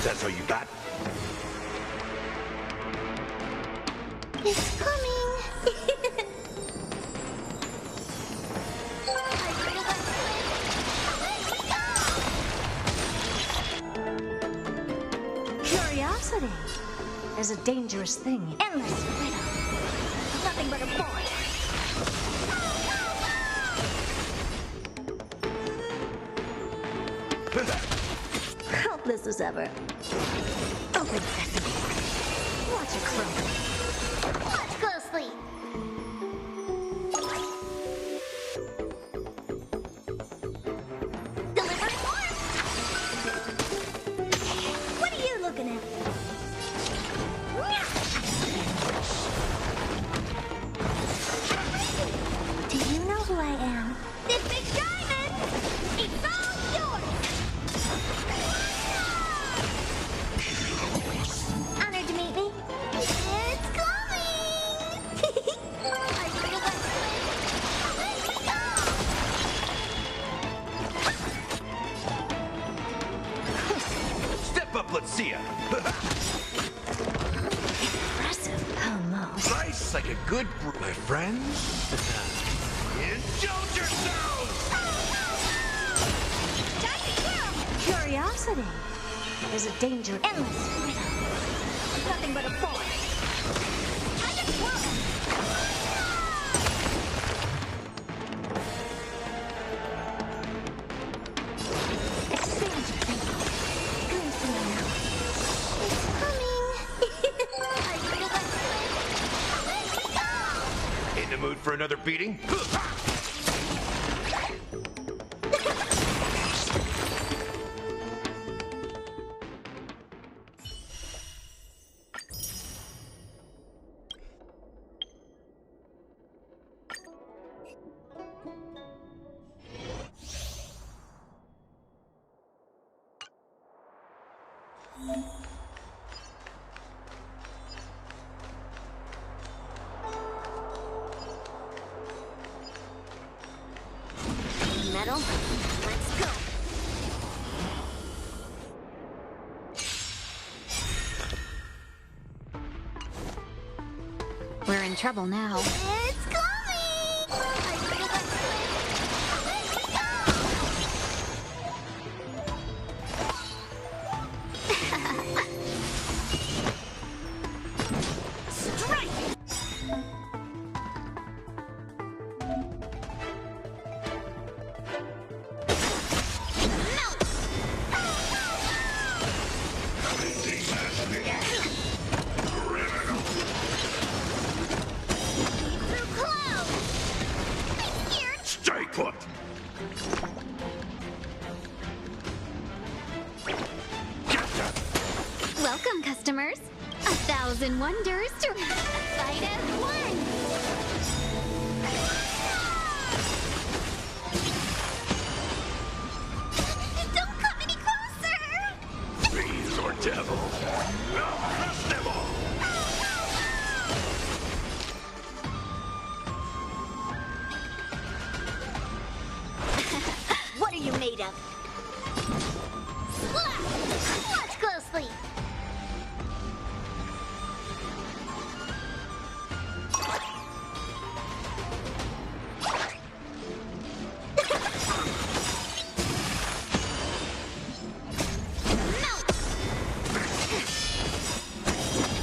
That's all you got? It's coming! Curiosity is a dangerous thing. Endless riddle. Nothing but a boy. Helpless as ever. Open sesame. Watch it crumble. Watch closely. Delivered form. What are you looking at? Do you know who I am? This big diamond! It's all yours! Honored to meet me. It's coming! Step up, let's see ya. Impressive, almost. Nice, like a good my friends. Indulge yourselves! Curiosity is a danger. Endless riddle. Nothing but a boy. I just whirl. Expand your thinking. Glimpse me now. It's coming. In the mood for another beating? Metal, let's go. We're in trouble now. It's coming! Strike! Stay put! Welcome, customers. 1,000 wonders to fight as one. Don't come any closer! Fiends or devils? I'll crush them all! What are you made of? Watch closely!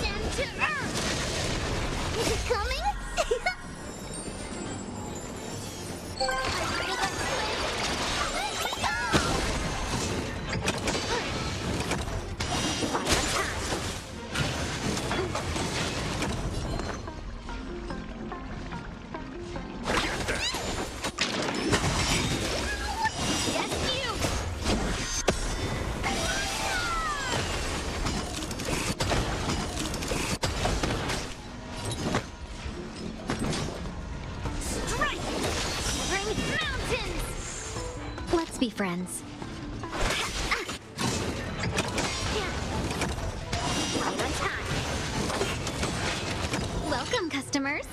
Down to earth! Is it coming? Let's be friends. Right on time. Welcome, customers.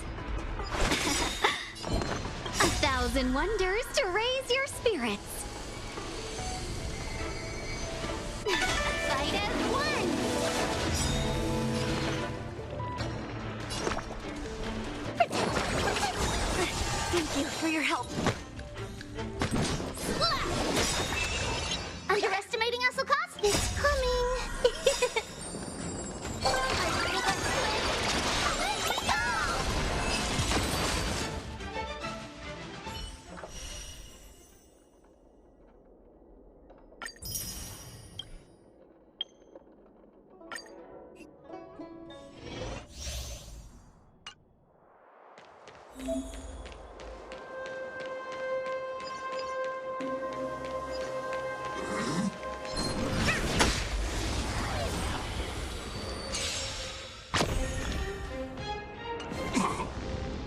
1,000 wonders to raise your spirits. Fight as one.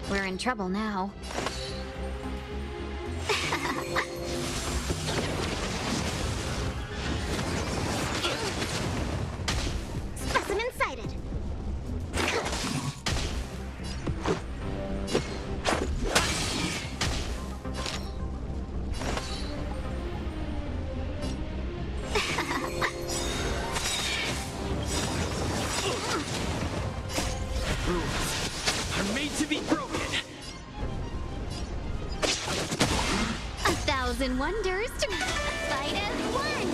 We're in trouble now. Specimen sighted. Are made to be broken. 1,000 wonders to fight as one.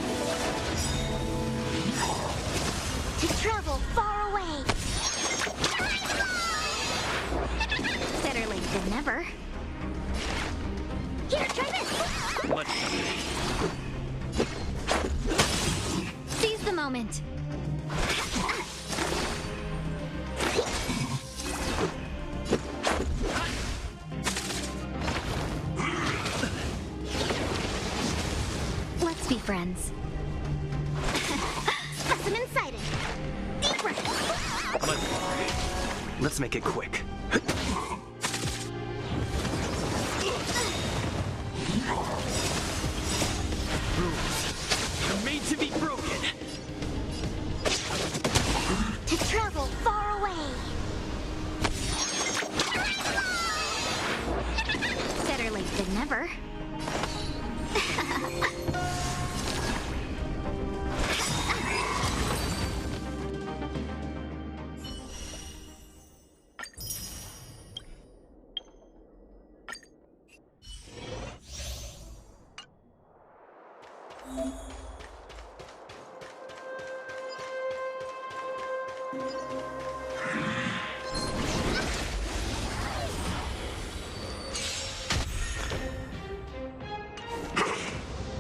To travel far away. Better late than never. Here, try this. Much Seize the moment. Let's be friends. Specimen sighted. Deep breath. Let's make it quick. Rules are made to be broken. To travel far away. Better late than never.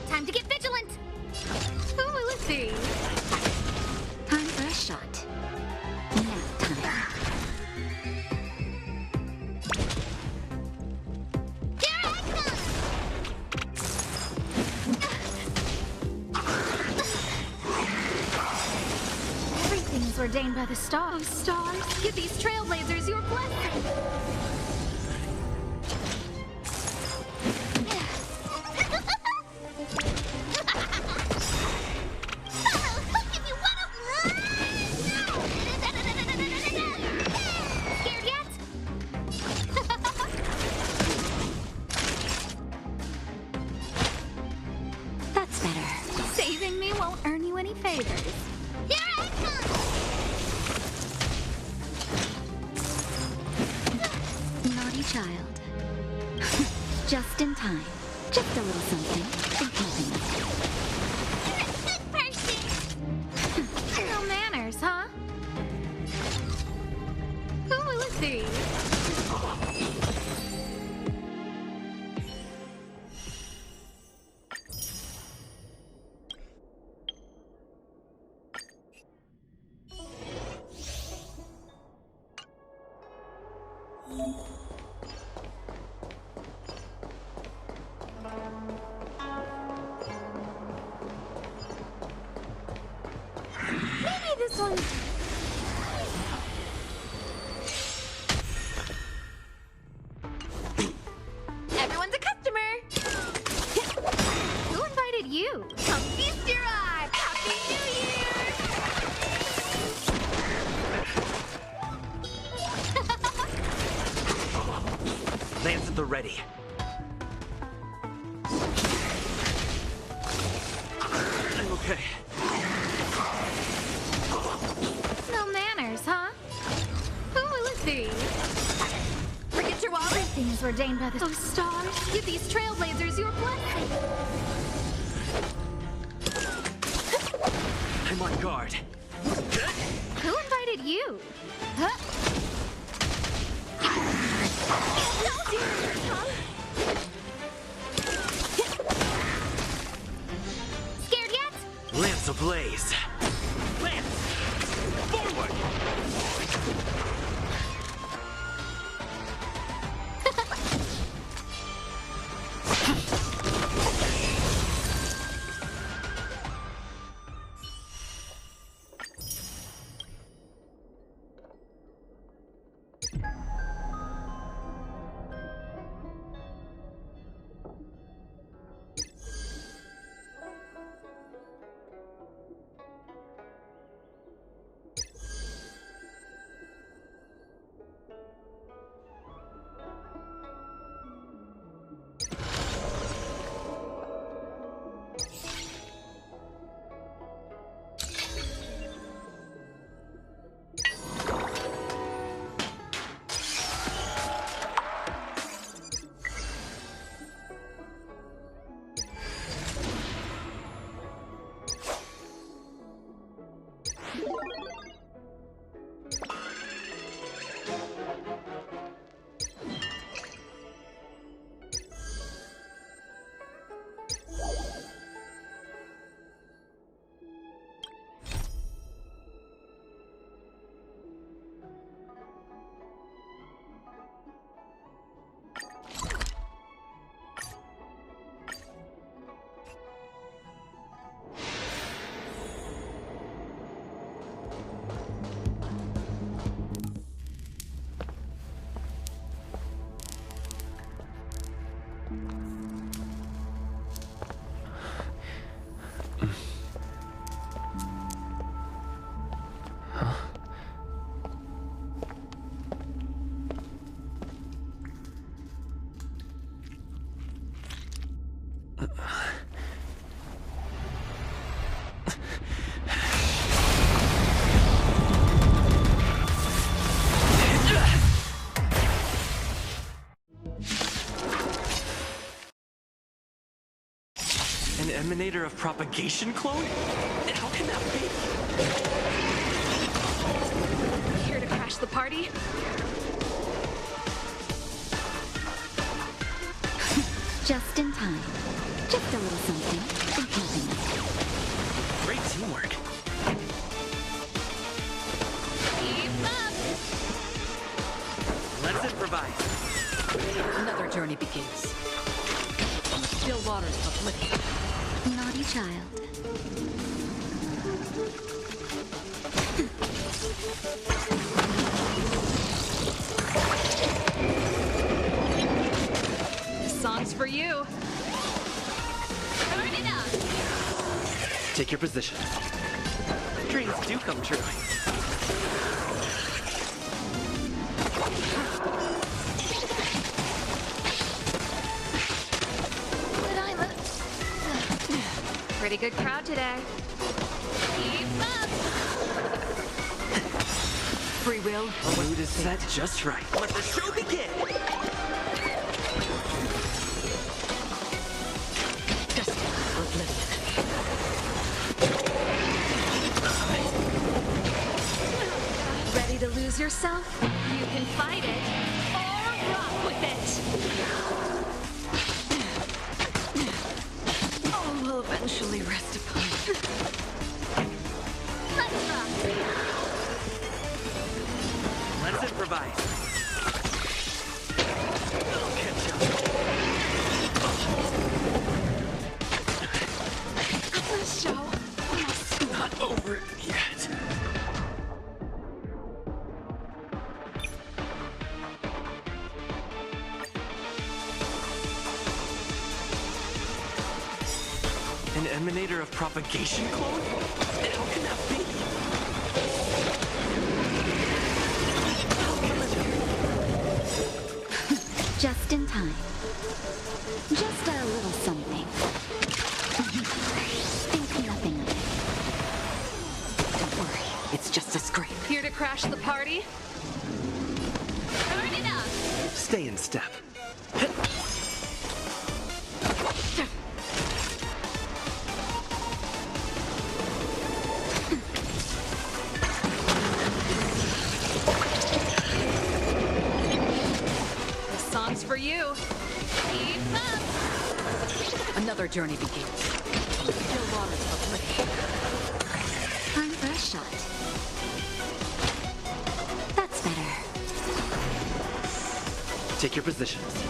Time to get vigilant. Who will it be? Time for a shot. Nap time. Here I come. Everything is ordained by the stars. Oh, stars, give these Trailblazers your blessing. I'll give you one of. Scared yet? That's better. Saving me won't earn you any favors. Here I come. Naughty child. Just in time. Just a little something. In keeping. Good person. No manners, huh? Who will it be? Maybe this one. Everyone's a customer! Who invited you? Come feast your eye! Happy New Year! Lance at the ready. I'm okay. No manners, huh? Who will it be? Forget your wallet. Everything is ordained by the stars. Give these Trailblazers your blessing. I'm on guard. Who invited you? Huh? Scared yet? Lance ablaze. Lance! Forward! An emanator of propagation clone? How can that be? Here to crash the party? Just in time. Just a little something. Think nothing of it. Great teamwork. Keep up! Let's improvise. Another journey begins. On the still waters of oblivion. Naughty child. This song's for you. Turn it up! Take your position. Dreams do come true. Pretty good crowd today. Keep up! Free will. Mood is set just right. Let the show begin! Destiny. Oblivion. Ready to lose yourself? You can fight it or rock with it. All will eventually rest upon you. Let's rock. Let's improvise. I'll catch up. This show must Not over yet. An emanator of propagation clone? How can that be? Just in time. Just a little something. Think nothing of it. Don't worry. It's just a scrape. here to crash the party. Turn it up. Stay in step. This song's for you. Keep up. Another journey begins. On the still waters of oblivion. Time for a shot. That's better. Take your positions.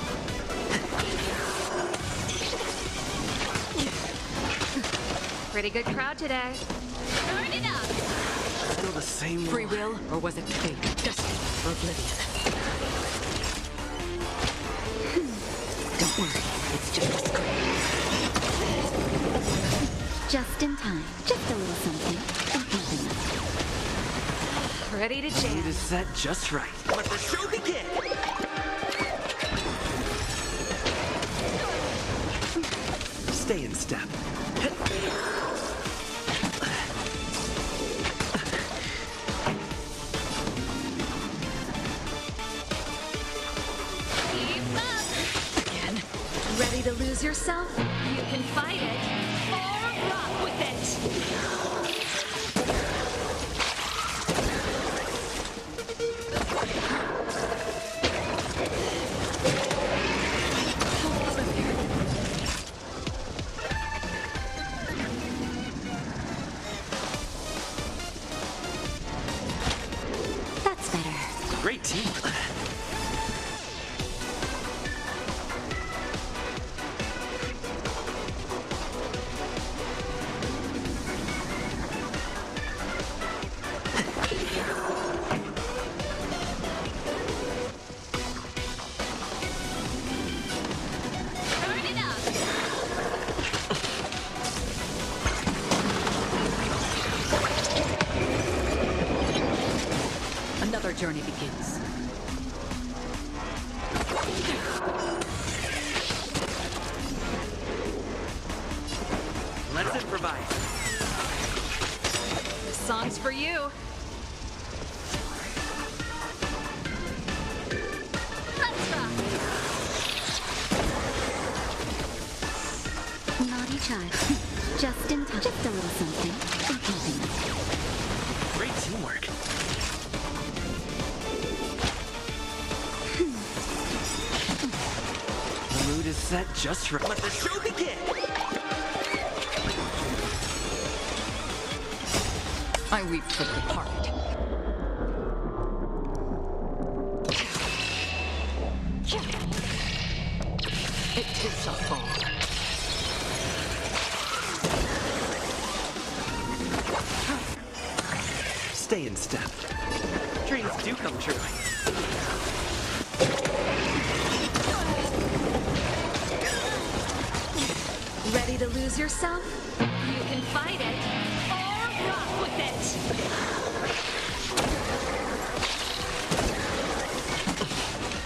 Pretty good crowd today. Turn it up. Still the same Free will, or was it fate? Destiny, or oblivion? Don't worry, it's just a scrape. Just in time. Just a little something. Think nothing of it. Ready to Mood jam. is set just right. Let the show begin! Stay in step. Keep up. Again? Ready to lose yourself? You can fight it or rock with it. journey begins. Let's improvise. This song's for you. Let's rock. Naughty child. Just in time. Just a little something. Great teamwork. The mood is set just right. Let the show begin! I weep for the departed. It too shall fall. Stay in step. Dreams do come true. Ready to lose yourself? You can fight it or rock with it.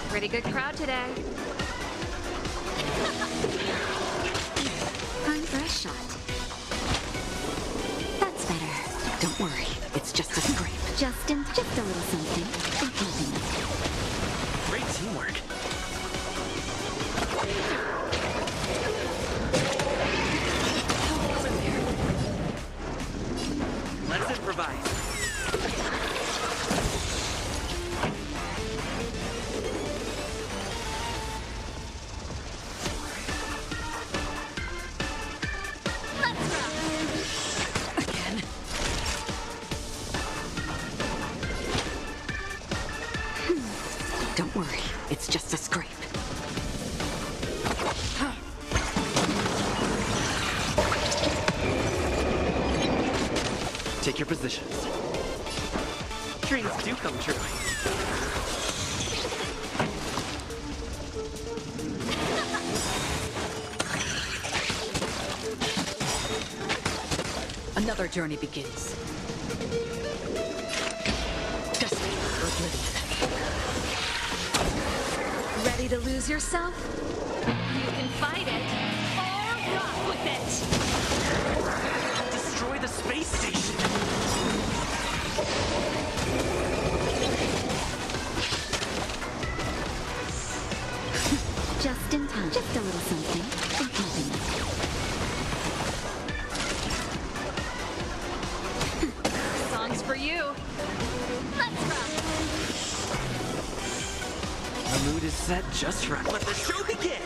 Pretty good crowd today. Time for a shot. That's better. Don't worry, it's just a scrape. Just a little something. Great teamwork. Let's improvise. Let's rock. Again. Don't worry, it's just a scrape. Take your positions. Dreams do come true. Another journey begins. Destiny or oblivion. Ready to lose yourself? You can fight it or rock with it. Destroy the space station! Just in time. Just a little something. Song's for you. Let's rock. The mood is set just right. Let the show begin!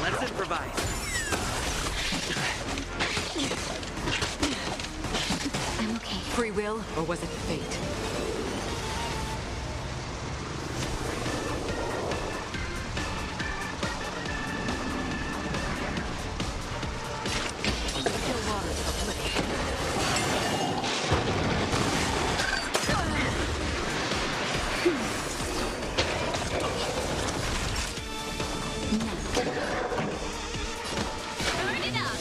Let's improvise. I'm okay. Free will, or was it fate? Still waters of oblivion. Burn it up.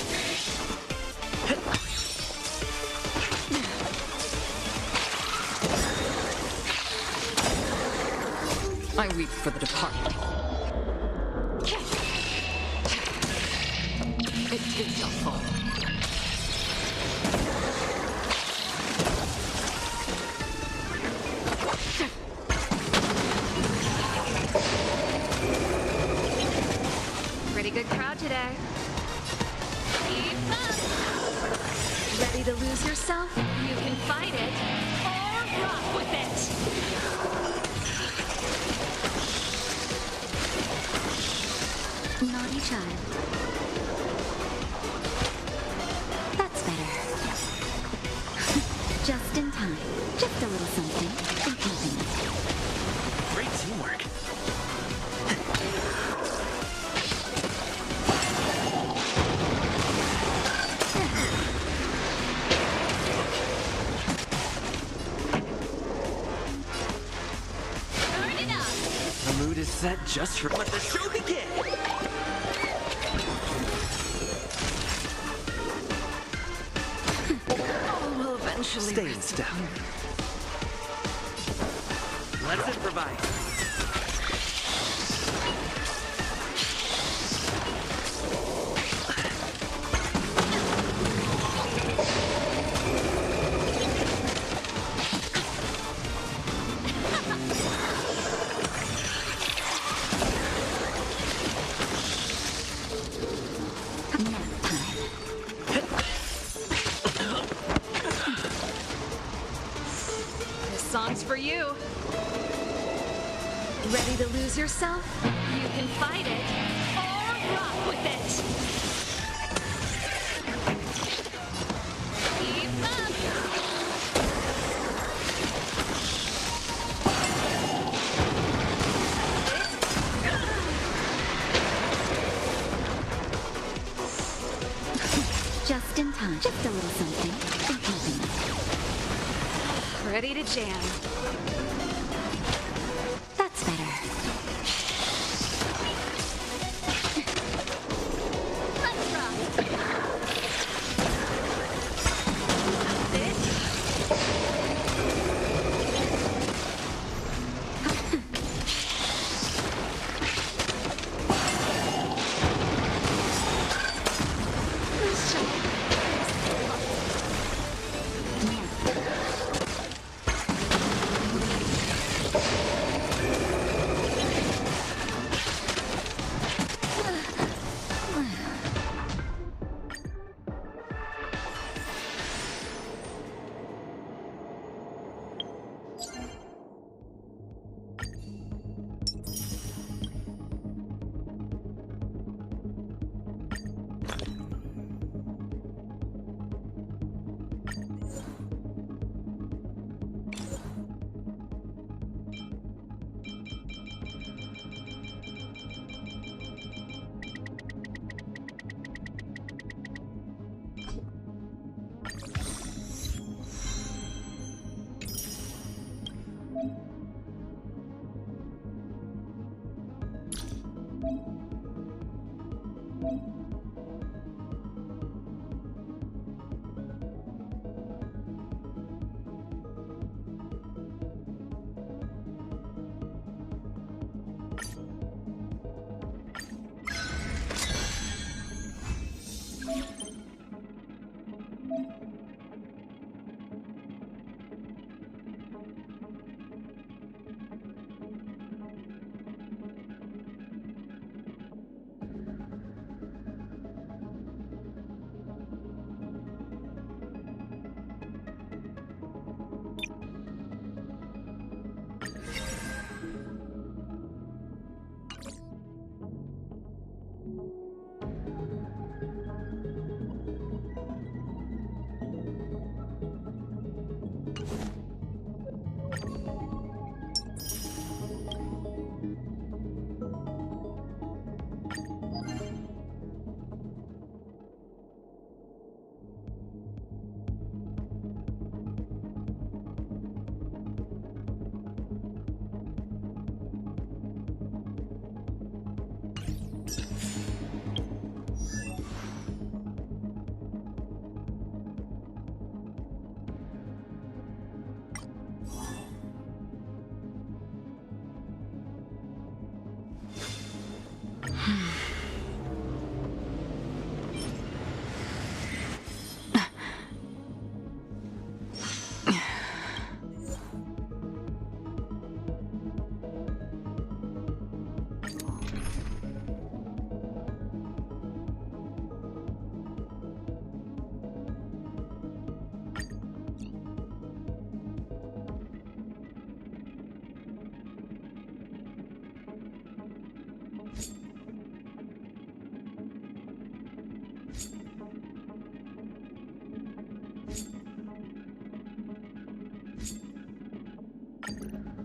I weep for the departed. It too shall fall. Pretty good crowd today. Keep up. Ready to lose yourself? You can fight it or rock with it. Naughty child. That's better. Just in time. Just a little something. Great teamwork. Set just for let the show begin. Oh, we'll eventually Stay in step. Let's improvise. This song's for you. Ready to lose yourself? You can fight it or rock with it. Keep up. Just in time. Just a little something. A compliment. Ready to jam. That's better. Let's rock.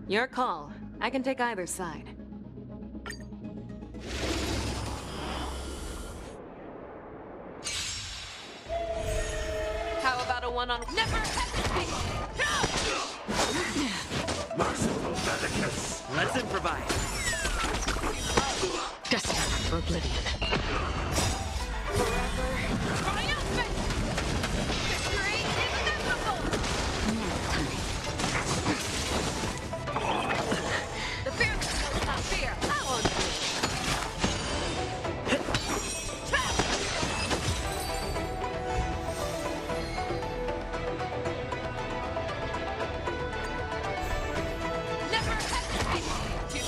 Your call. I can take either side. How about a one-on? Never hesitate! Merciful Medicus. Let's improvise. Destined for oblivion. Triumphant! Victory is inevitable! Nap time. The fearless knows not fear. I won't do. Never hesitate to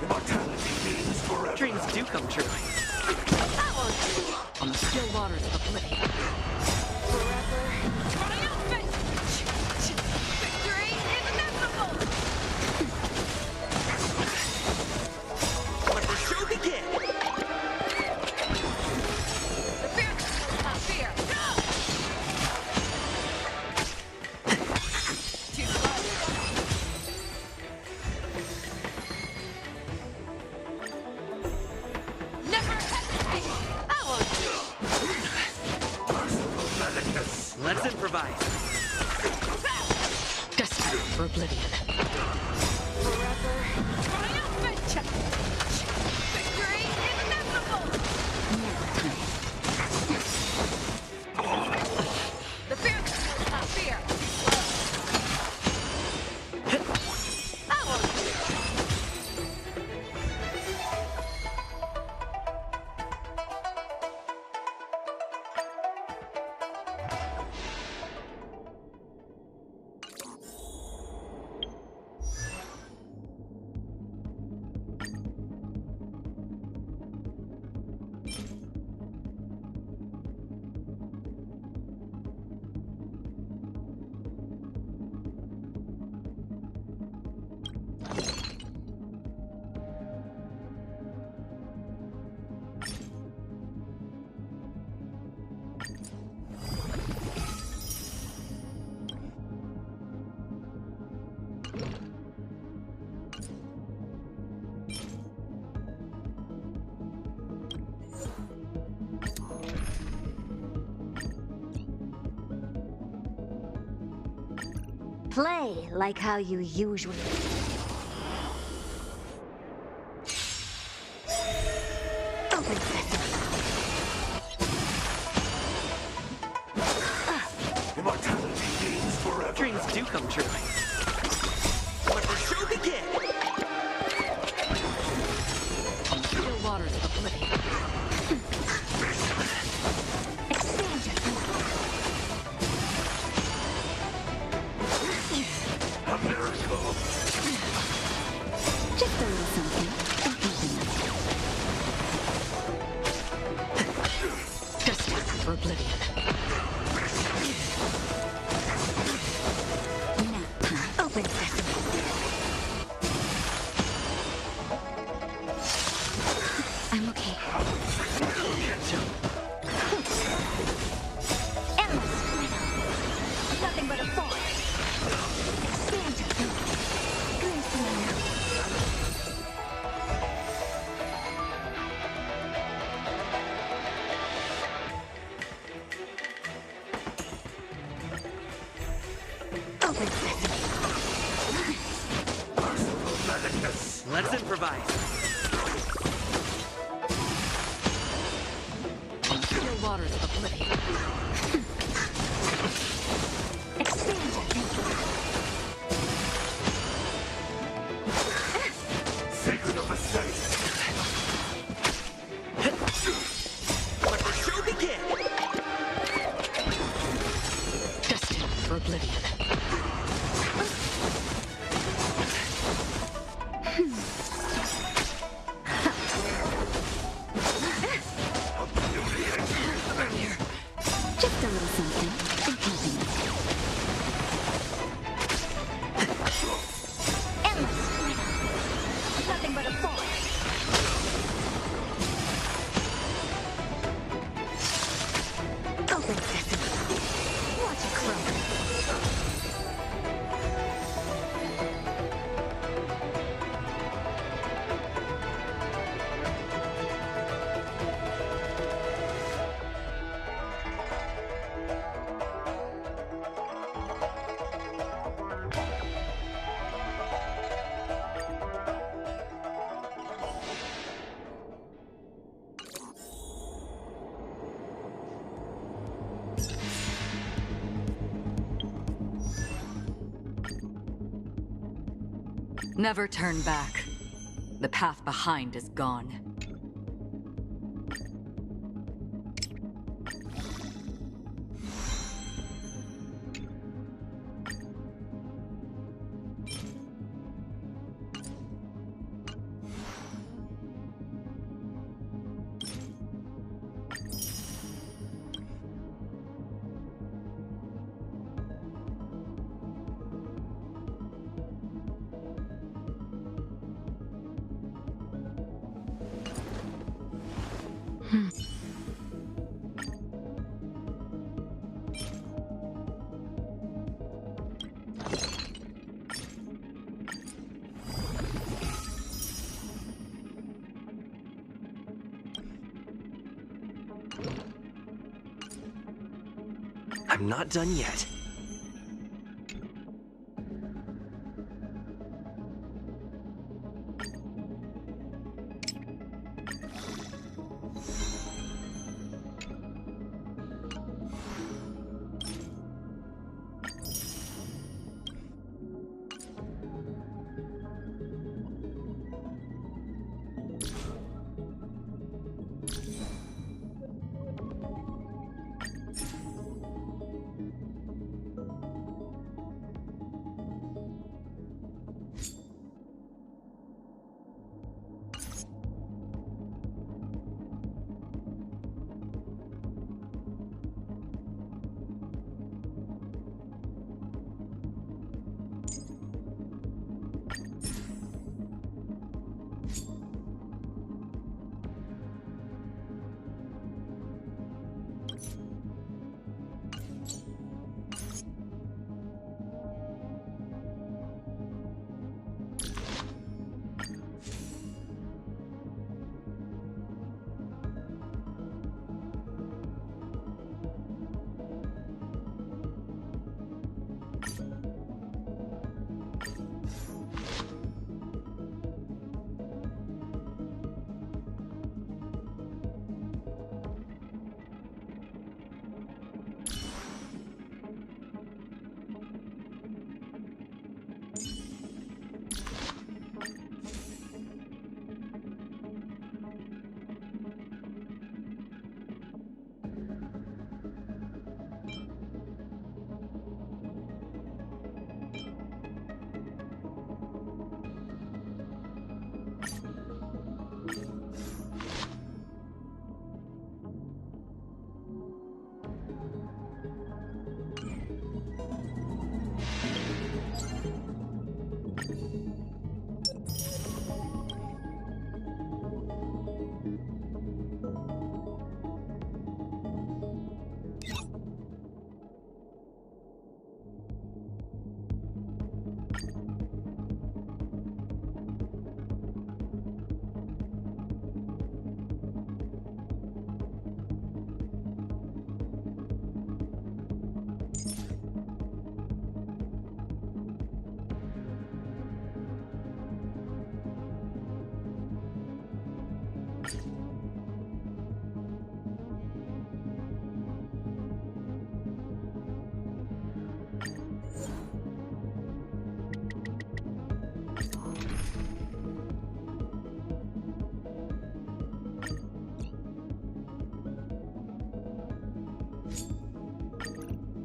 Immortality means forever. Dreams do come true. I won't do. On the still waters of oblivion. Triumphant! Victory is inevitable! Let the show begin! The fearless knows not fear. Go! Too slow. Never hesitate! I won't do. Medicus. Let's improvise. Destined for oblivion. Triumphant! Victory is inevitable! The fearless knows not fear. I won't do. Play like how you usually. Open sesame. Immortality means forever. Dreams do come true. Let the show begin! On the still waters of oblivion. Expand your thinking. A miracle. Just a little something. Destined for oblivion. Nap time. Open sesame. I'm okay. Endless freedom. Nothing but a force. Expand your thinking. Glimpse me now. Open sesame. Medicus. Let's improvise. On the still waters of oblivion. Expand your thinking. Sacred of the saints. Let the show begin! Destined for oblivion. Just a little something. Endless freedom. Nothing but a force. Open sesame. Watch it grow. Never turn back. The path behind is gone. I'm not done yet.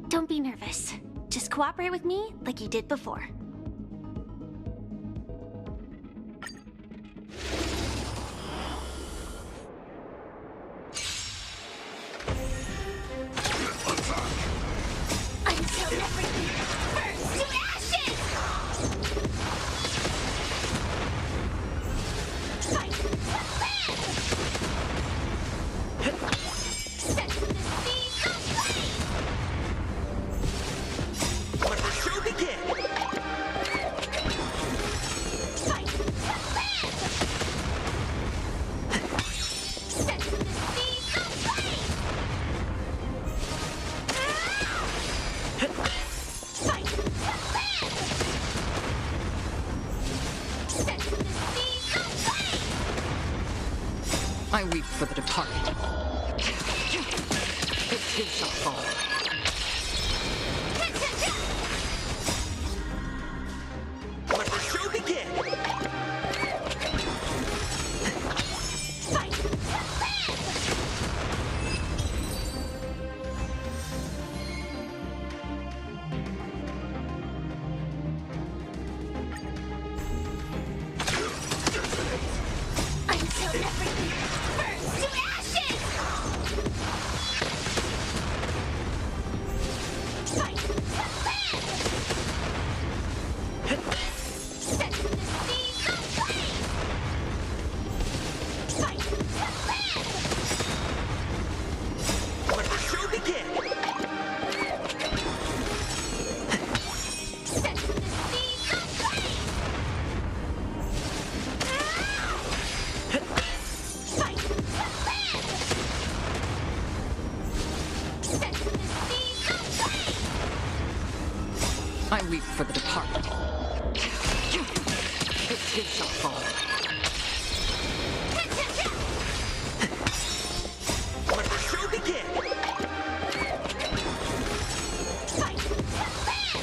Don't be nervous. Just cooperate with me like you did before. Until everything burns to ashes! Fight to live! Set the seas aflame! Let the show begin! Fight to live! Set the seas aflame! Fight to live! Set the seas aflame! I weep for the departed. It too shall fall. Let the show begin! everything burns to ashes! Fight the bad! Set the seeds aflame! Fight the bad! Let the show begin! Set the seeds aflame! Fight the bad! Set the seeds aflame! I weep for the departed. It too shall fall. Let the show begin! Fight the bad!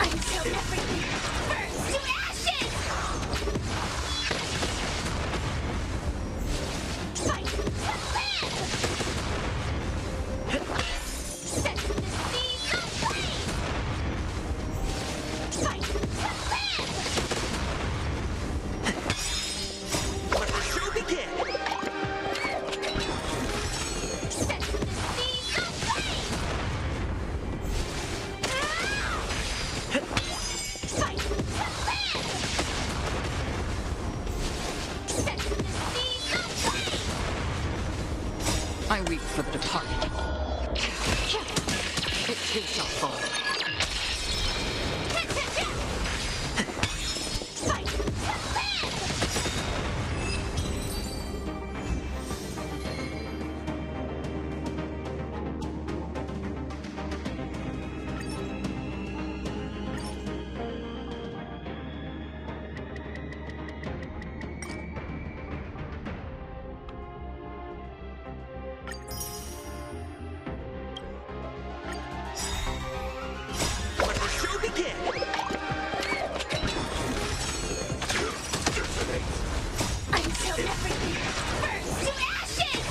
Until everything burns to ashes! Fight the bad! Set the seeds aflame! Fight the bad! Let the show begin! Set the seeds aflame! Fight the bad! Set the seeds aflame! I weep for the departed. It too shall fall. Fight the bad! Let the show begin! Until everything burns to ashes!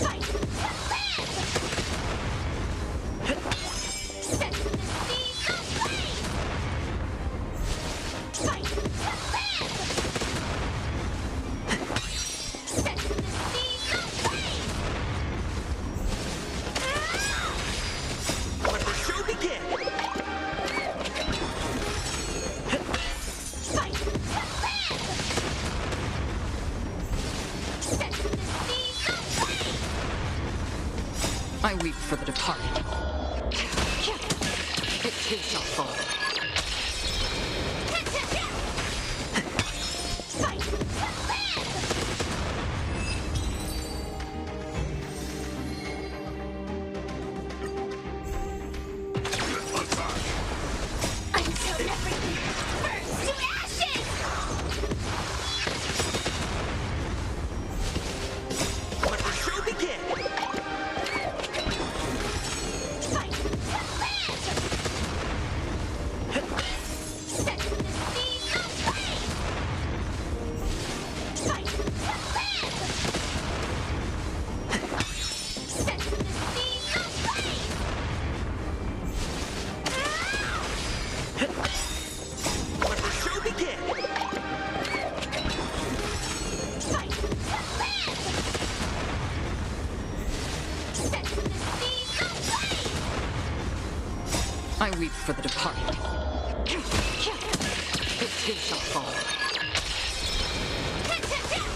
Fight the bad! Set the seeds aflame! Fight the bad! Set the seeds aflame! Let the show begin! Fight the bad! Set the seeds aflame! I weep for the departed. It too shall fall. Fight the bad! Until everything burns to ashes! Let the show begin! Fight the bad! Set the seeds aflame! Fight the bad! Set the seeds aflame! Let the show begin! Fight the bad! Set the seeds aflame! I weep for the departed. It too shall fall. Fight the bad!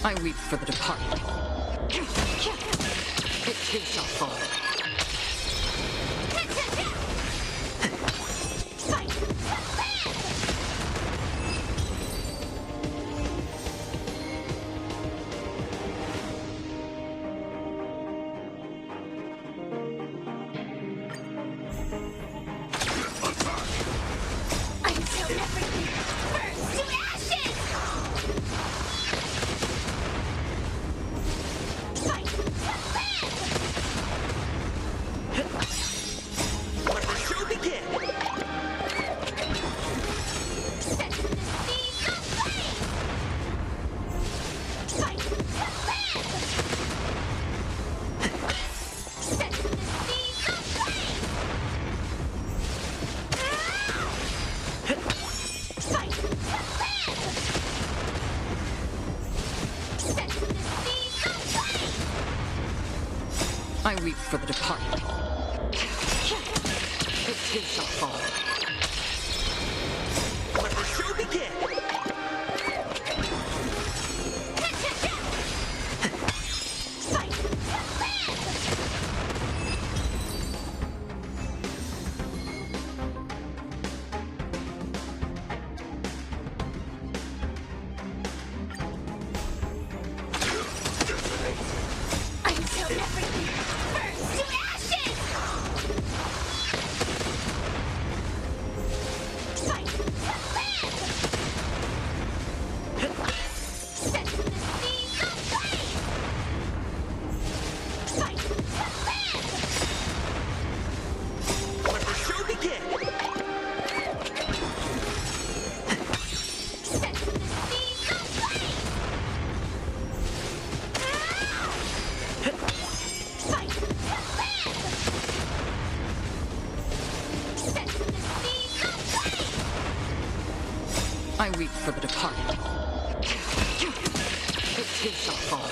I weep for the departed. It too shall fall. Until everything burns to ashes! Fight! Let the show begin! Set the seeds of flame! Fight! Set the seeds of flame! Fight! Set the seeds of flame! I weep for the departed. It too shall fall. Let the show begin! Fight! Until everything burns to ashes! Fight! Set the seeds of flame! Fight! Let the show begin! Set the seeds of flame! Fight! Set the seeds of flame! I weep for the departed. It too shall fall.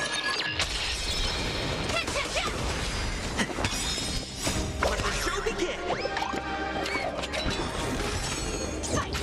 Let the show begin! Fight!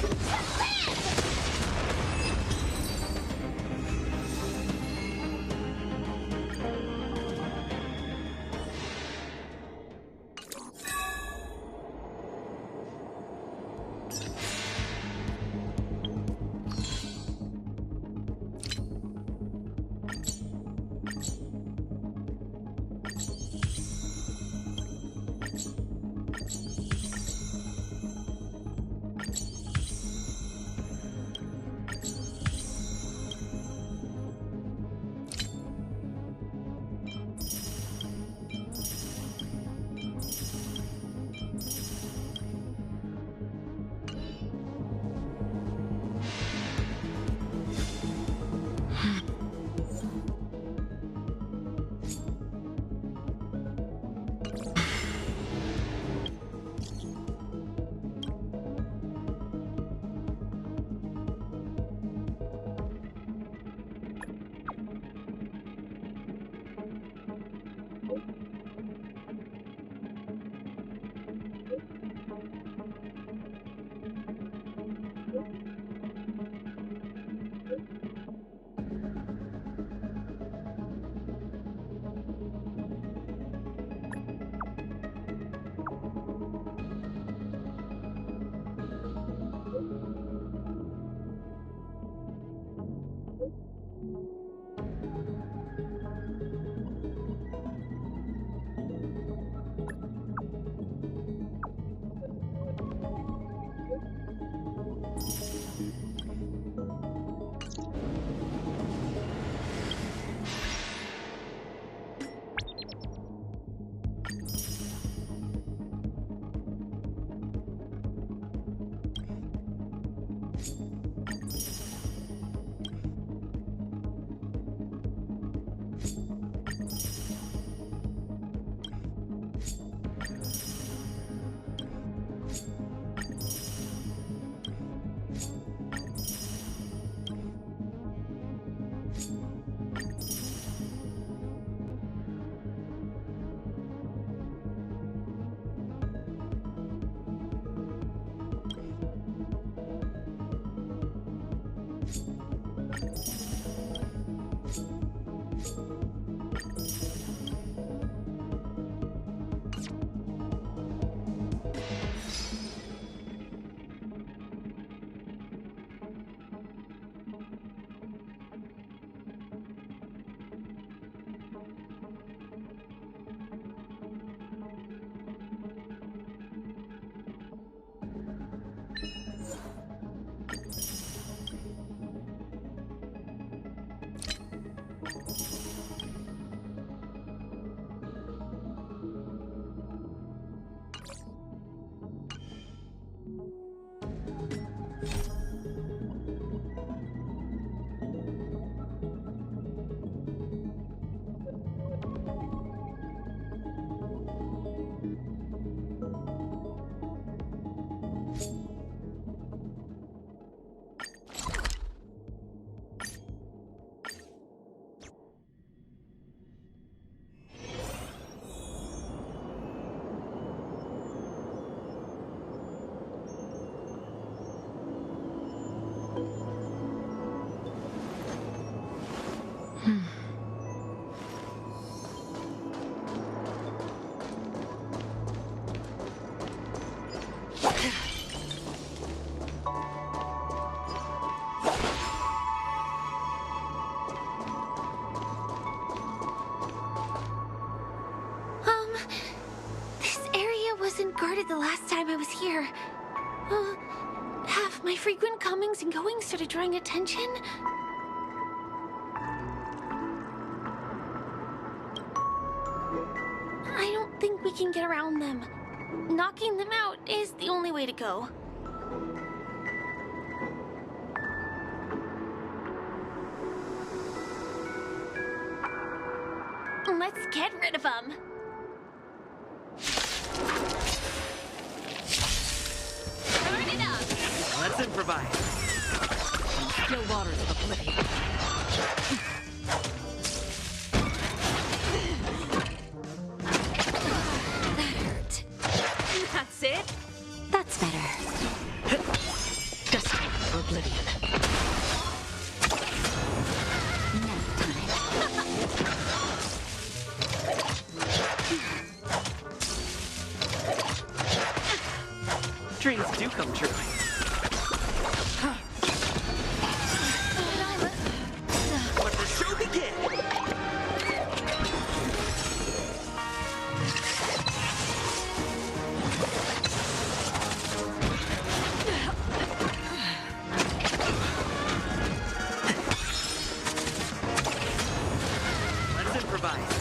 remembered the last time I was here. Have my frequent comings and goings started drawing attention? I don't think we can get around them. Knocking them out is the only way to go. Let's get rid of them. Turn it up. Let's improvise. Still waters of oblivion. That hurt. That's it. That's better. Dusting for oblivion. Nap time. Dreams do come true. Let the show begin! Let's improvise.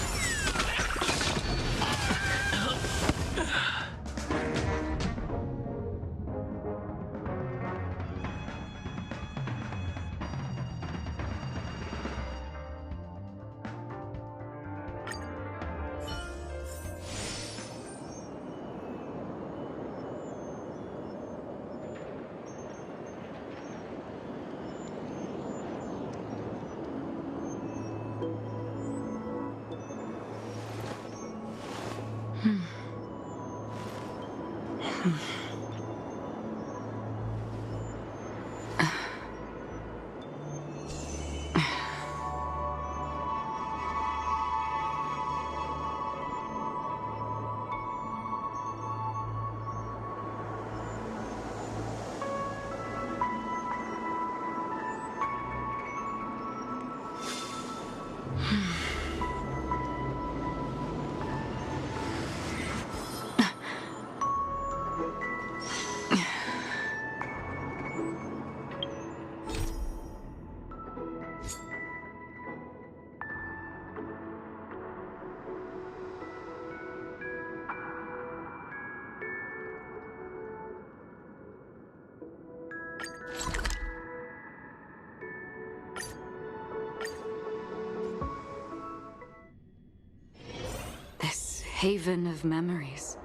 Haven of memories.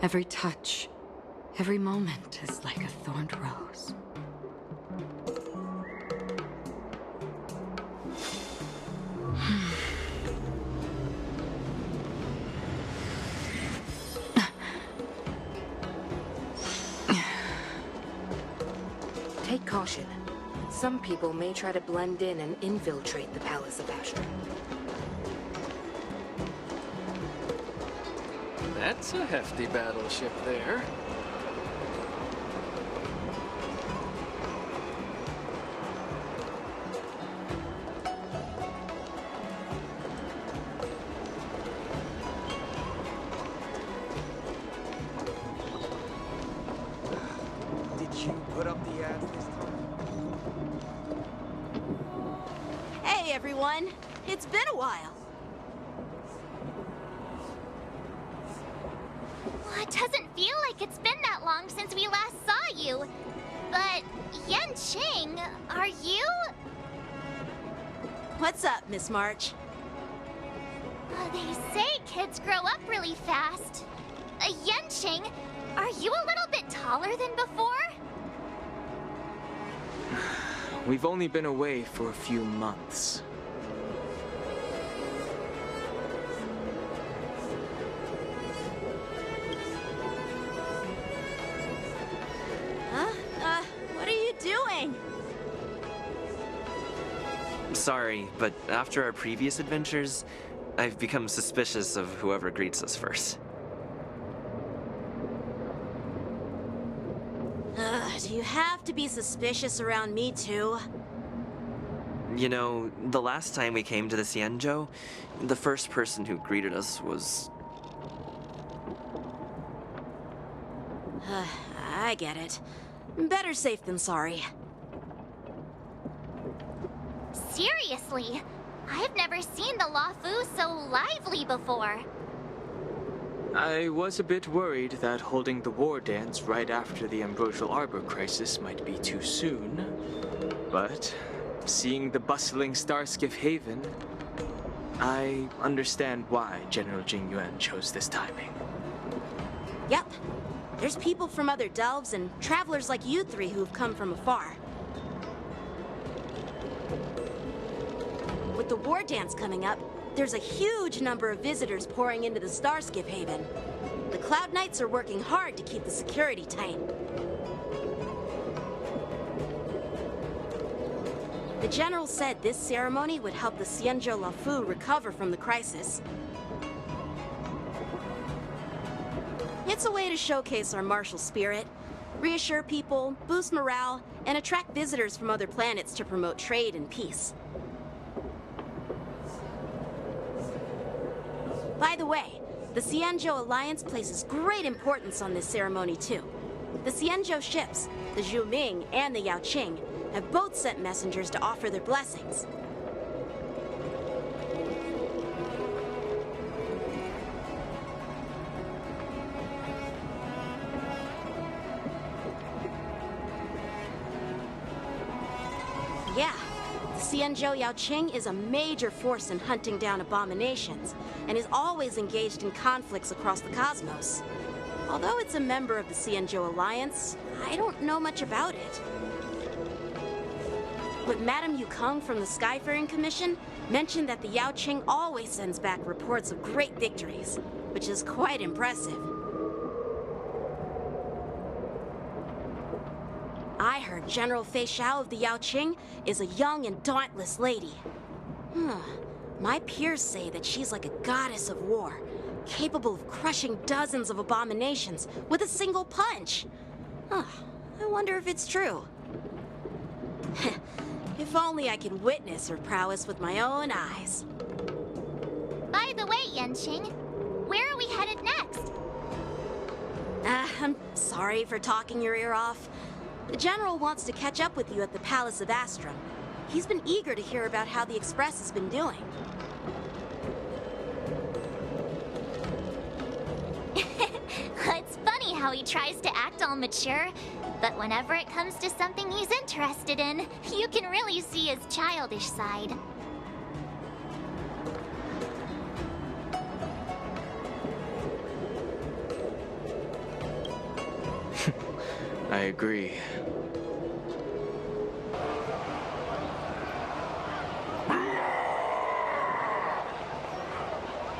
Every touch, every moment is like a thorned rose. Take caution. Some people may try to blend in and infiltrate the Palace of Asher. That's a hefty battleship there. Did you put up the ads this time? Hey, everyone. It's been a while. Well, it doesn't feel like it's been that long since we last saw you. But, Yen Qing, are you? What's up, Miss March? They say kids grow up really fast. Yen Qing, are you a little bit taller than before? We've only been away for a few months. What are you doing? Sorry, but after our previous adventures, I've become suspicious of whoever greets us first. Do you have to be suspicious around me, too? You know, the last time we came to the Xianzhou, the first person who greeted us was... I get it. Better safe than sorry. Seriously, I've never seen the Lafu so lively before. I was a bit worried that holding the war dance right after the Ambrosial Arbor crisis might be too soon. But seeing the bustling Starskiff Haven, I understand why General Jing Yuan chose this timing. Yep. There's people from other delves and travelers like you three who've come from afar. With the war dance coming up, there's a huge number of visitors pouring into the Starskiff Haven. The Cloud Knights are working hard to keep the security tight. The General said this ceremony would help the Xianzhou Lafu recover from the crisis. It's a way to showcase our martial spirit, reassure people, boost morale, and attract visitors from other planets to promote trade and peace. By the way, the Xianzhou Alliance places great importance on this ceremony too. The Xianzhou ships, the Zhu Ming and the Yao Qing, have both sent messengers to offer their blessings. Yeah, the Xianzhou Yao Qing is a major force in hunting down abominations, and is always engaged in conflicts across the cosmos. Although it's a member of the Xianzhou Alliance, I don't know much about it. But Madame Yukong from the Skyfaring Commission mentioned that the Yao Qing always sends back reports of great victories, which is quite impressive. I heard General Fei Xiao of the Yao Qing is a young and dauntless lady. My peers say that she's like a goddess of war, capable of crushing dozens of abominations with a single punch. I wonder if it's true. If only I could witness her prowess with my own eyes. By the way, Yanqing, where are we headed next? I'm sorry for talking your ear off. The General wants to catch up with you at the Palace of Astrum. He's been eager to hear about how the Express has been doing. It's funny how he tries to act all mature, but whenever it comes to something he's interested in, you can really see his childish side. I agree.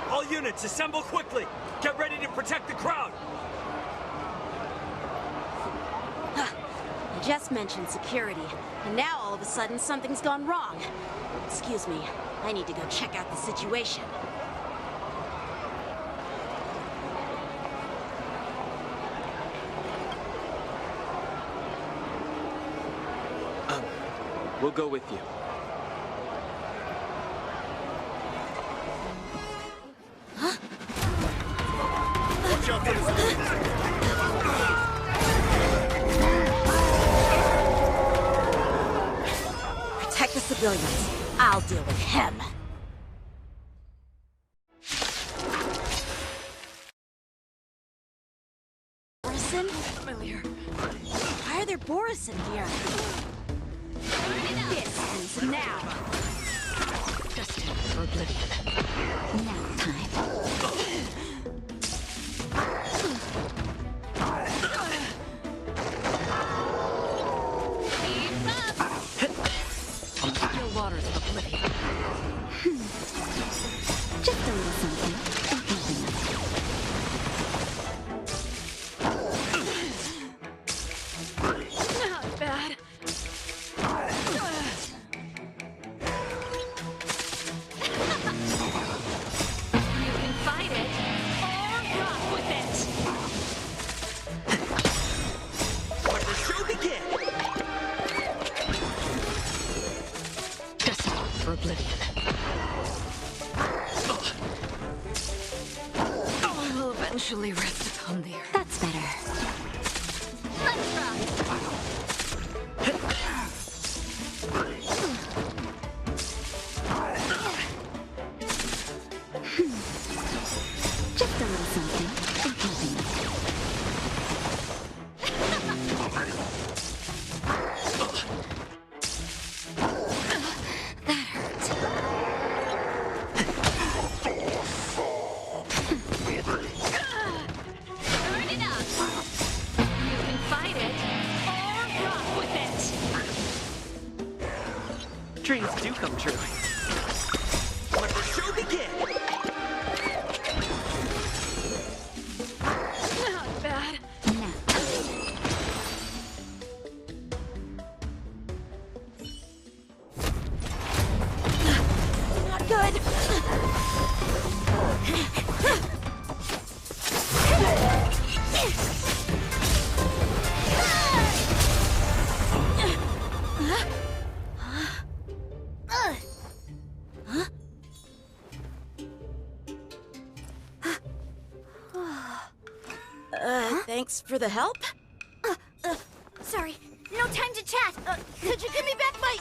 All units, assemble quickly! Get ready to protect the crowd! I just mentioned security, and now all of a sudden something's gone wrong. Excuse me, I need to go check out the situation. We'll go with you. Watch out for this. Protect the civilians. I'll deal with him. Borison? Familiar. Why are there Borison here? This ends now. Destined for oblivion. Now time. Still waters of oblivion. Just a little something. Not bad. You can fight it or rock with it. Let the show begin! Destined for oblivion. I will eventually rest upon the earth. That's better. Just a little something in keeping. That hurt. Turn it up. You can fight it or rock with it. Dreams do come true. Let the show begin! Not bad. Now. Not good. Thanks for the help. Sorry, no time to chat. Could you give me back my...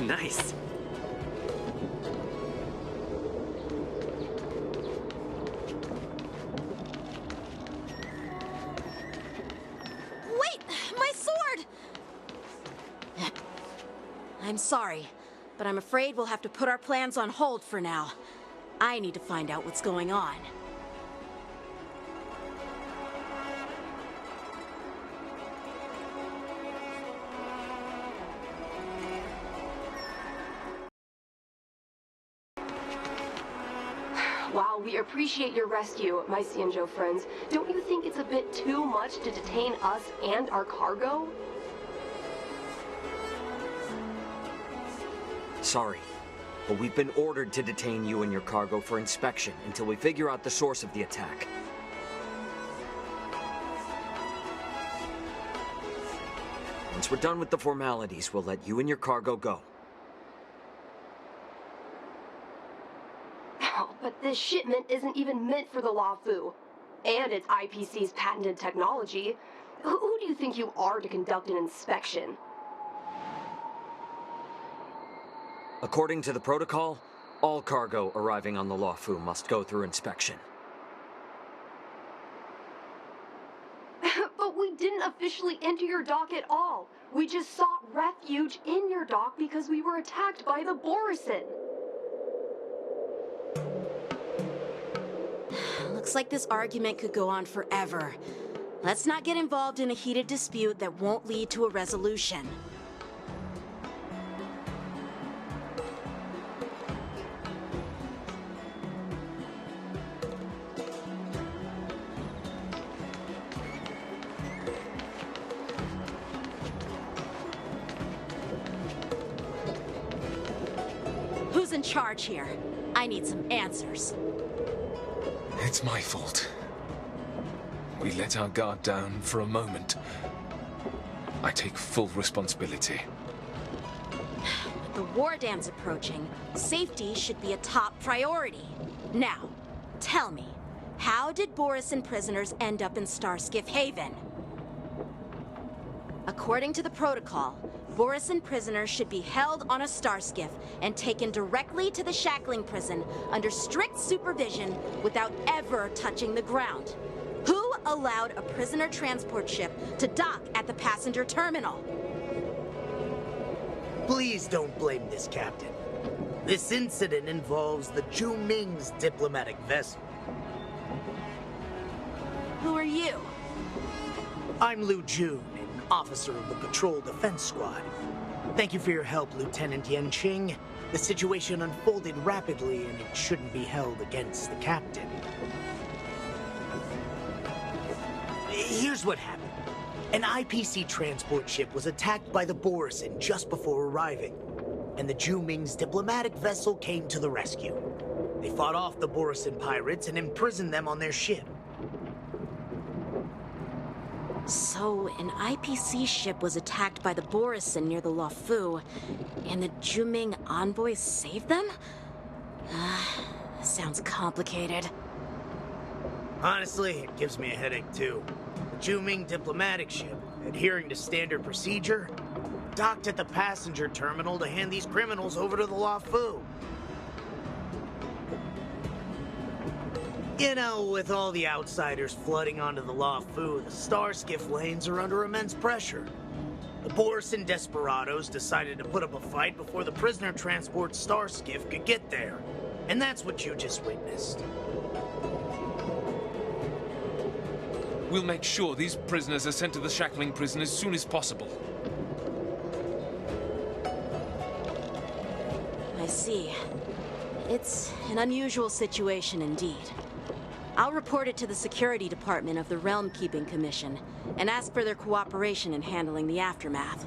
Nice. Wait! My sword! I'm sorry, but I'm afraid we'll have to put our plans on hold for now. I need to find out what's going on. While we appreciate your rescue, my Cienjo friends, don't you think it's a bit too much to detain us and our cargo? Sorry, but we've been ordered to detain you and your cargo for inspection until we figure out the source of the attack. Once we're done with the formalities, we'll let you and your cargo go. But this shipment isn't even meant for the Luofu. And it's IPC's patented technology. Who do you think you are to conduct an inspection? According to the protocol, all cargo arriving on the Luofu must go through inspection. But we didn't officially enter your dock at all. We just sought refuge in your dock because we were attacked by the Borisin. Looks like this argument could go on forever. Let's not get involved in a heated dispute that won't lead to a resolution. Who's in charge here? I need some answers. It's my fault. We let our guard down for a moment. I take full responsibility. With the war dam's approaching, safety should be a top priority. Now, tell me, how did Borisin prisoners end up in Starskiff Haven? According to the protocol, Borisin prisoners should be held on a starskiff and taken directly to the shackling prison under strict supervision without ever touching the ground. Who allowed a prisoner transport ship to dock at the passenger terminal? Please don't blame this captain. This incident involves the Zhu Ming's diplomatic vessel. Who are you? I'm Liu Jun, an officer of the Patrol Defense Squad. Thank you for your help, Lieutenant Yanqing. The situation unfolded rapidly, and it shouldn't be held against the captain. Here's what happened. An IPC transport ship was attacked by the Borisin just before arriving, and the Zhu Ming's diplomatic vessel came to the rescue. They fought off the Borisin pirates and imprisoned them on their ship. So, an IPC ship was attacked by the Borisin near the Luofu, and the Zhu Ming envoys saved them? Sounds complicated. Honestly, it gives me a headache too. The Juming diplomatic ship, adhering to standard procedure, docked at the passenger terminal to hand these criminals over to the Luofu. You know, with all the outsiders flooding onto the Luofu, the Starskiff lanes are under immense pressure. The Borison desperados decided to put up a fight before the prisoner transport Starskiff could get there. And that's what you just witnessed. We'll make sure these prisoners are sent to the shackling prison as soon as possible. I see. It's an unusual situation indeed. I'll report it to the security department of the Realm Keeping Commission and ask for their cooperation in handling the aftermath.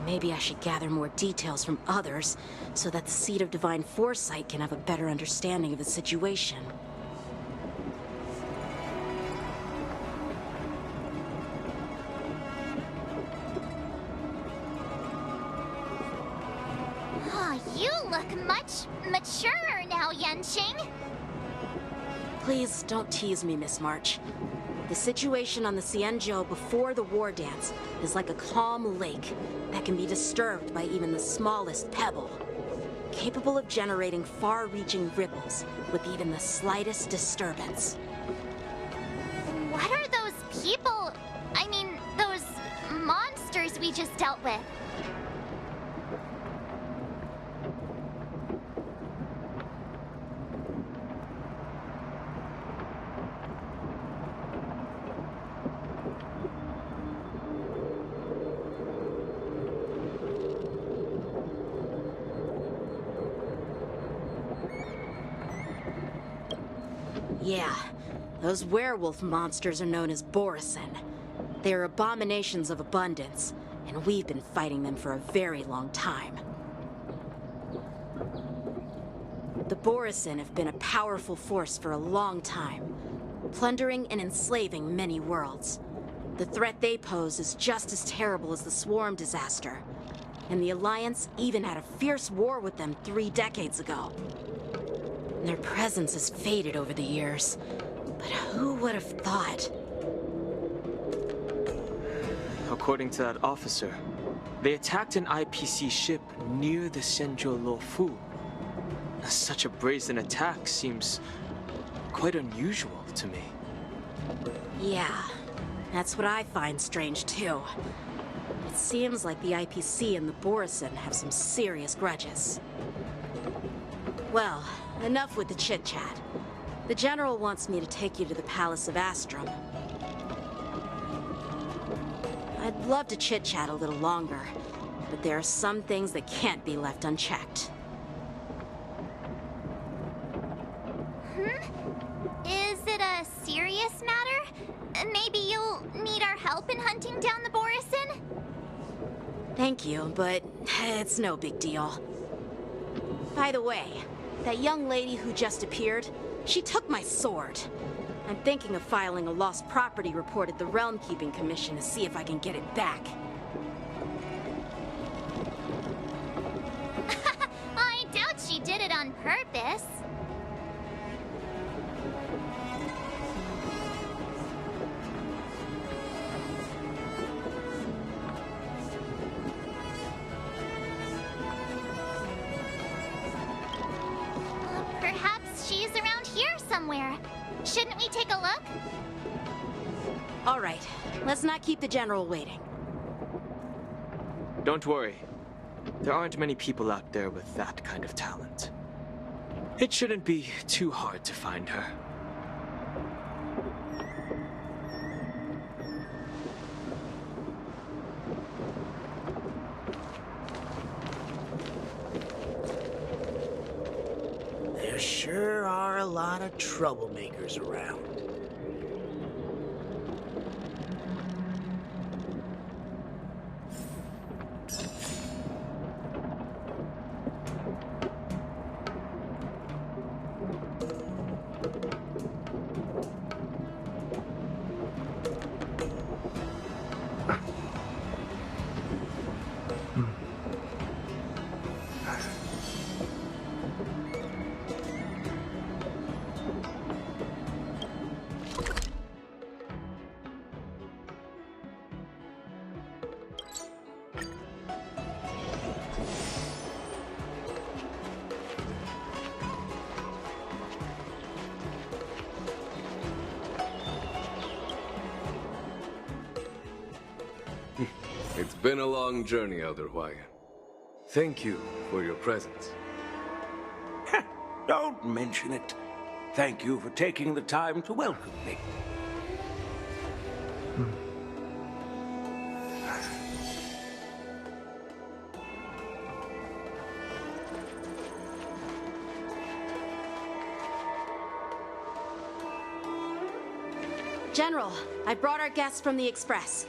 Maybe I should gather more details from others so that the Seat of Divine Foresight can have a better understanding of the situation. Oh, you look much maturer now, Yenqing. Please don't tease me, Miss March. The situation on the Xianzhou before the war dance is like a calm lake that can be disturbed by even the smallest pebble, capable of generating far-reaching ripples with even the slightest disturbance. What are those people? I mean, those monsters we just dealt with? Yeah, those werewolf monsters are known as Borison. They're abominations of abundance, and we've been fighting them for a very long time. The Borison have been a powerful force for a long time, plundering and enslaving many worlds. The threat they pose is just as terrible as the Swarm disaster, and the Alliance even had a fierce war with them 3 decades ago. Their presence has faded over the years, but who would have thought? According to that officer, they attacked an IPC ship near the Xianzhou Luofu. Such a brazen attack seems quite unusual to me. Yeah, that's what I find strange too. It seems like the IPC and the Borison have some serious grudges. Well, enough with the chit-chat. The General wants me to take you to the Palace of Astrum. I'd love to chit-chat a little longer, but there are some things that can't be left unchecked. Is it a serious matter? Maybe you'll need our help in hunting down the Borison? Thank you, but it's no big deal. By the way, that young lady who just appeared, she took my sword. I'm thinking of filing a lost property report at the Realm Keeping Commission to see if I can get it back. I doubt she did it on purpose. Perhaps she's around here somewhere. Shouldn't we take a look? All right, let's not keep the General waiting. Don't worry. There aren't many people out there with that kind of talent. It shouldn't be too hard to find her. There sure are a lot of troublemakers around. It's been a long journey, Elder Hwayan. Thank you for your presence. Don't mention it. Thank you for taking the time to welcome me. General, I brought our guests from the Express.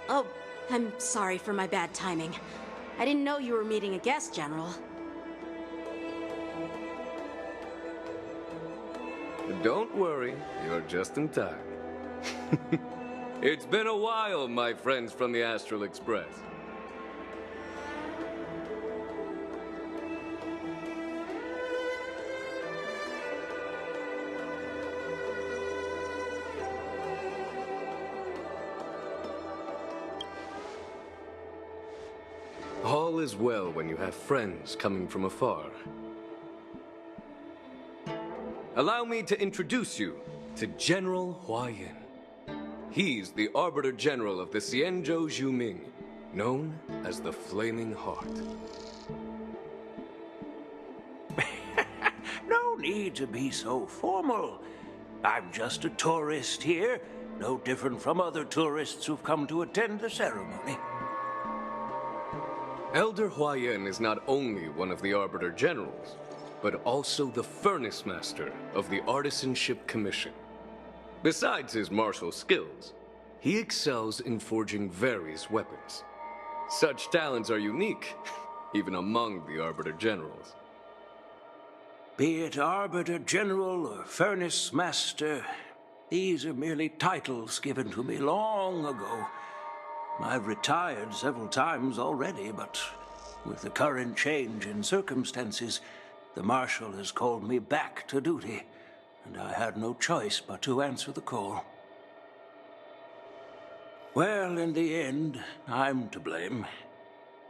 Oh, I'm sorry for my bad timing. I didn't know you were meeting a guest, General. Don't worry, you're just in time. It's been a while, my friends from the Astral Express. All is well when you have friends coming from afar. Allow me to introduce you to General Hwayan. He's the Arbiter General of the Xianzhou Zhuming, known as the Flaming Heart. No need to be so formal. I'm just a tourist here, no different from other tourists who've come to attend the ceremony. Elder Hwayan is not only one of the Arbiter Generals, but also the Furnace Master of the Artisanship Commission. Besides his martial skills, he excels in forging various weapons. Such talents are unique, even among the Arbiter Generals. Be it Arbiter General or Furnace Master, these are merely titles given to me long ago. I've retired several times already, but with the current change in circumstances, the Marshal has called me back to duty, and I had no choice but to answer the call. Well, in the end, I'm to blame.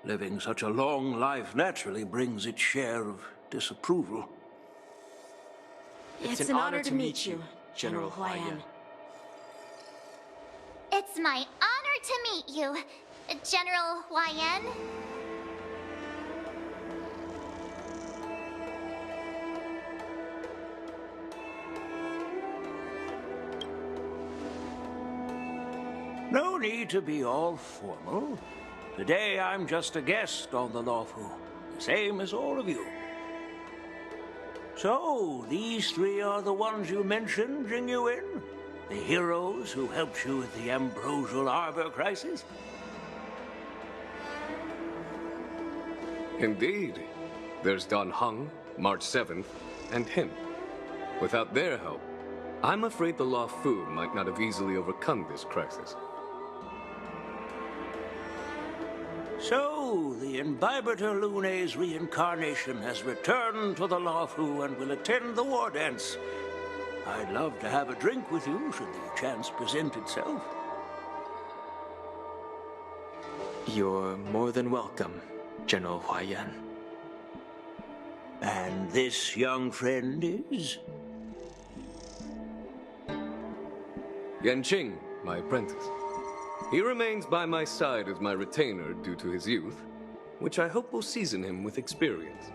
Living such a long life naturally brings its share of disapproval. It's an honor to meet you, General Hwayan. It's my honor to meet you, General Hwayan. No need to be all formal. Today I'm just a guest on the Lawfu, the same as all of you. So, these three are the ones you mentioned, Jingyuin? The heroes who helped you with the Ambrosial Arbor crisis? Indeed. There's Don Hung, March 7th, and him. Without their help, I'm afraid the Lawfu might not have easily overcome this crisis. So, the Imbibitor Lune's reincarnation has returned to the Lawfu and will attend the war dance. I'd love to have a drink with you should the chance present itself. You're more than welcome, General Hwayan. And this young friend is? Yanqing, my apprentice. He remains by my side as my retainer due to his youth, which I hope will season him with experience.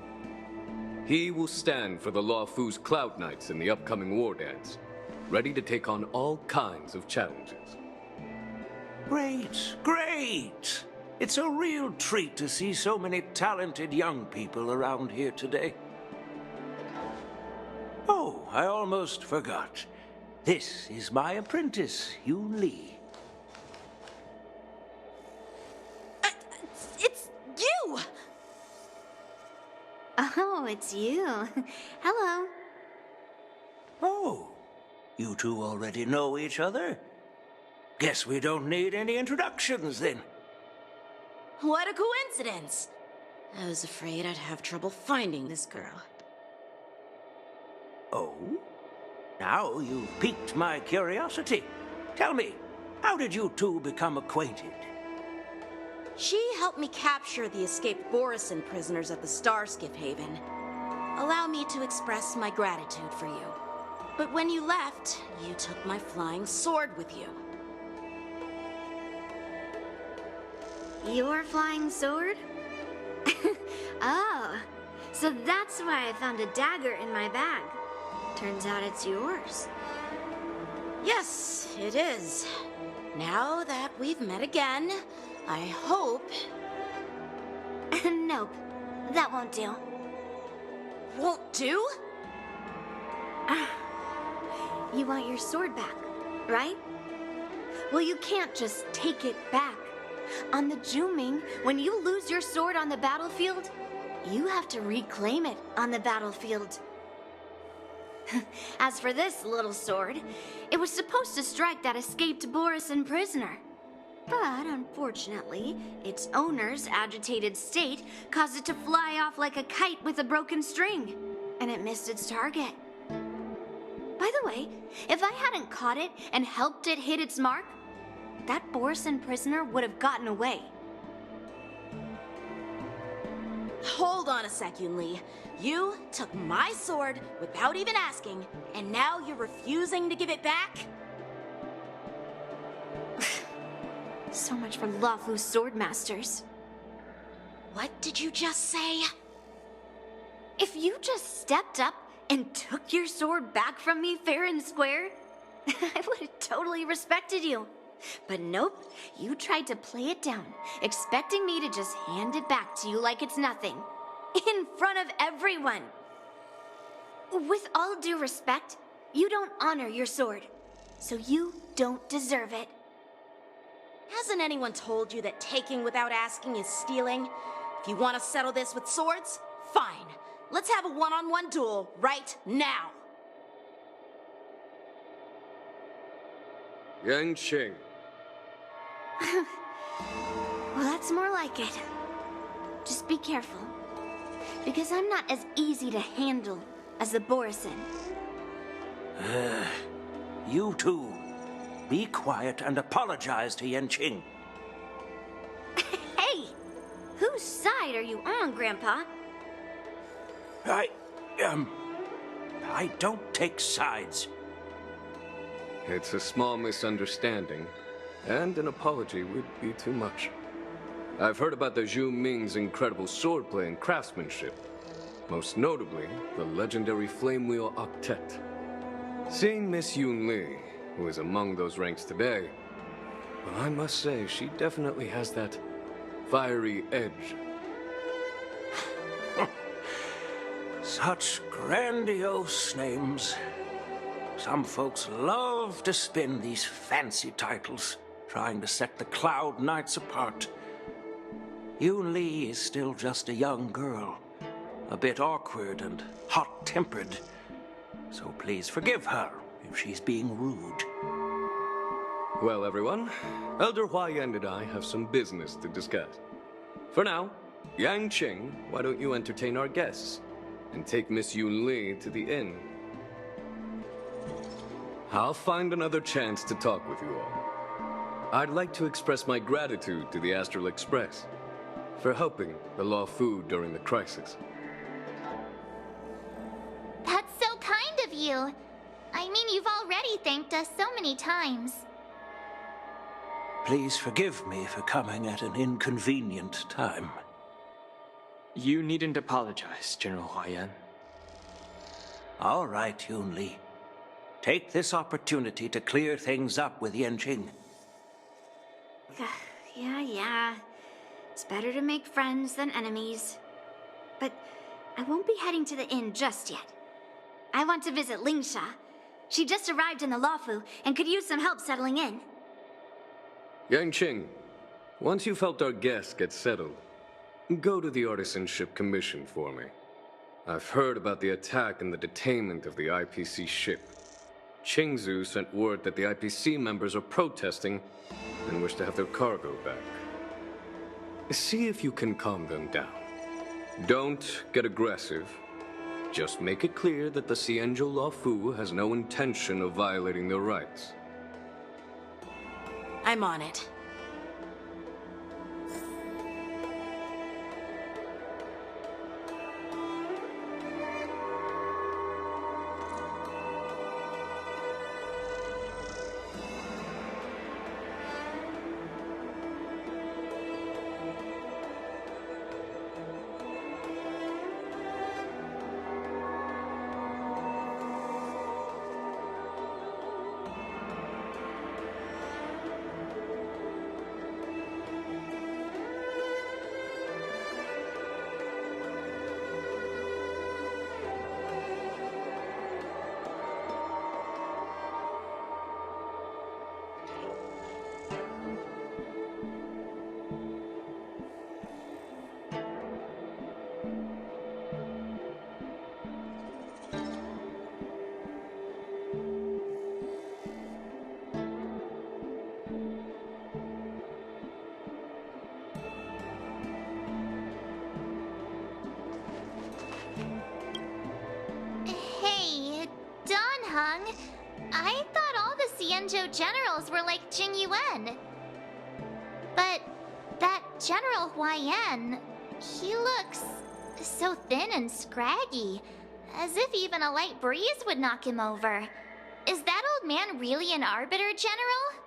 He will stand for the Lawfu's Cloud Knights in the upcoming war dance, ready to take on all kinds of challenges. Great, great! It's a real treat to see so many talented young people around here today. Oh, I almost forgot. This is my apprentice, Yoon Lee. It's you! Oh, it's you. Hello. Oh, you two already know each other? Guess we don't need any introductions then. What a coincidence! I was afraid I'd have trouble finding this girl. Oh? Now you've piqued my curiosity. Tell me, how did you two become acquainted? She helped me capture the escaped Borisin prisoners at the Starskiff Haven. Allow me to express my gratitude for you. But when you left, you took my flying sword with you. Your flying sword? Oh, so that's why I found a dagger in my bag. Turns out it's yours. Yes, it is. Now that we've met again, I hope... Nope, that won't do. Won't do? You want your sword back, right? Well, you can't just take it back. On the Juming, when you lose your sword on the battlefield, you have to reclaim it on the battlefield. As for this little sword, it was supposed to strike that escaped Borisin prisoner. But unfortunately, its owner's agitated state caused it to fly off like a kite with a broken string, and it missed its target. By the way, if I hadn't caught it and helped it hit its mark, that Borisin prisoner would have gotten away. Hold on a sec, Yunli. You took my sword without even asking, and now you're refusing to give it back? So much for Lafu's swordmasters. What did you just say? If you just stepped up and took your sword back from me fair and square, I would have totally respected you. But nope, you tried to play it down, expecting me to just hand it back to you like it's nothing. In front of everyone. With all due respect, you don't honor your sword, so you don't deserve it. Hasn't anyone told you that taking without asking is stealing? If you want to settle this with swords, fine. Let's have a one-on-one duel right now. Yang Qing. Well, that's more like it. Just be careful, because I'm not as easy to handle as the Borisin. You two, be quiet and apologize to Yanqing. Hey! Whose side are you on, Grandpa? I don't take sides. It's a small misunderstanding, and an apology would be too much. I've heard about the Zhu Ming's incredible swordplay and craftsmanship, most notably the legendary Flame Wheel Octet. Seeing Miss Yunli, who is among those ranks today, well, I must say she definitely has that fiery edge. Such grandiose names. Some folks love to spin these fancy titles, trying to set the Cloud Knights apart. Yunli is still just a young girl, a bit awkward and hot-tempered. So please forgive her if she's being rude. Well, everyone, Elder Huayan and I have some business to discuss. For now, Yang Qing, why don't you entertain our guests and take Miss Yunli to the inn? I'll find another chance to talk with you all. I'd like to express my gratitude to the Astral Express for helping the Law Fu during the crisis. That's so kind of you. I mean, you've already thanked us so many times. Please forgive me for coming at an inconvenient time. You needn't apologize, General Huayan. All right, Yunli. Take this opportunity to clear things up with Yanqing. Yeah. It's better to make friends than enemies. But I won't be heading to the inn just yet. I want to visit Lingsha. She just arrived in the Lafu and could use some help settling in. Yang Qing, once you've helped our guests get settled, go to the Artisanship Commission for me. I've heard about the attack and the detainment of the IPC ship. Qingzu sent word that the IPC members are protesting and wish to have their cargo back. See if you can calm them down. Don't get aggressive. Just make it clear that the Xianzhou Law Fu has no intention of violating their rights. I'm on it. Xianzhou generals were like Jing Yuan. But that General Huaiyan, he looks so thin and scraggy, as if even a light breeze would knock him over. Is that old man really an Arbiter General?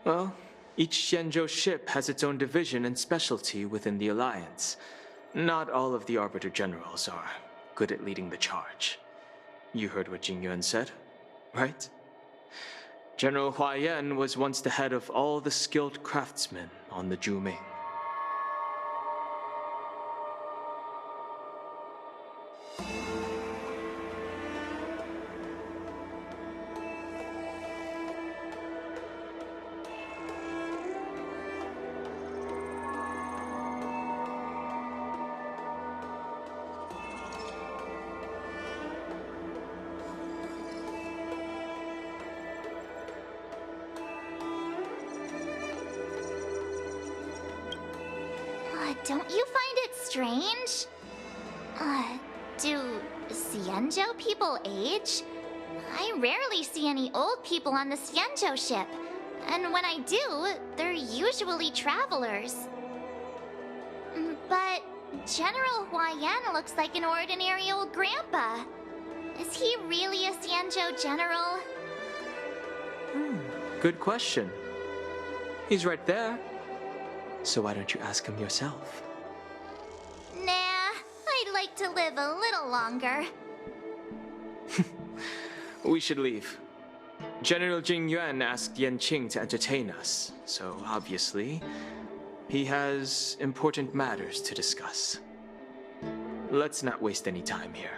Well, each Xianzhou ship has its own division and specialty within the Alliance. Not all of the Arbiter Generals are good at leading the charge. You heard what Jing Yuan said, right? General Huaiyan was once the head of all the skilled craftsmen on the Zhuming. Don't you find it strange? Do Xianzhou people age? I rarely see any old people on the Xianzhou ship. And when I do, they're usually travelers. But General Huaiyan looks like an ordinary old grandpa. Is he really a Xianzhou general? Good question. He's right there. So why don't you ask him yourself? Nah, I'd like to live a little longer. We should leave. General Jing Yuan asked Yanqing to entertain us, so obviously, he has important matters to discuss. Let's not waste any time here.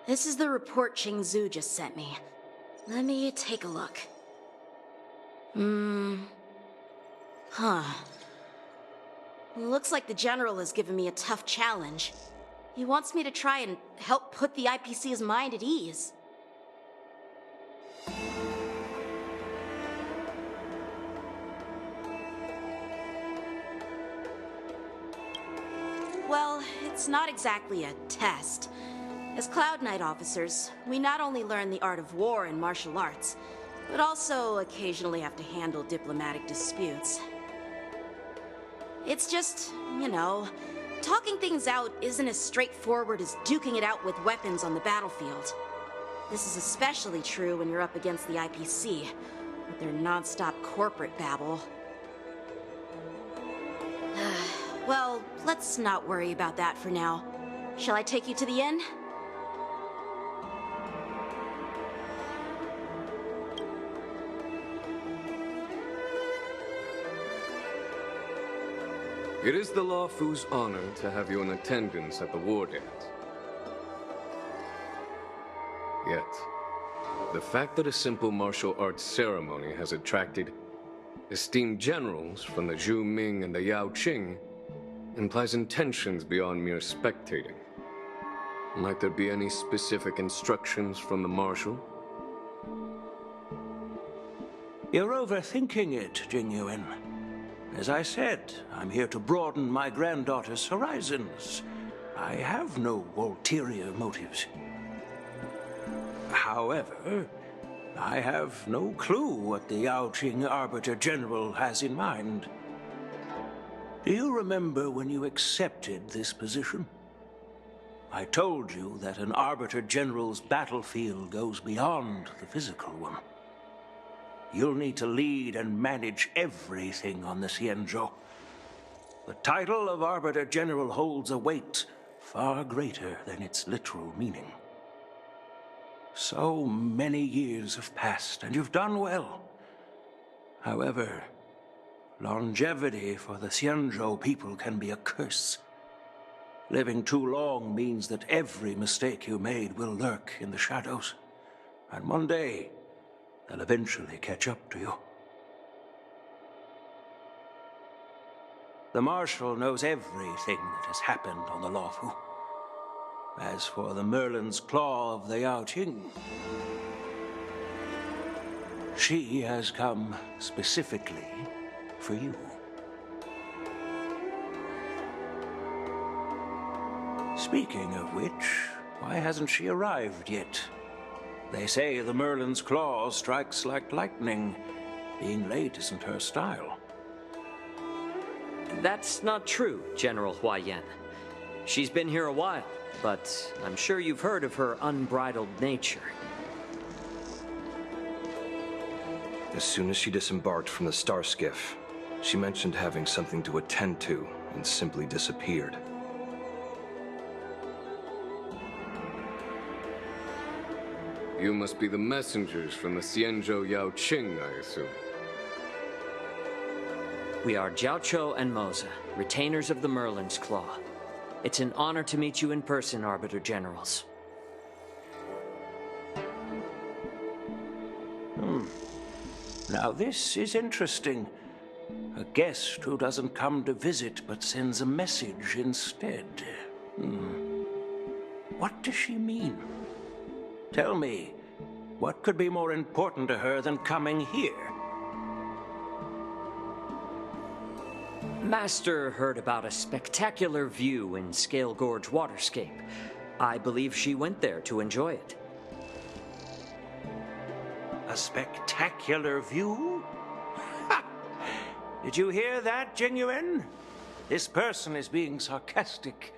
This is the report Qingzu just sent me. Let me take a look. Looks like the General has given me a tough challenge. He wants me to try and help put the IPC's mind at ease. Well, it's not exactly a test. As Cloud Knight officers, we not only learn the art of war and martial arts, but also occasionally have to handle diplomatic disputes. It's just, you know, talking things out isn't as straightforward as duking it out with weapons on the battlefield. This is especially true when you're up against the IPC, with their non-stop corporate babble. Well, let's not worry about that for now. Shall I take you to the inn? It is the Law Fu's honor to have you in attendance at the war dance. Yet, the fact that a simple martial arts ceremony has attracted esteemed generals from the Zhu Ming and the Yao Qing implies intentions beyond mere spectating. Might there be any specific instructions from the Marshal? You're overthinking it, Jing Yuan. As I said, I'm here to broaden my granddaughter's horizons. I have no ulterior motives. However, I have no clue what the Yao Qing Arbiter General has in mind. Do you remember when you accepted this position? I told you that an Arbiter General's battlefield goes beyond the physical one. You'll need to lead and manage everything on the Xianzhou. The title of Arbiter General holds a weight far greater than its literal meaning. So many years have passed, and you've done well. However, longevity for the Xianzhou people can be a curse. Living too long means that every mistake you made will lurk in the shadows. And one day, they'll eventually catch up to you. The Marshal knows everything that has happened on the Luofu. As for the Merlin's Claw of the Yaoqing, she has come specifically for you. Speaking of which, why hasn't she arrived yet? They say the Merlin's Claw strikes like lightning. Being late isn't her style. That's not true, General Huaiyan. She's been here a while, but I'm sure you've heard of her unbridled nature. As soon as she disembarked from the star skiff, she mentioned having something to attend to and simply disappeared. You must be the messengers from the Xianzhou Yaoqing, I assume. We are Jiaoqiu and Moza, retainers of the Merlin's Claw. It's an honor to meet you in person, Arbiter Generals. Now this is interesting. A guest who doesn't come to visit but sends a message instead. What does she mean? Tell me, what could be more important to her than coming here? Master heard about a spectacular view in Scale Gorge Waterscape. I believe she went there to enjoy it. A spectacular view? Ha! Did you hear that, Jingyuan? This person is being sarcastic.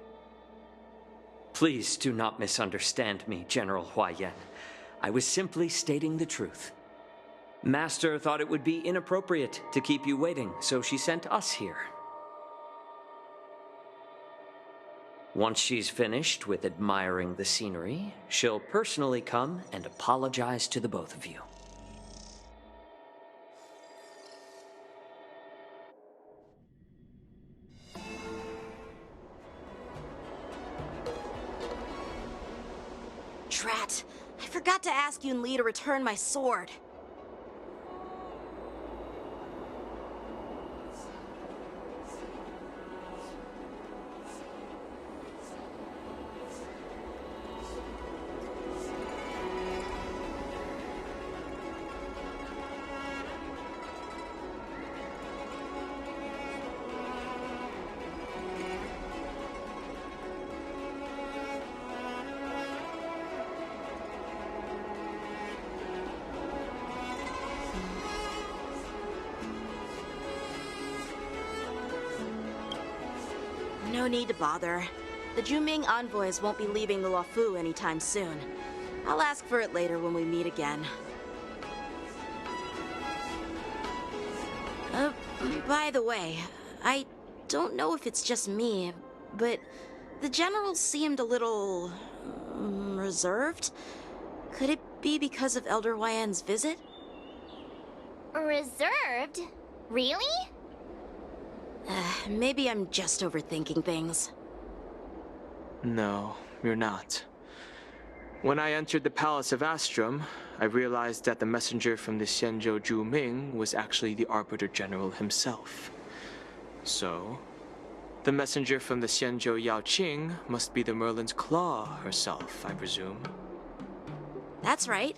Please do not misunderstand me, General Huaiyan. I was simply stating the truth. Master thought it would be inappropriate to keep you waiting, so she sent us here. Once she's finished with admiring the scenery, she'll personally come and apologize to the both of you. Drat, I forgot to ask Yun Li to return my sword. No need to bother. The Juming envoys won't be leaving the Luofu anytime soon. I'll ask for it later when we meet again. By the way, I don't know if it's just me, but the general seemed a little reserved. Could it be because of Elder Huaiyan's visit? Reserved? Really? Maybe I'm just overthinking things. No, you're not. When I entered the Palace of Astrum, I realized that the messenger from the Xianzhou Juming was actually the Arbiter General himself. So, the messenger from the Xianzhou Yaoqing must be the Merlin's Claw herself, I presume. That's right.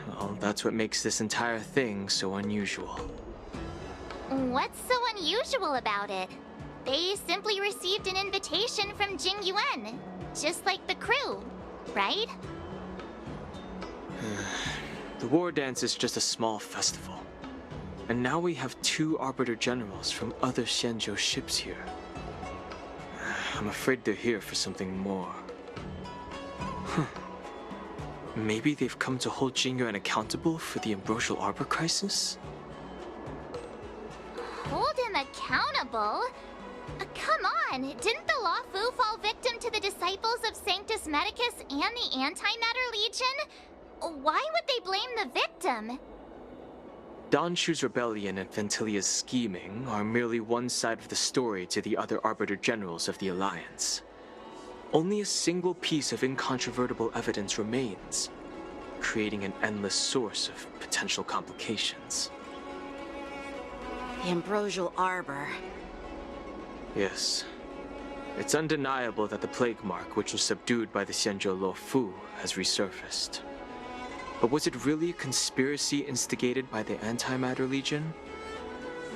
Well, that's what makes this entire thing so unusual. What's so unusual about it? They simply received an invitation from Jingyuan, just like the crew, right? The war dance is just a small festival. And now we have 2 Arbiter Generals from other Xianzhou ships here. I'm afraid they're here for something more. Maybe they've come to hold Jingyuan accountable for the Ambrosial Arbor crisis? Hold him accountable? Come on! Didn't the Lawfu fall victim to the disciples of Sanctus Medicus and the Antimatter Legion? Why would they blame the victim? Donshu's rebellion and Ventilia's scheming are merely one side of the story to the other Arbiter Generals of the Alliance. Only a single piece of incontrovertible evidence remains, creating an endless source of potential complications. The Ambrosial Arbor. Yes. It's undeniable that the plague mark, which was subdued by the Xianzhou Luofu, has resurfaced. But was it really a conspiracy instigated by the Antimatter Legion?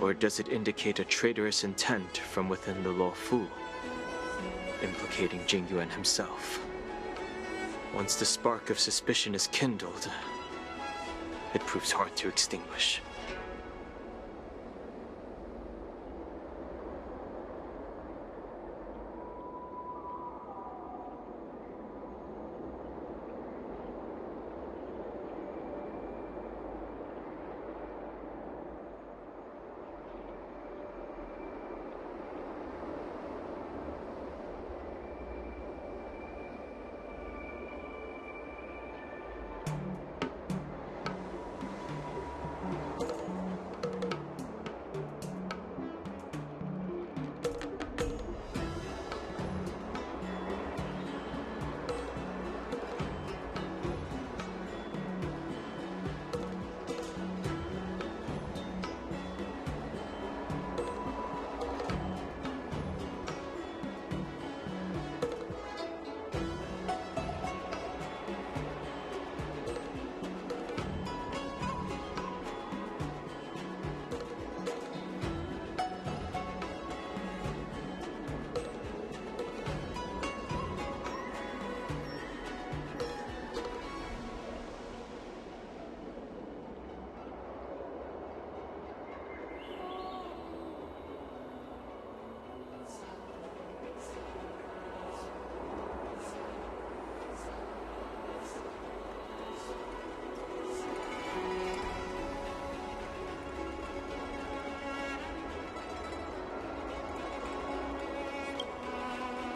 Or does it indicate a traitorous intent from within the Luofu, implicating Jing Yuan himself? Once the spark of suspicion is kindled, it proves hard to extinguish.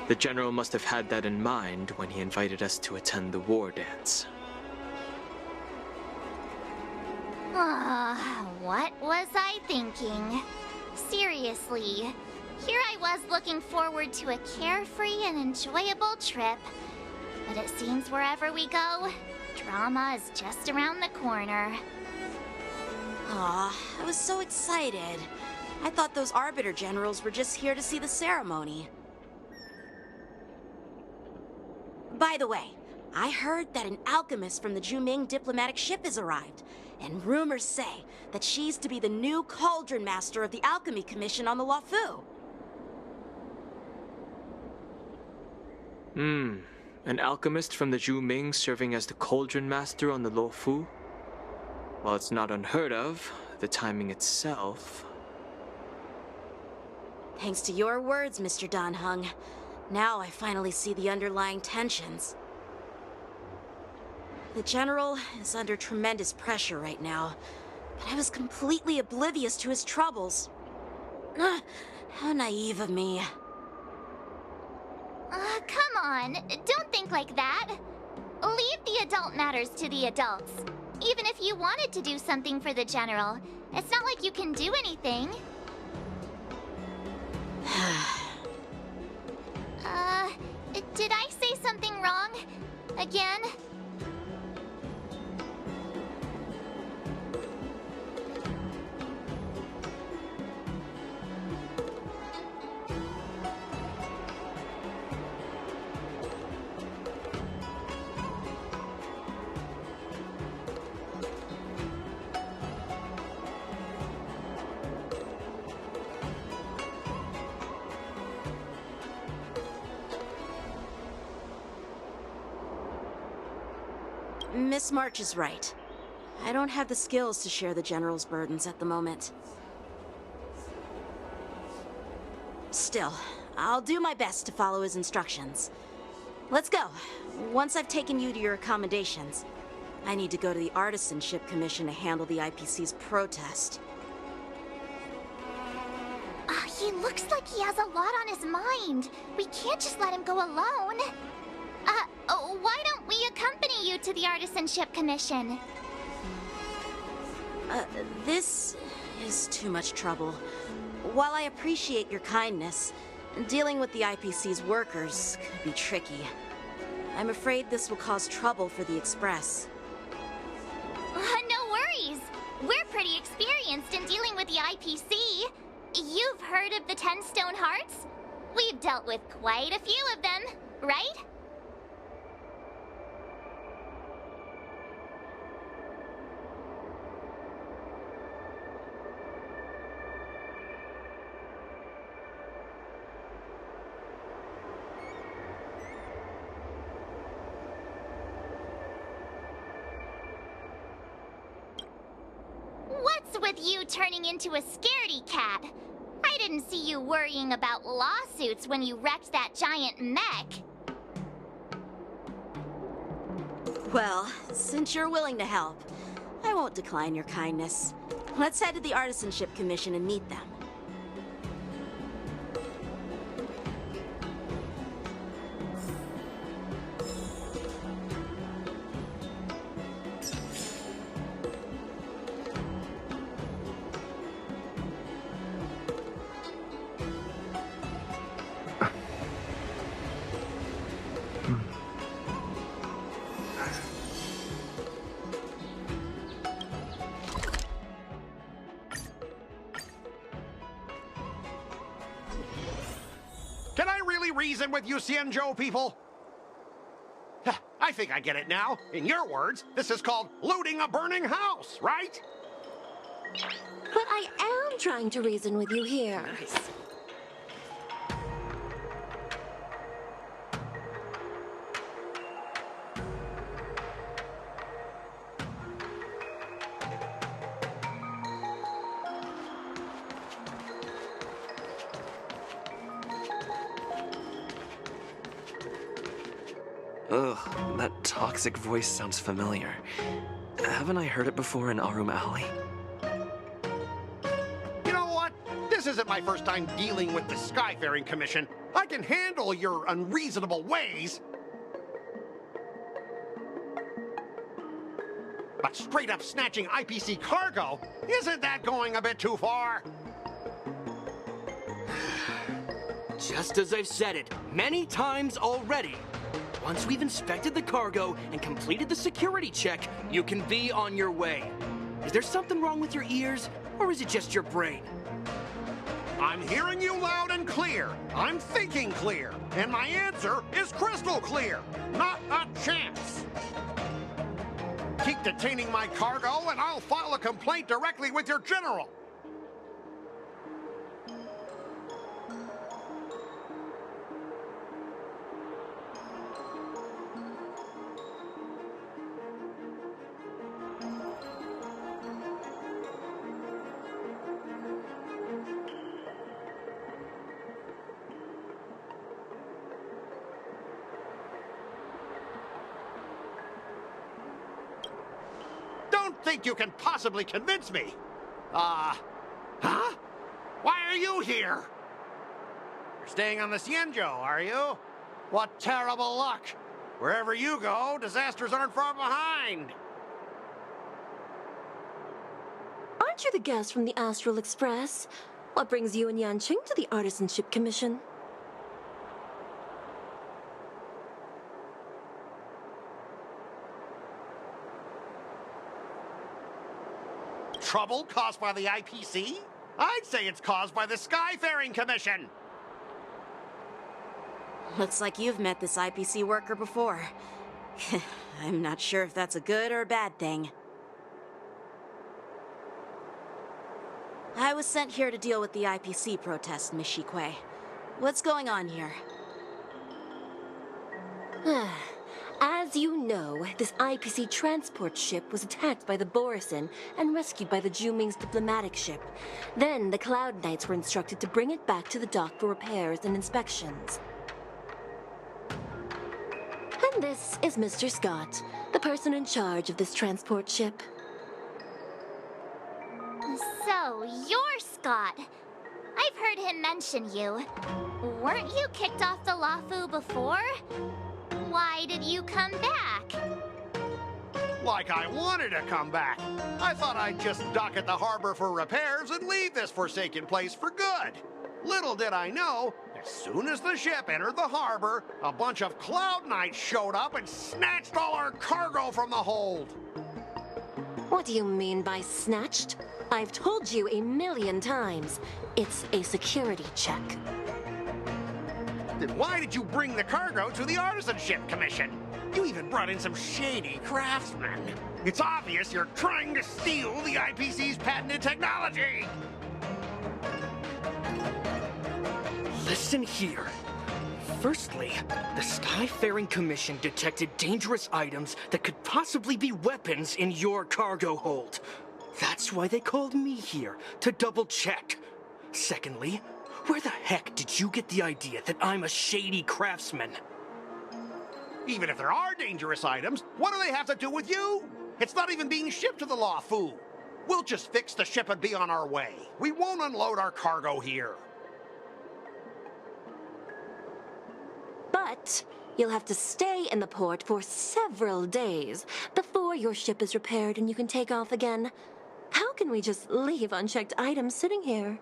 The General must have had that in mind when he invited us to attend the war dance. What was I thinking? Seriously, here I was looking forward to a carefree and enjoyable trip. But it seems wherever we go, drama is just around the corner. Aw, I was so excited. I thought those Arbiter Generals were just here to see the ceremony. By the way, I heard that an alchemist from the Juming diplomatic ship has arrived, and rumors say that she's to be the new Cauldron Master of the Alchemy Commission on the Luofu. An alchemist from the Juming serving as the Cauldron Master on the Luofu? While it's not unheard of, the timing itself... Thanks to your words, Mr. Dan Heng. Now I finally see the underlying tensions. The General is under tremendous pressure right now, but I was completely oblivious to his troubles. How naive of me. Come on, don't think like that. Leave the adult matters to the adults. Even if you wanted to do something for the General, it's not like you can do anything. Did I say something wrong? Again? Miss March is right. I don't have the skills to share the General's burdens at the moment. Still, I'll do my best to follow his instructions. Let's go. Once I've taken you to your accommodations, I need to go to the Artisanship Commission to handle the IPC's protest. He looks like he has a lot on his mind. We can't just let him go alone. Why don't we accompany you to the Artisanship Commission? This is too much trouble. While I appreciate your kindness, dealing with the IPC's workers could be tricky. I'm afraid this will cause trouble for the Express. No worries. We're pretty experienced in dealing with the IPC. You've heard of the 10 Stone Hearts? We've dealt with quite a few of them, right? What's with you turning into a scaredy cat? I didn't see you worrying about lawsuits when you wrecked that giant mech. Well, since you're willing to help, I won't decline your kindness. Let's head to the Artisanship Commission and meet them. Can I really reason with you Xianzhou people? I think I get it now. In your words, this is called looting a burning house, right? But I am trying to reason with you here. Ugh, that toxic voice sounds familiar. Haven't I heard it before in Arum Alley? You know what? This isn't my first time dealing with the Skyfaring Commission. I can handle your unreasonable ways. But straight up snatching IPC cargo, isn't that going a bit too far? Just as I've said it many times already. Once we've inspected the cargo and completed the security check, you can be on your way. Is there something wrong with your ears, or is it just your brain? I'm hearing you loud and clear. I'm thinking clear. And my answer is crystal clear. Not a chance. Keep detaining my cargo, and I'll file a complaint directly with your general. Don't think you can possibly convince me. Huh? Why are you here? You're staying on the Xianzhou, are you? What terrible luck. Wherever you go, disasters aren't far behind. Aren't you the guest from the Astral Express? What brings you and Yanqing to the Artisanship Commission? Trouble caused by the IPC? I'd say it's caused by the Skyfaring Commission. Looks like you've met this IPC worker before. I'm not sure if that's a good or a bad thing. I was sent here to deal with the IPC protest, Miss Shikui. What's going on here? As you know, this IPC transport ship was attacked by the Borisin and rescued by the Juming's diplomatic ship. Then the Cloud Knights were instructed to bring it back to the dock for repairs and inspections. And this is Mr. Scott, the person in charge of this transport ship. So, you're Scott. I've heard him mention you. Weren't you kicked off the Lafu before? Why did you come back? Like I wanted to come back. I thought I'd just dock at the harbor for repairs and leave this forsaken place for good. Little did I know, as soon as the ship entered the harbor, a bunch of Cloud Knights showed up and snatched all our cargo from the hold. What do you mean by snatched? I've told you 1,000,000 times. It's a security check. Then why did you bring the cargo to the Artisanship Commission? You even brought in some shady craftsmen. It's obvious you're trying to steal the IPC's patented technology! Listen here. Firstly, the Skyfaring Commission detected dangerous items that could possibly be weapons in your cargo hold. That's why they called me here, to double-check. Secondly, where the heck did you get the idea that I'm a shady craftsman? Even if there are dangerous items, what do they have to do with you? It's not even being shipped to the Lafu. We'll just fix the ship and be on our way. We won't unload our cargo here. But you'll have to stay in the port for several days before your ship is repaired and you can take off again. How can we just leave unchecked items sitting here?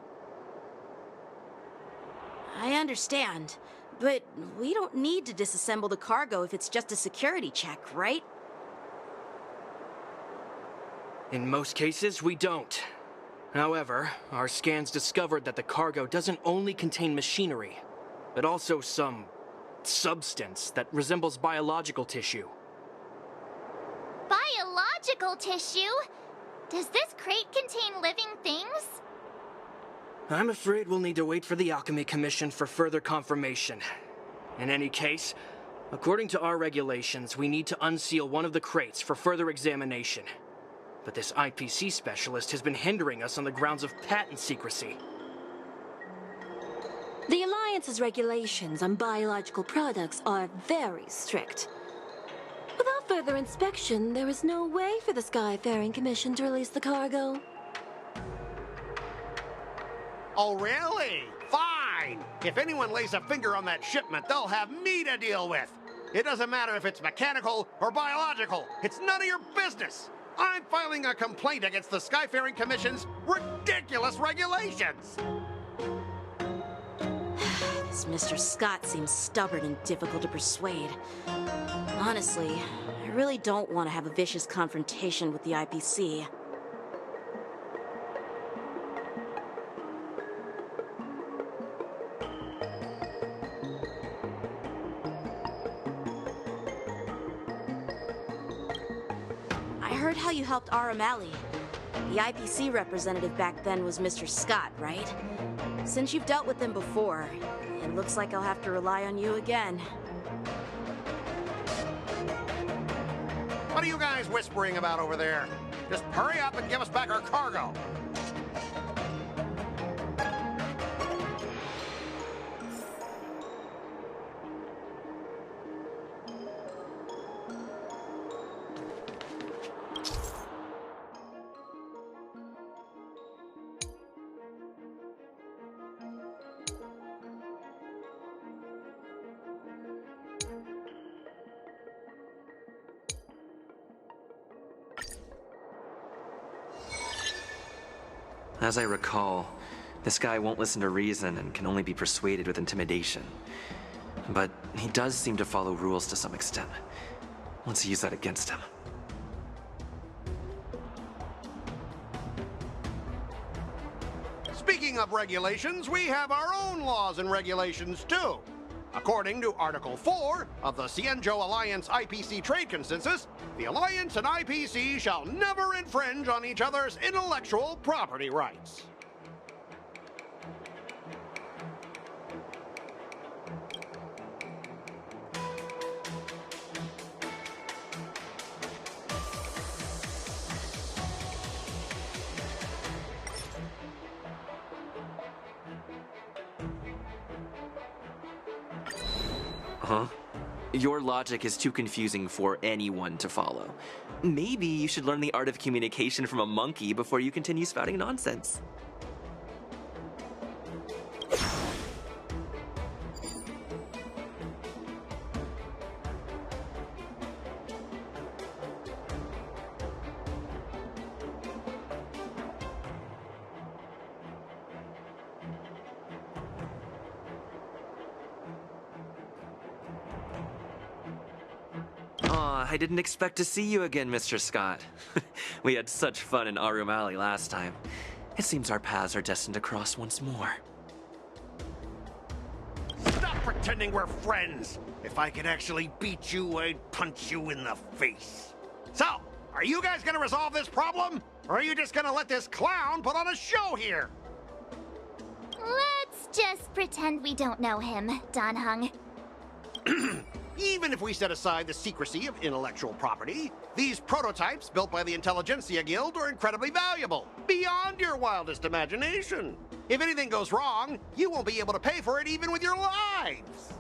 I understand, but we don't need to disassemble the cargo if it's just a security check, right? In most cases, we don't. However, our scans discovered that the cargo doesn't only contain machinery, but also some substance that resembles biological tissue. Biological tissue? Does this crate contain living things? I'm afraid we'll need to wait for the Alchemy Commission for further confirmation. In any case, according to our regulations, we need to unseal one of the crates for further examination. But this IPC specialist has been hindering us on the grounds of patent secrecy. The Alliance's regulations on biological products are very strict. Without further inspection, there is no way for the Skyfaring Commission to release the cargo. Oh, really? Fine! If anyone lays a finger on that shipment, they'll have me to deal with. It doesn't matter if it's mechanical or biological. It's none of your business. I'm filing a complaint against the Skyfaring Commission's ridiculous regulations. This Mr. Scott seems stubborn and difficult to persuade. Honestly, I really don't want to have a vicious confrontation with the IPC. I heard how you helped Aramali. The IPC representative back then was Mr. Scott, right? Since you've dealt with him before, it looks like I'll have to rely on you again. What are you guys whispering about over there? Just hurry up and give us back our cargo. As I recall, this guy won't listen to reason and can only be persuaded with intimidation. But he does seem to follow rules to some extent. Let's use that against him. Speaking of regulations, we have our own laws and regulations too. According to Article 4 of the Cienjo Alliance IPC Trade Consensus, the Alliance and IPC shall never infringe on each other's intellectual property rights. Huh? Your logic is too confusing for anyone to follow. Maybe you should learn the art of communication from a monkey before you continue spouting nonsense. I didn't expect to see you again, Mr. Scott. We had such fun in Arum Alley last time. It seems our paths are destined to cross once more. Stop pretending we're friends! If I could actually beat you, I'd punch you in the face. So, are you guys gonna resolve this problem? Or are you just gonna let this clown put on a show here? Let's just pretend we don't know him, Don Hung. Even if we set aside the secrecy of intellectual property, these prototypes built by the Intelligentsia Guild are incredibly valuable, beyond your wildest imagination. If anything goes wrong, you won't be able to pay for it even with your lives.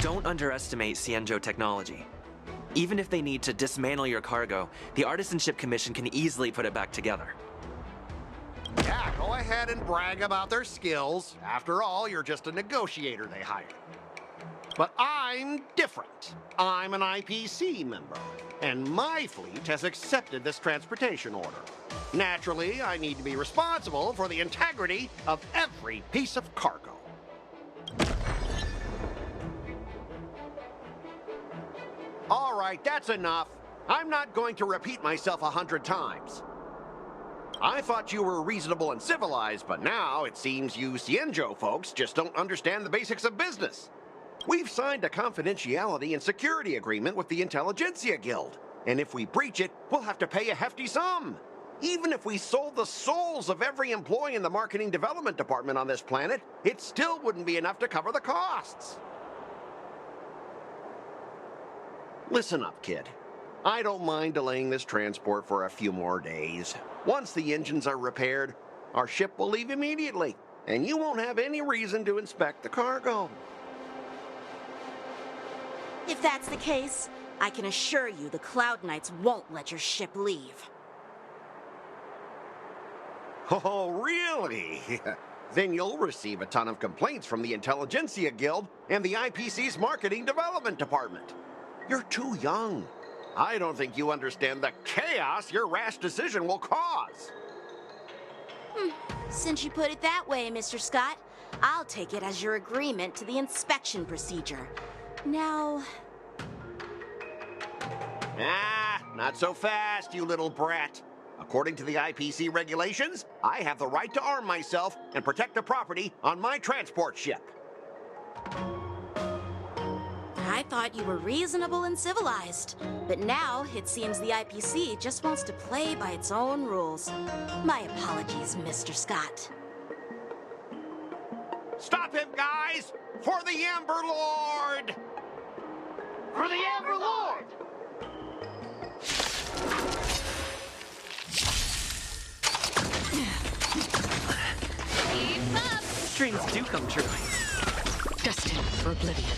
Don't underestimate Xianzhou technology. Even if they need to dismantle your cargo, the Artisanship Commission can easily put it back together. Yeah, go ahead and brag about their skills. After all, you're just a negotiator they hired. But I'm different. I'm an IPC member, and my fleet has accepted this transportation order. Naturally, I need to be responsible for the integrity of every piece of cargo. All right, that's enough. I'm not going to repeat myself 100 times. I thought you were reasonable and civilized, but now it seems you Xianzhou folks just don't understand the basics of business. We've signed a confidentiality and security agreement with the Intelligentsia Guild, and if we breach it, we'll have to pay a hefty sum. Even if we sold the souls of every employee in the marketing development department on this planet, it still wouldn't be enough to cover the costs. Listen up, kid. I don't mind delaying this transport for a few more days. Once the engines are repaired, our ship will leave immediately, and you won't have any reason to inspect the cargo. If that's the case, I can assure you the Cloud Knights won't let your ship leave. Oh, really? Then you'll receive a ton of complaints from the Intelligentsia Guild and the IPC's Marketing Development Department. You're too young. I don't think you understand the chaos your rash decision will cause. Since you put it that way, Mr. Scott, I'll take it as your agreement to the inspection procedure. Now... Not so fast, you little brat. According to the IPC regulations, I have the right to arm myself and protect the property on my transport ship. I thought you were reasonable and civilized, but now it seems the IPC just wants to play by its own rules. My apologies, Mr. Scott. Stop him, guys! For the Amber Lord! For the Amber Lord! Keep up! Dreams do come true. Destined for oblivion.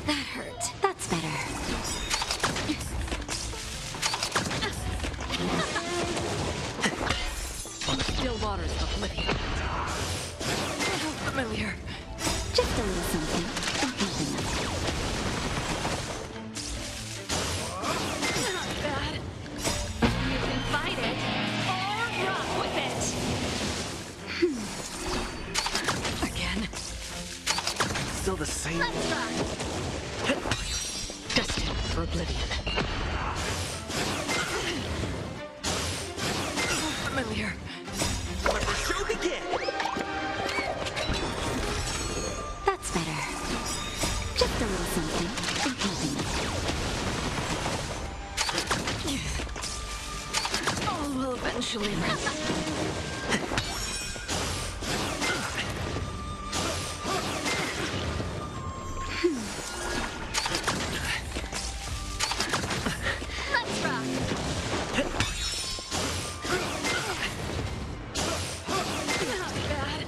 That hurt. That's better. Still waters of oblivion. Familiar. Just a little something. Not bad. You can fight it or rock with it. Again. Still the same. Let's try. Destined for oblivion. Familiar. Let the show begin! That's better. Just a little something. All will eventually rest. Let's rock. Not bad.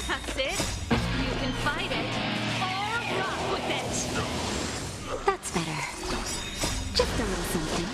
That's it. You can fight it or rock with it. That's better. Just a little something.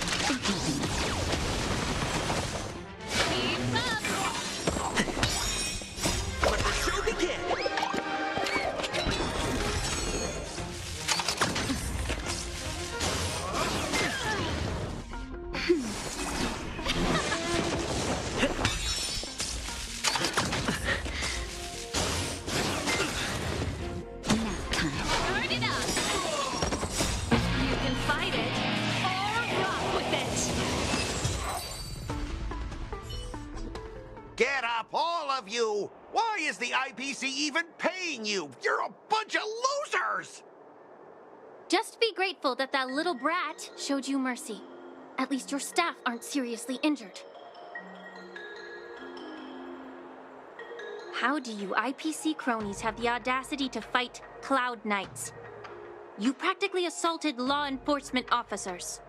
up, all of you! Why is the IPC even paying you? You're a bunch of losers! Just be grateful that that little brat showed you mercy. At least your staff aren't seriously injured. How do you IPC cronies have the audacity to fight Cloud Knights? You practically assaulted law enforcement officers.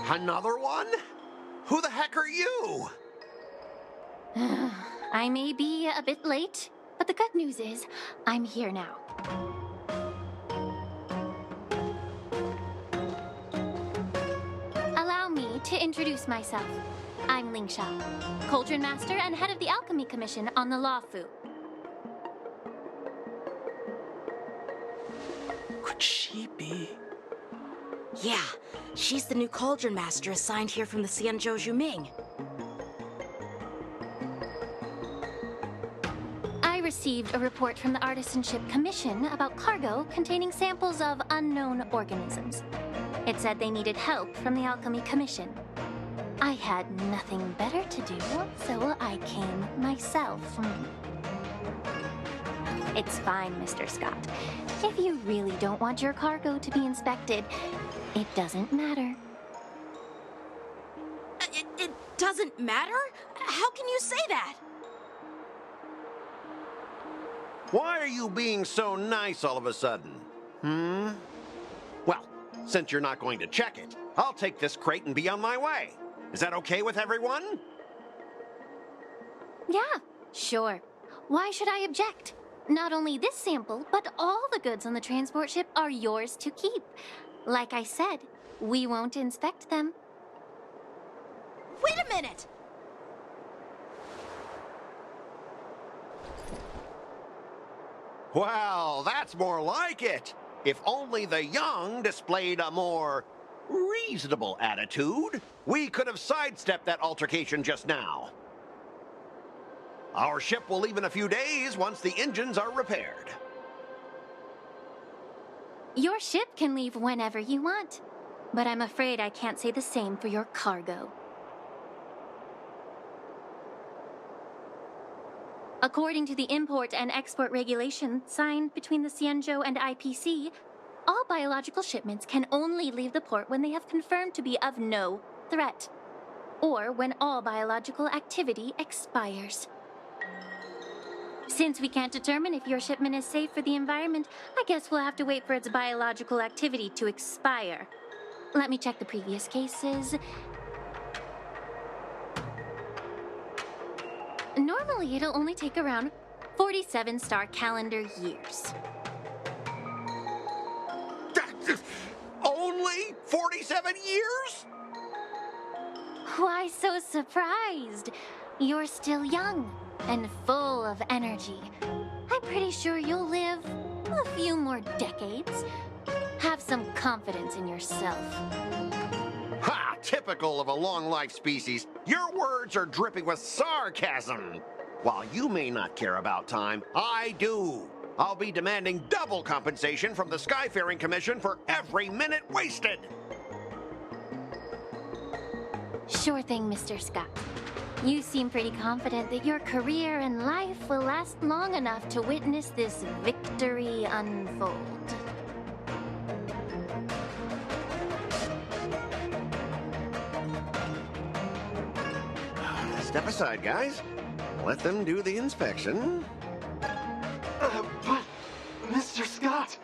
Another one? Who the heck are you? I may be a bit late, but the good news is I'm here now. Allow me to introduce myself. I'm Ling Sha, Cauldron Master and head of the Alchemy Commission on the Lawfu. Could she be? Yeah, she's the new Cauldron Master assigned here from the Xianzhou Zhuming. I received a report from the Artisanship Commission about cargo containing samples of unknown organisms. It said they needed help from the Alchemy Commission. I had nothing better to do, so I came myself. It's fine, Mr. Scott. If you really don't want your cargo to be inspected, it doesn't matter. It doesn't matter? How can you say that? Why are you being so nice all of a sudden? Well, since you're not going to check it, I'll take this crate and be on my way. Is that okay with everyone? Yeah, sure. Why should I object? Not only this sample, but all the goods on the transport ship are yours to keep. Like I said, we won't inspect them. Wait a minute! Well, that's more like it. If only the young displayed a more reasonable attitude, we could have sidestepped that altercation just now. Our ship will leave in a few days once the engines are repaired. Your ship can leave whenever you want, but I'm afraid I can't say the same for your cargo. According to the import and export regulations signed between the Xianzhou and IPC, all biological shipments can only leave the port when they have confirmed to be of no threat, or when all biological activity expires. Since we can't determine if your shipment is safe for the environment, I guess we'll have to wait for its biological activity to expire. Let me check the previous cases. Normally, it'll only take around 47 star calendar years. Only 47 years? Why so surprised? You're still young and full of energy. I'm pretty sure you'll live a few more decades. Have some confidence in yourself. Ha! Typical of a long-life species. Your words are dripping with sarcasm. While you may not care about time, I do. I'll be demanding double compensation from the Skyfaring Commission for every minute wasted. Sure thing, Mr. Scott. You seem pretty confident that your career and life will last long enough to witness this victory unfold. Step aside, guys. Let them do the inspection. But, Mr. Scott...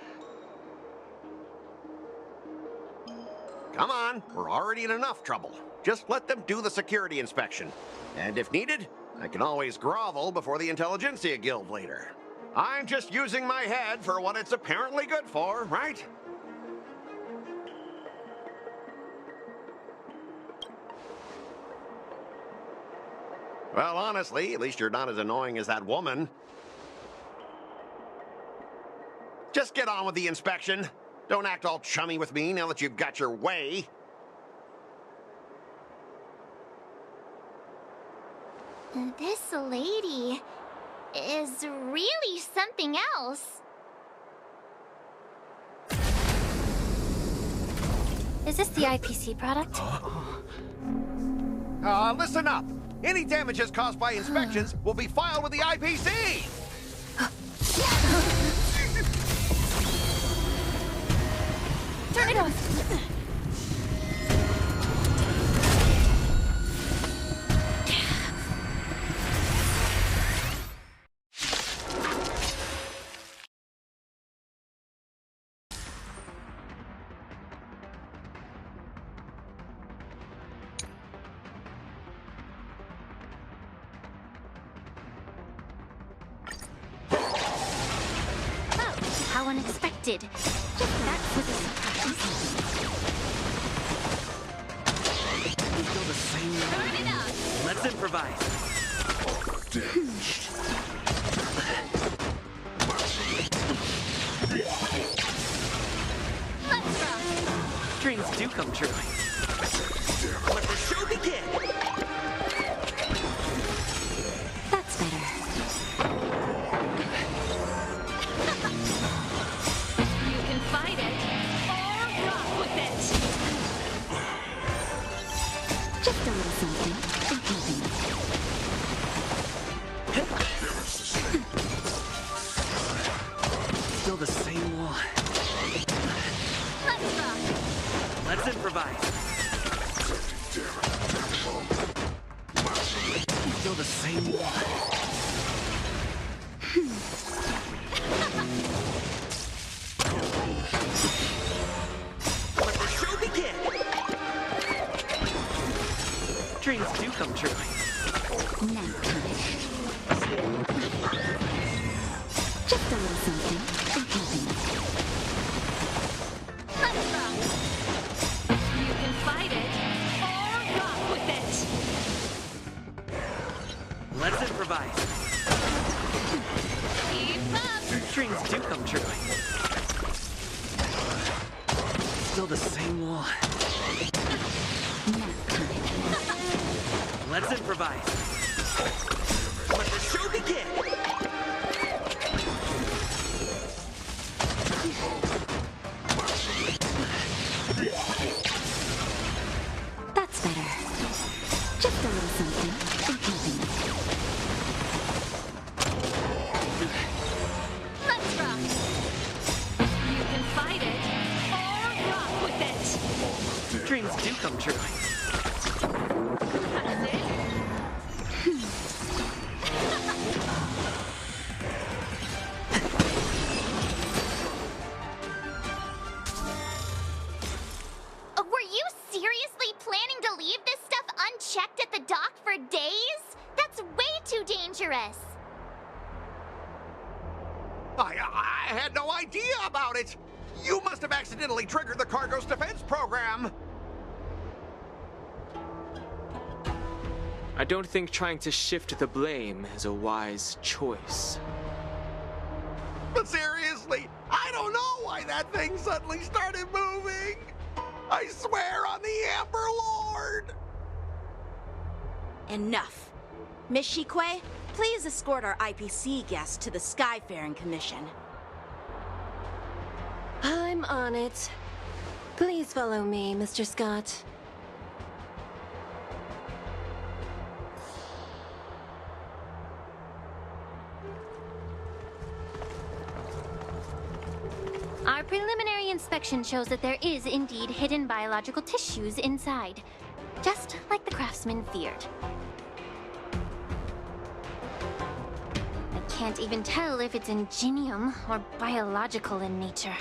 Come on, we're already in enough trouble. Just let them do the security inspection. And if needed, I can always grovel before the Intelligentsia Guild later. I'm just using my head for what it's apparently good for, right? Well, honestly, at least you're not as annoying as that woman. Just get on with the inspection. Don't act all chummy with me now that you've got your way. This lady is really something else. Is this the IPC product? Listen up. Any damages caused by inspections will be filed with the IPC. Turn it off. How unexpected. That was a surprise. Still the same. Turn it up. Let's improvise. Let's rock. Dreams do come true. Let the show begin. That's better. You can fight it or rock with it. Just a little something. Still the same wall. Let's rock. Let's improvise. Still the same wall. Let the show begin. Dreams do come true. Just a little something. Let's rock. You can fight it or rock with it. Let's improvise. Keep up. Dreams do come true. Still the same wall. Let's improvise. Let the show begin. That's better. Just a little something. Let's rock. You can fight it or rock with it. Dreams do come true. That's it. Were you seriously planning to leave this stuff unchecked at the dock for days? That's way too dangerous. I had no idea about it. You must have accidentally triggered the cargo's defense program. I don't think trying to shift the blame is a wise choice. But seriously, I don't know why that thing suddenly started moving. I swear on the Amber Lord. Enough. Miss Shikwe, please escort our IPC guest to the Skyfaring Commission. I'm on it. Please follow me, Mr. Scott. Our preliminary inspection shows that there is indeed hidden biological tissues inside, just like the craftsman feared. I can't even tell if it's ingenium or biological in nature.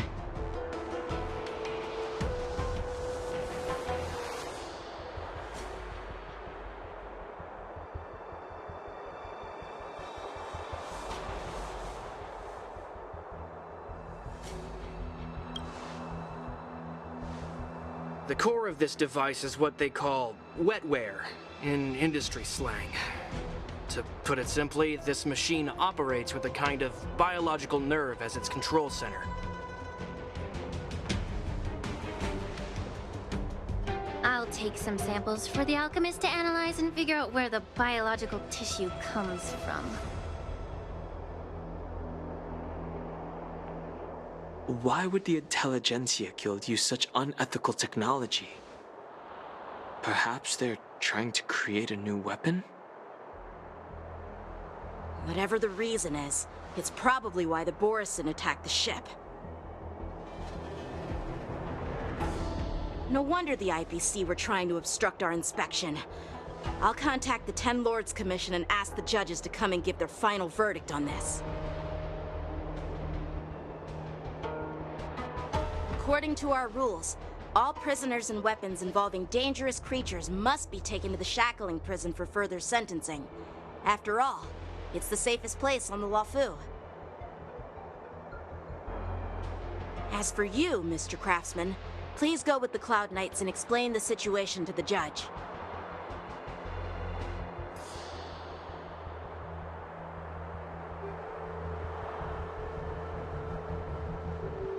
The core of this device is what they call wetware in industry slang. To put it simply, this machine operates with a kind of biological nerve as its control center. I'll take some samples for the alchemist to analyze and figure out where the biological tissue comes from. Why would the Intelligentsia Guild use such unethical technology? Perhaps they're Trying to create a new weapon? Whatever the reason is, it's probably why the Borison attacked the ship. No wonder the IPC were trying to obstruct our inspection. I'll contact the 10 Lords Commission and ask the judges to come and give their final verdict on this. According to our rules, all prisoners and weapons involving dangerous creatures must be taken to the shackling prison for further sentencing. After all, it's the safest place on the Luofu. As for you, Mr. Craftsman, please go with the Cloud Knights and explain the situation to the judge.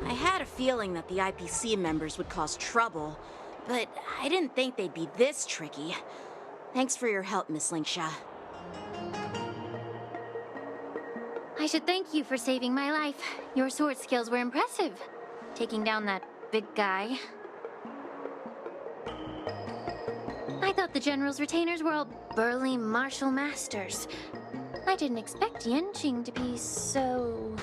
I had a feeling that the IPC members would cause trouble, but I didn't think they'd be this tricky. Thanks for your help, Miss Lingsha. I should thank you for saving my life. Your sword skills were impressive. Taking down that big guy. I thought the General's retainers were all burly martial masters. I didn't expect Yanqing to be so...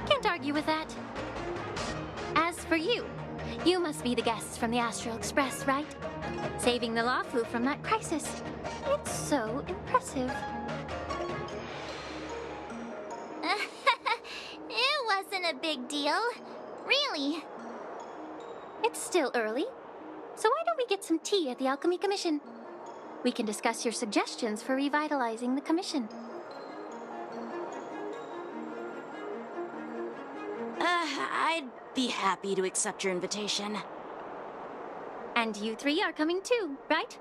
Can't argue with that. As for you, you must be the guests from the Astral Express, right? Saving the Luofu from that crisis. It's so impressive. It wasn't a big deal. Really. It's still early, so why don't we get some tea at the Alchemy Commission? We can discuss your suggestions for revitalizing the commission. I'd be happy to accept your invitation. And you three are coming too, right?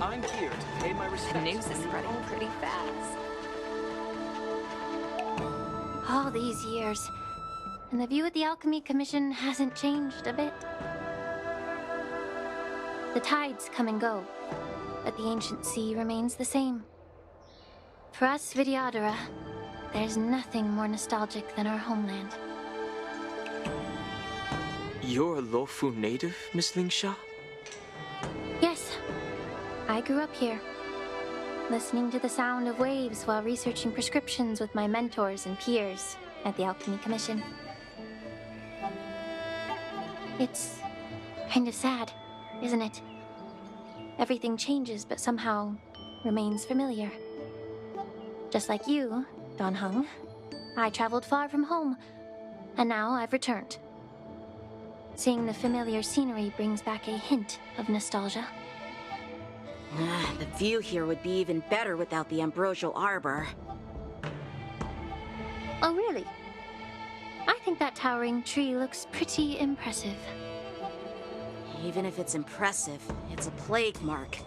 I'm here to pay my respects. The news is spreading pretty fast. All these years, and the view at the Alchemy Commission hasn't changed a bit. The tides come and go, but the ancient sea remains the same. For us Vidyadhara, there's nothing more nostalgic than our homeland. You're a Luofu native, Miss Lingsha? Yes, I grew up here, listening to the sound of waves while researching prescriptions with my mentors and peers at the Alchemy Commission. It's kind of sad, isn't it? Everything changes, but somehow remains familiar. Just like you, Dan Heng, I traveled far from home, and now I've returned. Seeing the familiar scenery brings back a hint of nostalgia. The view here would be even better without the Ambrosial Arbor. Oh, really? I think that towering tree looks pretty impressive. Even if it's impressive, it's a plague mark.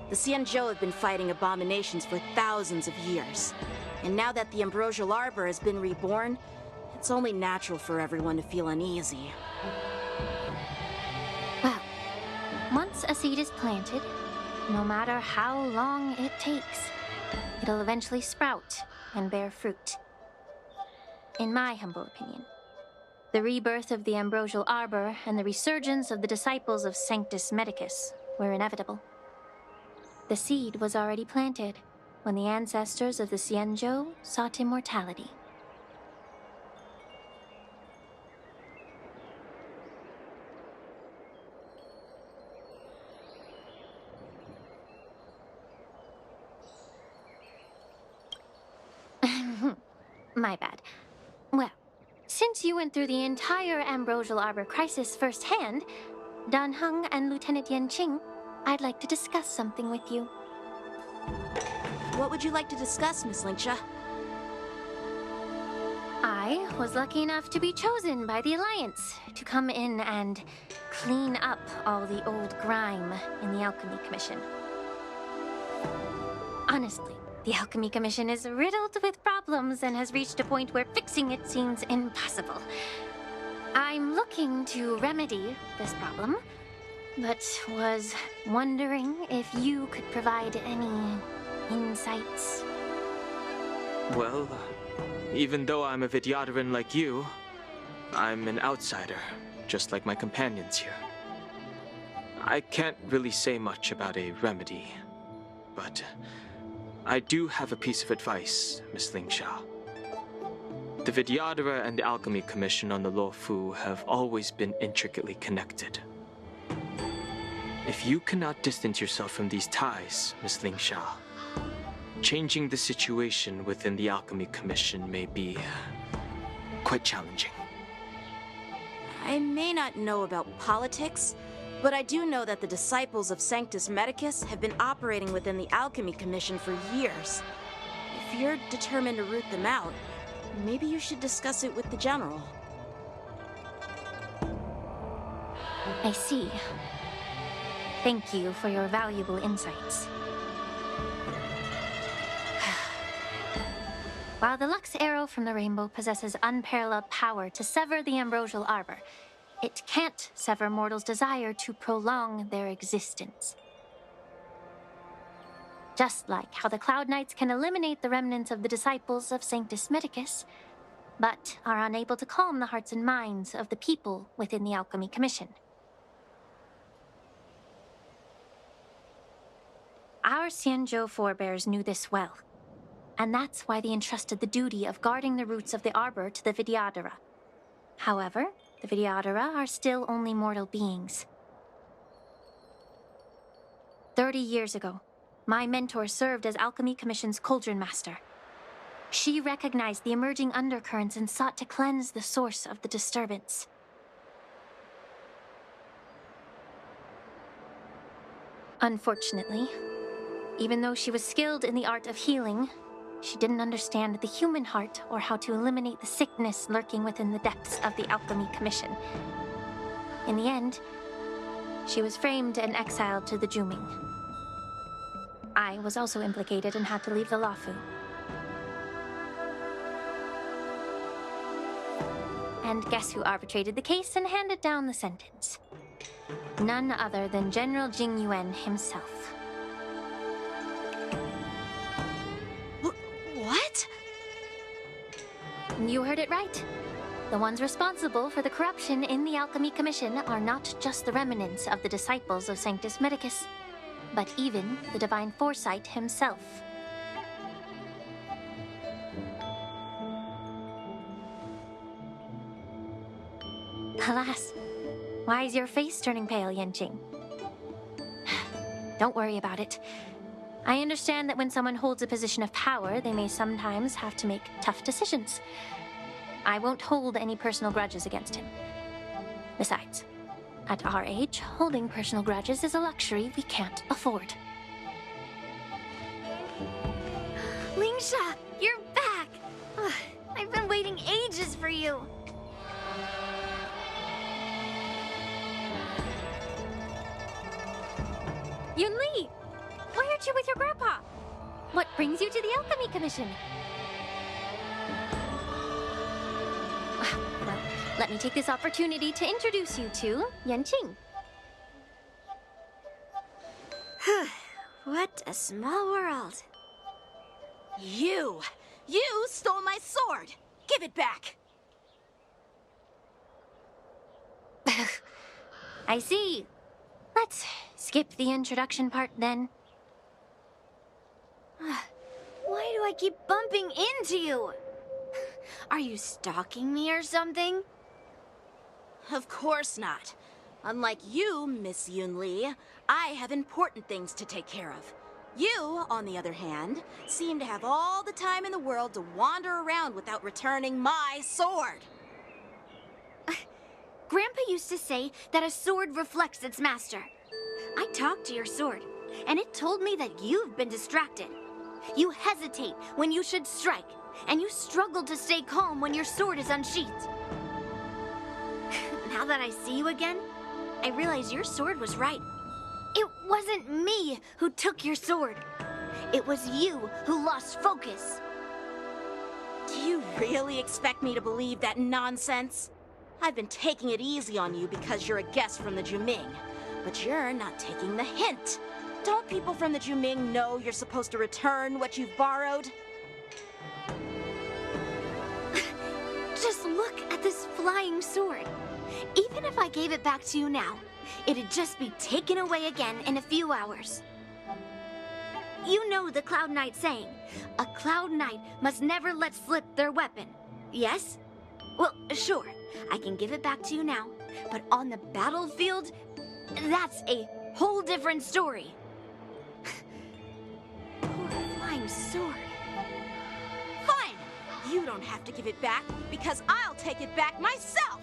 The Xianzhou have been fighting abominations for thousands of years. And now that the Ambrosial Arbor has been reborn, it's only natural for everyone to feel uneasy. Well, once a seed is planted, no matter how long it takes, it'll eventually sprout and bear fruit. In my humble opinion, the rebirth of the Ambrosial Arbor and the resurgence of the disciples of Sanctus Medicus were inevitable. The seed was already planted when the ancestors of the Xianzhou sought immortality. My bad. Well, since you went through the entire Ambrosial Arbor crisis firsthand, Dan Heng and Lieutenant Yanqing, I'd like to discuss something with you. What would you like to discuss, Miss Linksha? I was lucky enough to be chosen by the Alliance to come in and clean up all the old grime in the Alchemy Commission. Honestly, the Alchemy Commission is riddled with problems and has reached a point where fixing it seems impossible. I'm looking to remedy this problem, but was wondering if you could provide any insights. Well, even though I'm a Vidyadharan like you, I'm an outsider, just like my companions here. I can't really say much about a remedy, but I do have a piece of advice, Miss Lingsha. The Vidyadhara and the Alchemy Commission on the Luofu have always been intricately connected. If you cannot distance yourself from these ties, Miss Lingsha, changing the situation within the Alchemy Commission may be quite challenging. I may not know about politics, but I do know that the disciples of Sanctus Medicus have been operating within the Alchemy Commission for years. If you're determined to root them out, maybe you should discuss it with the General. I see. Thank you for your valuable insights. While the Lux Arrow from the Rainbow possesses unparalleled power to sever the Ambrosial Arbor, it can't sever mortals' desire to prolong their existence. Just like how the Cloud Knights can eliminate the remnants of the disciples of Sanctus Medicus, but are unable to calm the hearts and minds of the people within the Alchemy Commission. Our Xianzhou forebears knew this well, and that's why they entrusted the duty of guarding the roots of the Arbor to the Vidyadhara. However, the Vidyadhara are still only mortal beings. 30 years ago, my mentor served as Alchemy Commission's Cauldron Master. She recognized the emerging undercurrents and sought to cleanse the source of the disturbance. Unfortunately, even though she was skilled in the art of healing, she didn't understand the human heart or how to eliminate the sickness lurking within the depths of the Alchemy Commission. In the end, she was framed and exiled to the Juming. I was also implicated and had to leave the Luofu. And guess who arbitrated the case and handed down the sentence? None other than General Jing Yuan himself. What? You heard it right. The ones responsible for the corruption in the Alchemy Commission are not just the remnants of the disciples of Sanctus Medicus, but even the Divine Foresight himself. Alas, why is your face turning pale, Yanqing? Don't worry about it. I understand that when someone holds a position of power, they may sometimes have to make tough decisions. I won't hold any personal grudges against him. Besides, at our age, holding personal grudges is a luxury we can't afford. Lingsha, you're back! Ugh, I've been waiting ages for you. Yunli! Why aren't you with your grandpa? What brings you to the Alchemy Commission? Well, let me take this opportunity to introduce you to Yanqing. What a small world. You stole my sword! Give it back! I see. Let's skip the introduction part then. Why do I keep bumping into you? Are you stalking me or something? Of course not. Unlike you, Miss Yunli, I have important things to take care of. You, on the other hand, seem to have all the time in the world to wander around without returning my sword. Grandpa used to say that a sword reflects its master. I talked to your sword, and it told me that you've been distracted. You hesitate when you should strike, and you struggle to stay calm when your sword is unsheathed. Now that I see you again, I realize your sword was right. It wasn't me who took your sword. It was you who lost focus. Do you really expect me to believe that nonsense? I've been taking it easy on you because you're a guest from the Juming, but you're not taking the hint. Don't people from the Juming know you're supposed to return what you've borrowed? Just look at this flying sword. Even if I gave it back to you now, it'd just be taken away again in a few hours. You know the Cloud Knight saying, a Cloud Knight must never let slip their weapon. Yes? Well, sure, I can give it back to you now, but on the battlefield, that's a whole different story. Poor flying sword. Fine! You don't have to give it back, because I'll take it back myself!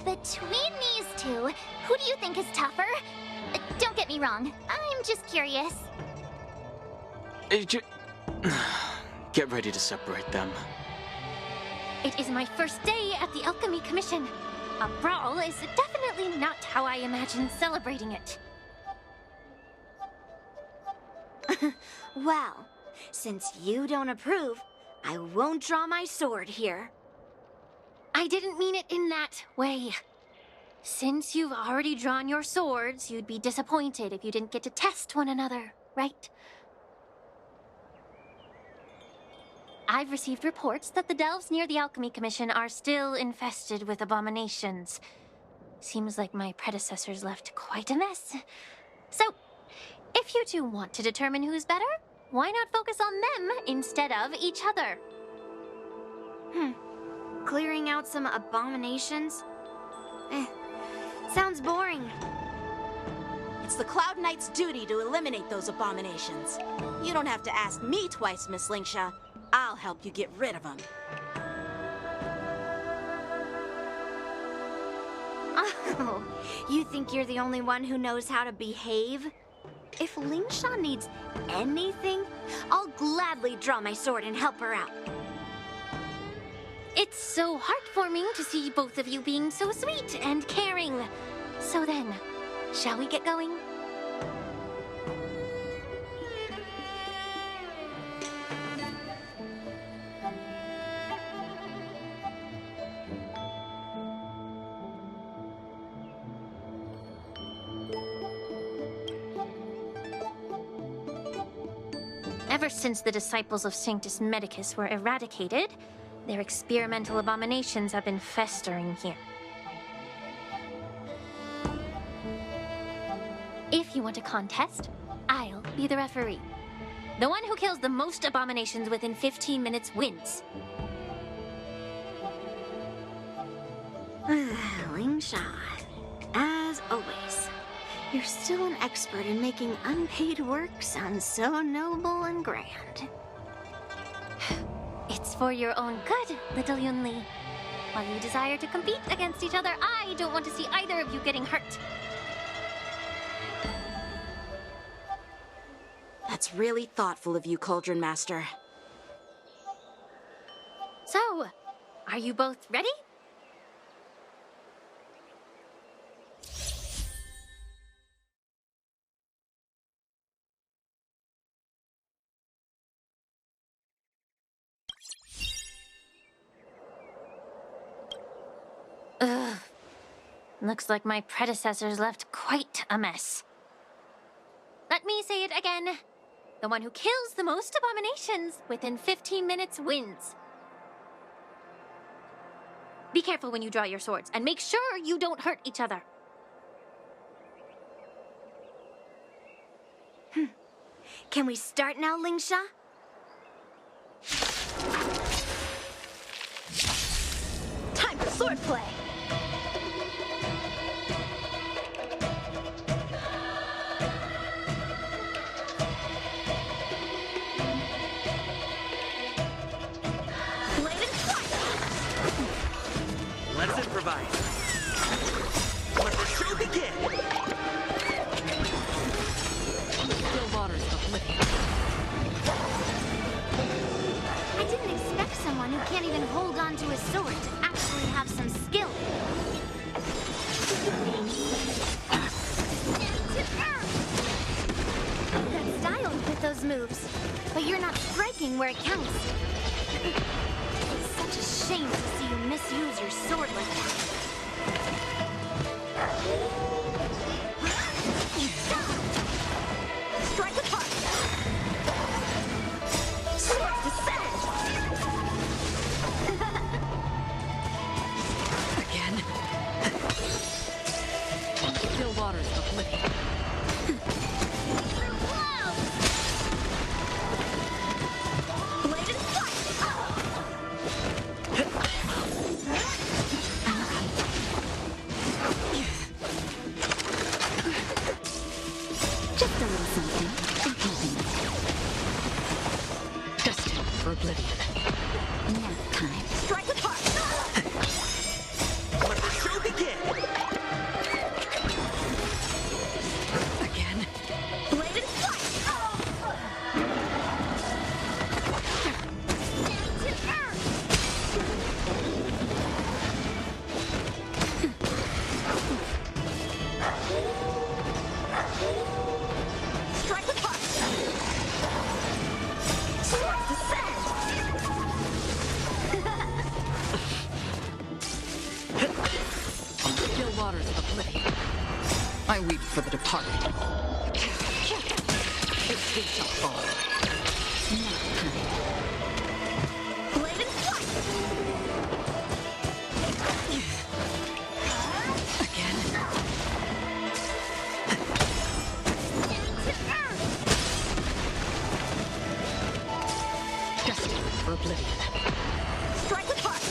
Between these two, who do you think is tougher? Don't get me wrong, I'm just curious. Get ready to separate them. It is my first day at the Alchemy Commission. A brawl is definitely not how I imagine celebrating it. Well, since you don't approve, I won't draw my sword here. I didn't mean it in that way. Since you've already drawn your swords, you'd be disappointed if you didn't get to test one another, right? I've received reports that the delves near the Alchemy Commission are still infested with abominations. Seems like my predecessors left quite a mess. So, if you two want to determine who's better, why not focus on them instead of each other? Clearing out some abominations? Sounds boring. It's the Cloud Knight's duty to eliminate those abominations. You don't have to ask me twice, Miss Lingsha. I'll help you get rid of them. Oh, you think you're the only one who knows how to behave? If Lingsha needs anything, I'll gladly draw my sword and help her out. It's so heartwarming to see both of you being so sweet and caring. So then, shall we get going? Ever since the disciples of Sanctus Medicus were eradicated, their experimental abominations have been festering here. If you want a contest, I'll be the referee. The one who kills the most abominations within 15 minutes wins. Lingsha, as always, you're still an expert in making unpaid work sound so noble and grand. It's for your own good, little Yunli. While you desire to compete against each other, I don't want to see either of you getting hurt. That's really thoughtful of you, Cauldron Master. So, are you both ready? Ugh. Looks like my predecessors left quite a mess. Let me say it again. The one who kills the most abominations within 15 minutes wins. Be careful when you draw your swords, and make sure you don't hurt each other. Can we start now, Lingsha? Time for swordplay! can't even hold on to his sword to actually have some skill. That style with those moves, but you're not striking where it counts. It's such a shame to see you misuse your sword like that. Strike apart! Swords descend! Again. Still waters of oblivion. Blade and Just a little something. In keeping. Destined for oblivion. Nap time. Strike apart! Let the show begin! Again. Blade and fight! Strike apart! Swords descend! Still waters of oblivion. I weep for the departed. This too shall fall. Blade and fight! Again. Destined for oblivion. Strike apart!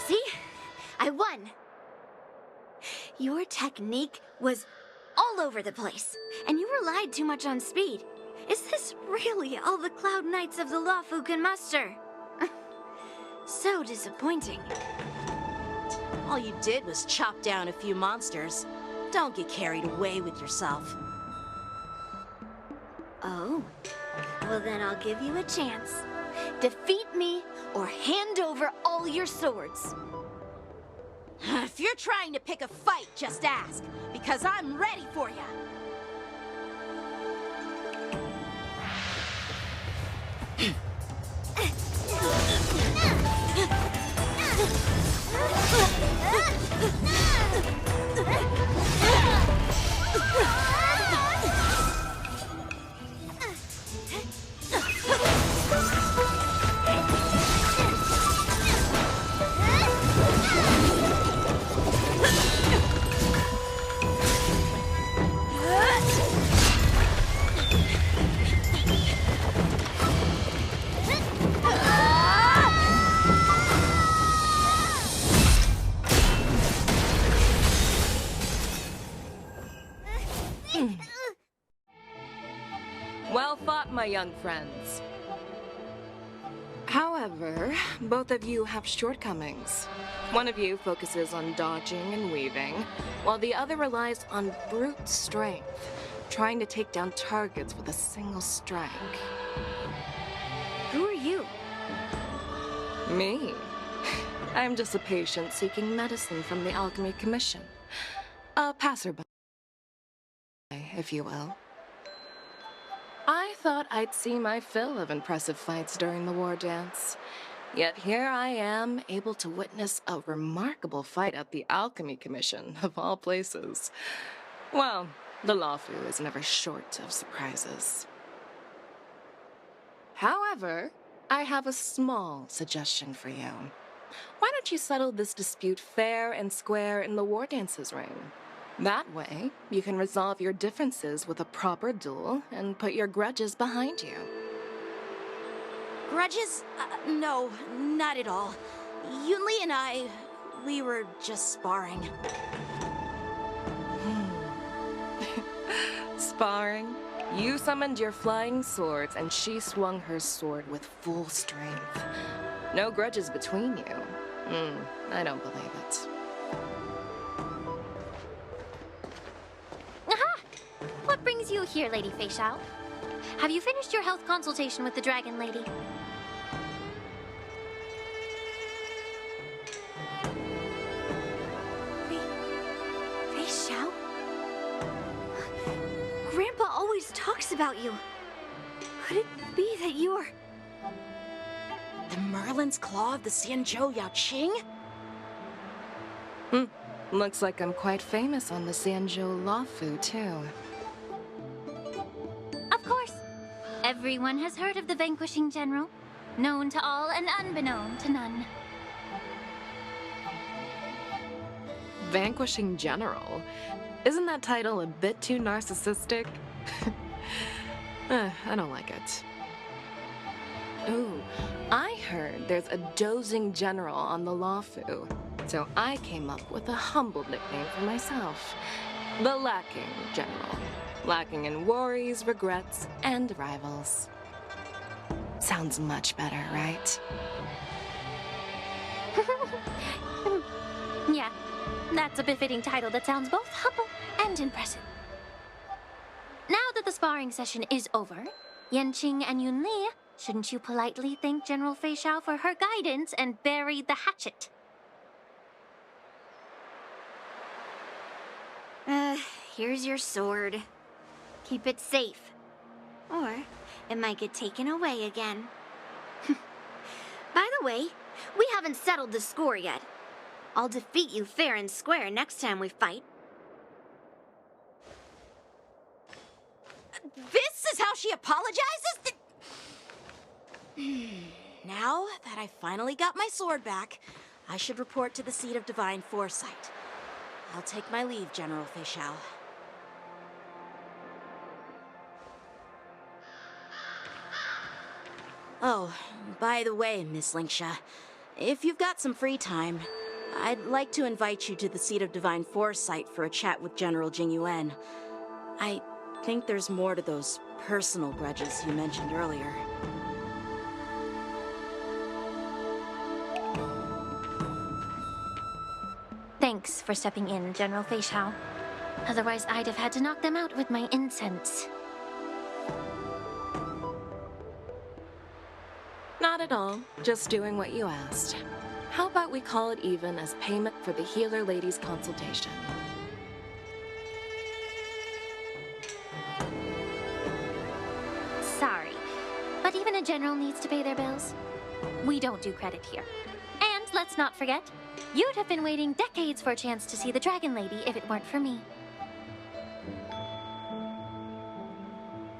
See? I won. Your technique was all over the place, and you relied too much on speed. Is this really all the Cloud Knights of the Lawfu can muster? So disappointing. All you did was chop down a few monsters. Don't get carried away with yourself. Oh, well then I'll give you a chance. Defeat me or hand over all your swords. If you're trying to pick a fight, just ask, because I'm ready for you. Well fought, my young friends. However, both of you have shortcomings. One of you focuses on dodging and weaving, while the other relies on brute strength, trying to take down targets with a single strike. Who are you? Me? I'm just a patient seeking medicine from the Alchemy Commission. A passerby, if you will. I thought I'd see my fill of impressive fights during the war dance. Yet here I am, able to witness a remarkable fight at the Alchemy Commission, of all places. Well, the Lawfu is never short of surprises. However, I have a small suggestion for you. Why don't you settle this dispute fair and square in the war dance's ring? That way, you can resolve your differences with a proper duel and put your grudges behind you. Grudges? No, not at all. Yunli and we were just sparring. Sparring? You summoned your flying swords and she swung her sword with full strength. No grudges between you. I don't believe it. Aha! What brings brings you here, Lady Fei Xiao? Have you finished your health consultation with the Dragon Lady? Fei Xiao? Grandpa always talks about you. Could it be that you are... The Merlin's Claw of the Xianzhou Yaoqing? Looks like I'm quite famous on the Xianzhou Luofu, too. Of course. Everyone has heard of the Vanquishing General. Known to all and unbeknown to none. Vanquishing General? Isn't that title a bit too narcissistic? I don't like it. Ooh, I heard there's a dozing general on the Luofu, so I came up with a humble nickname for myself. The Lacking General. Lacking in worries, regrets, and rivals. Sounds much better, right? Yeah, that's a befitting title that sounds both humble and impressive. Now that the sparring session is over, Yanqing and Yunli, shouldn't you politely thank General Fei Xiao for her guidance and bury the hatchet? Here's your sword. Keep it safe. Or it might get taken away again. By the way, we haven't settled the score yet. I'll defeat you fair and square next time we fight. This is how she apologizes? Now that I finally got my sword back, I should report to the seat of divine foresight. I'll take my leave, General Fei Xiao. Oh, by the way, Miss Linksha, if you've got some free time, I'd like to invite you to the seat of divine foresight for a chat with General Jingyuan. I think there's more to those personal grudges you mentioned earlier. Thanks for stepping in, General Fei Xiao. Otherwise, I'd have had to knock them out with my incense. Not at all. Just doing what you asked. How about we call it even as payment for the healer lady's consultation? Sorry, but even a general needs to pay their bills. We don't do credit here. And let's not forget, you'd have been waiting decades for a chance to see the Dragon Lady if it weren't for me.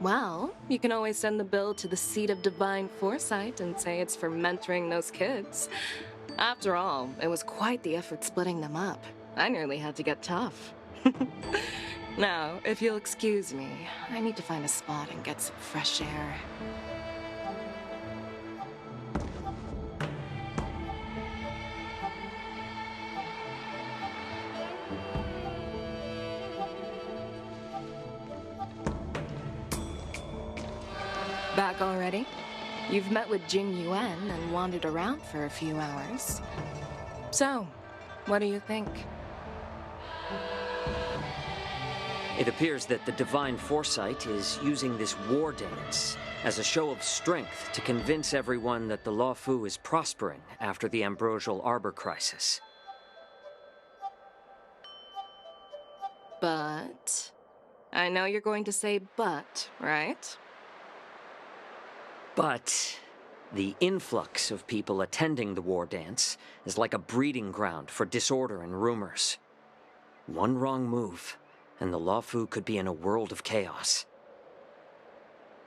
Well, you can always send the bill to the seat of divine foresight and say it's for mentoring those kids. After all, it was quite the effort splitting them up. I nearly had to get tough. Now, if you'll excuse me, I need to find a spot and get some fresh air. Back already? You've met with Jingyuan and wandered around for a few hours. So, what do you think? It appears that the Divine Foresight is using this war dance as a show of strength to convince everyone that the Luofu is prospering after the Ambrosial Arbor crisis. But... I know you're going to say but, right? But the influx of people attending the war dance is like a breeding ground for disorder and rumors. One wrong move, and the Luofu could be in a world of chaos.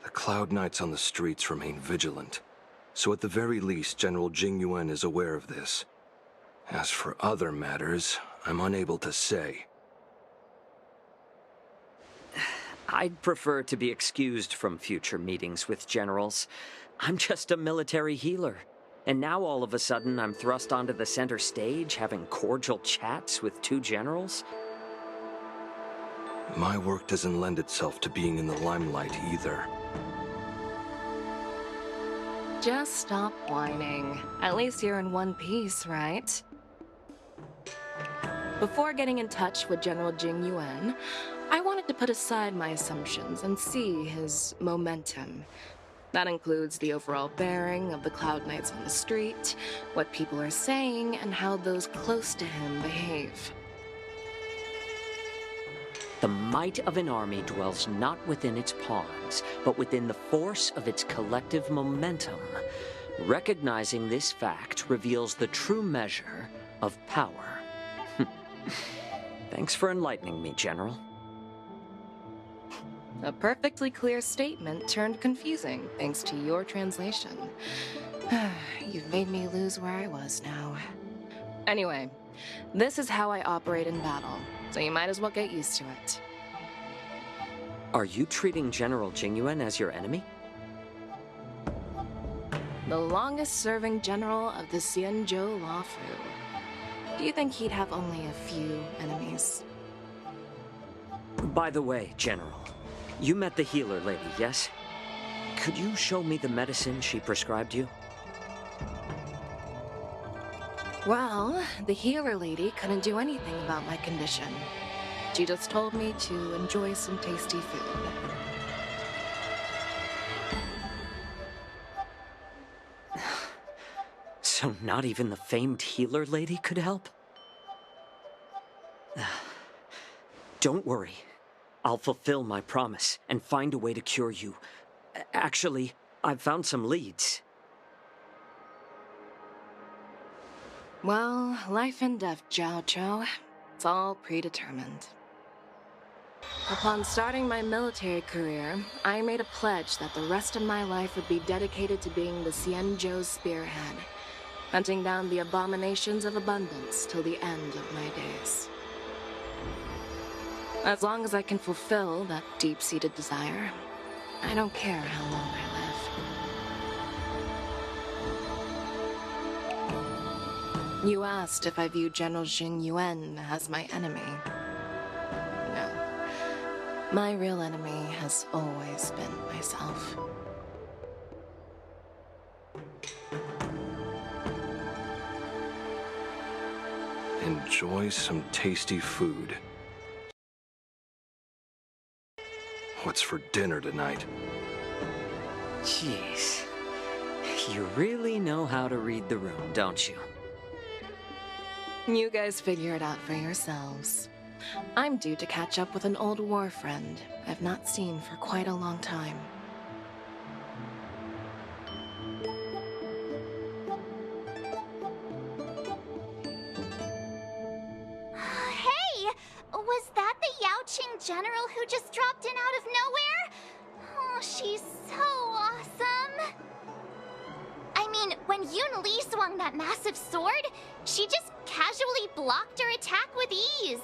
The Cloud Knights on the streets remain vigilant, so at the very least, General Jingyuan is aware of this. As for other matters, I'm unable to say. I'd prefer to be excused from future meetings with generals. I'm just a military healer. And now all of a sudden I'm thrust onto the center stage having cordial chats with two generals? My work doesn't lend itself to being in the limelight either. Just stop whining. At least you're in one piece, right? Before getting in touch with General Jingyuan, I wanted to put aside my assumptions and see his momentum. That includes the overall bearing of the Cloud Knights on the street, what people are saying, and how those close to him behave. The might of an army dwells not within its pawns, but within the force of its collective momentum. Recognizing this fact reveals the true measure of power. Thanks for enlightening me, General. A perfectly clear statement turned confusing thanks to your translation. You've made me lose where I was now. Anyway, this is how I operate in battle, so you might as well get used to it. Are you treating General Jingyuan as your enemy? The longest-serving general of the Xianzhou Luofu. Do you think he'd have only a few enemies? By the way, General, you met the healer lady, yes? Could you show me the medicine she prescribed you? Well, the healer lady couldn't do anything about my condition. She just told me to enjoy some tasty food. So not even the famed healer lady could help? Don't worry. I'll fulfill my promise and find a way to cure you. Actually, I've found some leads. Well, life and death, Jiao Chou. It's all predetermined. Upon starting my military career, I made a pledge that the rest of my life would be dedicated to being the Xianzhou spearhead, hunting down the abominations of abundance till the end of my days. As long as I can fulfill that deep-seated desire, I don't care how long I live. You asked if I view General Jingyuan as my enemy. No. My real enemy has always been myself. Enjoy some tasty food. What's for dinner tonight? Jeez. You really know how to read the room, don't you? You guys figure it out for yourselves. I'm due to catch up with an old war friend I've not seen for quite a long time. Hey! Was that the Yaoqing general who just dropped in out of nowhere? Oh, she's so awesome! I mean, when Yun Li swung that massive sword, she just casually blocked her attack with ease.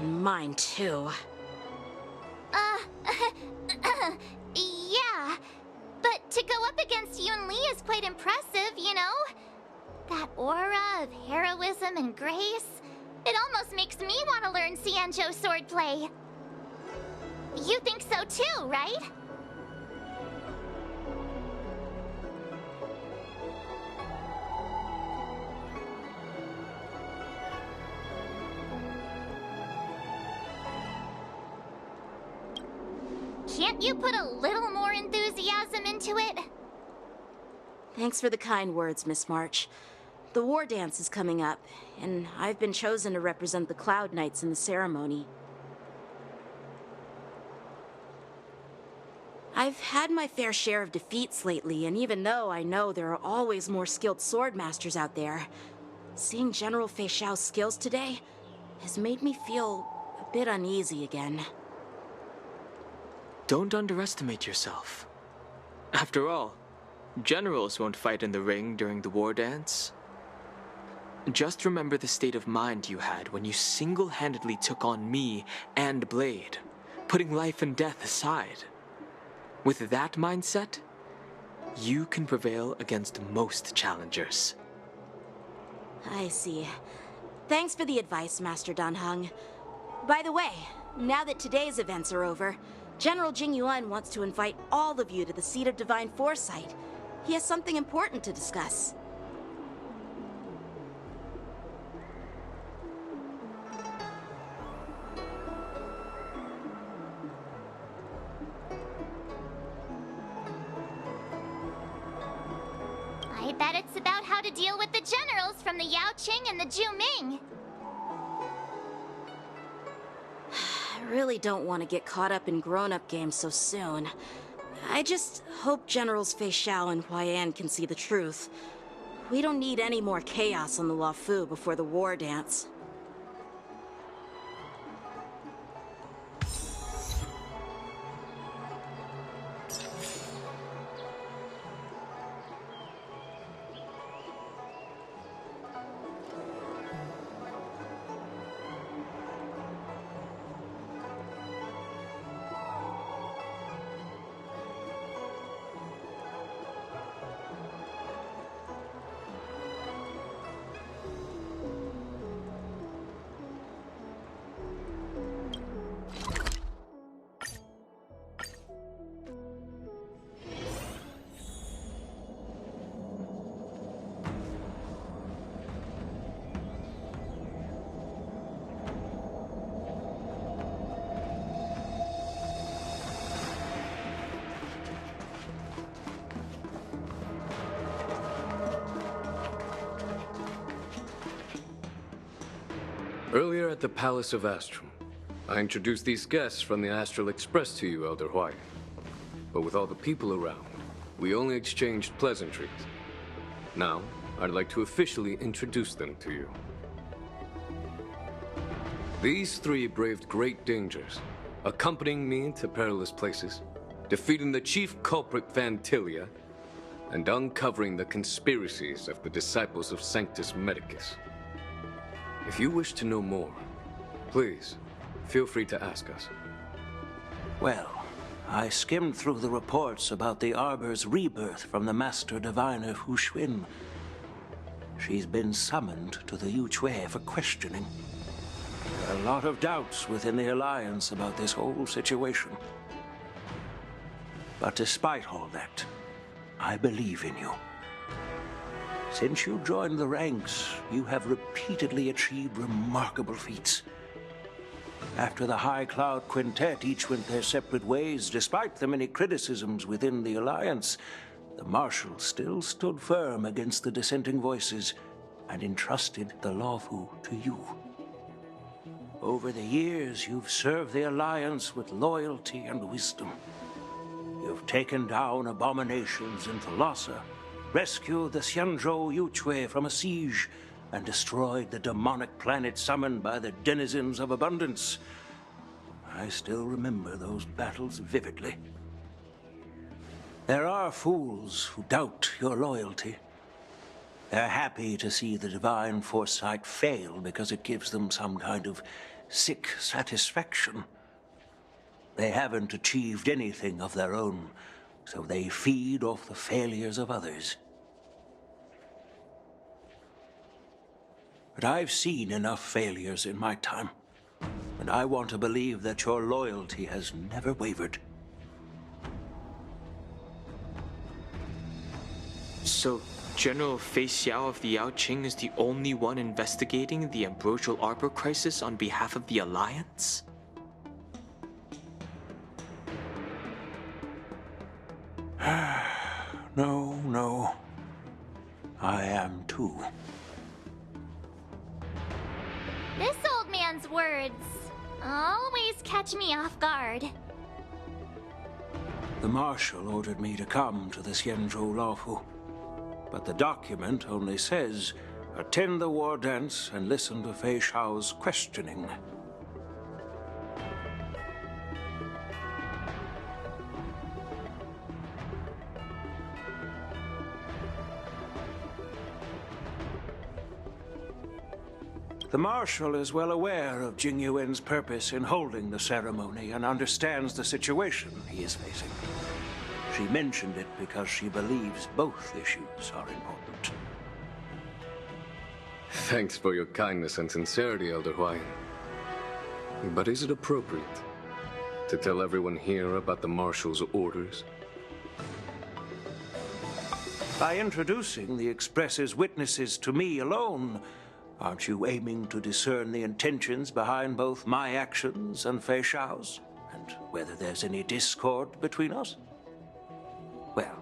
Mine too. Yeah. But to go up against Yun Li is quite impressive, you know? That aura of heroism and grace. It almost makes me want to learn Xianzhou swordplay. You think so too, right? Can't you put a little more enthusiasm into it? Thanks for the kind words, Miss March. The war dance is coming up, and I've been chosen to represent the Cloud Knights in the ceremony. I've had my fair share of defeats lately, and even though I know there are always more skilled swordmasters out there, seeing General Fei Xiao's skills today has made me feel a bit uneasy again. Don't underestimate yourself. After all, generals won't fight in the ring during the war dance. Just remember the state of mind you had when you single-handedly took on me and Blade, putting life and death aside. With that mindset, you can prevail against most challengers. I see. Thanks for the advice, Master Danheng. By the way, now that today's events are over, General Jingyuan wants to invite all of you to the Seat of Divine Foresight. He has something important to discuss. I bet it's about how to deal with the generals from the Yaoqing and the Juming. I really don't want to get caught up in grown-up games so soon. I just hope Generals Fei Xiao and Huaiyan can see the truth. We don't need any more chaos on the Luofu before the war dance. Earlier at the Palace of Astrum, I introduced these guests from the Astral Express to you, Elder Huaiyan. But with all the people around, we only exchanged pleasantries. Now, I'd like to officially introduce them to you. These three braved great dangers, accompanying me to perilous places, defeating the chief culprit Vantilia, and uncovering the conspiracies of the disciples of Sanctus Medicus. If you wish to know more, please, feel free to ask us. Well, I skimmed through the reports about the Arbor's rebirth from the Master Diviner Hu Xuan. She's been summoned to the Yu Chui for questioning. There are a lot of doubts within the Alliance about this whole situation. But despite all that, I believe in you. Since you joined the ranks, you have repeatedly achieved remarkable feats. After the High Cloud Quintet each went their separate ways, despite the many criticisms within the Alliance, the Marshal still stood firm against the dissenting voices and entrusted the Luofu to you. Over the years, you've served the Alliance with loyalty and wisdom. You've taken down abominations in Thalassa, rescued the Xianzhou Yu Chui from a siege, and destroyed the demonic planet summoned by the denizens of abundance. I still remember those battles vividly. There are fools who doubt your loyalty. They're happy to see the divine foresight fail because it gives them some kind of sick satisfaction. They haven't achieved anything of their own, so they feed off the failures of others. But I've seen enough failures in my time, and I want to believe that your loyalty has never wavered. So, General Fei Xiao of the Yaoqing is the only one investigating the Ambrosial Arbor crisis on behalf of the Alliance? No. I am too. This old man's words always catch me off guard. The Marshal ordered me to come to the Xianzhou Luofu, but the document only says, attend the war dance and listen to Fei Xiao's questioning. The Marshal is well aware of Jing Yuan's purpose in holding the ceremony and understands the situation he is facing. She mentioned it because she believes both issues are important. Thanks for your kindness and sincerity, Elder Huaiyan. But is it appropriate to tell everyone here about the Marshal's orders? By introducing the Express's witnesses to me alone, aren't you aiming to discern the intentions behind both my actions and Fei Xiao's, and whether there's any discord between us? Well,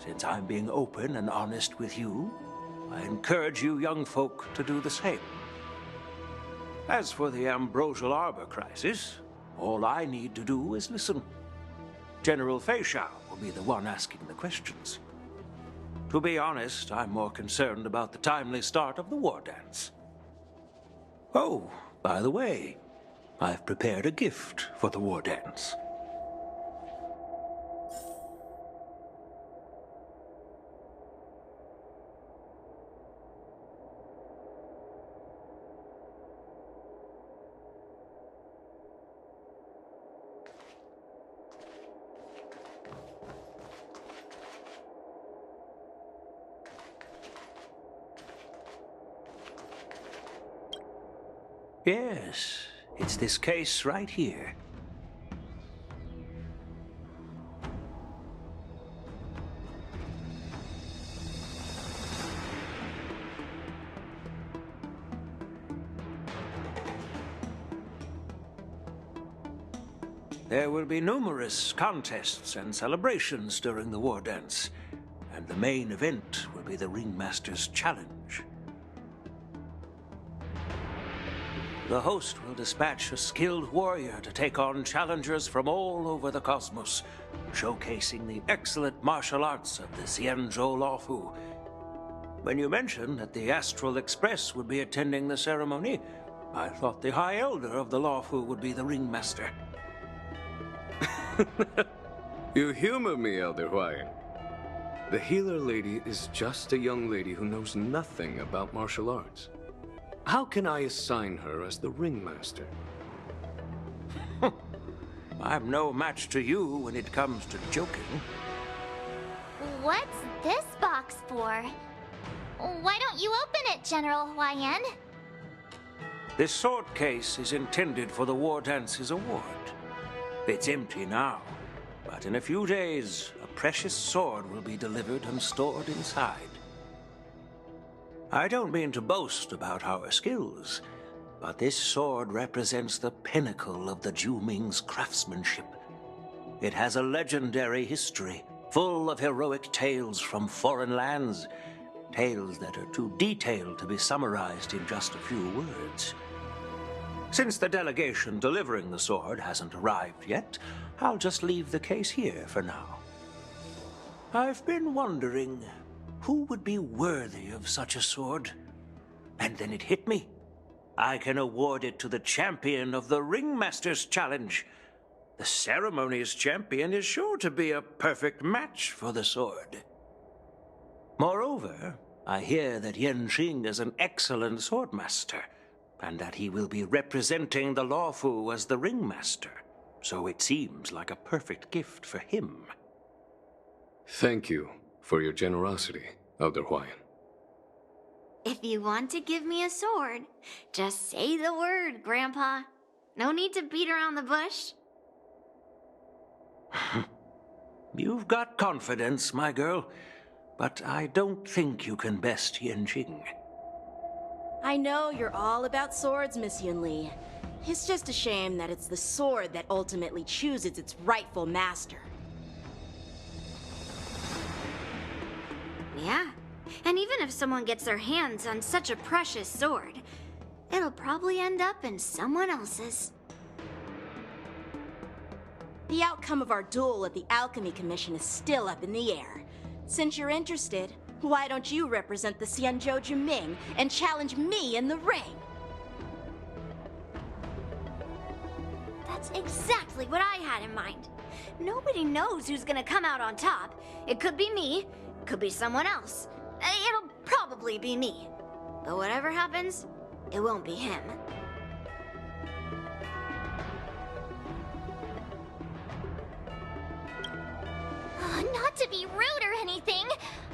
since I'm being open and honest with you, I encourage you young folk to do the same. As for the Ambrosial Arbor crisis, all I need to do is listen. General Feixiao will be the one asking the questions. To be honest, I'm more concerned about the timely start of the war dance. Oh, by the way, I've prepared a gift for the war dance. Yes, it's this case right here. There will be numerous contests and celebrations during the war dance, and the main event will be the Ringmaster's Challenge. The host will dispatch a skilled warrior to take on challengers from all over the cosmos, showcasing the excellent martial arts of the Xianzhou Lawfu. When you mentioned that the Astral Express would be attending the ceremony, I thought the High Elder of the Lawfu would be the Ringmaster. You humor me, Elder Huayan. The healer lady is just a young lady who knows nothing about martial arts. How can I assign her as the ringmaster? I'm no match to you when it comes to joking. What's this box for? Why don't you open it, General Huayan? This sword case is intended for the War Dance's award. It's empty now, but in a few days, a precious sword will be delivered and stored inside. I don't mean to boast about our skills, but this sword represents the pinnacle of the Zhuming's craftsmanship. It has a legendary history, full of heroic tales from foreign lands, tales that are too detailed to be summarized in just a few words. Since the delegation delivering the sword hasn't arrived yet, I'll just leave the case here for now. I've been wondering, who would be worthy of such a sword? And then it hit me. I can award it to the champion of the Ringmaster's Challenge. The ceremony's champion is sure to be a perfect match for the sword. Moreover, I hear that Yanqing is an excellent swordmaster, and that he will be representing the Lawfu as the Ringmaster, so it seems like a perfect gift for him. Thank you for your generosity, Elder Huayan. If you want to give me a sword, just say the word, Grandpa. No need to beat around the bush. You've got confidence, my girl, but I don't think you can best Yanqing. I know you're all about swords, Miss Yunli. It's just a shame that it's the sword that ultimately chooses its rightful master. Yeah, and even if someone gets their hands on such a precious sword, it'll probably end up in someone else's. The outcome of our duel at the Alchemy Commission is still up in the air. Since you're interested, why don't you represent the Xianzhou Juming and challenge me in the ring? That's exactly what I had in mind. Nobody knows who's gonna come out on top. It could be me, could be someone else. It'll probably be me. But whatever happens, it won't be him. Not to be rude or anything,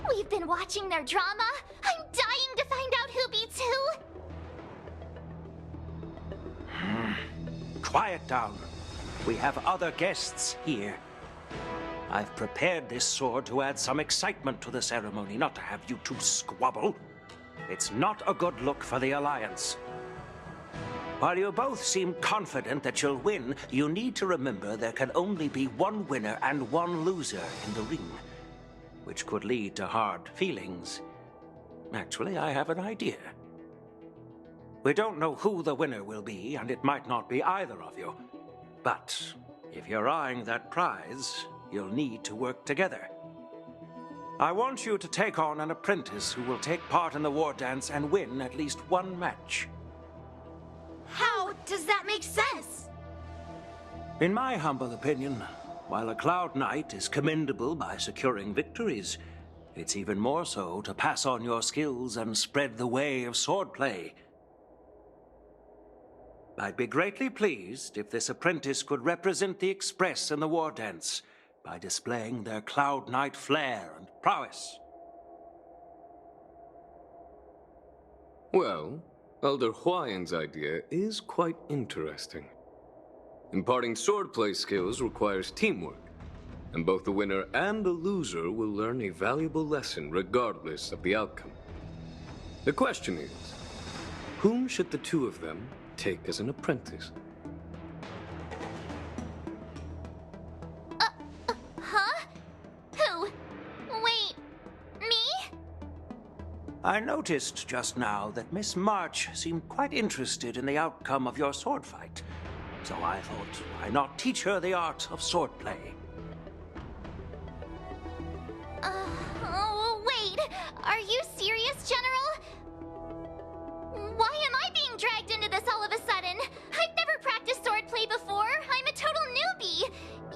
we've been watching their drama. I'm dying to find out who beats who. Quiet down. We have other guests here. I've prepared this sword to add some excitement to the ceremony, not to have you two squabble. It's not a good look for the Alliance. While you both seem confident that you'll win, you need to remember there can only be one winner and one loser in the ring. which could lead to hard feelings. Actually, I have an idea. We don't know who the winner will be, and it might not be either of you. But if you're eyeing that prize, you'll need to work together. I want you to take on an apprentice who will take part in the war dance and win at least one match. How does that make sense? In my humble opinion, while a Cloud Knight is commendable by securing victories, it's even more so to pass on your skills and spread the way of swordplay. I'd be greatly pleased if this apprentice could represent the Express in the war dance by displaying their Cloud Knight flair and prowess. Well, Elder Huayan's idea is quite interesting. Imparting swordplay skills requires teamwork, and both the winner and the loser will learn a valuable lesson regardless of the outcome. The question is, whom should the two of them take as an apprentice? Huh? Who? Wait, me? I noticed just now that Miss March seemed quite interested in the outcome of your sword fight. So I thought, why not teach her the art of swordplay? Oh, wait. Are you serious, General? Why am I being dragged into this all of a sudden? I've never practiced swordplay before. I'm a total newbie.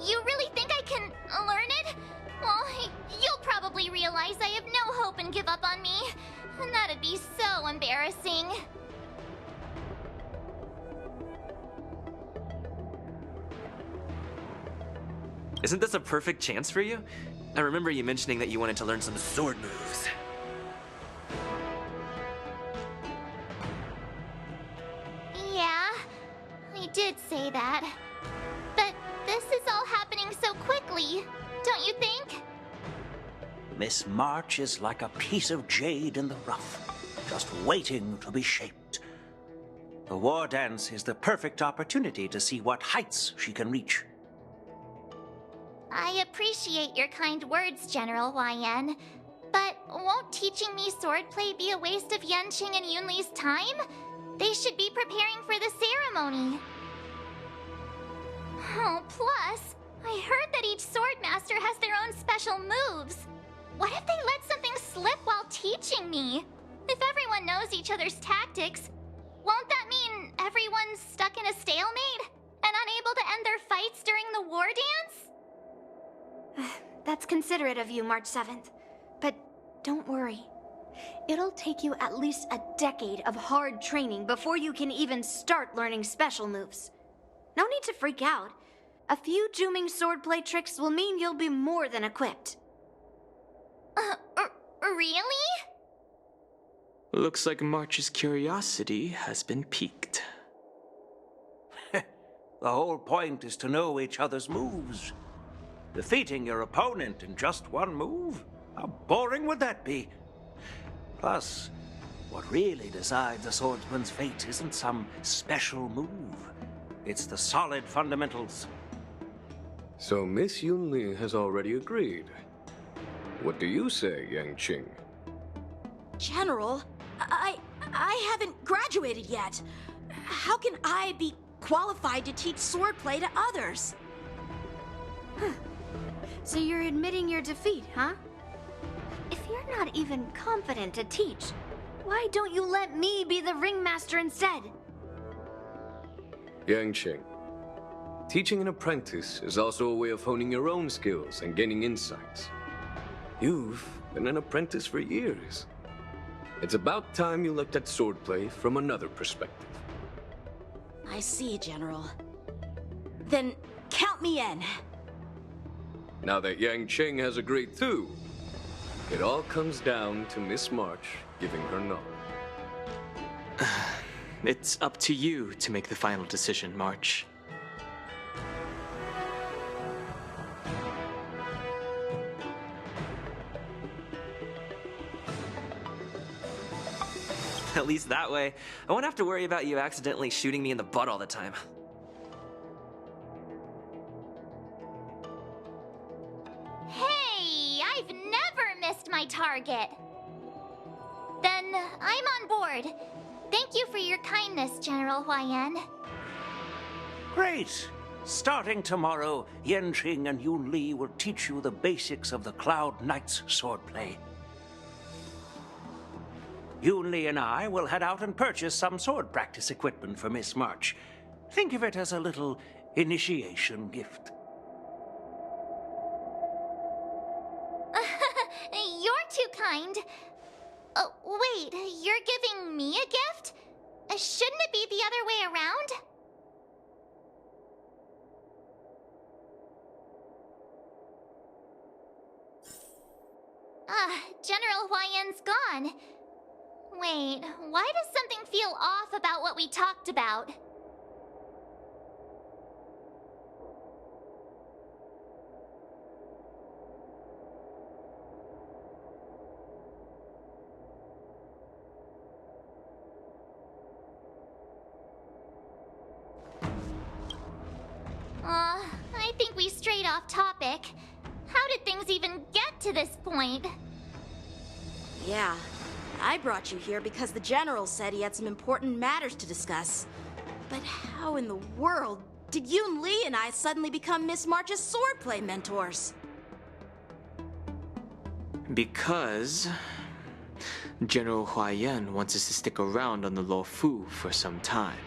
You really think I can learn it? Well, you'll probably realize I have no hope and give up on me. And that'd be so embarrassing. Isn't this a perfect chance for you? I remember you mentioning that you wanted to learn some sword moves. Yeah, I did say that. But this is all happening so quickly, don't you think? Miss March is like a piece of jade in the rough, just waiting to be shaped. The war dance is the perfect opportunity to see what heights she can reach. I appreciate your kind words, General YN. But won't teaching me swordplay be a waste of Yanqing and Yunli's time? They should be preparing for the ceremony. Oh, plus, I heard that each swordmaster has their own special moves. What if they let something slip while teaching me? If everyone knows each other's tactics, won't that mean everyone's stuck in a stalemate and unable to end their fights during the war dance? That's considerate of you, March 7th. But don't worry. It'll take you at least a decade of hard training before you can even start learning special moves. No need to freak out. A few Juming swordplay tricks will mean you'll be more than equipped. Really? Looks like March's curiosity has been piqued. The whole point is to know each other's moves. Defeating your opponent in just one move? How boring would that be? Plus, what really decides a swordsman's fate isn't some special move. It's the solid fundamentals. So Miss Yunli has already agreed. What do you say, Yanqing? General, I haven't graduated yet. How can I be qualified to teach swordplay to others? So you're admitting your defeat, huh? If you're not even confident to teach, why don't you let me be the ringmaster instead? Yanqing, teaching an apprentice is also a way of honing your own skills and gaining insights. You've been an apprentice for years. It's about time you looked at swordplay from another perspective. I see, General. Then count me in. Now that Yanqing has agreed too, it all comes down to Miss March giving her nod. It's up to you to make the final decision, March. At least that way, I won't have to worry about you accidentally shooting me in the butt all the time. Hey, I've never my target. Then I'm on board. Thank you for your kindness, General Huayan. Great! Starting tomorrow, Yanqing and Yun Li will teach you the basics of the Cloud Knights swordplay. Yun Li and I will head out and purchase some sword practice equipment for Miss March. Think of it as a little initiation gift. You're too kind. Wait, you're giving me a gift? Shouldn't it be the other way around? General Huayan's gone. Wait, why does something feel off about what we talked about? I think we strayed off topic. How did things even get to this point? Yeah, I brought you here because the General said he had some important matters to discuss. But how in the world did Yun Li and I suddenly become Miss March's swordplay mentors? Because General Huayan wants us to stick around on the Luofu for some time.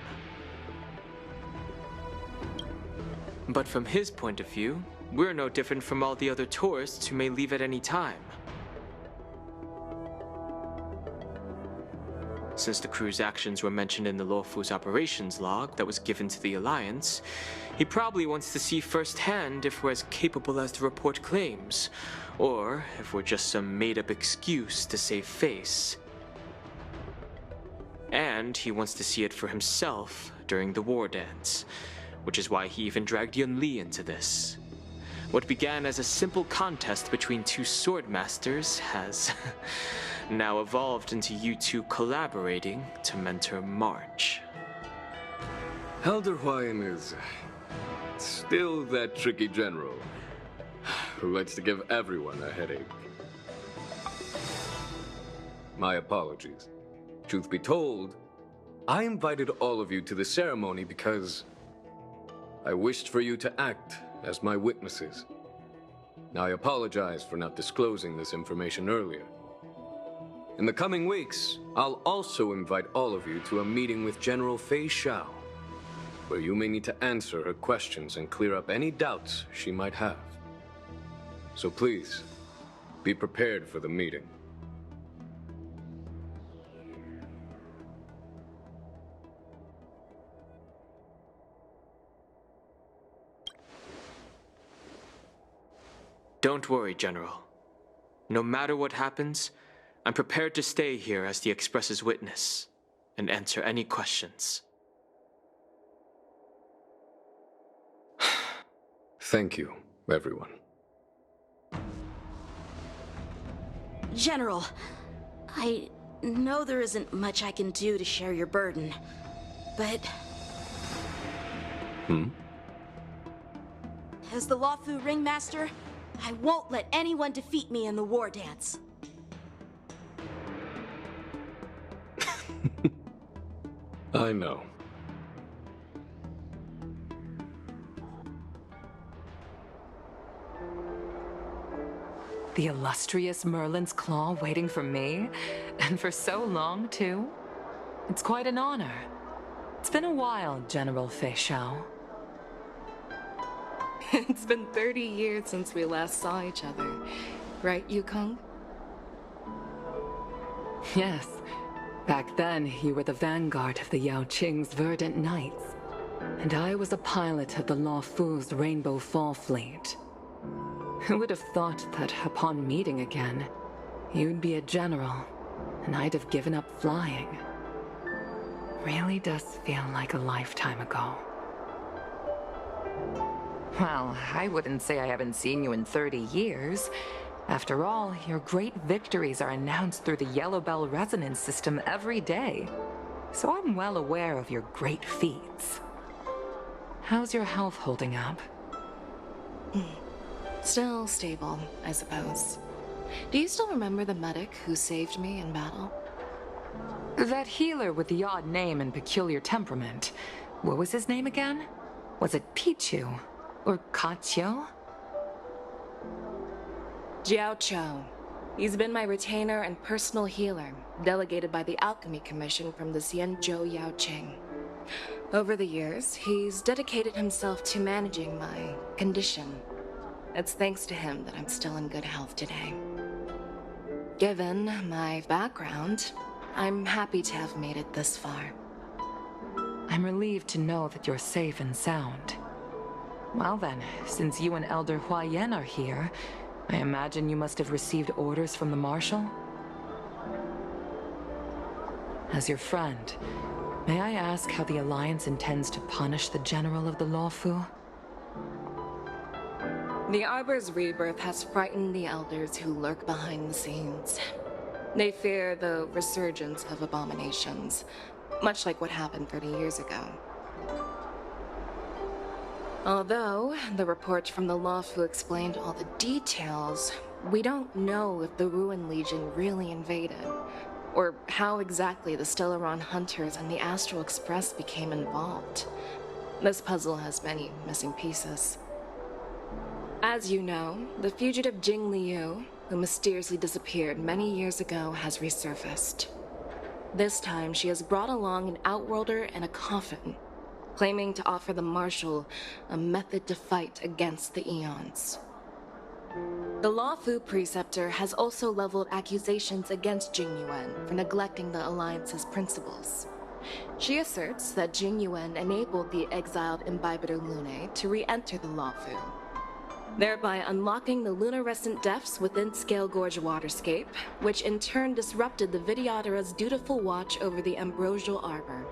But from his point of view, we're no different from all the other tourists who may leave at any time. Since the crew's actions were mentioned in the Luofu's operations log that was given to the Alliance, he probably wants to see firsthand if we're as capable as the report claims, or if we're just some made-up excuse to save face. And he wants to see it for himself during the war dance, which is why he even dragged Yun Li into this. What began as a simple contest between two sword masters has now evolved into you two collaborating to mentor March. Elder Huayan is still that tricky general who likes to give everyone a headache. My apologies. Truth be told, I invited all of you to the ceremony because I wished for you to act as my witnesses. I apologize for not disclosing this information earlier. In the coming weeks, I'll also invite all of you to a meeting with General Fei Xiao, where you may need to answer her questions and clear up any doubts she might have. So please, be prepared for the meeting. Don't worry, General. No matter what happens, I'm prepared to stay here as the Express's witness and answer any questions. Thank you, everyone. General, I know there isn't much I can do to share your burden, but... As the Luofu ringmaster, I won't let anyone defeat me in the war dance. I know. The illustrious Merlin's Claw waiting for me? And for so long, too? It's quite an honor. It's been a while, General Fei Xiao. It's been 30 years since we last saw each other. Right, Yukong? Yes. Back then, you were the vanguard of the Yao Qing's Verdant Knights. And I was a pilot of the Luofu's Rainbow Fall Fleet. Who would have thought that upon meeting again, you'd be a general, and I'd have given up flying? Really does feel like a lifetime ago. Well, I wouldn't say I haven't seen you in 30 years. After all, your great victories are announced through the Yellow Bell resonance system every day. So I'm well aware of your great feats. How's your health holding up? Still stable, I suppose. do you still remember the medic who saved me in battle? That healer with the odd name and peculiar temperament. What was his name again? Was it Pichu? Or Kachio? Jiao Cho. He's been my retainer and personal healer, delegated by the Alchemy Commission from the Xianzhou Yaoqing. Over the years, he's dedicated himself to managing my condition. It's thanks to him that I'm still in good health today. Given my background, I'm happy to have made it this far. I'm relieved to know that you're safe and sound. Well then, since you and Elder Huayan are here, I imagine you must have received orders from the Marshal? As your friend, may I ask how the Alliance intends to punish the General of the Lawfu? The Arbor's rebirth has frightened the Elders who lurk behind the scenes. They fear the resurgence of abominations, much like what happened 30 years ago. Although the report from the Lawfu explained all the details, we don't know if the Ruin Legion really invaded, or how exactly the Stellaron Hunters and the Astral Express became involved. This puzzle has many missing pieces. As you know, the fugitive Jing Liu, who mysteriously disappeared many years ago, has resurfaced. This time, she has brought along an outworlder and a coffin, claiming to offer the Marshal a method to fight against the Eons. The Lawfu Preceptor has also leveled accusations against Jing Yuan for neglecting the Alliance's principles. She asserts that Jing Yuan enabled the exiled Imbibitor Lunae to re-enter the Lawfu, thereby unlocking the lunarescent depths within Scale Gorge Waterscape, which in turn disrupted the Vidyadhara's dutiful watch over the Ambrosial Arbor.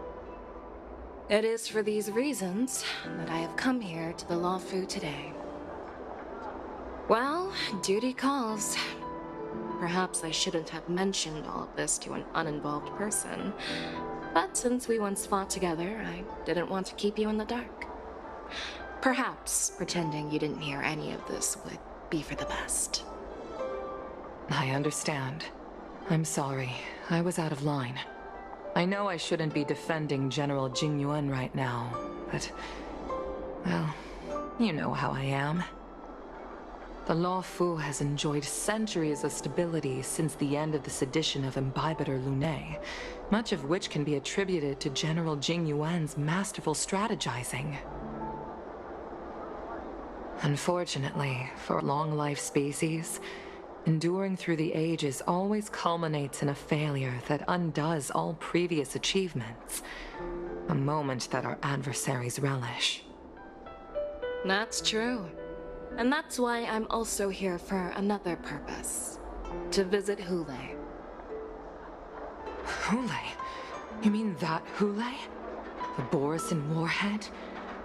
It is for these reasons that I have come here to the Lawfu today. Well, duty calls. Perhaps I shouldn't have mentioned all of this to an uninvolved person, but since we once fought together, I didn't want to keep you in the dark. Perhaps pretending you didn't hear any of this would be for the best. I understand. I'm sorry. I was out of line. I know I shouldn't be defending General Jing Yuan right now, but... well, you know how I am. The Lawfu has enjoyed centuries of stability since the end of the sedition of Imbibitor Lunae, much of which can be attributed to General Jing Yuan's masterful strategizing. Unfortunately, for long-life species, enduring through the ages always culminates in a failure that undoes all previous achievements, a moment that our adversaries relish. That's true. And that's why I'm also here for another purpose. To visit Hule. Hule? You mean that Hule? The Borisin warhead?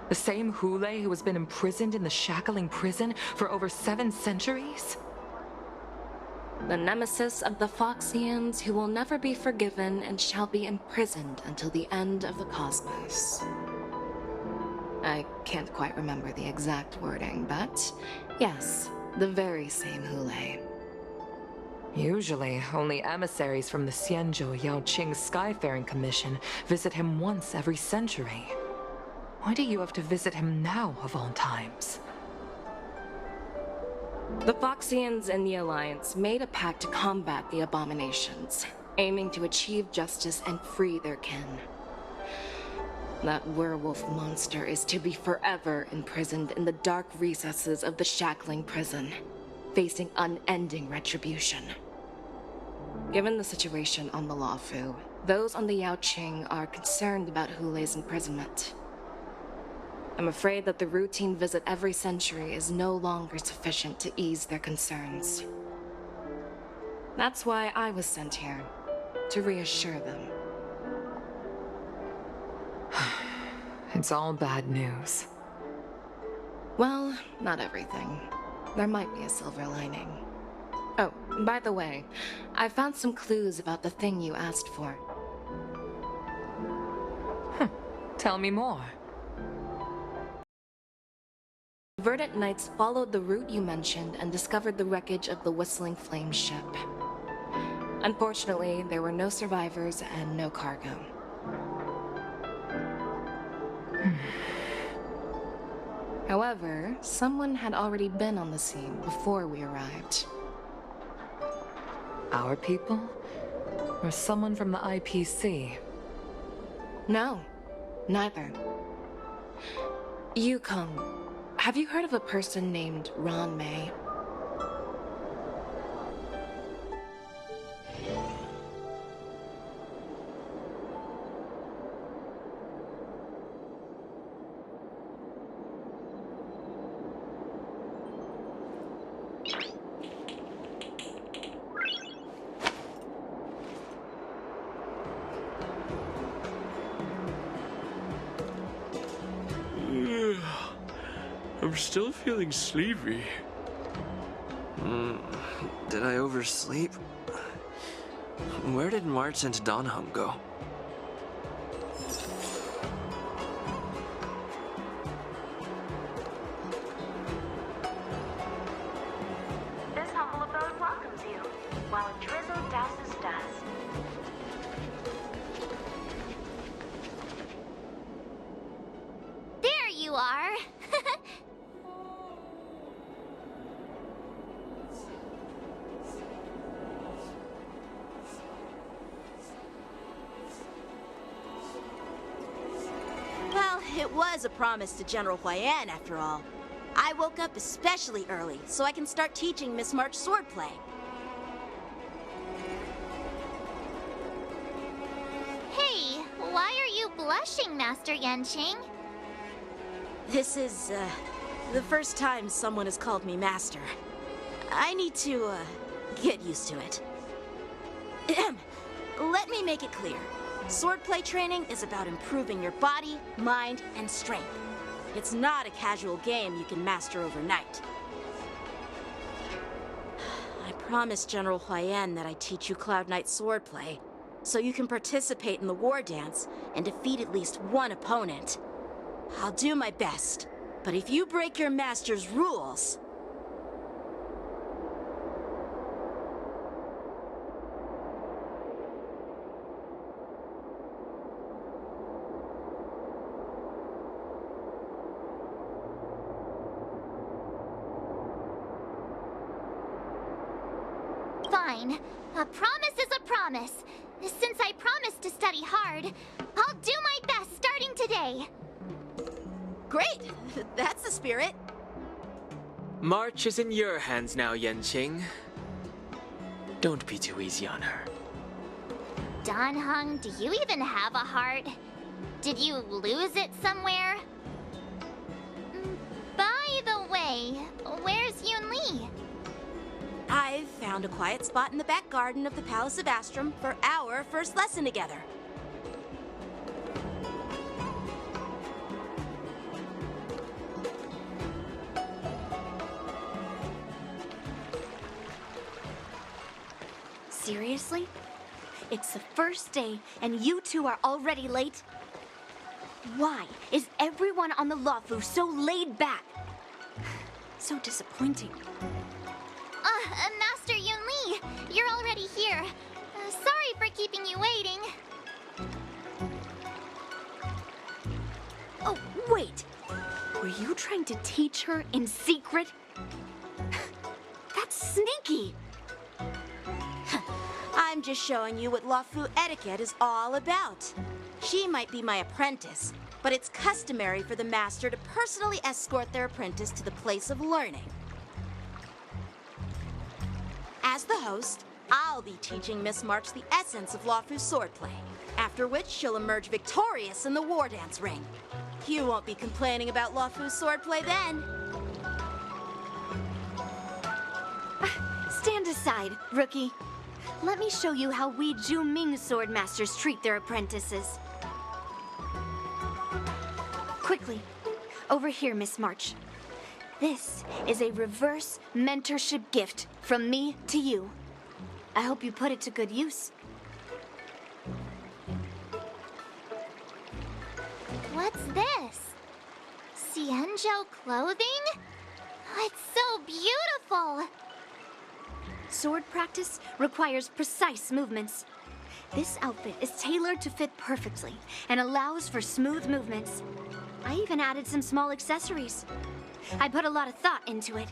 The same Hule who has been imprisoned in the Shackling prison for over 7 centuries? The nemesis of the Foxians who will never be forgiven and shall be imprisoned until the end of the cosmos. I can't quite remember the exact wording, but yes, the very same Hule. Usually, only emissaries from the Xianzhou Yaoqing Skyfaring Commission visit him once every century. Why do you have to visit him now, of all times? The Foxians and the Alliance made a pact to combat the abominations, aiming to achieve justice and free their kin. That werewolf monster is to be forever imprisoned in the dark recesses of the Shackling prison, facing unending retribution. Given the situation on the Lawfu, those on the Yaoqing are concerned about Hule's imprisonment. I'm afraid that the routine visit every century is no longer sufficient to ease their concerns. That's why I was sent here, to reassure them. It's all bad news. Well, not everything. There might be a silver lining. Oh, by the way, I found some clues about the thing you asked for. Tell me more. Verdant Knights followed the route you mentioned and discovered the wreckage of the Whistling Flame ship. Unfortunately, there were no survivors and no cargo. However, someone had already been on the scene before we arrived. Our people? Or someone from the IPC? No, neither. Yukong, have you heard of a person named Ron May? I'm still feeling sleepy. Did I oversleep? Where did March and Donham go? This humble abode welcomes you, while a drizzle douses dust. There you are. Well, it was a promise to General Huayan, after all. I woke up especially early, so I can start teaching Miss March swordplay. Hey, why are you blushing, Master Yanqing? This is, the first time someone has called me Master. I need to, get used to it. Let me make it clear. Swordplay training is about improving your body, mind, and strength. It's not a casual game you can master overnight. I promised General Huayan that I'd teach you Cloud Knight swordplay, so you can participate in the war dance and defeat at least one opponent. I'll do my best, but if you break your master's rules... Fine. A promise is a promise. Since I promised to study hard, I'll do my best starting today. Great! That's the spirit. March is in your hands now, Yanqing. Don't be too easy on her. Danheng, do you even have a heart? Did you lose it somewhere? By the way, where's Yunli? I've found a quiet spot in the back garden of the Palace of Astrum for our first lesson together. Seriously? It's the first day, and you two are already late? Why is everyone on the Luofu so laid back? So disappointing. Master Yunli, you're already here. Sorry for keeping you waiting. Oh, wait. Were you trying to teach her in secret? That's sneaky. I'm just showing you what Luofu etiquette is all about. She might be my apprentice, but it's customary for the master to personally escort their apprentice to the place of learning. As the host, I'll be teaching Miss March the essence of Luofu swordplay, after which she'll emerge victorious in the war dance ring. You won't be complaining about Luofu swordplay then. Stand aside, rookie. Let me show you how we Zhu Ming sword masters treat their apprentices. Quickly, over here, Miss March. This is a reverse mentorship gift from me to you. I hope you put it to good use. What's this? Xianzhou clothing? it's so beautiful. Sword practice requires precise movements. This outfit is tailored to fit perfectly and allows for smooth movements. I even added some small accessories. I put a lot of thought into it.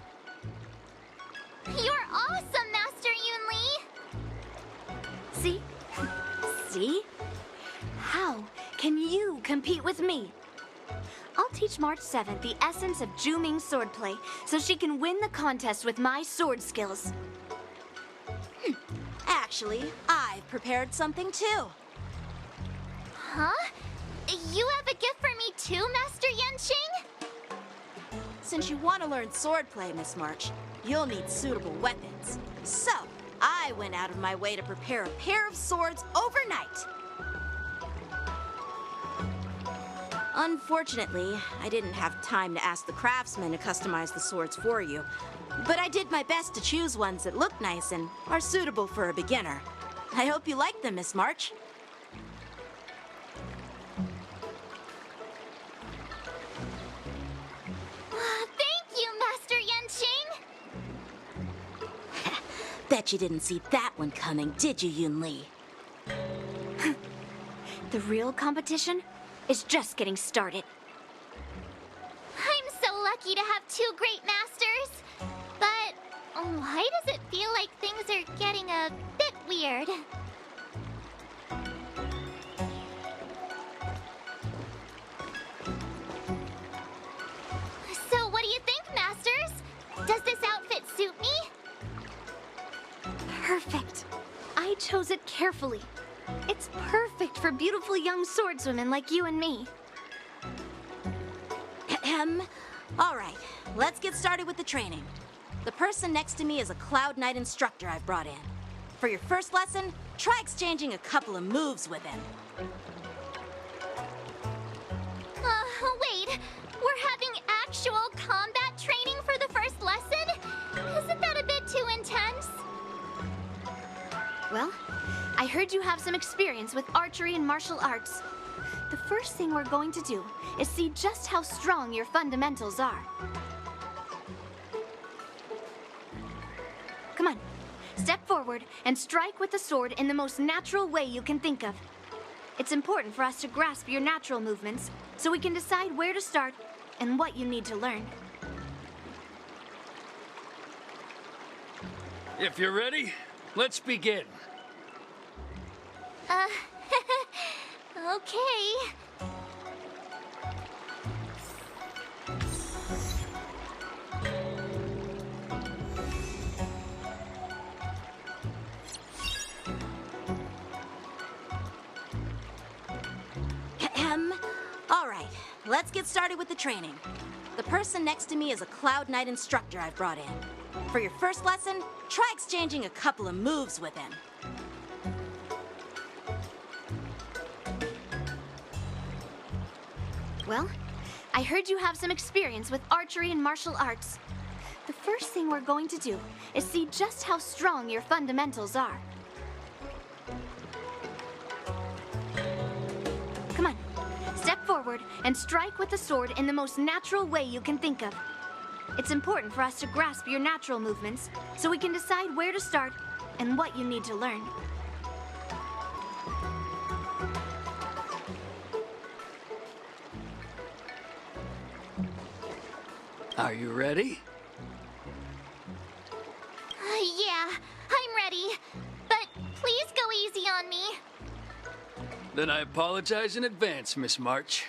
You're awesome, Master Yunli! See? See? How can you compete with me? I'll teach March 7th the essence of Zhu swordplay so she can win the contest with my sword skills. Actually, I've prepared something too. Huh? You have a gift for me too, Master Yanqing? Since you want to learn swordplay, Miss March, you'll need suitable weapons. So, I went out of my way to prepare a pair of swords overnight. Unfortunately, I didn't have time to ask the craftsman to customize the swords for you. But I did my best to choose ones that look nice and are suitable for a beginner. I hope you like them, Miss March. Thank you, Master Yanqing! Bet you didn't see that one coming, did you, Yunli? The real competition is just getting started. I'm so lucky to have two great masters. But why does it feel like things are getting a bit weird? So what do you think, Masters? Does this outfit suit me? Perfect. I chose it carefully. It's perfect for beautiful young swordswomen like you and me. All right, let's get started with the training. The person next to me is a Cloud Knight instructor I've brought in. For your first lesson, try exchanging a couple of moves with him. Wait. We're having actual combat training for the first lesson? Isn't that a bit too intense? Well, I heard you have some experience with archery and martial arts. The first thing we're going to do is see just how strong your fundamentals are. Come on, step forward and strike with the sword in the most natural way you can think of. It's important for us to grasp your natural movements so we can decide where to start and what you need to learn. If you're ready, let's begin. Okay. All right, let's get started with the training. The person next to me is a Cloud Knight instructor I've brought in. For your first lesson, try exchanging a couple of moves with him. Well, I heard you have some experience with archery and martial arts. The first thing we're going to do is see just how strong your fundamentals are. Come on, step forward and strike with the sword in the most natural way you can think of. It's important for us to grasp your natural movements so we can decide where to start and what you need to learn. Are you ready? Yeah, I'm ready. But please go easy on me. Then I apologize in advance, Miss March.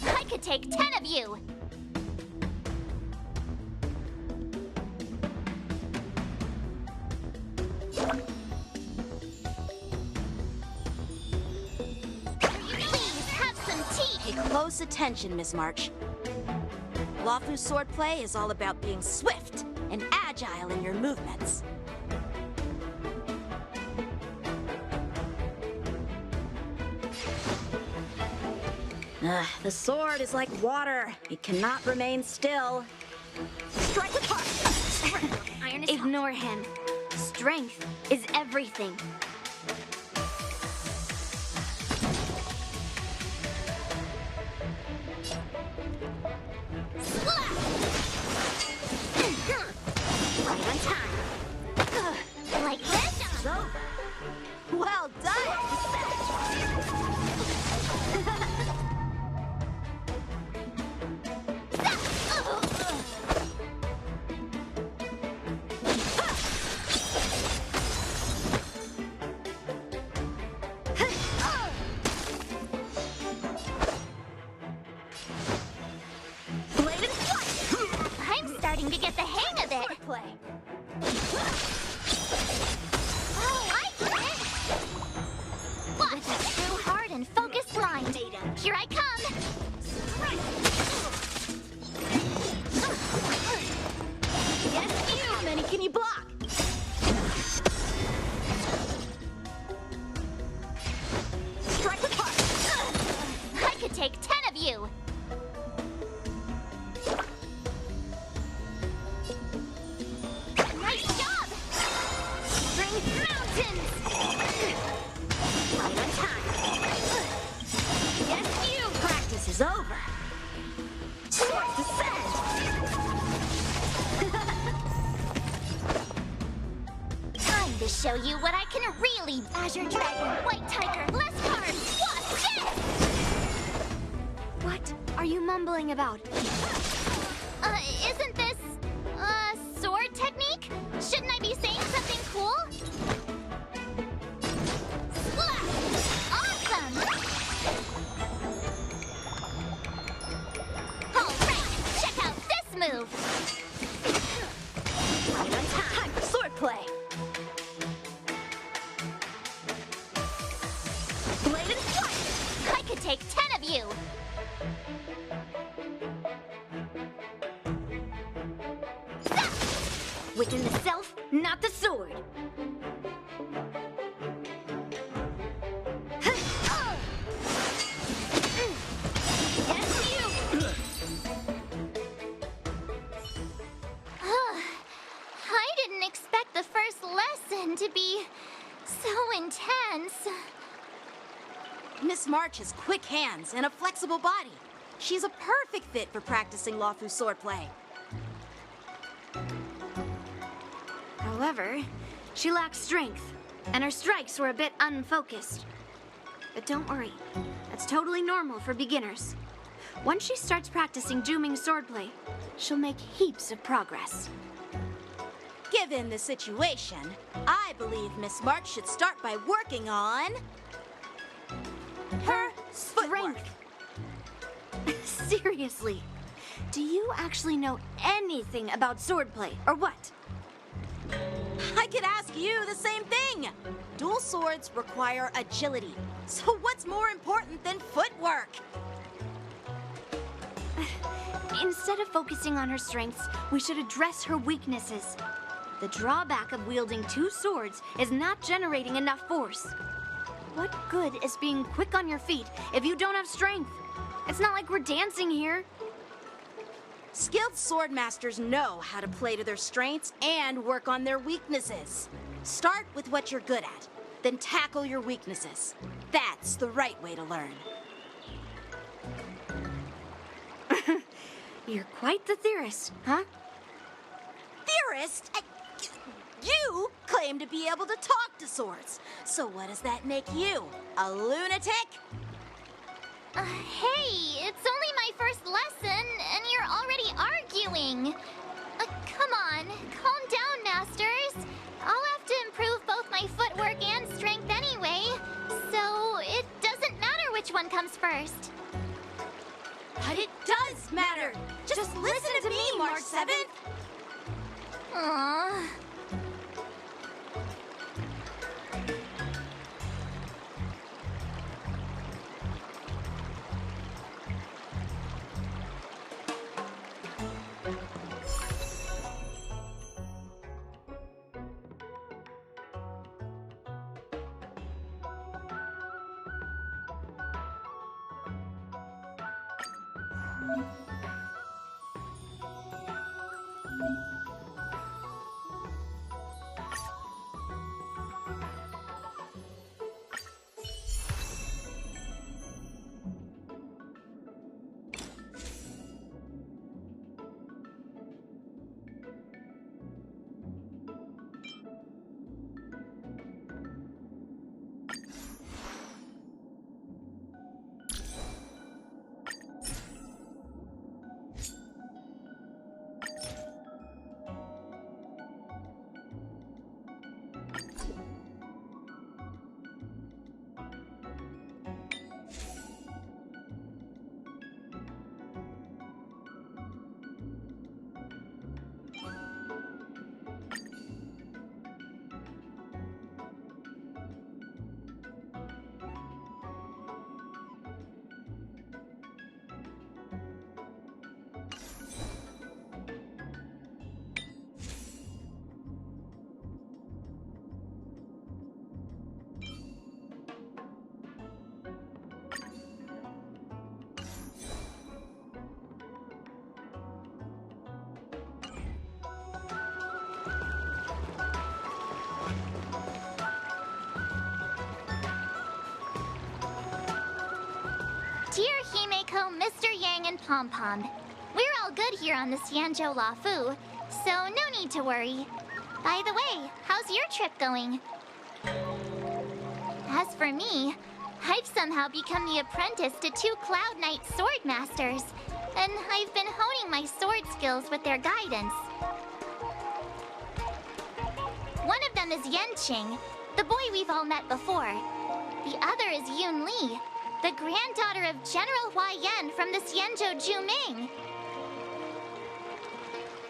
I could take 10 of you. Please have some tea. Pay close attention, Miss March. Lawfu swordplay is all about being swift and agile in your movements. The sword is like water. It cannot remain still. Strike with heart. Iron is Ignore him. Strength is everything. Here I come! Yes, you! How many can you block? Strike with heart! I could take 10 of you! Nice job! Bring mountains! Right on time. Yes, you! Practice is over. Swords descend! Time to show you what I can really... Azure Dragon, White Tiger, less cards, what's this? What are you mumbling about? Isn't this... sword technique? Shouldn't I be saying something cool? Slash! Awesome! Alright, check out this move! Right on time for swordplay. Bladed flight! I could take 10 of you! Within the self, not the sword. Yes, you! I didn't expect the first lesson to be so intense. Miss March has quick hands and a flexible body. She's a perfect fit for practicing Lawfu swordplay. However, she lacks strength, and her strikes were a bit unfocused. But don't worry, that's totally normal for beginners. Once she starts practicing Juming swordplay, she'll make heaps of progress. Given the situation, I believe Miss March should start by working on... her strength. Seriously, do you actually know anything about swordplay, or what? I could ask you the same thing. Dual swords require agility. So what's more important than footwork? Instead of focusing on her strengths, we should address her weaknesses. The drawback of wielding two swords is not generating enough force. What good is being quick on your feet if you don't have strength? It's not like we're dancing here. Skilled sword masters know how to play to their strengths and work on their weaknesses. Start with what you're good at, then tackle your weaknesses. That's the right way to learn. You're quite the theorist, huh? Theorist? You claim to be able to talk to swords. So what does that make you? A lunatic? Hey, it's only my first lesson, and you're already arguing. Come on, calm down, masters. I'll have to improve both my footwork and strength anyway, so it doesn't matter which one comes first. But it does matter. Just listen to me, March 7th. Aww. Dear Himeko, Mr. Yang, and Pom Pom, we're all good here on the Xianzhou Lafu, so no need to worry. By the way, how's your trip going? As for me, I've somehow become the apprentice to 2 Cloud Knight sword masters, and I've been honing my sword skills with their guidance. One of them is Yanqing, the boy we've all met before. The other is Yun Li, the granddaughter of General Hua Yan from the Xianzhou Juming.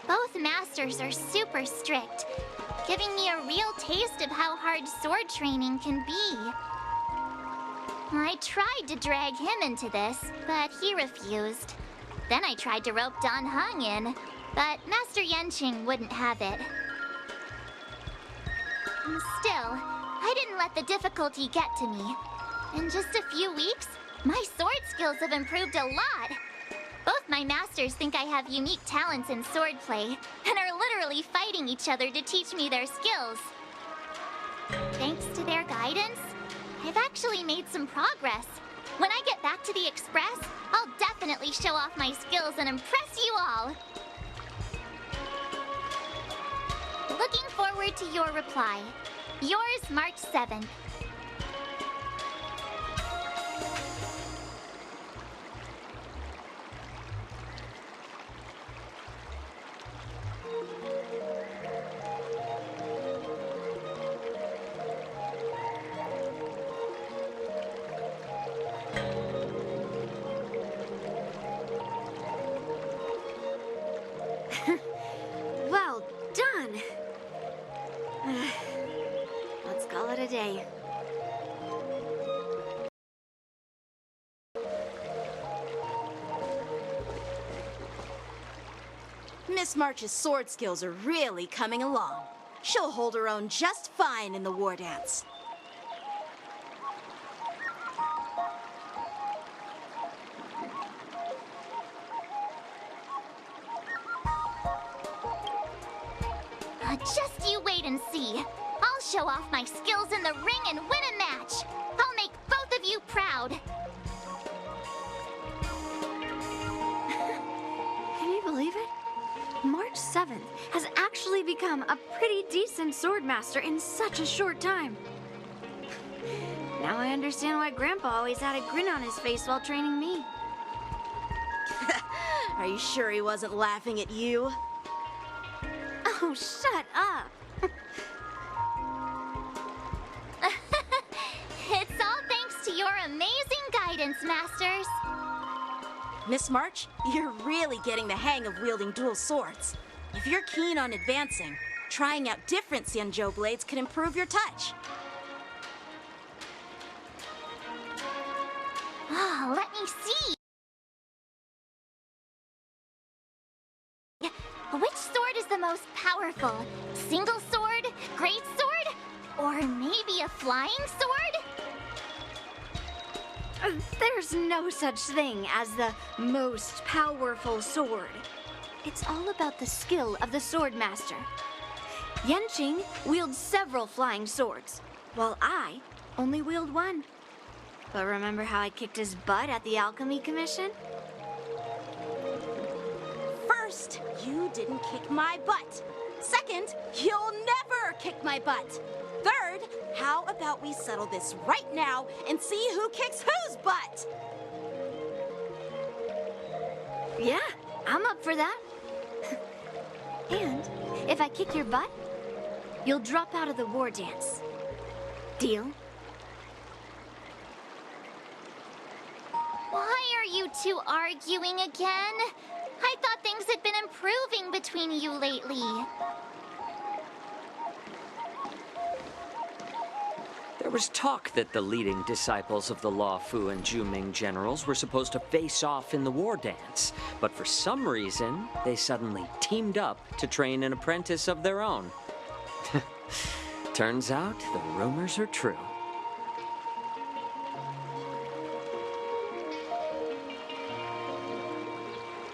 Both masters are super strict, giving me a real taste of how hard sword training can be. I tried to drag him into this, but he refused. Then I tried to rope Dan Heng in, but Master Yanqing wouldn't have it. Still, I didn't let the difficulty get to me. In just a few weeks, my sword skills have improved a lot. Both my masters think I have unique talents in swordplay, and are literally fighting each other to teach me their skills. Thanks to their guidance, I've actually made some progress. When I get back to the Express, I'll definitely show off my skills and impress you all. Looking forward to your reply. Yours, March 7th. Well done. Let's call it a day. Miss March's sword skills are really coming along. She'll hold her own just fine in the war dance. Just you wait and see. I'll show off my skills in the ring and win a match. I'll make both of you proud. Can you believe it? March 7th has actually become a pretty decent swordmaster in such a short time. Now I understand why Grandpa always had a grin on his face while training me. Are you sure he wasn't laughing at you? Oh, shut up! It's all thanks to your amazing guidance, Masters. Miss March, you're really getting the hang of wielding dual swords. If you're keen on advancing, trying out different Xianzhou blades could improve your touch. Oh, let me see. Which sword is the most powerful? Single sword? Great sword? Or maybe a flying sword? There's no such thing as the most powerful sword. It's all about the skill of the swordmaster. Yanqing wields several flying swords, while I only wield one. But remember how I kicked his butt at the Alchemy Commission? First, you didn't kick my butt. Second, you'll never kick my butt. Third, how about we settle this right now and see who kicks whose butt? Yeah, I'm up for that. And if I kick your butt, you'll drop out of the war dance. Deal? Why are you two arguing again? I thought things had been improving between you lately. There was talk that the leading disciples of the Luofu and Juming generals were supposed to face off in the war dance, but for some reason, they suddenly teamed up to train an apprentice of their own. Turns out the rumors are true.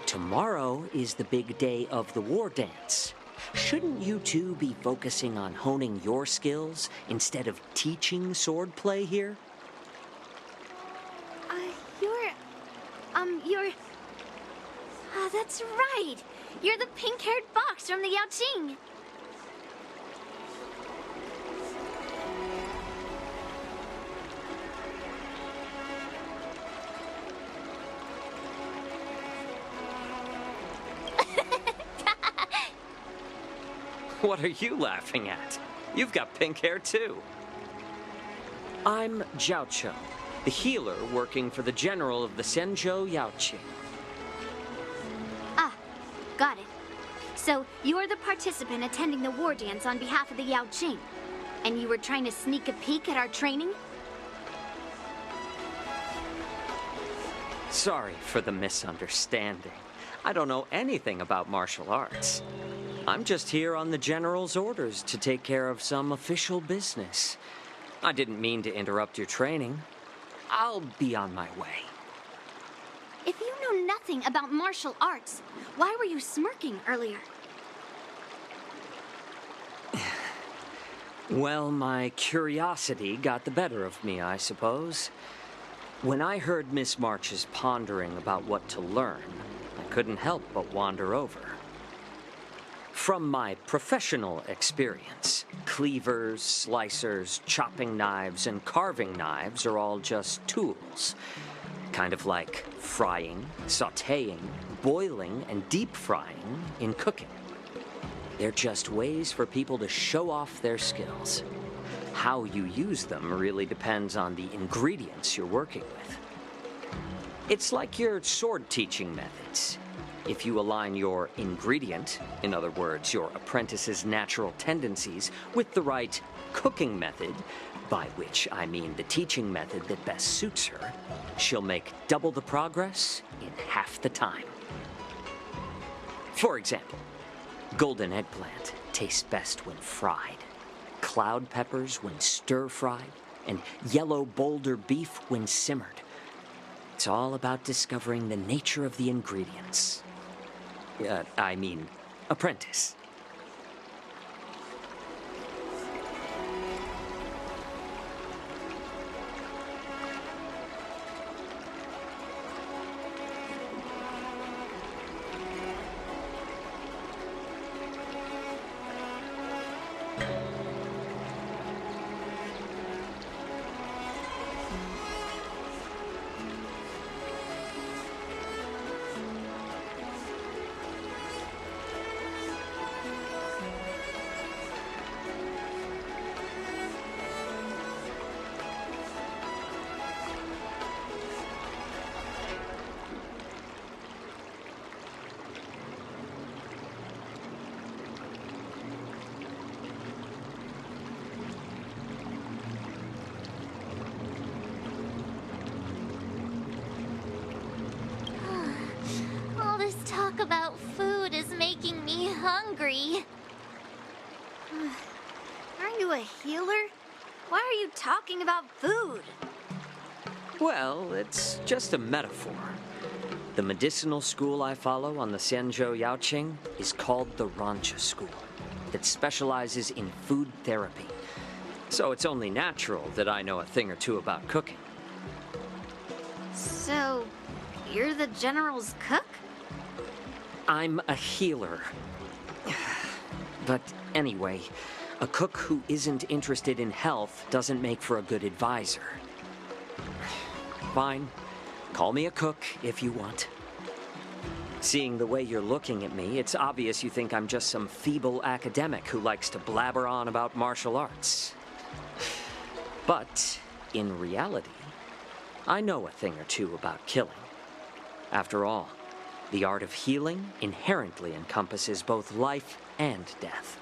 Tomorrow is the big day of the war dance. Shouldn't you two be focusing on honing your skills instead of teaching swordplay here? You're you're... Ah, that's right. You're the pink-haired fox from the Yaoqing. What are you laughing at? You've got pink hair too. I'm Jiaoqiu, the healer working for the general of the Zhenzhou Yaoqing. Ah, got it. So, you're the participant attending the war dance on behalf of the Yaoqing, and you were trying to sneak a peek at our training? Sorry for the misunderstanding. I don't know anything about martial arts. I'm just here on the General's orders to take care of some official business. I didn't mean to interrupt your training. I'll be on my way. If you know nothing about martial arts, why were you smirking earlier? Well, my curiosity got the better of me, I suppose. When I heard Miss March's pondering about what to learn, I couldn't help but wander over. From my professional experience, cleavers, slicers, chopping knives, and carving knives are all just tools. Kind of like frying, sautéing, boiling, and deep frying in cooking. They're just ways for people to show off their skills. How you use them really depends on the ingredients you're working with. It's like your sword teaching methods. If you align your ingredient, in other words, your apprentice's natural tendencies, with the right cooking method, by which I mean the teaching method that best suits her, she'll make double the progress in half the time. For example, golden eggplant tastes best when fried, cloud peppers when stir-fried, and yellow boulder beef when simmered. It's all about discovering the nature of the ingredients. Apprentice. Talk about food is making me hungry. Aren't you a healer? Why are you talking about food? Well, it's just a metaphor. The medicinal school I follow on the Zhenzhou Yaoqing is called the Rancha School, that specializes in food therapy. So it's only natural that I know a thing or two about cooking. So, you're the General's cook? I'm a healer. But anyway, a cook who isn't interested in health doesn't make for a good advisor. Fine. Call me a cook if you want. Seeing the way you're looking at me, it's obvious you think I'm just some feeble academic who likes to blabber on about martial arts. But, in reality, I know a thing or two about killing. After all, the art of healing inherently encompasses both life and death.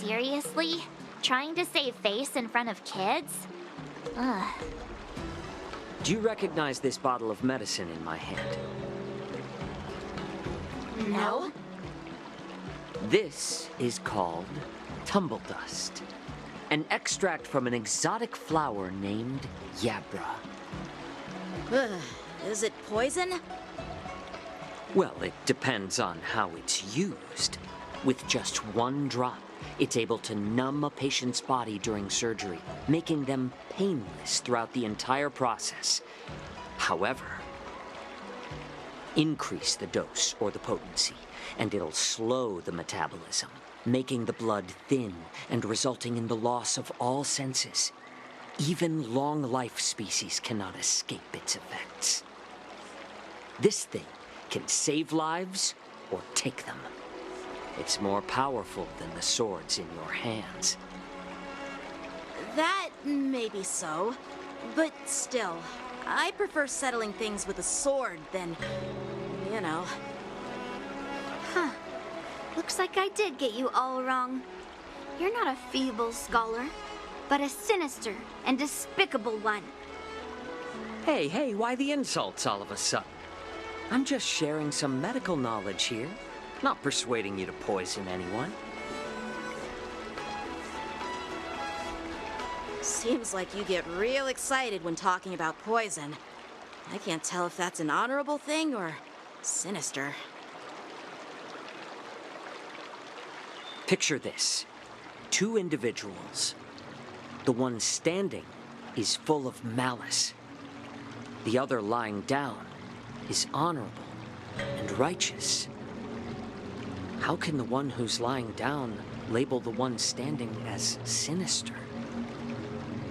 Seriously? Trying to save face in front of kids? Ugh. Do you recognize this bottle of medicine in my hand? No. This is called tumble dust, an extract from an exotic flower named Yabra. Ugh, is it poison? Well, it depends on how it's used. With just one drop, it's able to numb a patient's body during surgery, making them painless throughout the entire process. However, increase the dose or the potency, and it'll slow the metabolism, making the blood thin and resulting in the loss of all senses. Even long-life species cannot escape its effects. This thing can save lives or take them. It's more powerful than the swords in your hands. That may be so, but still, I prefer settling things with a sword than, you know. Huh. Looks like I did get you all wrong. You're not a feeble scholar, but a sinister and despicable one. Hey, why the insults all of a sudden? I'm just sharing some medical knowledge here, not persuading you to poison anyone. Seems like you get real excited when talking about poison. I can't tell if that's an honorable thing or sinister. Picture this. Two individuals. The one standing is full of malice. The other lying down is honorable and righteous. How can the one who's lying down label the one standing as sinister?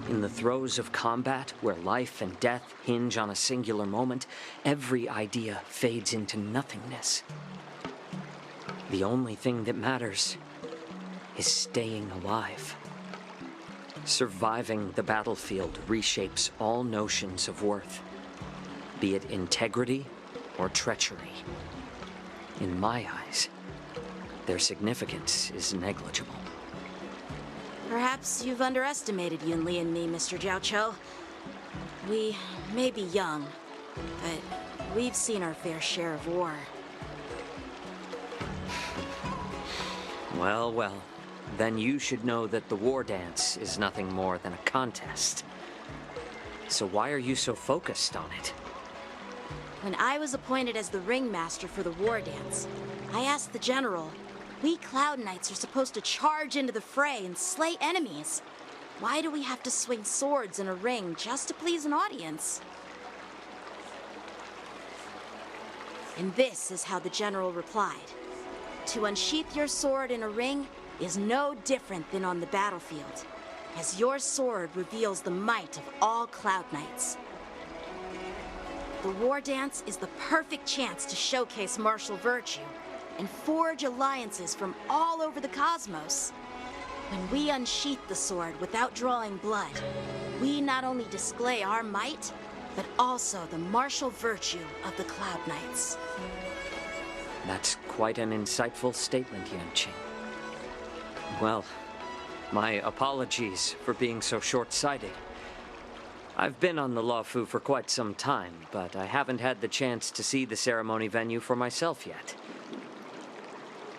In the throes of combat, where life and death hinge on a singular moment, every idea fades into nothingness. The only thing that matters is staying alive. Surviving the battlefield reshapes all notions of worth, be it integrity or treachery. In my eyes, their significance is negligible. Perhaps you've underestimated Yunli and me, Mr. Jiaoqiu. We may be young, but we've seen our fair share of war. Well, then you should know that the war dance is nothing more than a contest. So why are you so focused on it? When I was appointed as the ringmaster for the war dance, I asked the general, we Cloud Knights are supposed to charge into the fray and slay enemies. Why do we have to swing swords in a ring just to please an audience? And this is how the general replied. To unsheath your sword in a ring is no different than on the battlefield, as your sword reveals the might of all Cloud Knights. The war dance is the perfect chance to showcase martial virtue and forge alliances from all over the cosmos. When we unsheath the sword without drawing blood, we not only display our might, but also the martial virtue of the Cloud Knights. That's quite an insightful statement, Yanqing. Well, my apologies for being so short-sighted. I've been on the Luofu for quite some time, but I haven't had the chance to see the ceremony venue for myself yet.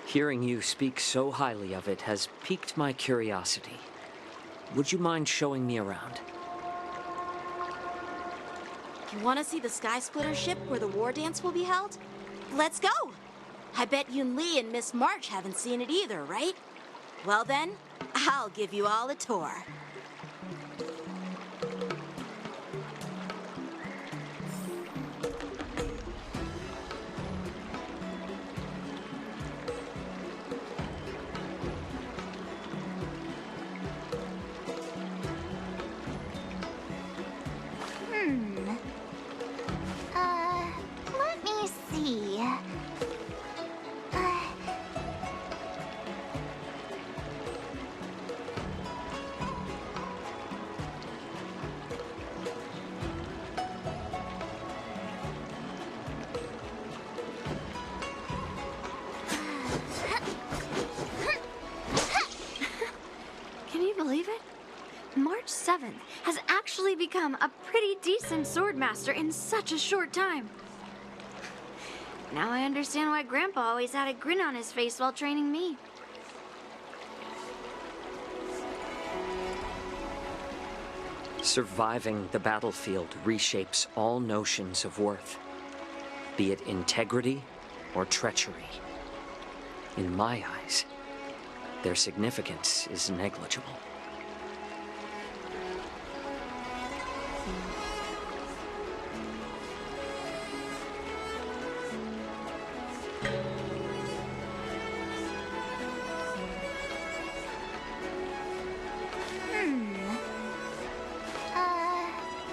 Hearing you speak so highly of it has piqued my curiosity. Would you mind showing me around? You want to see the Sky Splitter ship where the war dance will be held? Let's go! I bet Yunli and Miss March haven't seen it either, right? Well then, I'll give you all a tour. Let me see. has actually become a pretty decent swordmaster in such a short time. Now I understand why Grandpa always had a grin on his face while training me. Surviving the battlefield reshapes all notions of worth, be it integrity or treachery. In my eyes, their significance is negligible.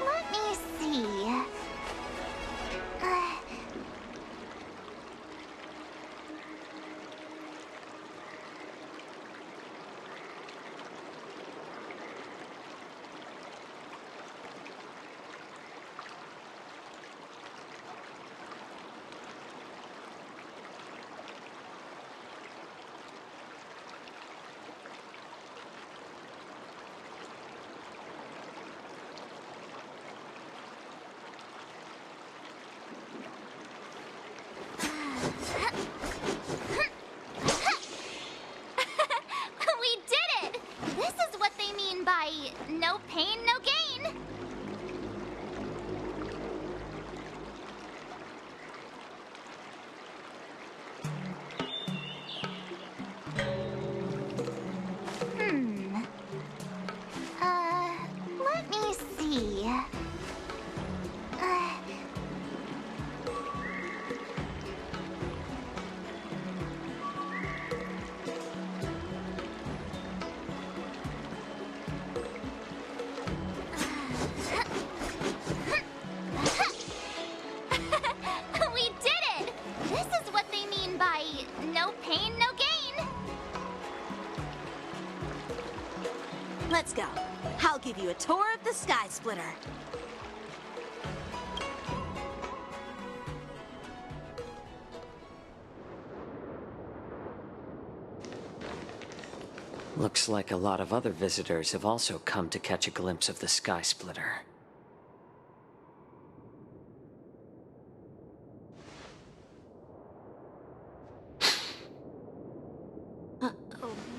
Let me see. We did it! This is what they mean by no pain, no gain. Let me see. We did it! This is what they mean by no pain, no gain. Let's go. I'll give you a tour of the Sky Splitter. Looks like a lot of other visitors have also come to catch a glimpse of the Sky Splitter.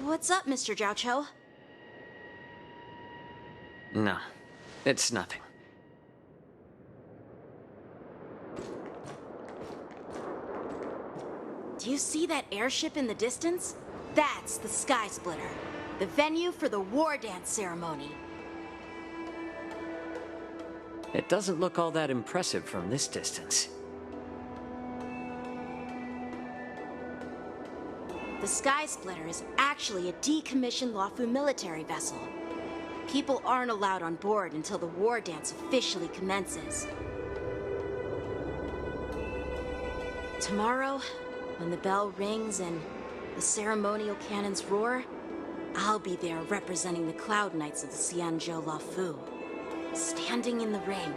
What's up, Mr. Jiaoqiu? No, it's nothing. Do you see that airship in the distance? That's the Sky Splitter, the venue for the war dance ceremony. It doesn't look all that impressive from this distance. The Sky Splitter is actually a decommissioned Luofu military vessel. People aren't allowed on board until the war dance officially commences. Tomorrow, when the bell rings and the ceremonial cannons roar, I'll be there representing the Cloud Knights of the Xianzhou Luofu, standing in the ring,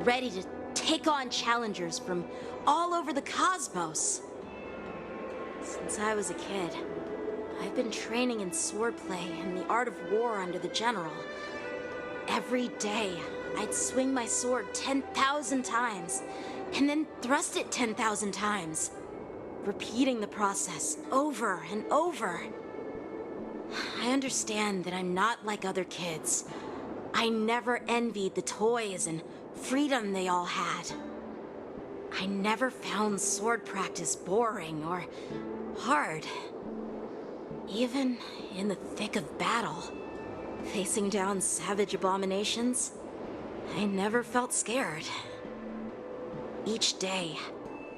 ready to take on challengers from all over the cosmos. Since I was a kid, I've been training in swordplay and the art of war under the general. Every day, I'd swing my sword 10,000 times, and then thrust it 10,000 times, repeating the process over and over. I understand that I'm not like other kids. I never envied the toys and freedom they all had. I never found sword practice boring or hard. Even in the thick of battle, facing down savage abominations, I never felt scared. Each day,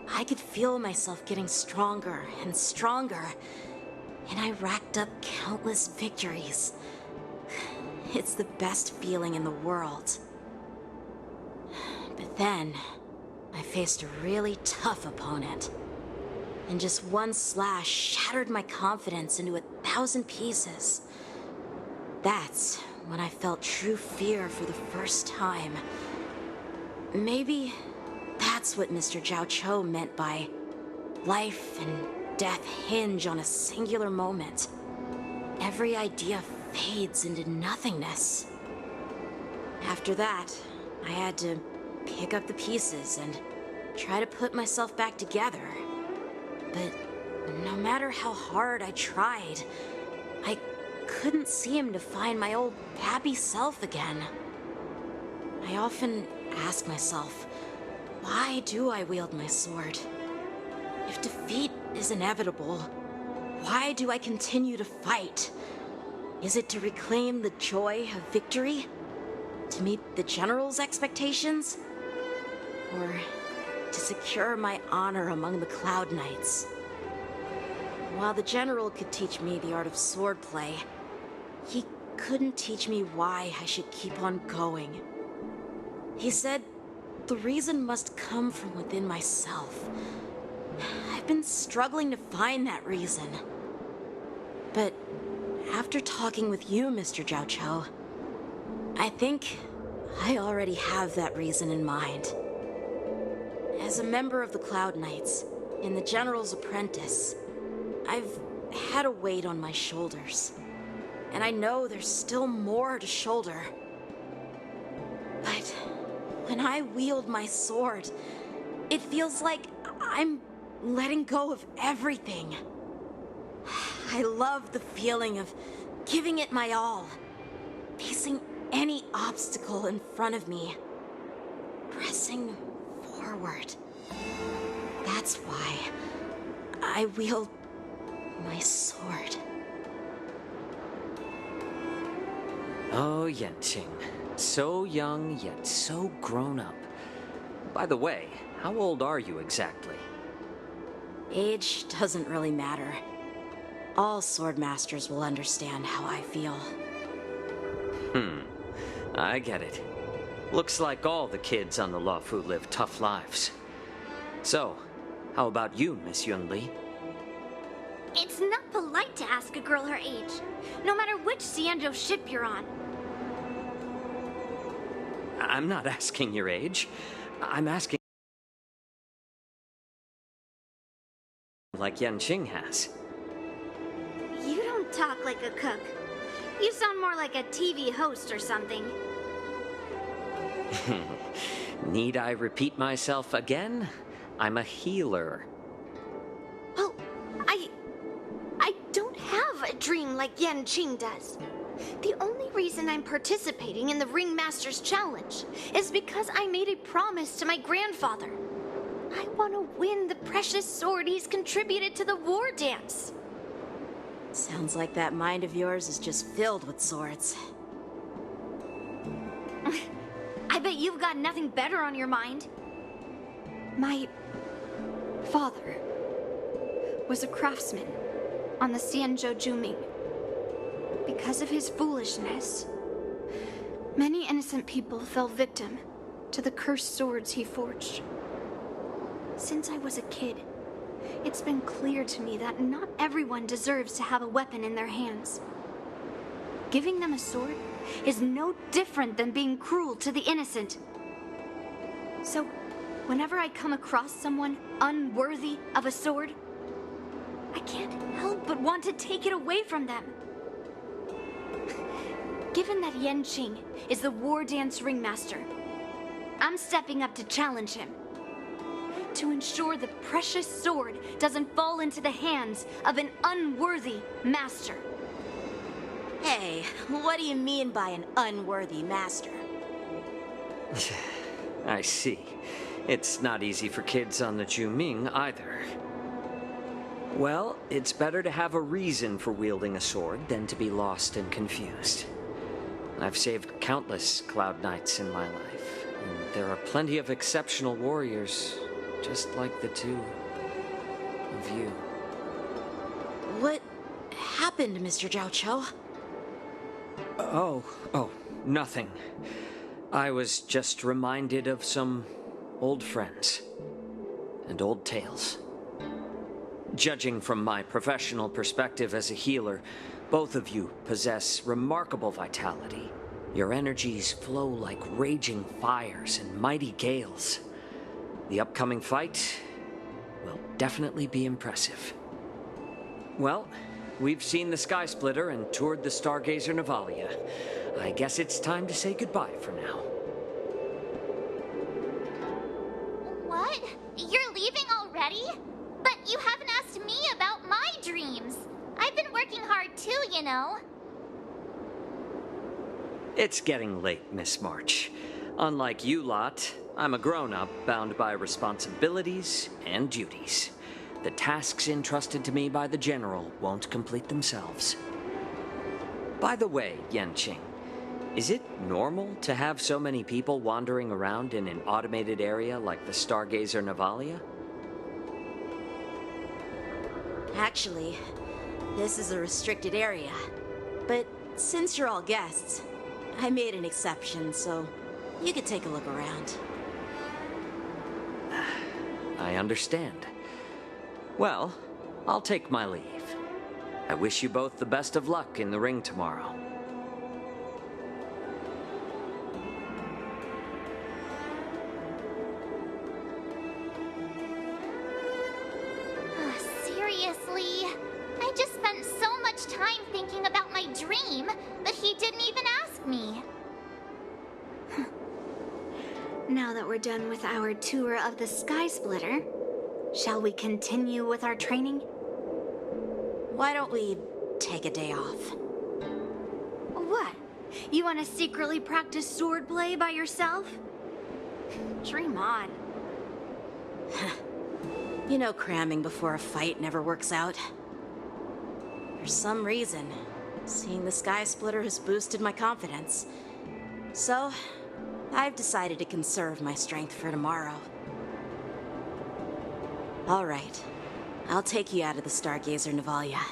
I could feel myself getting stronger and stronger, and I racked up countless victories. It's the best feeling in the world. But then, I faced a really tough opponent, and just one slash shattered my confidence into 1,000 pieces. That's when I felt true fear for the first time. Maybe that's what Mr. Jiaoqiu meant by life and death hinge on a singular moment. Every idea fades into nothingness. After that, I had to pick up the pieces and try to put myself back together. But no matter how hard I tried, I couldn't seem to find my old happy self again. I often ask myself, why do I wield my sword? If defeat is inevitable, why do I continue to fight? Is it to reclaim the joy of victory? To meet the General's expectations? Or to secure my honor among the Cloud Knights? While the General could teach me the art of swordplay, he couldn't teach me why I should keep on going. He said the reason must come from within myself. I've been struggling to find that reason. But after talking with you, Mr. Jiao Chou, I think I already have that reason in mind. As a member of the Cloud Knights, and the General's apprentice, I've had a weight on my shoulders. And I know there's still more to shoulder. But when I wield my sword, it feels like I'm letting go of everything. I love the feeling of giving it my all, facing any obstacle in front of me, pressing forward. That's why I wield my sword. Oh, Yanqing. So young, yet so grown up. By the way, how old are you exactly? Age doesn't really matter. All swordmasters will understand how I feel. I get it. Looks like all the kids on the Luofu live tough lives. So, how about you, Miss Yunli? It's not polite to ask a girl her age, no matter which Xianzhou ship you're on. I'm not asking your age. I'm asking like Yanqing has. You don't talk like a cook. You sound more like a TV host or something. Need I repeat myself again? I'm a healer. Well, I don't have a dream like Yanqing does. The only reason I'm participating in the Ringmaster's Challenge is because I made a promise to my grandfather. I want to win the precious sword he's contributed to the war dance. Sounds like that mind of yours is just filled with swords. I bet you've got nothing better on your mind. My father was a craftsman on the Xianzhou Juming. Because of his foolishness, many innocent people fell victim to the cursed swords he forged. Since I was a kid, it's been clear to me that not everyone deserves to have a weapon in their hands. Giving them a sword is no different than being cruel to the innocent. So, whenever I come across someone unworthy of a sword, I can't help but want to take it away from them. Given that Yanqing is the war dance ringmaster, I'm stepping up to challenge him. To ensure the precious sword doesn't fall into the hands of an unworthy master. Hey, what do you mean by an unworthy master? I see. It's not easy for kids on the Juming either. Well, it's better to have a reason for wielding a sword than to be lost and confused. I've saved countless Cloud Knights in my life, and there are plenty of exceptional warriors, just like the two of you. What happened, Mr. Jiao Chou? Oh, nothing. I was just reminded of some old friends and old tales. Judging from my professional perspective as a healer, both of you possess remarkable vitality. Your energies flow like raging fires and mighty gales. The upcoming fight will definitely be impressive. Well, we've seen the Sky Splitter and toured the Stargazer Navalia. I guess it's time to say goodbye for now. What? You're leaving already? But you haven't asked me about my dreams. I've been working hard too, you know. It's getting late, Miss March. Unlike you lot, I'm a grown-up bound by responsibilities and duties. The tasks entrusted to me by the General won't complete themselves. By the way, Yanqing, is it normal to have so many people wandering around in an automated area like the Stargazer Navalia? Actually, this is a restricted area. But since you're all guests, I made an exception, so you could take a look around. I understand. Well, I'll take my leave. I wish you both the best of luck in the ring tomorrow. Seriously? I just spent so much time thinking about my dream that he didn't even ask me. Now that we're done with our tour of the Sky Splitter, shall we continue with our training? Why don't we take a day off? What? You want to secretly practice swordplay by yourself? Dream on. You know cramming before a fight never works out. For some reason, seeing the Sky Splitter has boosted my confidence. So, I've decided to conserve my strength for tomorrow. All right. I'll take you out of the Stargazer Navalia.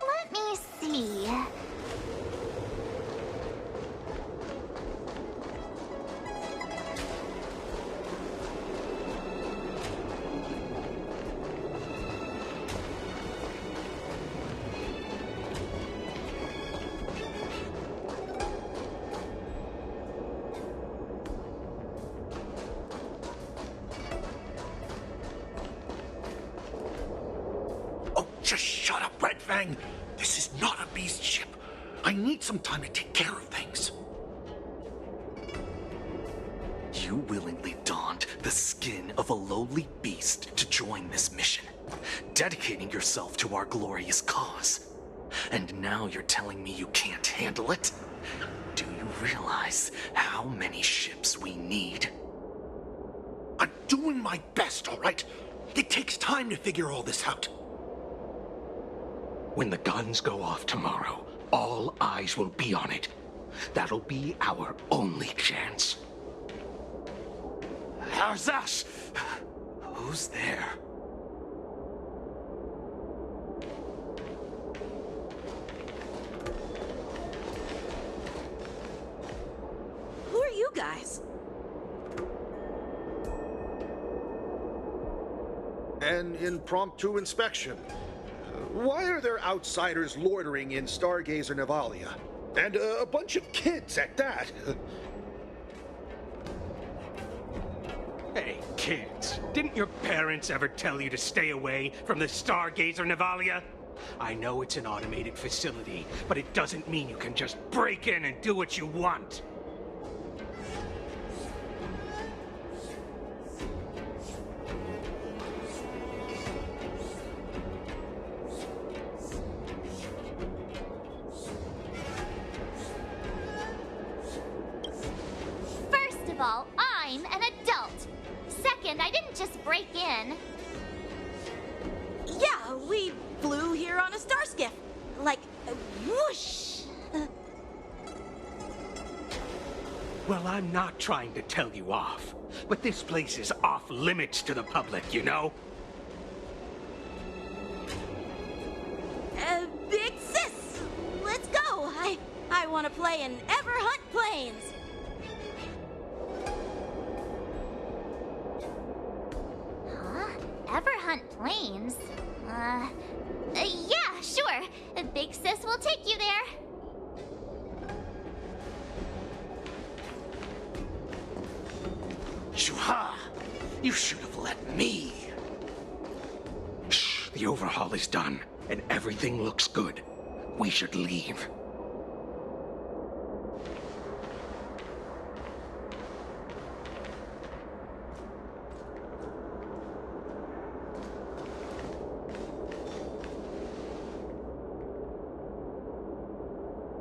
Let me see. Just shut up, Red Fang. This is not a beast ship. I need some time to take care of things. You willingly donned the skin of a lowly beast to join this mission, dedicating yourself to our glorious cause. And now you're telling me you can't handle it? Do you realize how many ships we need? I'm doing my best, all right? It takes time to figure all this out. When the guns go off tomorrow, all eyes will be on it. That'll be our only chance. How's that? Who's there? Who are you guys? An impromptu inspection. Why are there outsiders loitering in Stargazer Navalia? And a bunch of kids at that. Hey, kids, didn't your parents ever tell you to stay away from the Stargazer Navalia? I know it's an automated facility, but it doesn't mean you can just break in and do what you want. of all, I'm an adult. Second, I didn't just break in. Yeah, we flew here on a star skiff. Like, whoosh. Well, I'm not trying to tell you off, but this place is off limits to the public, you know? Big sis, let's go. I want to play in Ever Hunt Planes. Huh? Ever hunt planes? Yeah, sure. Big Sis will take you there. Shuha! You should have let me. Shh, the overhaul is done, and everything looks good. We should leave.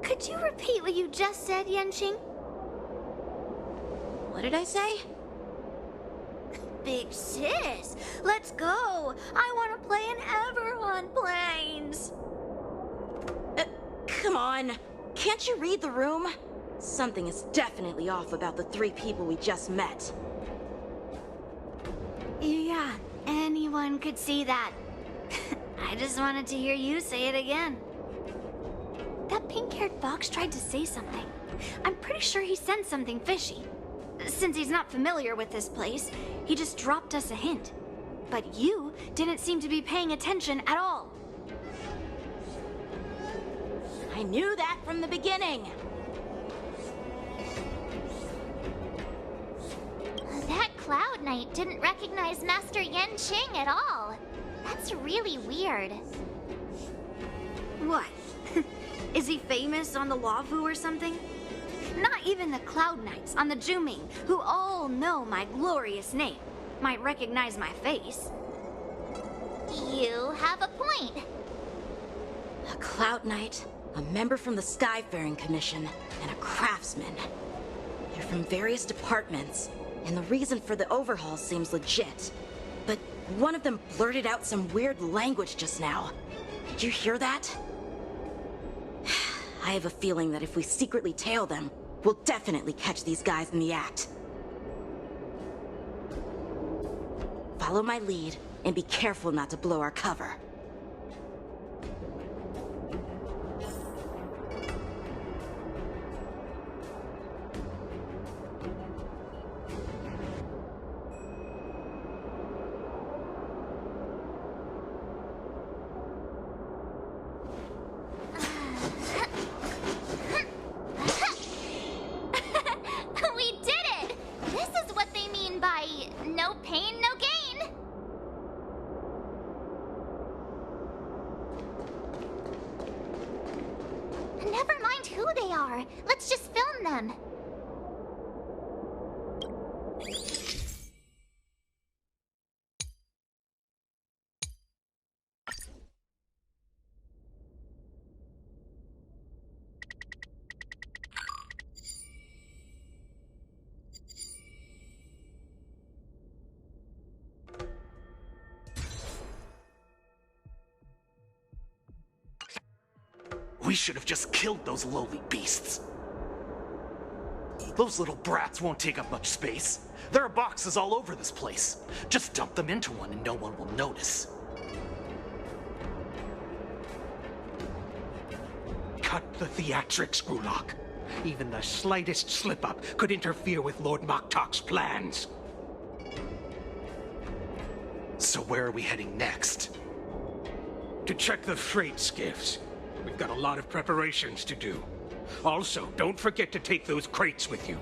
Could you repeat what you just said, Yanqing? What did I say? Big sis, let's go. I want to play in Ever on Planes. Come on. Can't you read the room? Something is definitely off about the 3 people we just met. Yeah, anyone could see that. I just wanted to hear you say it again. That pink-haired fox tried to say something. I'm pretty sure he sensed something fishy. Since he's not familiar with this place, he just dropped us a hint. But you didn't seem to be paying attention at all. I knew that from the beginning. That Cloud Knight didn't recognize Master Yanqing at all. That's really weird. What? Is he famous on the Luofu or something? Not even the Cloud Knights on the Juming, who all know my glorious name, might recognize my face. You have a point. A Cloud Knight, a member from the Skyfaring Commission, and a craftsman. They're from various departments, and the reason for the overhaul seems legit. But one of them blurted out some weird language just now. Did you hear that? I have a feeling that if we secretly tail them, we'll definitely catch these guys in the act. Follow my lead, and be careful not to blow our cover. We did it! This is what they mean by no pain, no gain. Never mind who they are. Let's just film them. We should have just killed those lowly beasts. Those little brats won't take up much space. There are boxes all over this place. Just dump them into one and no one will notice. Cut the theatrics, Gulok. Even the slightest slip-up could interfere with Lord Moktok's plans. So where are we heading next? To check the freight skiffs. We've got a lot of preparations to do. Also, don't forget to take those crates with you.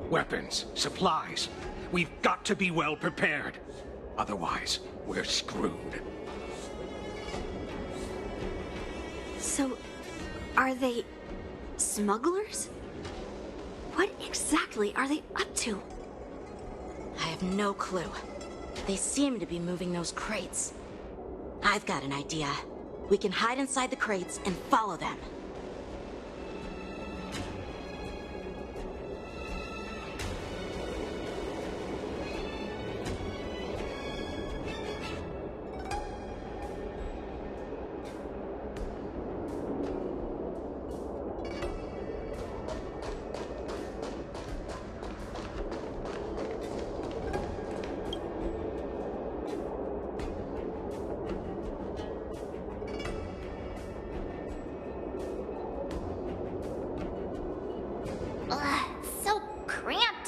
Weapons, supplies. We've got to be well prepared. Otherwise, we're screwed. So, are they smugglers? What exactly are they up to? I have no clue. They seem to be moving those crates. I've got an idea. We can hide inside the crates and follow them.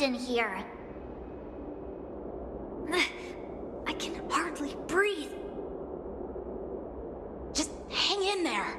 trapped in here. I can hardly breathe. Just hang in there.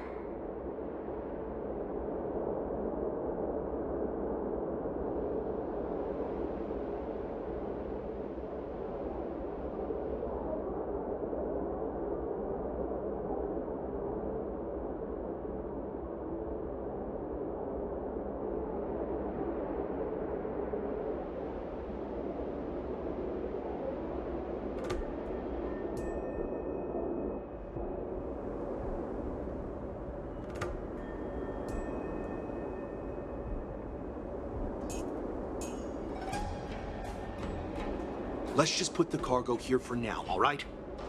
Let's just put the cargo here for now, all right?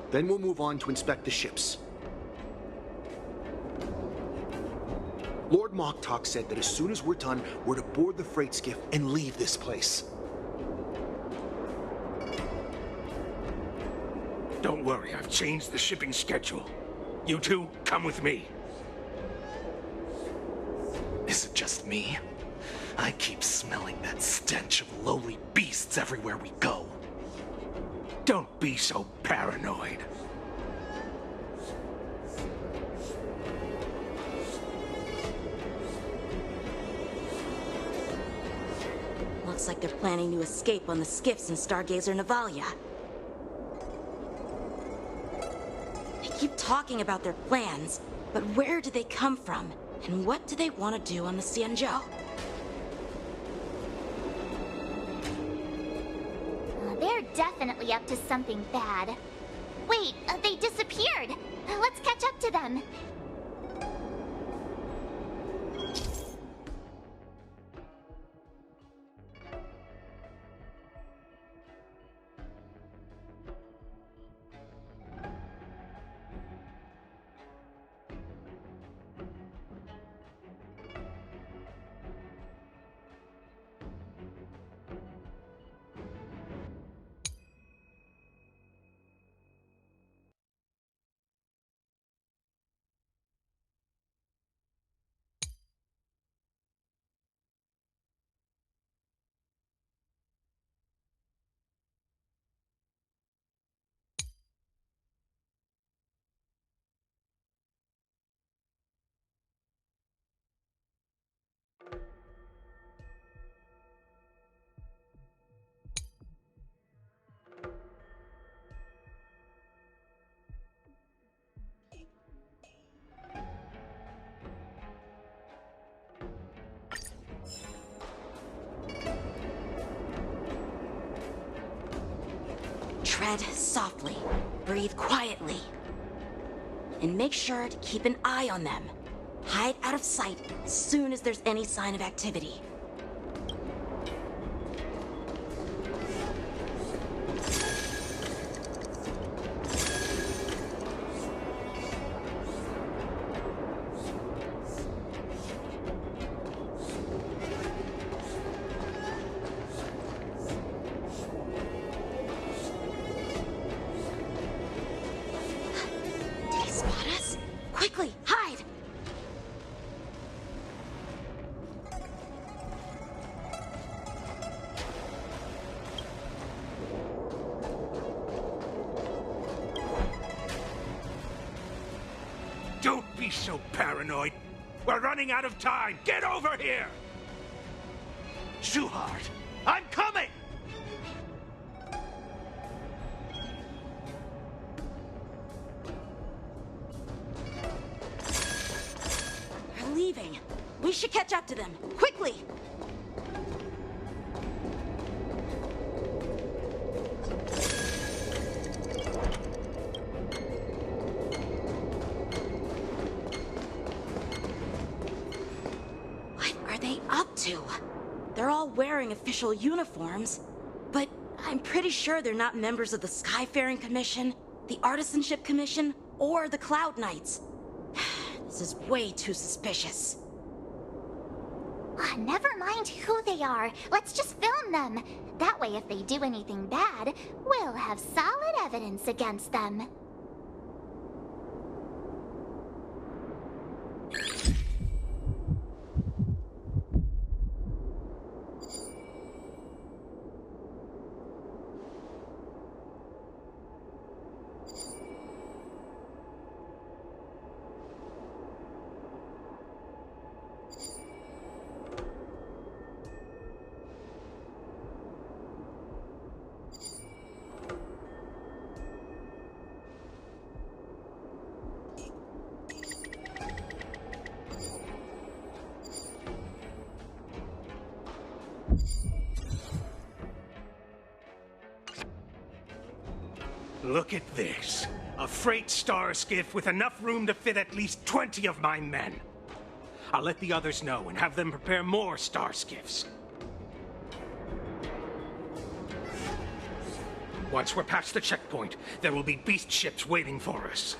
Then we'll move on to inspect the ships. Lord Moktok said that as soon as we're done, we're to board the freight skiff and leave this place. Don't worry, I've changed the shipping schedule. You two, come with me. Is it just me? I keep smelling that stench of lowly beasts everywhere we go. Don't be so paranoid. Looks like they're planning to escape on the skiffs in Stargazer Navalia. They keep talking about their plans, but where do they come from? And what do they want to do on the Xianzhou? They're definitely up to something bad. Wait, they disappeared. Let's catch up to them. Tread softly, breathe quietly, and make sure to keep an eye on them. Hide out of sight as soon as there's any sign of activity. Quickly, hide! Don't be so paranoid. We're running out of time. Get over here! Shuhart, I'm coming! They're leaving. We should catch up to them. Quickly! What are they up to? They're all wearing official uniforms, but I'm pretty sure they're not members of the Skyfaring Commission, the Artisanship Commission, or the Cloud Knights. This is way too suspicious. Never mind who they are. Let's just film them. That way, if they do anything bad, we'll have solid evidence against them. Look at this. A freight star skiff with enough room to fit at least 20 of my men. I'll let the others know and have them prepare more star skiffs. Once we're past the checkpoint, there will be beast ships waiting for us.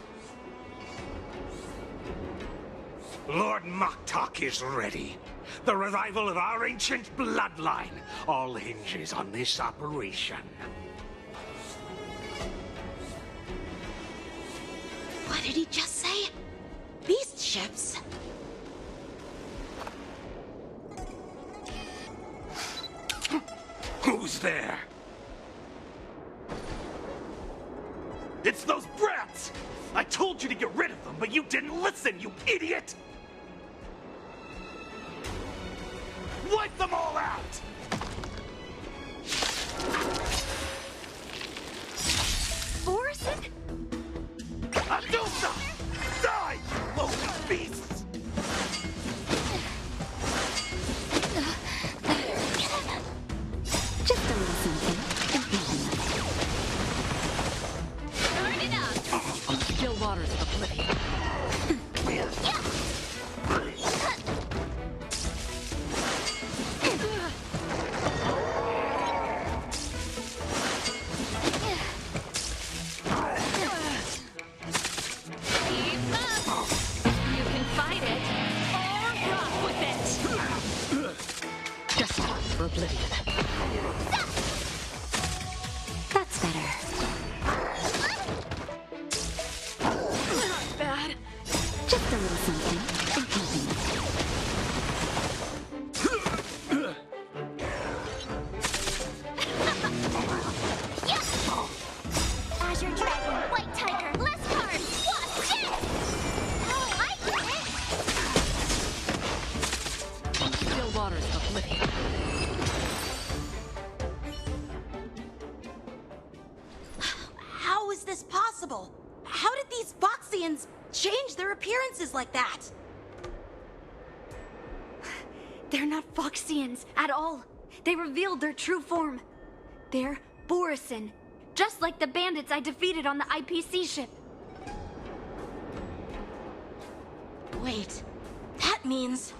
Lord Moktok is ready. The revival of our ancient bloodline all hinges on this operation. What did he just say? Beast ships? Who's there? It's those brats! I told you to get rid of them, but you didn't listen, you idiot! Wipe them all out! Borison? Adusa! Die, you lowly beasts! Just a little something. Turn it up! Still waters of oblivion. That's better. Not bad. Just a little something. Azure Dragon, White Tiger, less cards! Watch this! Oh, I get it! Still waters of oblivion. How is this possible? How did these Foxians change their appearances like that? They're not Foxians at all. They revealed their true form. They're Borison, just like the bandits I defeated on the IPC ship. Wait, that means...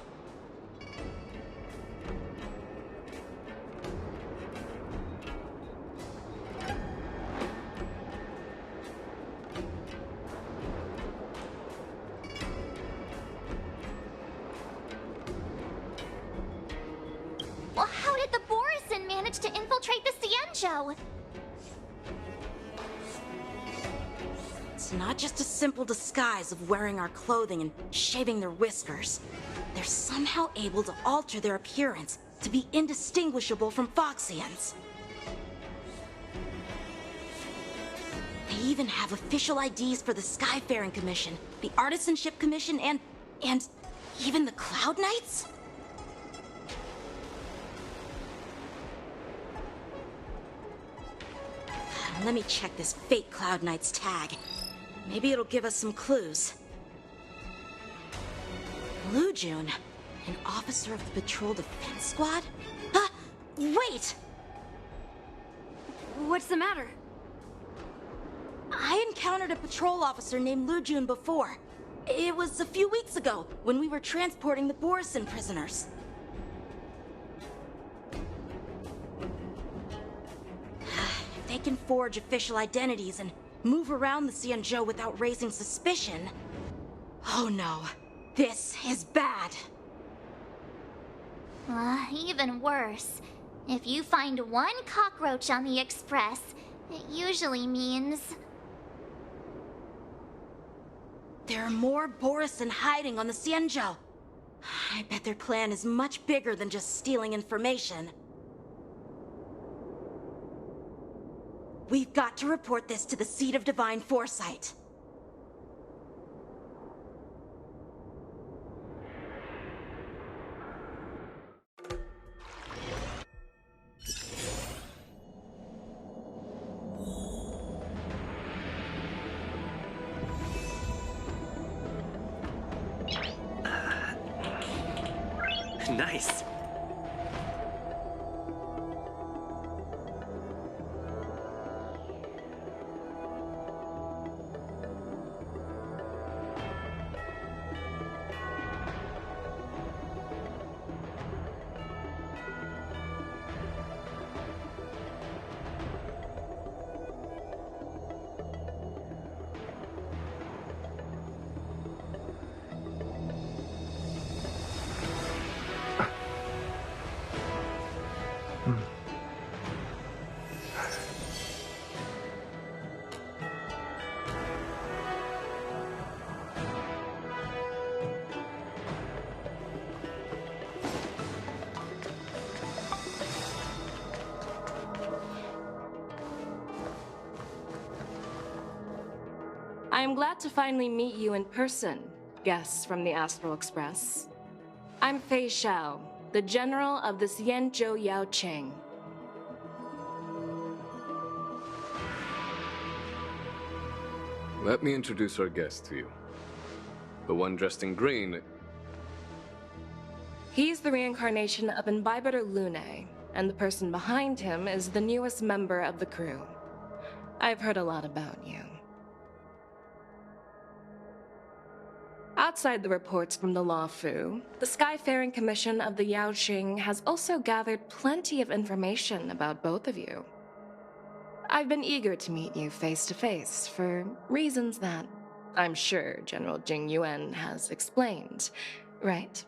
Well, how did the Borison manage to infiltrate the Cienjo? It's not just a simple disguise of wearing our clothing and shaving their whiskers. They're somehow able to alter their appearance to be indistinguishable from Foxians. They even have official IDs for the Skyfaring Commission, the Artisanship Commission, and even the Cloud Knights? Let me check this fake Cloud Knight's tag. Maybe it'll give us some clues. Lujun, an officer of the Patrol Defense Squad? Wait! What's the matter? I encountered a patrol officer named Lujun before. It was a few weeks ago, when we were transporting the Borison prisoners. If they can forge official identities and move around the Cienjo without raising suspicion... Oh no, this is bad. Even worse. If you find one cockroach on the Express, it usually means... There are more Borison hiding on the Cienjo. I bet their plan is much bigger than just stealing information. We've got to report this to the Seat of Divine Foresight. Nice. I am glad to finally meet you in person, guests from the Astral Express. I'm Fei Xiao, the general of the Xianzhou Yaoqing. Let me introduce our guest to you. The one dressed in green. He's the reincarnation of Imbibitor Lune, and the person behind him is the newest member of the crew. I've heard a lot about you. Outside the reports from the Law Fu, the Skyfaring Commission of the Yaoqing has also gathered plenty of information about both of you. I've been eager to meet you face to face for reasons that I'm sure General Jing Yuan has explained, right?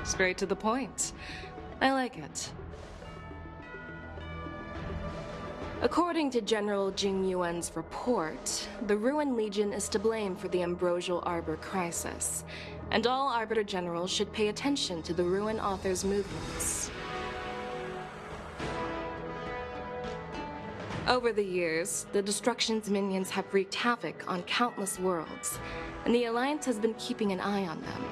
Straight to the point. I like it. According to General Jing Yuan's report, the Ruin Legion is to blame for the Ambrosial Arbor crisis, and all Arbiter Generals should pay attention to the Ruin Author's movements. Over the years, the Destruction's minions have wreaked havoc on countless worlds, and the Alliance has been keeping an eye on them.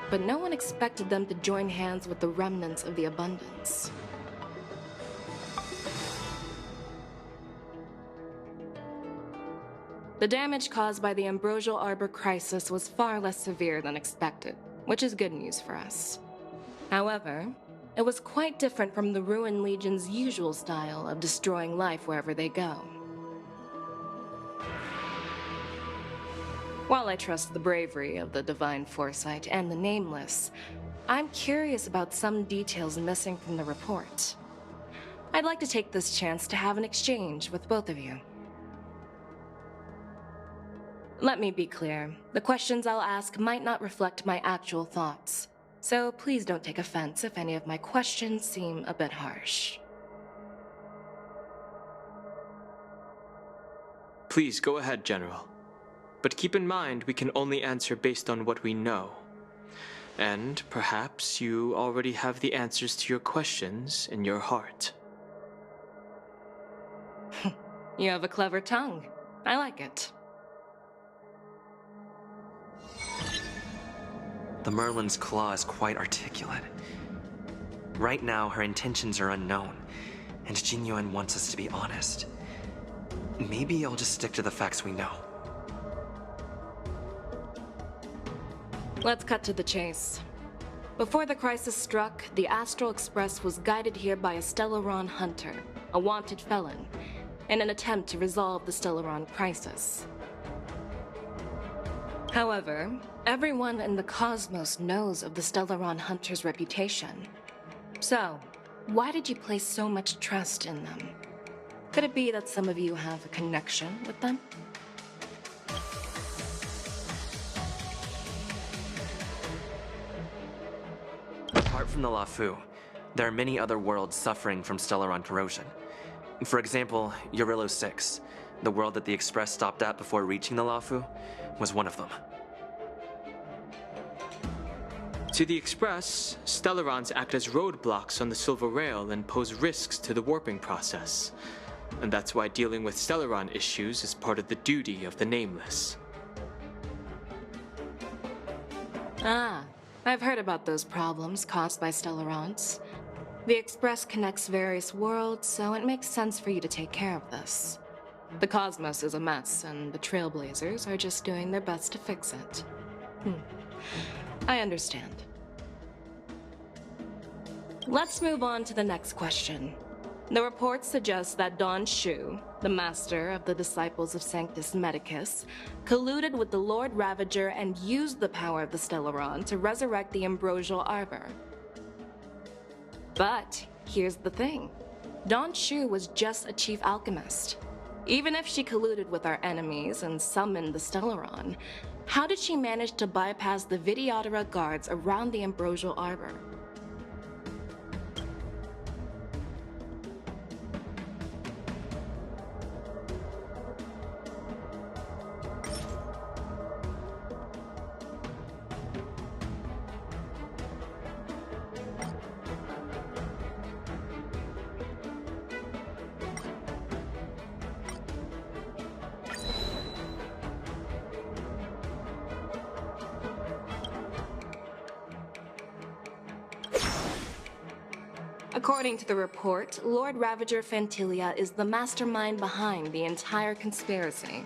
But no one expected them to join hands with the remnants of the Abundance. The damage caused by the Ambrosial Arbor crisis was far less severe than expected, which is good news for us. However, it was quite different from the Ruin Legion's usual style of destroying life wherever they go. While I trust the bravery of the Divine Foresight and the Nameless, I'm curious about some details missing from the report. I'd like to take this chance to have an exchange with both of you. Let me be clear, the questions I'll ask might not reflect my actual thoughts, so please don't take offense if any of my questions seem a bit harsh. Please go ahead, General. But keep in mind, we can only answer based on what we know. And perhaps you already have the answers to your questions in your heart. You have a clever tongue. I like it. The Merlin's claw is quite articulate. Right now, her intentions are unknown, and Jing Yuan wants us to be honest. Maybe I'll just stick to the facts we know. Let's cut to the chase. Before the crisis struck, the Astral Express was guided here by a Stellaron hunter, a wanted felon, in an attempt to resolve the Stellaron crisis. However, everyone in the cosmos knows of the Stellaron hunter's reputation. So, why did you place so much trust in them? Could it be that some of you have a connection with them? Apart from the La Fu, there are many other worlds suffering from Stellaron corrosion. For example, Eurillo 6, the world that the Express stopped at before reaching the La Fu, was one of them. To the Express, Stellarons act as roadblocks on the Silver Rail and pose risks to the warping process. And that's why dealing with Stellaron issues is part of the duty of the Nameless. Ah, I've heard about those problems caused by Stellarons. The Express connects various worlds, so it makes sense for you to take care of this. The cosmos is a mess, and the Trailblazers are just doing their best to fix it. I understand. Let's move on to the next question. The report suggests that Don Shu, the master of the disciples of Sanctus Medicus, colluded with the Lord Ravager and used the power of the Stellaron to resurrect the Ambrosial Arbor. But here's the thing. Don Shu was just a chief alchemist. Even if she colluded with our enemies and summoned the Stellaron, how did she manage to bypass the Videodora guards around the Ambrosial Arbor? According to the report, Lord Ravager Fantilia is the mastermind behind the entire conspiracy.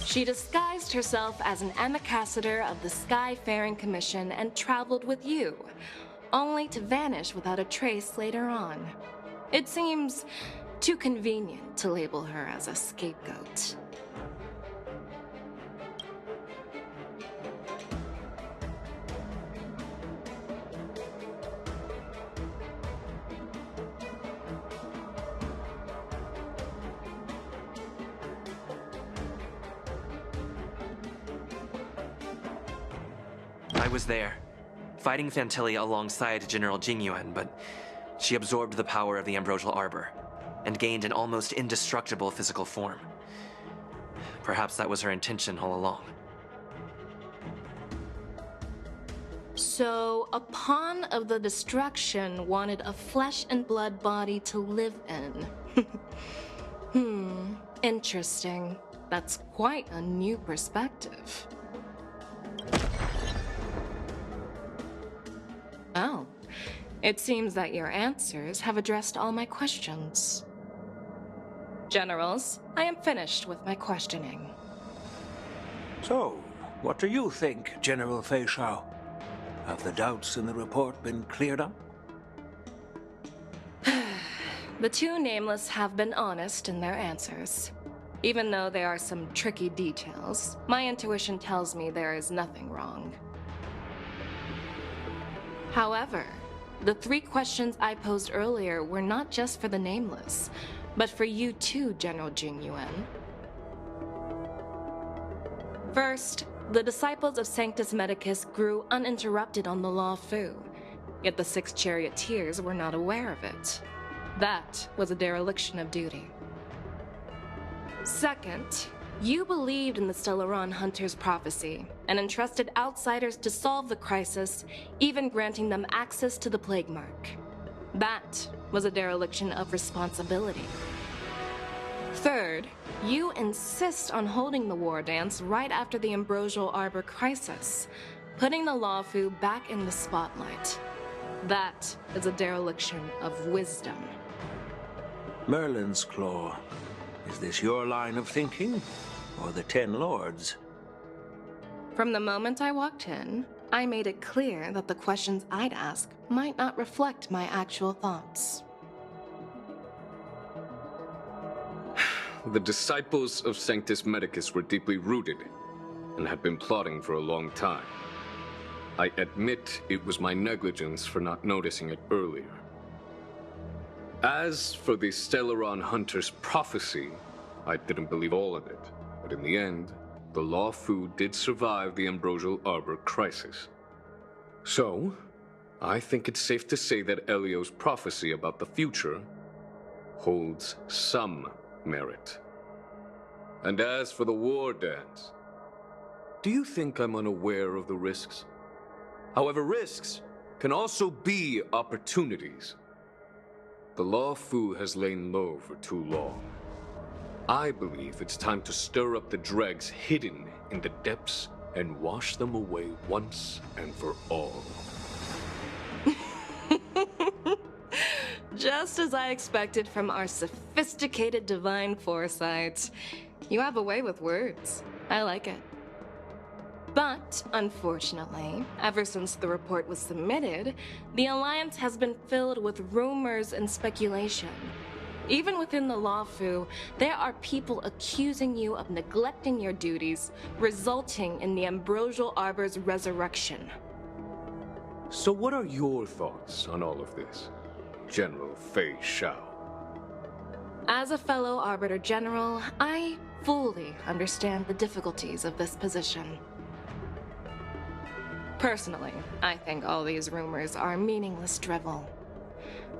She disguised herself as an ambassador of the Skyfaring Commission and traveled with you, only to vanish without a trace later on. It seems too convenient to label her as a scapegoat. I was there, fighting Fantilia alongside General Jingyuan, but she absorbed the power of the Ambrosial Arbor and gained an almost indestructible physical form. Perhaps that was her intention all along. So, a pawn of the destruction wanted a flesh and blood body to live in. Interesting. That's quite a new perspective. Oh, it seems that your answers have addressed all my questions. Generals, I am finished with my questioning. So, what do you think, General Fei Shao? Have the doubts in the report been cleared up? The two nameless have been honest in their answers. Even though there are some tricky details, my intuition tells me there is nothing wrong. However, the 3 questions I posed earlier were not just for the nameless, but for you too, General Jingyuan. First, the disciples of Sanctus Medicus grew uninterrupted on the Law Fu, yet the 6 charioteers were not aware of it. That was a dereliction of duty. Second, you believed in the Stellaron Hunter's prophecy and entrusted outsiders to solve the crisis, even granting them access to the Plague Mark. That was a dereliction of responsibility. Third, you insist on holding the war dance right after the Ambrosial Arbor crisis, putting the Lawfu back in the spotlight. That is a dereliction of wisdom. Merlin's Claw. Is this your line of thinking, or the 10 Lords? From the moment I walked in, I made it clear that the questions I'd ask might not reflect my actual thoughts. The disciples of Sanctus Medicus were deeply rooted and had been plotting for a long time. I admit it was my negligence for not noticing it earlier. As for the Stellaron Hunter's prophecy, I didn't believe all of it, but in the end, the Law Fu did survive the Ambrosial Arbor crisis. So, I think it's safe to say that Elio's prophecy about the future holds some merit. And as for the war dance, do you think I'm unaware of the risks? However, risks can also be opportunities. The Law Fu has lain low for too long. I believe it's time to stir up the dregs hidden in the depths and wash them away once and for all. Just as I expected from our sophisticated divine foresight. You have a way with words. I like it. But, unfortunately, ever since the report was submitted, the Alliance has been filled with rumors and speculation. Even within the Lawfu, there are people accusing you of neglecting your duties, resulting in the Ambrosial Arbor's resurrection. So what are your thoughts on all of this, General Fei Shao? As a fellow Arbiter General, I fully understand the difficulties of this position. Personally, I think all these rumors are meaningless drivel.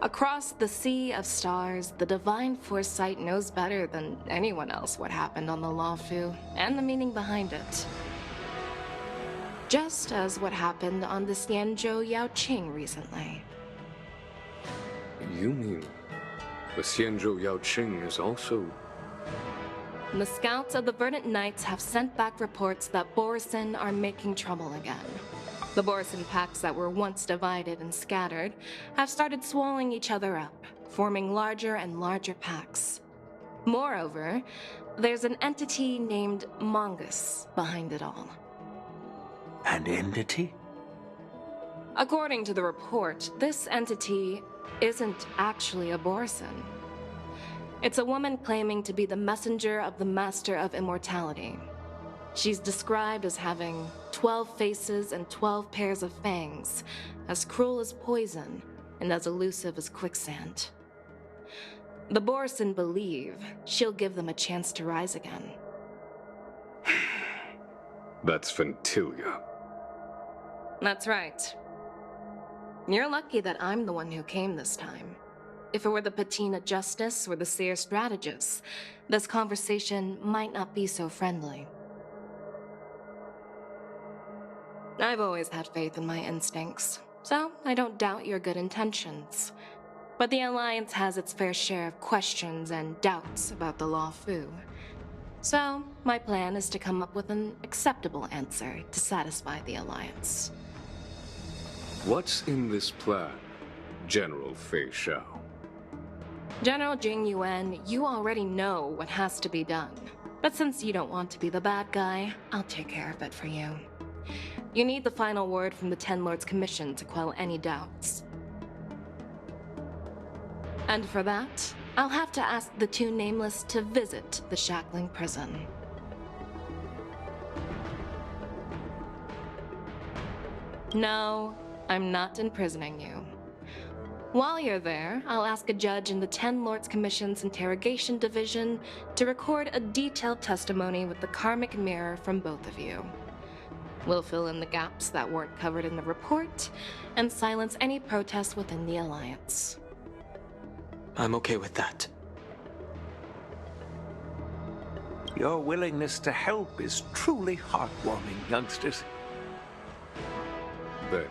Across the sea of stars, the Divine Foresight knows better than anyone else what happened on the Lawfu and the meaning behind it. Just as what happened on the Xianzhou Yaoqing recently. You mean the Xianzhou Yaoqing is also... The scouts of the Verdant Knights have sent back reports that Borisin are making trouble again. The Borisin packs that were once divided and scattered have started swallowing each other up, forming larger and larger packs. Moreover, there's an entity named Mongus behind it all. An entity? According to the report, this entity isn't actually a Borisin. It's a woman claiming to be the messenger of the Master of Immortality. She's described as having 12 faces and 12 pairs of fangs, as cruel as poison and as elusive as quicksand. The Borisin believe she'll give them a chance to rise again. That's Ventilia. That's right. You're lucky that I'm the one who came this time. If it were the Patina Justice or the Seer Strategist, this conversation might not be so friendly. I've always had faith in my instincts, so I don't doubt your good intentions. But the Alliance has its fair share of questions and doubts about the Lawfu. So, my plan is to come up with an acceptable answer to satisfy the Alliance. What's in this plan, General Fei Shao? General Jing Yuan, you already know what has to be done. But since you don't want to be the bad guy, I'll take care of it for you. You need the final word from the Ten Lords Commission to quell any doubts. And for that, I'll have to ask the two Nameless to visit the Shackling Prison. No, I'm not imprisoning you. While you're there, I'll ask a judge in the Ten Lords Commission's Interrogation Division to record a detailed testimony with the karmic mirror from both of you. We'll fill in the gaps that weren't covered in the report, and silence any protests within the Alliance. I'm okay with that. Your willingness to help is truly heartwarming, youngsters. Then,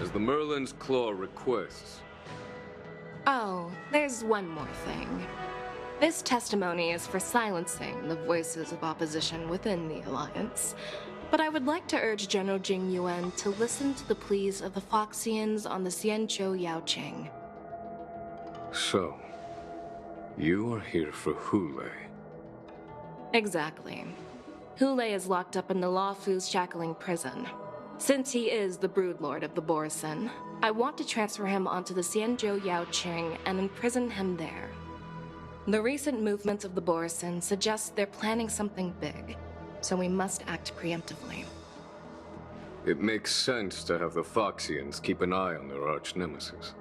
as the Merlin's Claw requests... Oh, there's one more thing. This testimony is for silencing the voices of opposition within the Alliance. But I would like to urge General Jing Yuan to listen to the pleas of the Foxians on the Xianzhou Yaoqing. So, you are here for Hule. Exactly. Hule is locked up in the Lawfu's Shackling Prison. Since he is the Broodlord of the Borisin, I want to transfer him onto the Xianzhou Yaoqing and imprison him there. The recent movements of the Borisin suggest they're planning something big, so we must act preemptively. It makes sense to have the Foxians keep an eye on their arch-nemesis.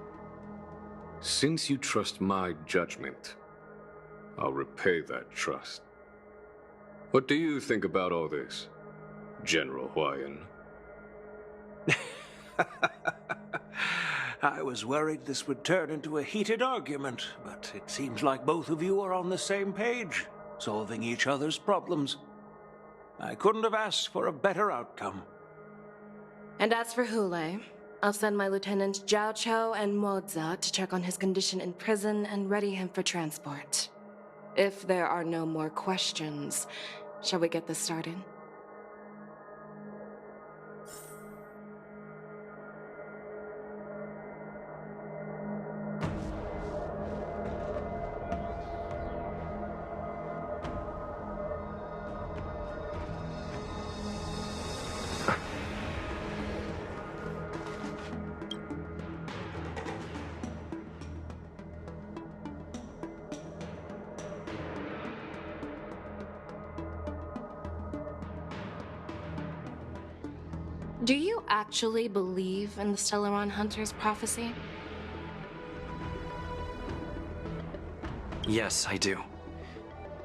Since you trust my judgment, I'll repay that trust. What do you think about all this, General Huayan? I was worried this would turn into a heated argument, but it seems like both of you are on the same page, solving each other's problems. I couldn't have asked for a better outcome. And as for Hule, I'll send my lieutenants Zhao Chou and Moza to check on his condition in prison and ready him for transport. If there are no more questions, shall we get this started? Do you actually believe in the Stellaron Hunter's prophecy? Yes, I do.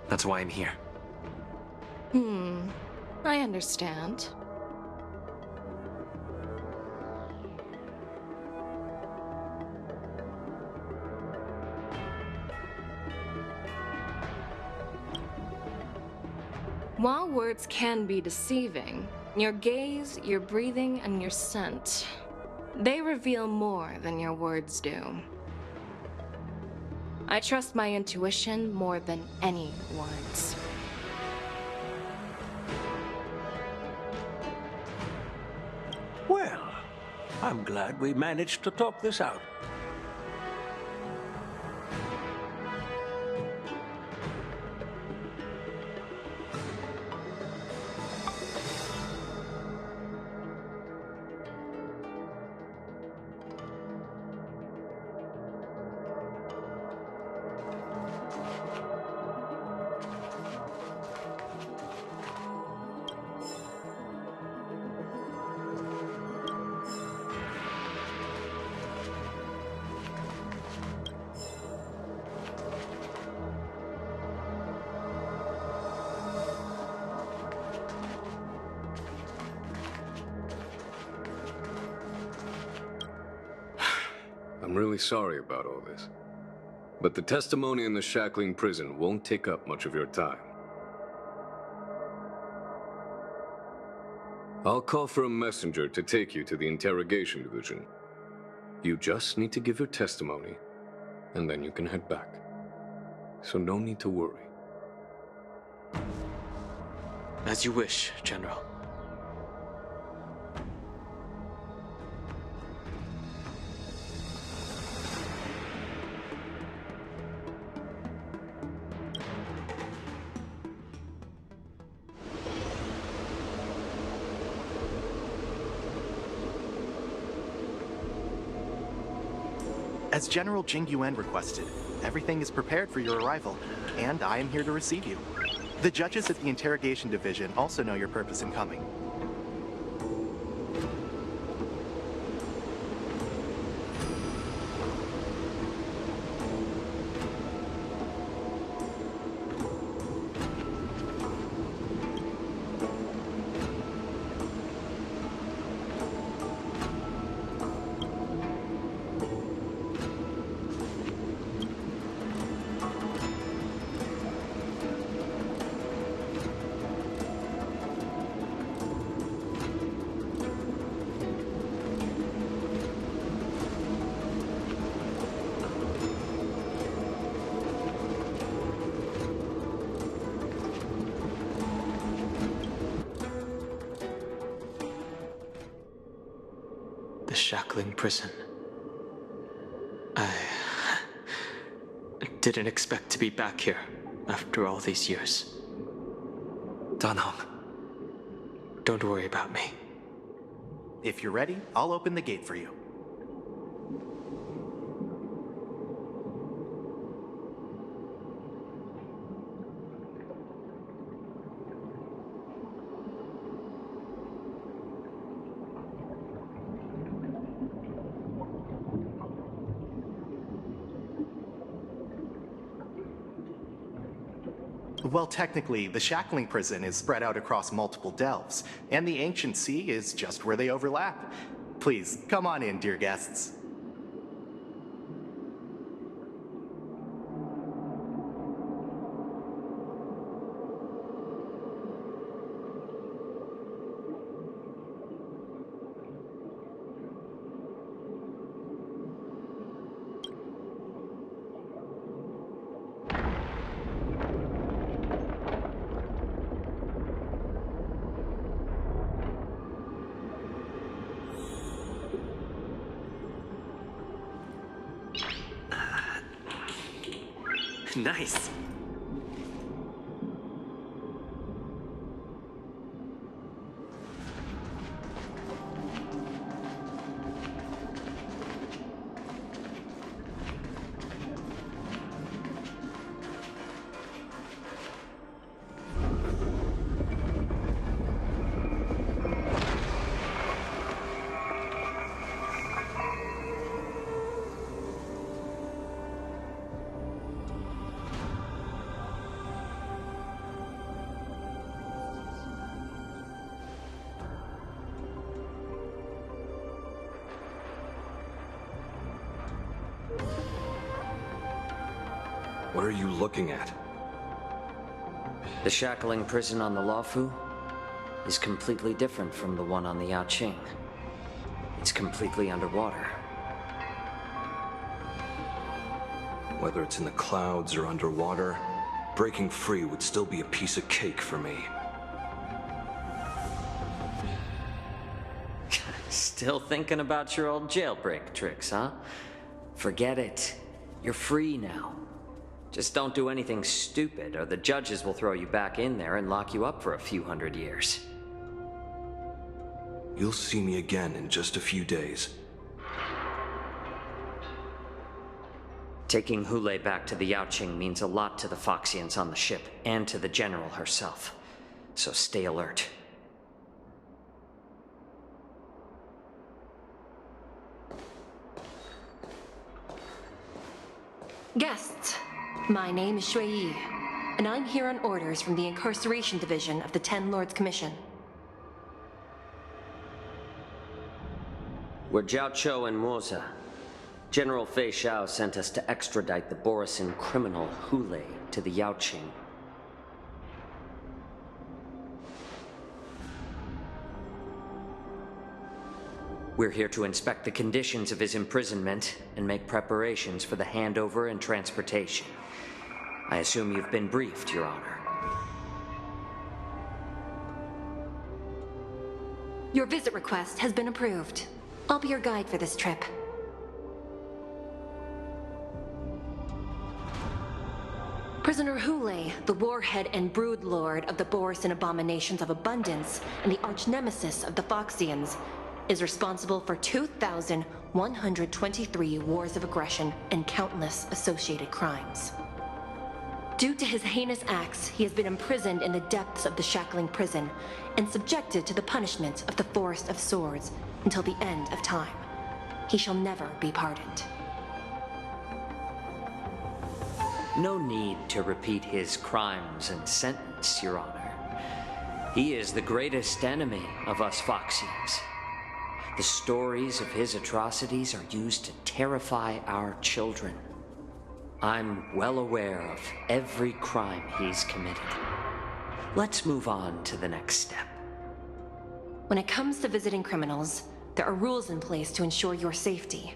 That's why I'm here. I understand. While words can be deceiving, your gaze, your breathing, and your scent, they reveal more than your words do. I trust my intuition more than any words. Well, I'm glad we managed to talk this out. I'm really sorry about all this. But the testimony in the shackling prison won't take up much of your time. I'll call for a messenger to take you to the interrogation division. You just need to give your testimony, and then you can head back. So no need to worry. As you wish, General. As General Jing Yuan requested, everything is prepared for your arrival, and I am here to receive you. The judges at the Interrogation Division also know your purpose in coming. The shackling prison. I didn't expect to be back here after all these years. Danhong. Don't worry about me. If you're ready, I'll open the gate for you. Well, technically, the shackling prison is spread out across multiple delves, and the ancient sea is just where they overlap. Please, come on in, dear guests. Nice. What are you looking at? The shackling prison on the Luofu is completely different from the one on the Yaoqing. It's completely underwater. Whether it's in the clouds or underwater, breaking free would still be a piece of cake for me. Still thinking about your old jailbreak tricks, huh? Forget it. You're free now. Just don't do anything stupid, or the judges will throw you back in there and lock you up for a few hundred years. You'll see me again in just a few days. Taking Hule back to the Yaoqing means a lot to the Foxians on the ship, and to the General herself. So stay alert. Guests, my name is Shui Yi, and I'm here on orders from the Incarceration Division of the Ten Lords Commission. We're Jiao Cho and Moza. General Fei Xiao sent us to extradite the Borisin criminal Hule to the Yaoqing. We're here to inspect the conditions of his imprisonment and make preparations for the handover and transportation. I assume you've been briefed, Your Honor. Your visit request has been approved. I'll be your guide for this trip. Prisoner Hule, the warhead and brood lord of the Borisin abominations of abundance and the arch-nemesis of the Foxians, is responsible for 2,123 wars of aggression and countless associated crimes. Due to his heinous acts, he has been imprisoned in the depths of the shackling prison and subjected to the punishment of the Forest of Swords until the end of time. He shall never be pardoned. No need to repeat his crimes and sentence, Your Honor. He is the greatest enemy of us Foxians. The stories of his atrocities are used to terrify our children. I'm well aware of every crime he's committed. Let's move on to the next step. When it comes to visiting criminals, there are rules in place to ensure your safety.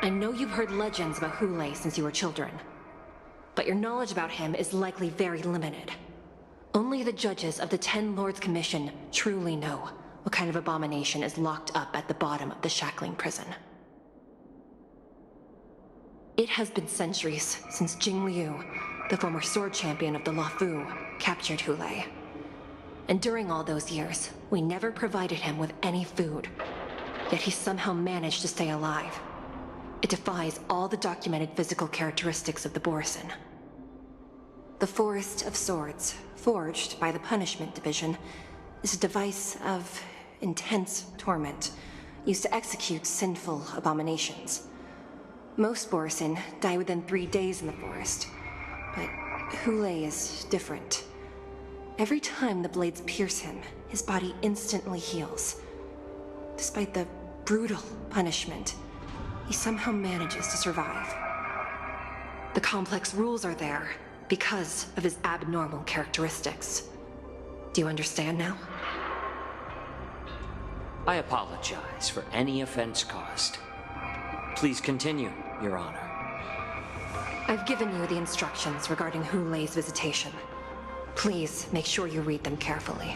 I know you've heard legends about Hule since you were children, but your knowledge about him is likely very limited. Only the judges of the Ten Lords Commission truly know what kind of abomination is locked up at the bottom of the shackling prison. It has been centuries since Jing Liu, the former sword champion of the Luofu, captured Hule. And during all those years, we never provided him with any food. Yet he somehow managed to stay alive. It defies all the documented physical characteristics of the Borisin. The Forest of Swords, forged by the Punishment Division, is a device of intense torment, used to execute sinful abominations. Most Borisin die within 3 days in the forest, but Hule is different. Every time the blades pierce him, his body instantly heals. Despite the brutal punishment, he somehow manages to survive. The complex rules are there because of his abnormal characteristics. Do you understand now? I apologize for any offense caused. Please continue, Your Honor. I've given you the instructions regarding Hule's visitation. Please make sure you read them carefully.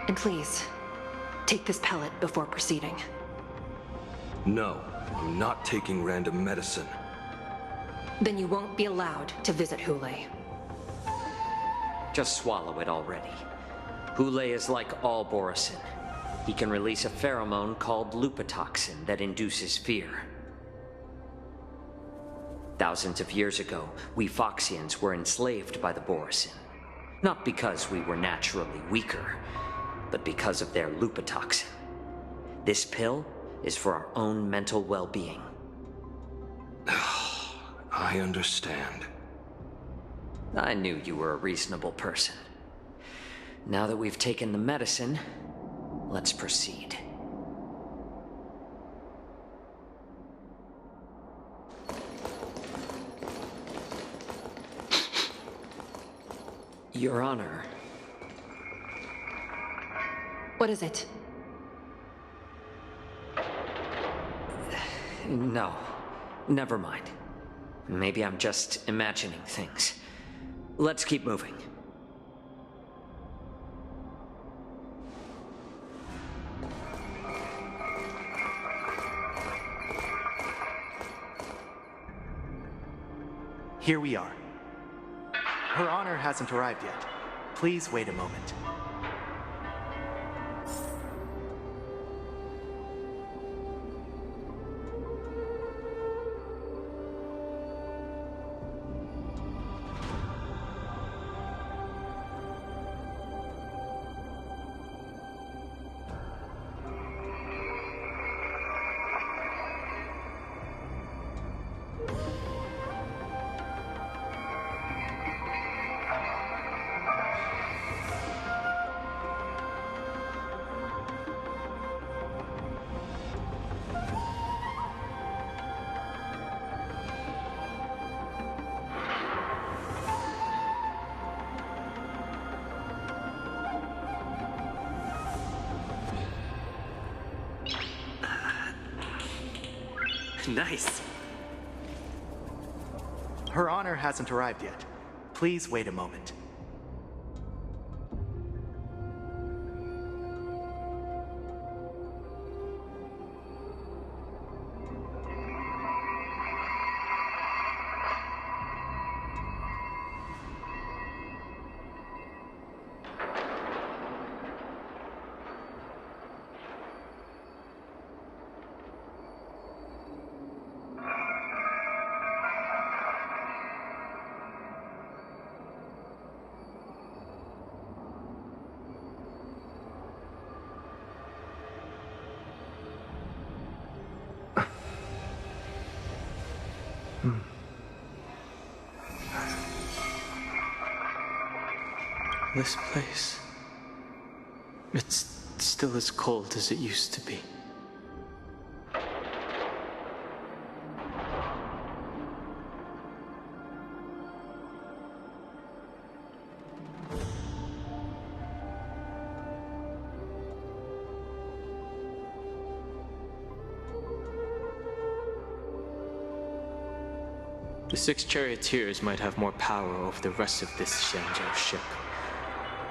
And please, take this pellet before proceeding. No, I'm not taking random medicine. Then you won't be allowed to visit Hule. Just swallow it already. Hule is like all Borisin. He can release a pheromone called lupatoxin that induces fear. Thousands of years ago, we Foxians were enslaved by the Borisin. Not because we were naturally weaker, but because of their lupatoxin. This pill is for our own mental well-being. I understand. I knew you were a reasonable person. Now that we've taken the medicine, let's proceed. Your Honor. What is it? No, never mind. Maybe I'm just imagining things. Let's keep moving. Here we are. Her Honor hasn't arrived yet. Please wait a moment. Nice. Her Honor hasn't arrived yet. Please wait a moment. This place... it's still as cold as it used to be. The 6 charioteers might have more power over the rest of this Xianzhou ship.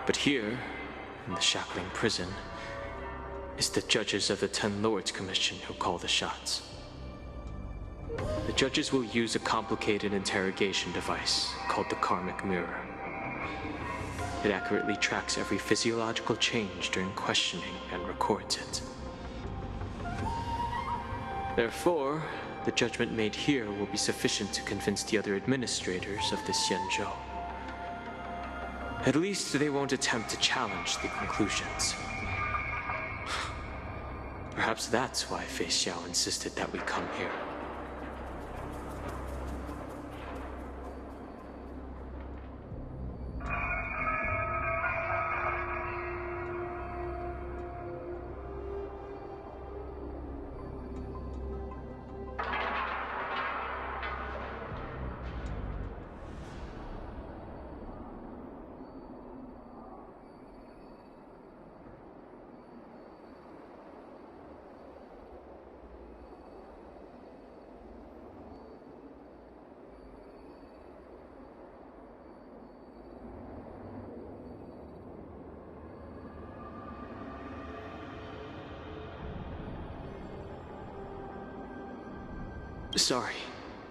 But here, in the shackling prison, is the judges of the 10 Lords Commission who call the shots. The judges will use a complicated interrogation device called the Karmic Mirror. It accurately tracks every physiological change during questioning and records it. Therefore, the judgment made here will be sufficient to convince the other administrators of this Xianzhou. At least they won't attempt to challenge the conclusions. Perhaps that's why Fei Xiao insisted that we come here. Sorry.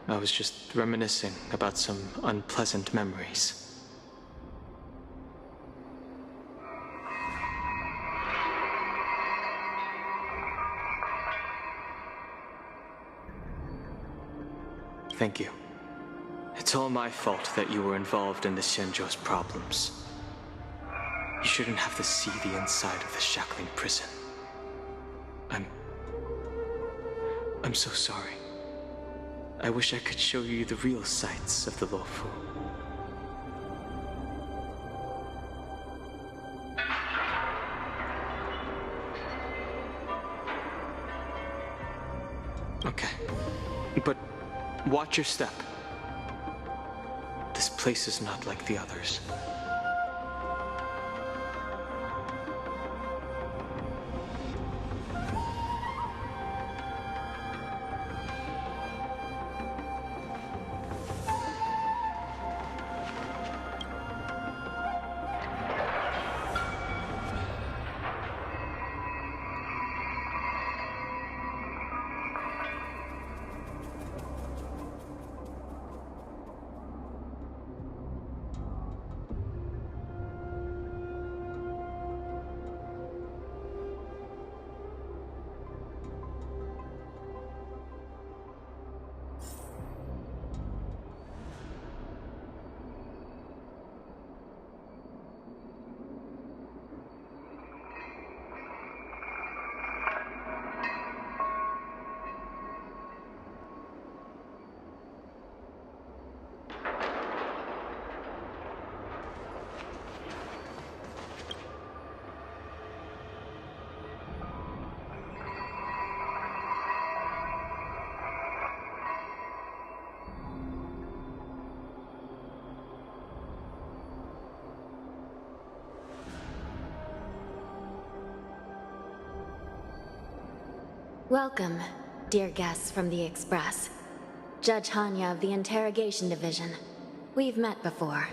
I was just reminiscing about some unpleasant memories. Thank you. It's all my fault that you were involved in the Shenzhou's problems. You shouldn't have to see the inside of the shackling prison. I'm so sorry. I wish I could show you the real sights of the Luofu. Okay. But watch your step. This place is not like the others. Welcome, dear guests from the Express. Judge Hanya of the Interrogation Division. We've met before.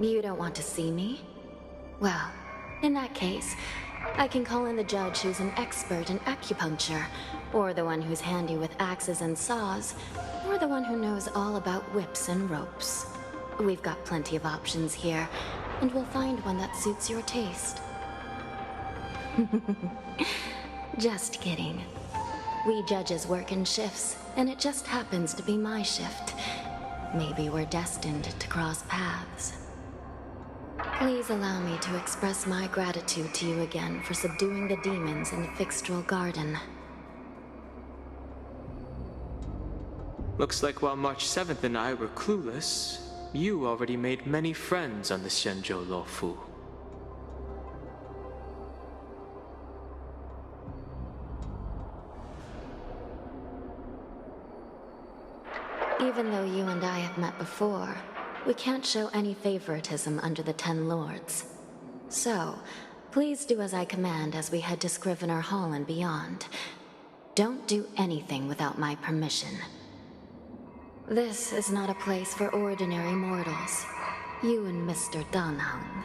You don't want to see me? Well, in that case, I can call in the judge who's an expert in acupuncture, or the one who's handy with axes and saws, or the one who knows all about whips and ropes. We've got plenty of options here, and we'll find one that suits your taste. Just kidding. We judges work in shifts, and it just happens to be my shift. Maybe we're destined to cross paths. Please allow me to express my gratitude to you again for subduing the demons in the Fixtral Garden. Looks like while March 7th and I were clueless, you already made many friends on the Shenzhou Luofu. Even though you and I have met before, we can't show any favoritism under the 10 Lords. So, please do as I command as we head to Scrivener Hall and beyond. Don't do anything without my permission. This is not a place for ordinary mortals. You and Mr. Danheng,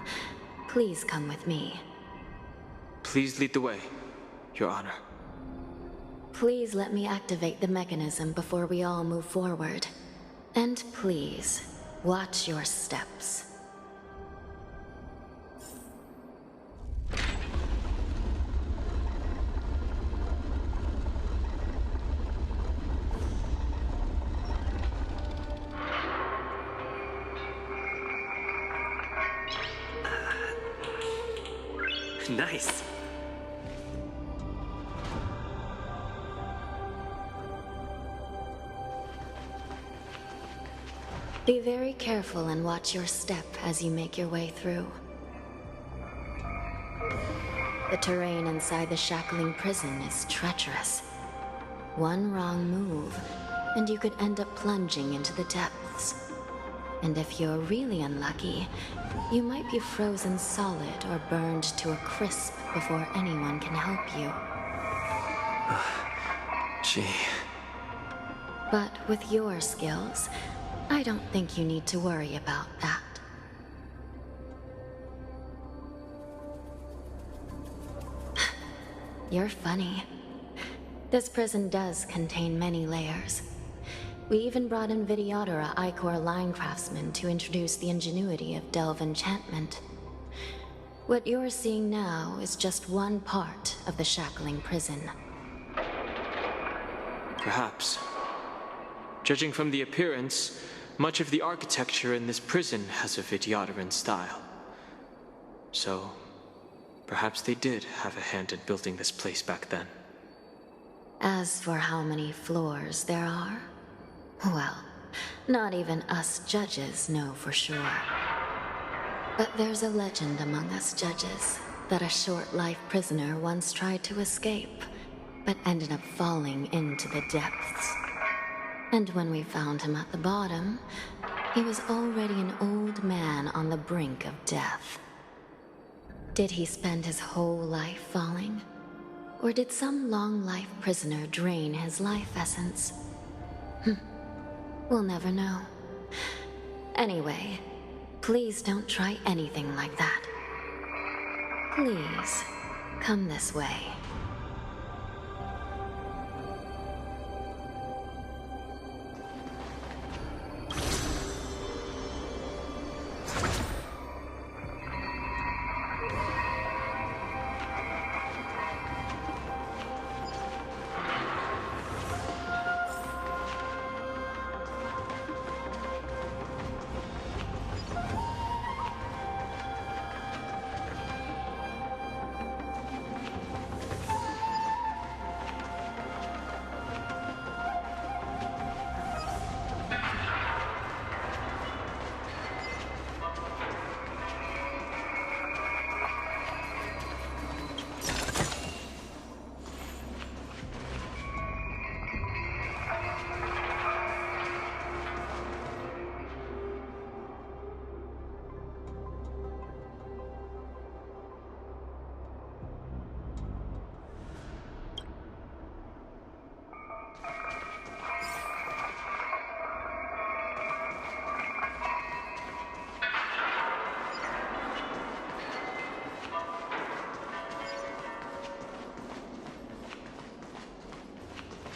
please come with me. Please lead the way, Your Honor. Please let me activate the mechanism before we all move forward. And please, watch your steps. Nice. Be very careful and watch your step as you make your way through. The terrain inside the shackling prison is treacherous. One wrong move, and you could end up plunging into the depths. And if you're really unlucky, you might be frozen solid or burned to a crisp before anyone can help you. Gee. But with your skills, I don't think you need to worry about that. You're funny. This prison does contain many layers. We even brought in Videodora Icor line craftsmen to introduce the ingenuity of Delve enchantment. What you're seeing now is just one part of the shackling prison. Perhaps. Judging from the appearance, much of the architecture in this prison has a Vidyadoran style. So, perhaps they did have a hand in building this place back then. As for how many floors there are, well, not even us judges know for sure. But there's a legend among us judges that a short-life prisoner once tried to escape, but ended up falling into the depths. And when we found him at the bottom, he was already an old man on the brink of death. Did he spend his whole life falling? Or did some long-life prisoner drain his life essence? We'll never know. Anyway, please don't try anything like that. Please, come this way.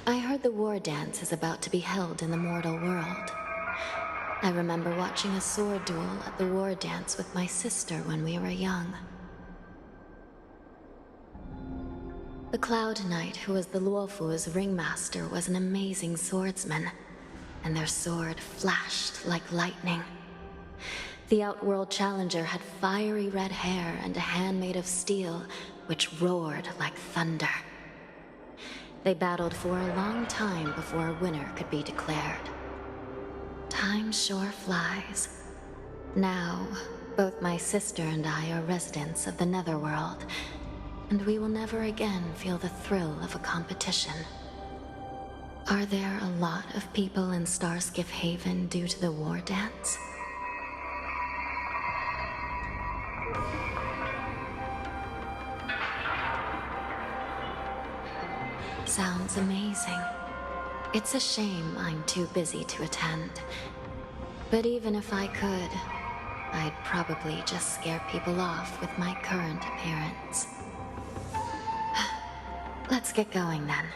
I heard the war dance is about to be held in the mortal world. I remember watching a sword duel at the war dance with my sister when we were young. The Cloud Knight, who was the Luofu's ringmaster, was an amazing swordsman, and their sword flashed like lightning. The Outworld Challenger had fiery red hair and a hand made of steel, which roared like thunder. They battled for a long time before a winner could be declared. Time sure flies. Now, both my sister and I are residents of the Netherworld, and we will never again feel the thrill of a competition. Are there a lot of people in Starskiff Haven due to the war dance? Sounds amazing. It's a shame I'm too busy to attend. But even if I could, I'd probably just scare people off with my current appearance. Let's get going then.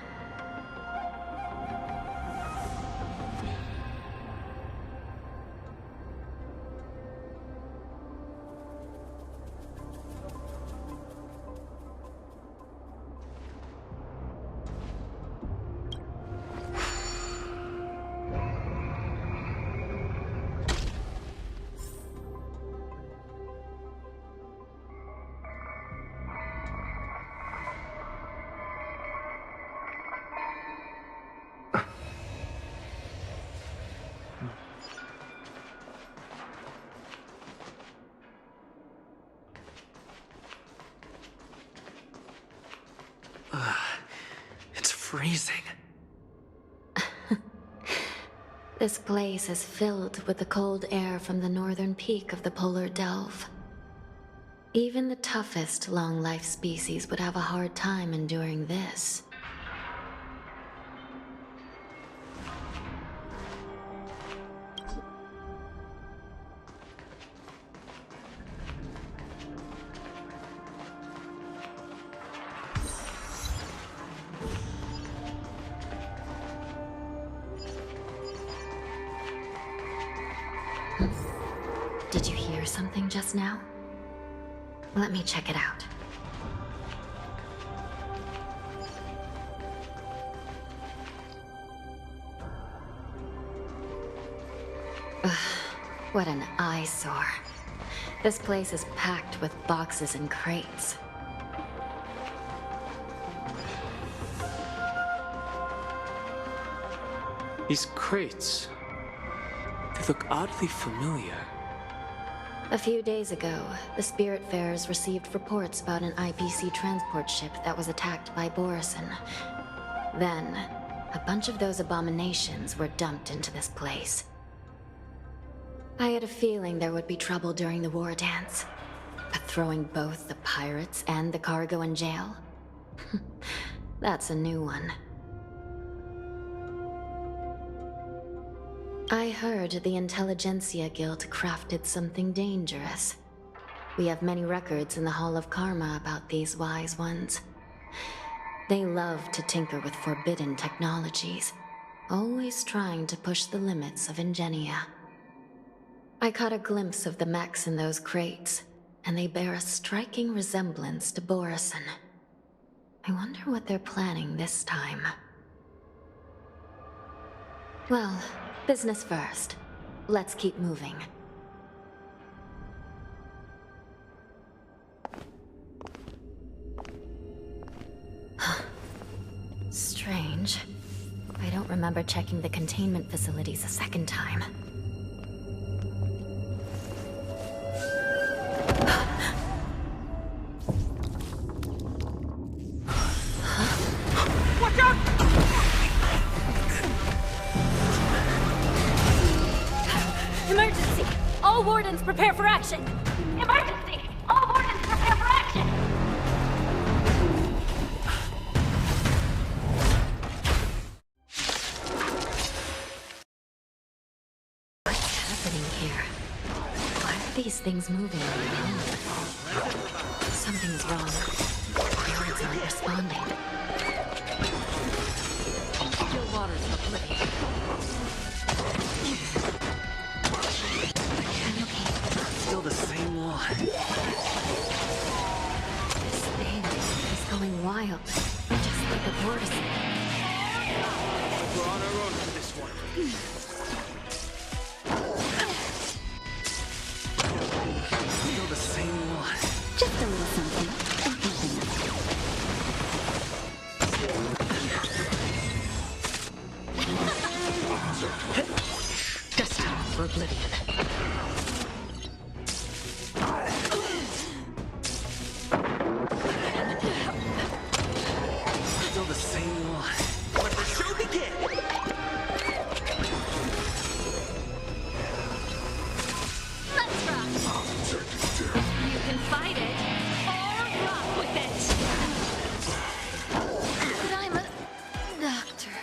It's freezing. This place is filled with the cold air from the northern peak of the polar delve. Even the toughest long-life species would have a hard time enduring this. Did you hear something just now? Let me check it out. Ugh, what an eyesore. This place is packed with boxes and crates. These crates, they look oddly familiar. A few days ago, the Spiritfarers received reports about an IPC transport ship that was attacked by Borison. Then, a bunch of those abominations were dumped into this place. I had a feeling there would be trouble during the war dance, but throwing both the pirates and the cargo in jail? That's a new one. I heard the Intelligentsia Guild crafted something dangerous. We have many records in the Hall of Karma about these wise ones. They love to tinker with forbidden technologies, always trying to push the limits of ingenia. I caught a glimpse of the mechs in those crates, and they bear a striking resemblance to Borison. I wonder what they're planning this time. Well, business first. Let's keep moving. Strange. I don't remember checking the containment facilities a second time. Watch out! Emergency! All wardens prepare for action! Emergency! All wardens prepare for action! What's happening here? Why are these things moving on their own? Something's wrong. The guards aren't responding. Still the same wall. This thing is going wild, just like the vortices. We're on our own for this one. Still the same wall. Just a little something. Destined for oblivion. Still the same wall. Let the show begin! Let's rock! You can fight it, or rock with it! But I'm a doctor.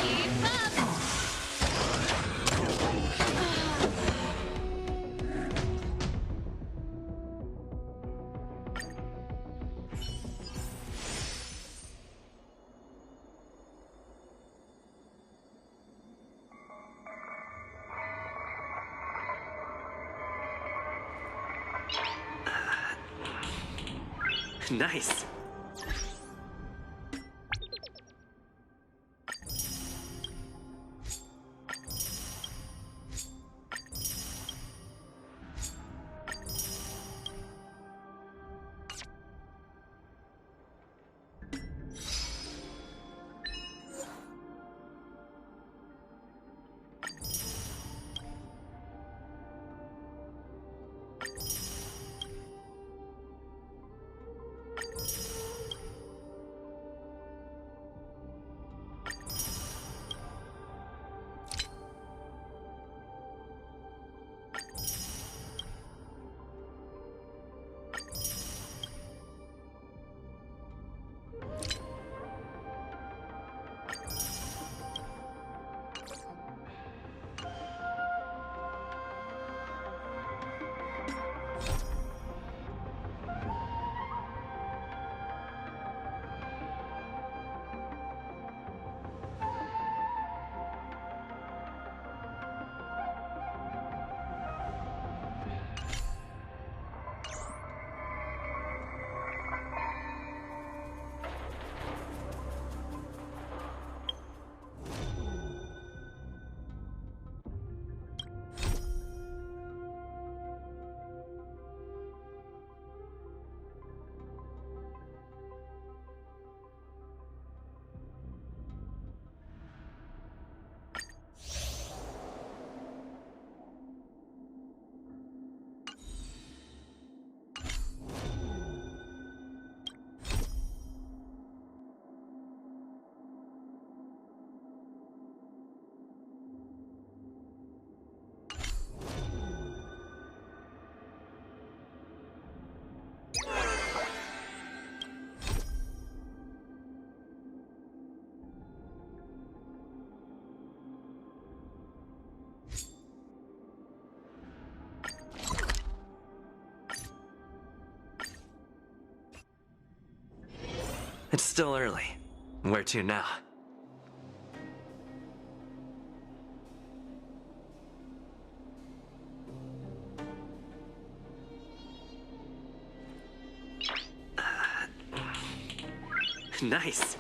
Keep up! Nice. It's still early. Where to now? Nice.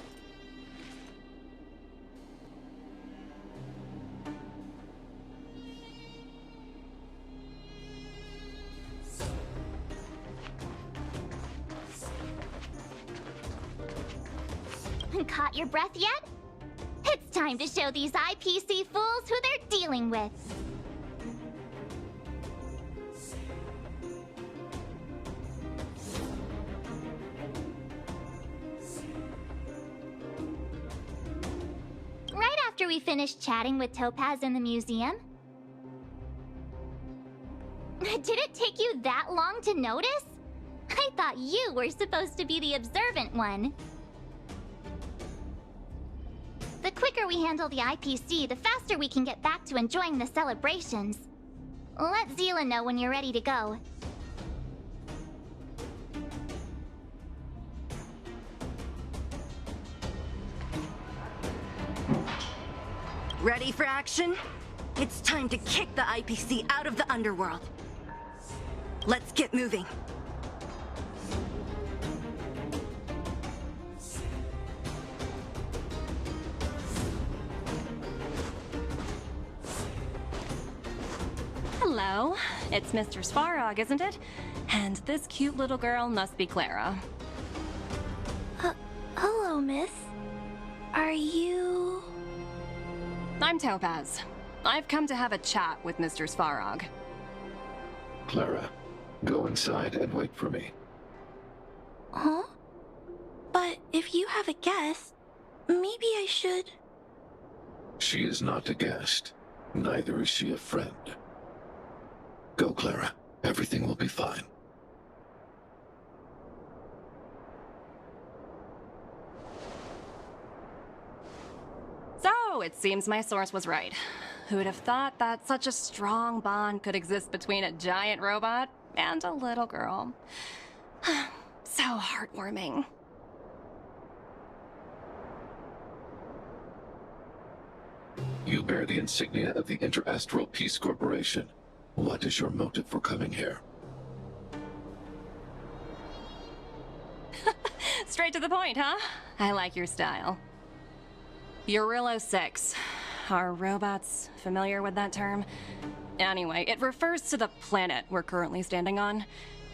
Caught your breath yet? It's time to show these IPC fools who they're dealing with. Right after we finished chatting with Topaz in the museum. Did it take you that long to notice? I thought you were supposed to be the observant one. The quicker we handle the IPC, the faster we can get back to enjoying the celebrations. Let Zila know when you're ready to go. Ready for action? It's time to kick the IPC out of the underworld. Let's get moving. Hello, it's Mr. Svarog, isn't it? And this cute little girl must be Clara. Hello, miss. Are you... I'm Topaz. I've come to have a chat with Mr. Svarog. Clara, go inside and wait for me. Huh? But if you have a guest, maybe I should... She is not a guest. Neither is she a friend. Go, Clara. Everything will be fine. So, it seems my source was right. Who would have thought that such a strong bond could exist between a giant robot and a little girl? So heartwarming. You bear the insignia of the Interastral Peace Corporation. What is your motive for coming here? Straight to the point, huh? I like your style. Eurillo 6. Are robots familiar with that term? Anyway, it refers to the planet we're currently standing on.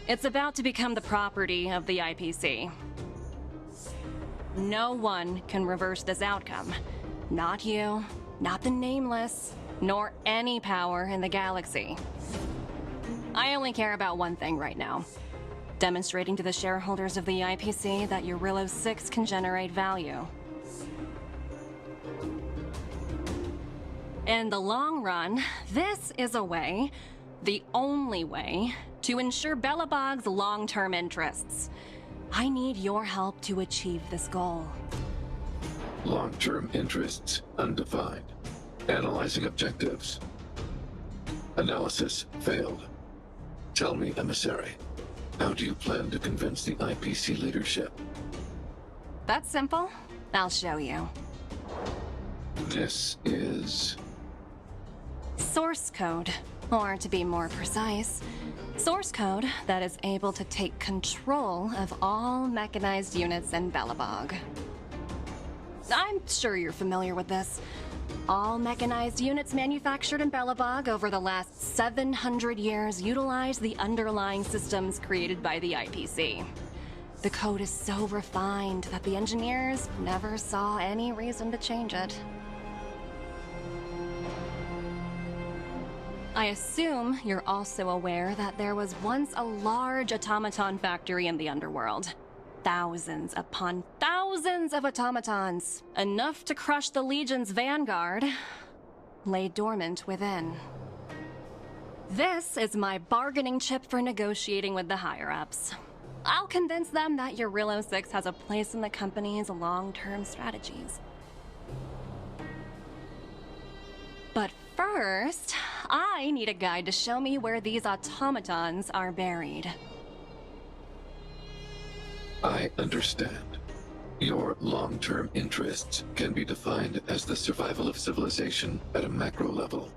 It's about to become the property of the IPC. No one can reverse this outcome. Not you, not the Nameless, nor any power in the galaxy. I only care about one thing right now. Demonstrating to the shareholders of the IPC that Eurillo 6 can generate value. In the long run, this is a way, the only way, to ensure Belobog's long-term interests. I need your help to achieve this goal. Long-term interests undefined. Analyzing objectives. Analysis failed. Tell me, Emissary, how do you plan to convince the IPC leadership? That's simple. I'll show you. This is... Source code, or to be more precise, source code that is able to take control of all mechanized units in Belobog. I'm sure you're familiar with this. All mechanized units manufactured in Belobog over the last 700 years utilize the underlying systems created by the IPC. The code is so refined that the engineers never saw any reason to change it. I assume you're also aware that there was once a large automaton factory in the underworld. Thousands upon thousands of automatons, enough to crush the Legion's vanguard, lay dormant within. This is my bargaining chip for negotiating with the higher-ups. I'll convince them that Eurillo 6 has a place in the company's long-term strategies. But first, I need a guide to show me where these automatons are buried. I understand. Your long-term interests can be defined as the survival of civilization at a macro level.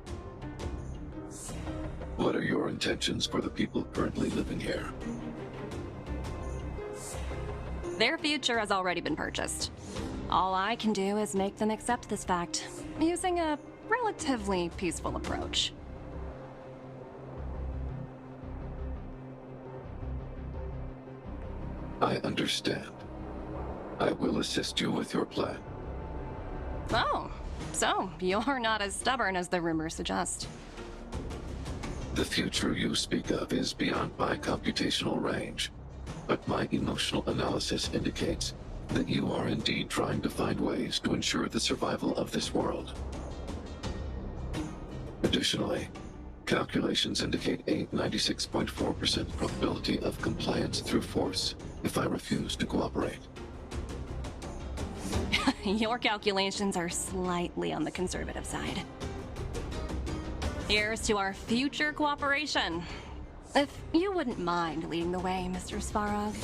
What are your intentions for the people currently living here? Their future has already been purchased. All I can do is make them accept this fact, using a relatively peaceful approach. I understand. I will assist you with your plan. Oh, so you're not as stubborn as the rumors suggest. The future you speak of is beyond my computational range, but my emotional analysis indicates that you are indeed trying to find ways to ensure the survival of this world. Additionally, calculations indicate a 96.4% probability of compliance through force if I refuse to cooperate. Your calculations are slightly on the conservative side. Here's to our future cooperation. If you wouldn't mind leading the way, Mr. Svarog.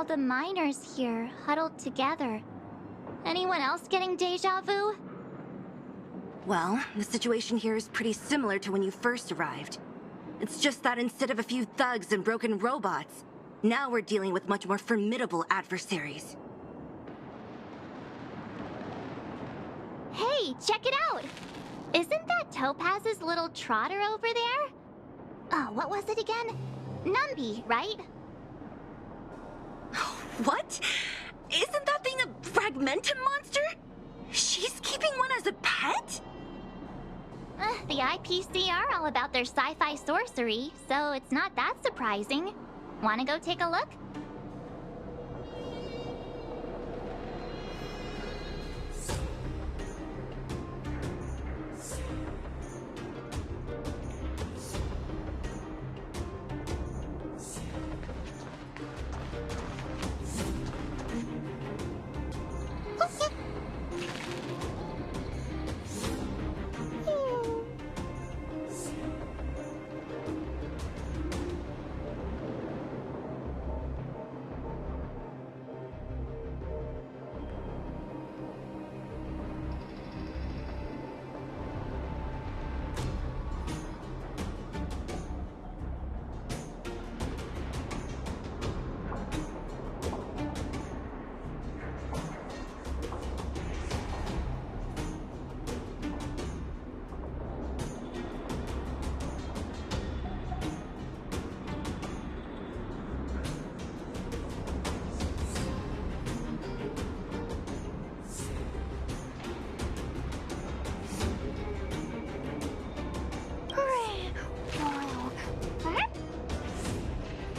all the miners here, huddled together. Anyone else getting deja vu? Well, the situation here is pretty similar to when you first arrived. It's just that instead of a few thugs and broken robots, now we're dealing with much more formidable adversaries. Hey, check it out! Isn't that Topaz's little trotter over there? Oh, what was it again? Numby, right? What? Isn't that thing a fragmentum monster? She's keeping one as a pet? The IPC are all about their sci-fi sorcery, so it's not that surprising. Wanna go take a look?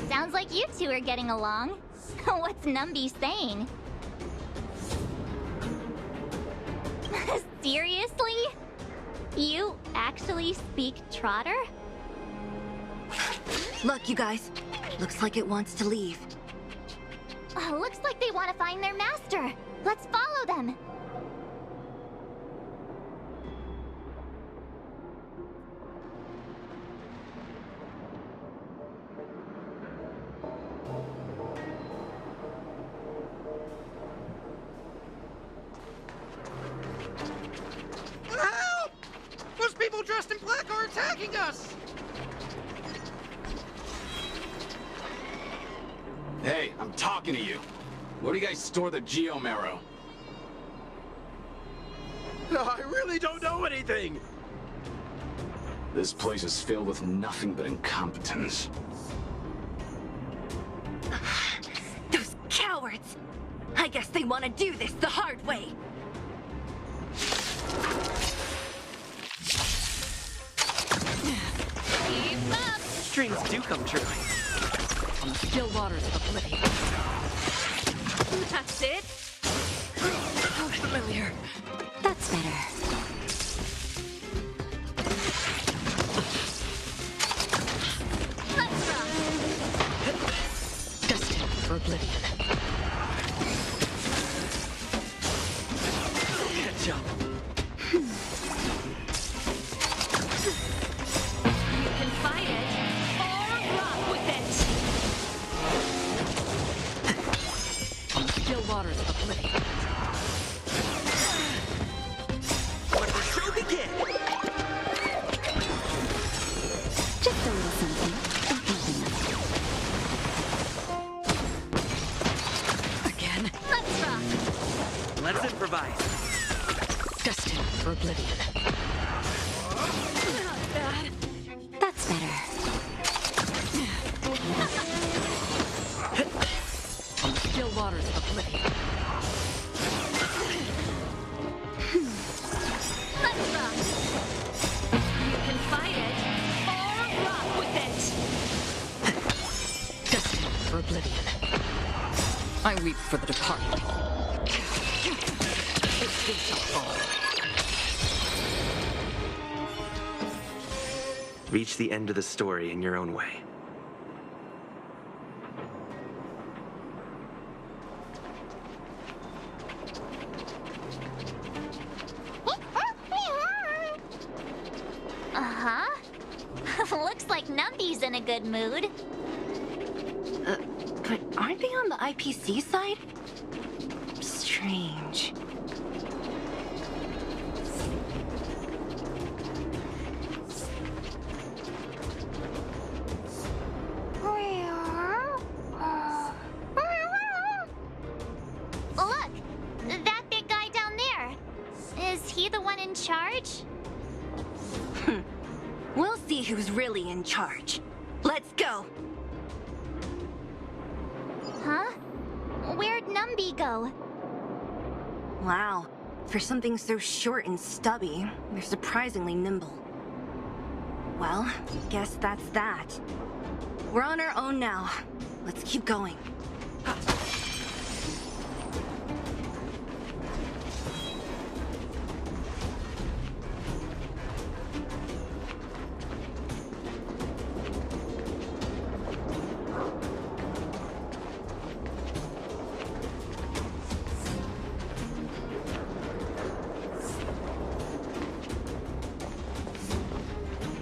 Sounds like you two are getting along. What's Numby saying? Seriously? You actually speak Trotter? Look, you guys. Looks like it wants to leave. Looks like they want to find their master. Let's follow them. Help! Those people dressed in black are attacking us! Hey, I'm talking to you. Where do you guys store the Geomarrow? I really don't know anything! This place is filled with nothing but incompetence. Those cowards! I guess they want to do this the hard way. Keep up! Dreams do come true. On the still waters of oblivion. That's it? How familiar. That's better. Let's rock! Destined for oblivion. Catch up. You can fight it, or rock with it. On the still waters of oblivion. Let the show begin! Just a little something. Again. Let's rock! Let's improvise. Destined for oblivion. Not bad. That's better. On the still waters of oblivion. Let's rock! You can fight it, or rock with it. Destined for oblivion. I weep for the departed. It too shall fall. Reach the end of the story in your own way. Uh-huh. Looks like Numby's in a good mood. But aren't they on the IPC side? Strange. Look! That big guy down there. Is he the one in charge? We'll see who's really in charge. Let's go! Huh? Where'd Numby go? Wow. For something so short and stubby, they're surprisingly nimble. Well, guess that's that. We're on our own now. Let's keep going.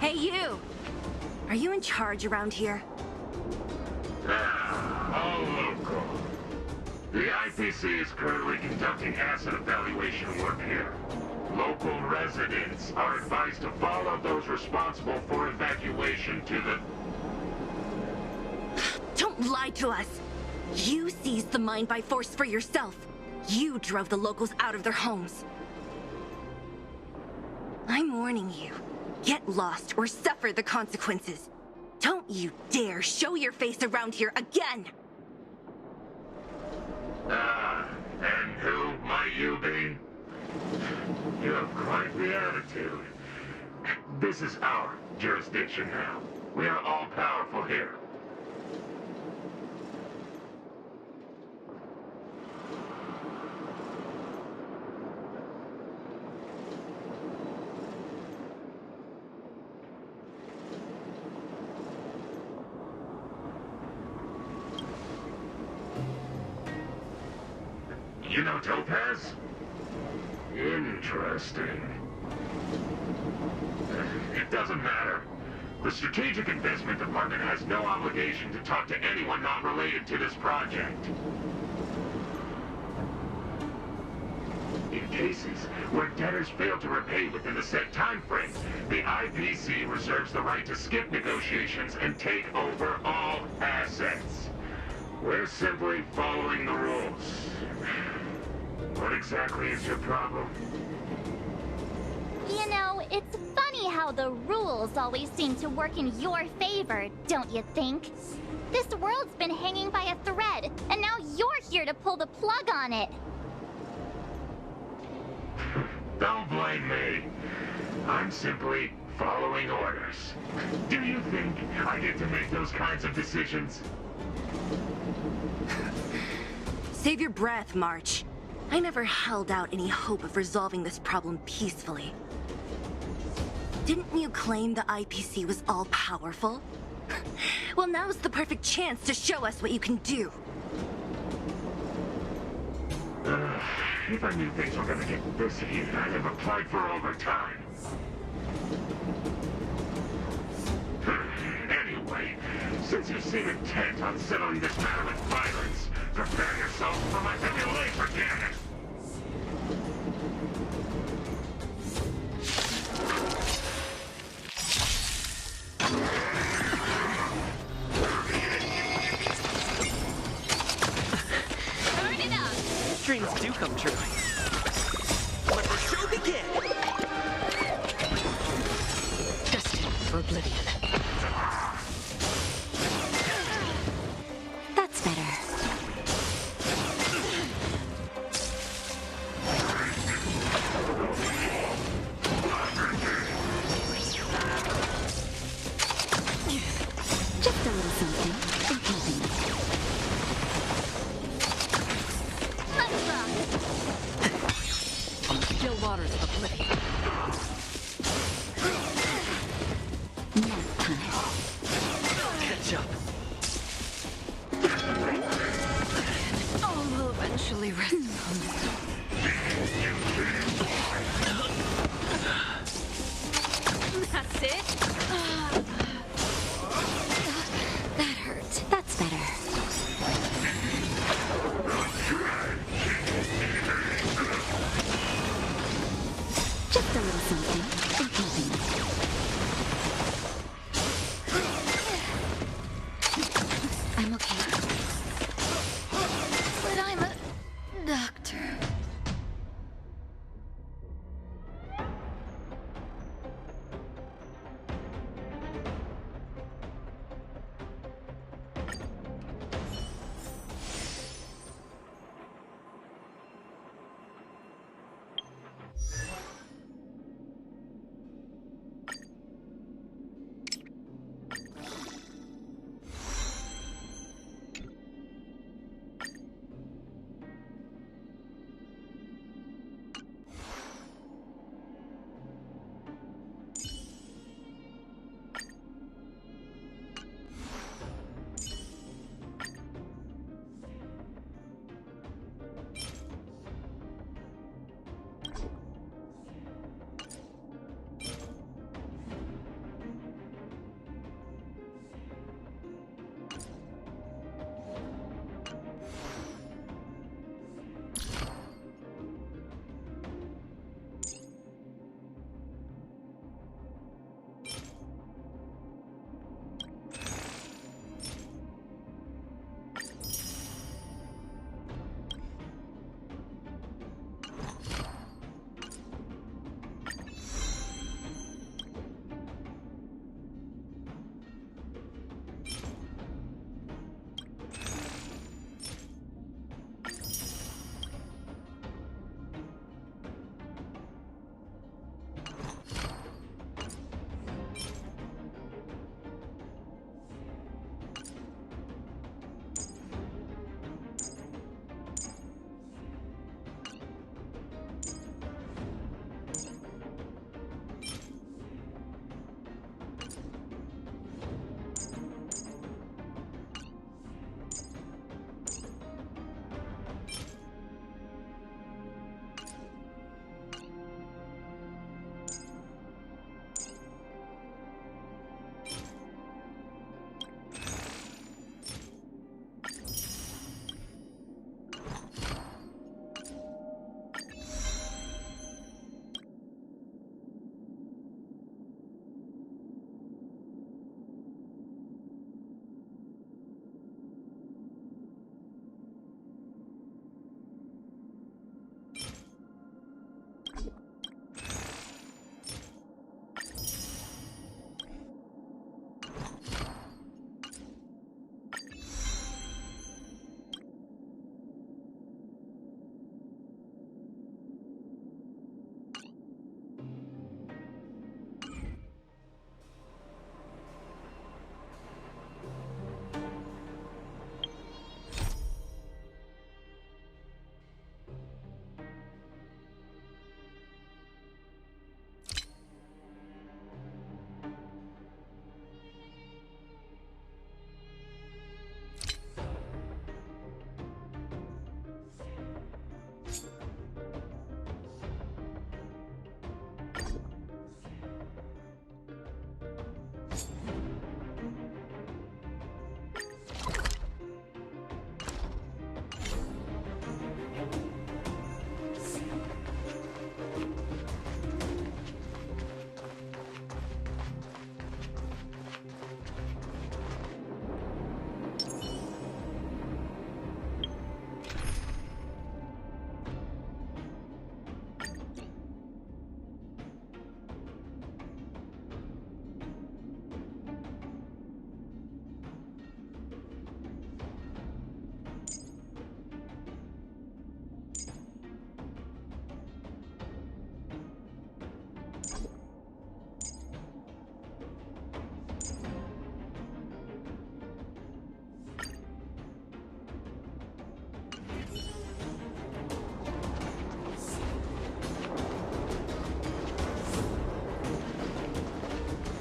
Hey, you! Are you in charge around here? All local. The IPC is currently conducting asset evaluation work here. Local residents are advised to follow those responsible for evacuation to the... Don't lie to us! You seized the mine by force for yourself. You drove the locals out of their homes. I'm warning you. Get lost or suffer the consequences. Don't you dare show your face around here again! And who might you be? You have quite the attitude. This is our jurisdiction now. We are all powerful here. You know Topaz? Interesting. It doesn't matter. The Strategic Investment Department has no obligation to talk to anyone not related to this project. In cases where debtors fail to repay within the set time frame, the IPC reserves the right to skip negotiations and take over all assets. We're simply following the rules. What exactly is your problem? You know, it's funny how the rules always seem to work in your favor, don't you think? This world's been hanging by a thread, and now you're here to pull the plug on it. Don't blame me. I'm simply following orders. Do you think I get to make those kinds of decisions? Save your breath, March. I never held out any hope of resolving this problem peacefully. Didn't you claim the IPC was all-powerful? Well, now's the perfect chance to show us what you can do. If I knew things were gonna get this heated, I'd have applied for overtime. Anyway, since you seem intent on settling this matter with violence, prepare yourself for my heavy laser cannon! Turn it up! Dreams do come true. Let the show begin! Destined for oblivion. That's better. Just a little something. In keeping. Let's rock! On the still waters of oblivion. Nap time. Catch up. All will eventually rest on That's it? That hurt. That's better.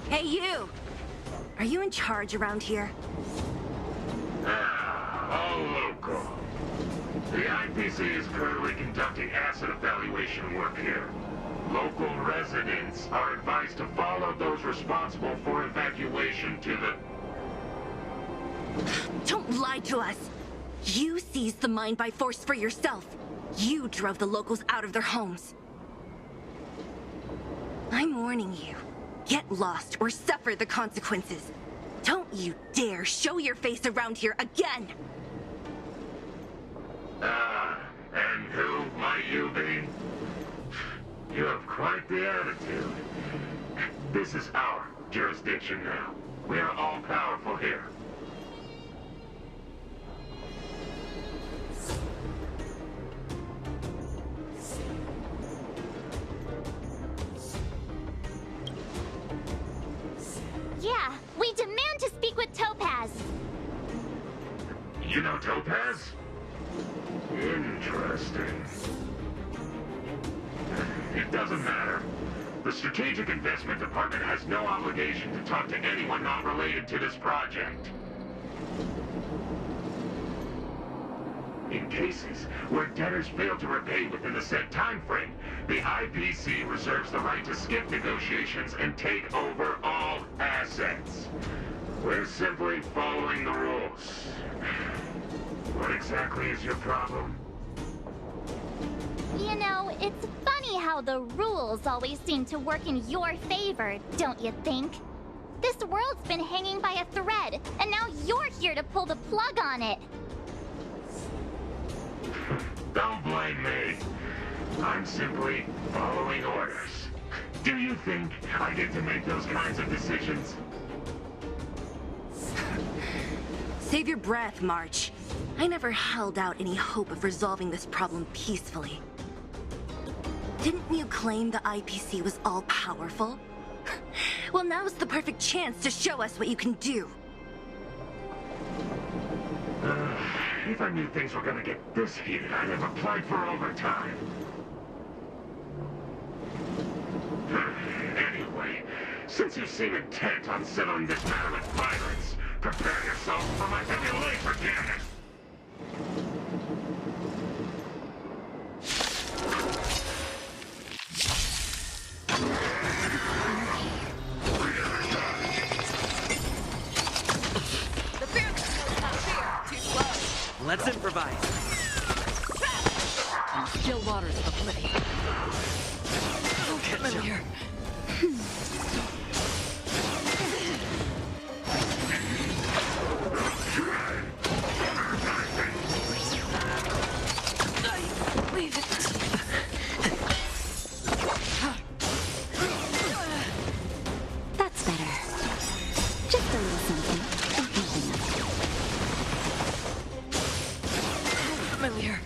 Hey, you! Are you in charge around here? All local. The IPC is currently conducting asset evaluation work here. Local residents are advised to follow those responsible for evacuation to the... Don't lie to us! You seized the mine by force for yourself. You drove the locals out of their homes. I'm warning you. Get lost or suffer the consequences. Don't you dare show your face around here again! And who might you be? You have quite the attitude. This is our jurisdiction now. We are all powerful here. Yeah, we demand to speak with Topaz. You know Topaz? Interesting. It doesn't matter. The Strategic Investment Department has no obligation to talk to anyone not related to this project. In cases where debtors fail to repay within the set time frame, the IPC reserves the right to skip negotiations and take over all assets. We're simply following the rules. What exactly is your problem? You know, it's funny how the rules always seem to work in your favor, don't you think? This world's been hanging by a thread, and now you're here to pull the plug on it. Don't blame me. I'm simply following orders. Do you think I get to make those kinds of decisions? Save your breath, March. I never held out any hope of resolving this problem peacefully. Didn't you claim the IPC was all-powerful? Well, now's the perfect chance to show us what you can do. If I knew things were gonna get this heated, I'd have applied for overtime. Anyway, since you seem intent on settling this matter with violence, prepare yourself for my heavy laser cannon! Let's improvise. Still waters of oblivion. Come here. Leave it. That's better. Just a little something. Familiar.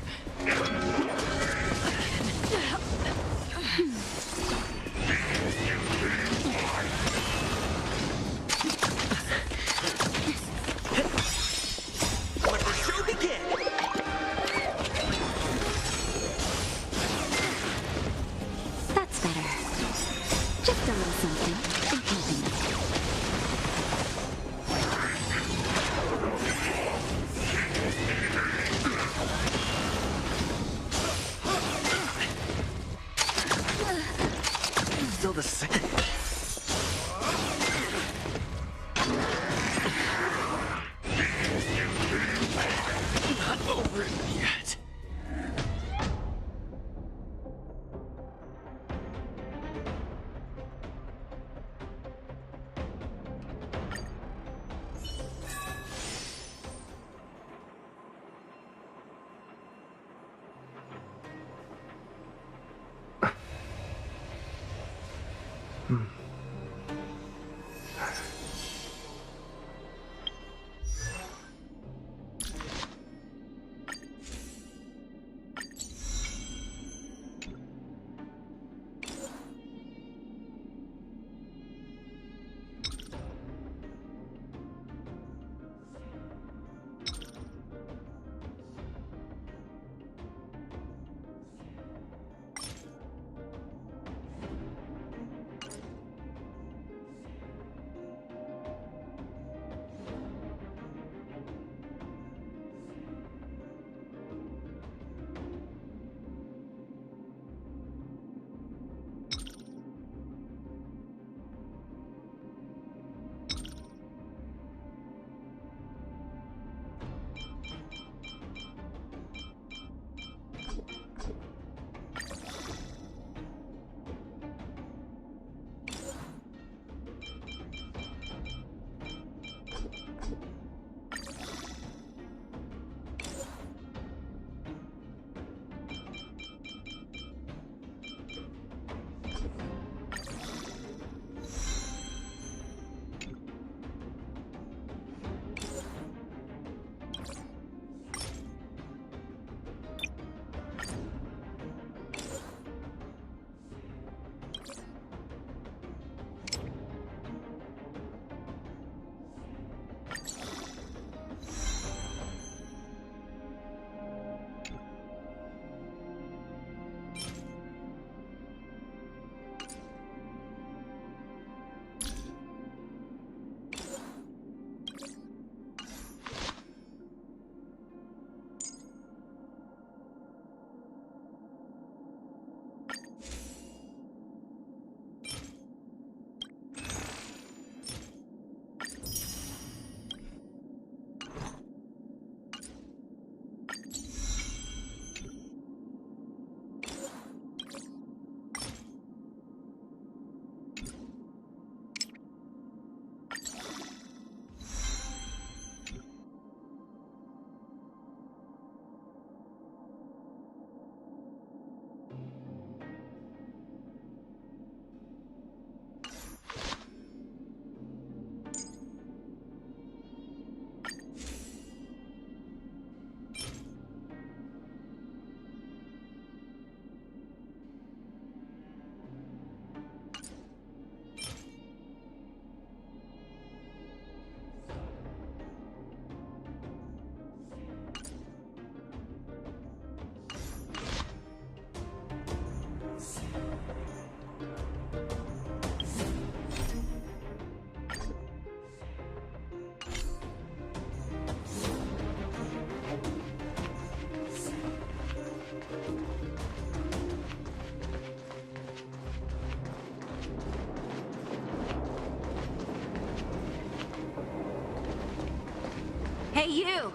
Hey, you!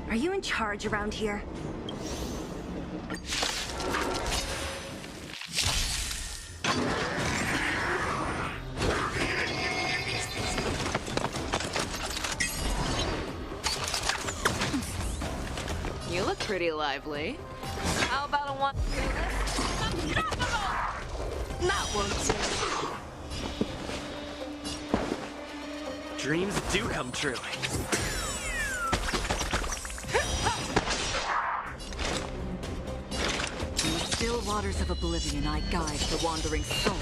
Are you in charge around here? You look pretty lively. How about a one? That won't do. Dreams do come true. In the still waters of oblivion, I guide the wandering souls.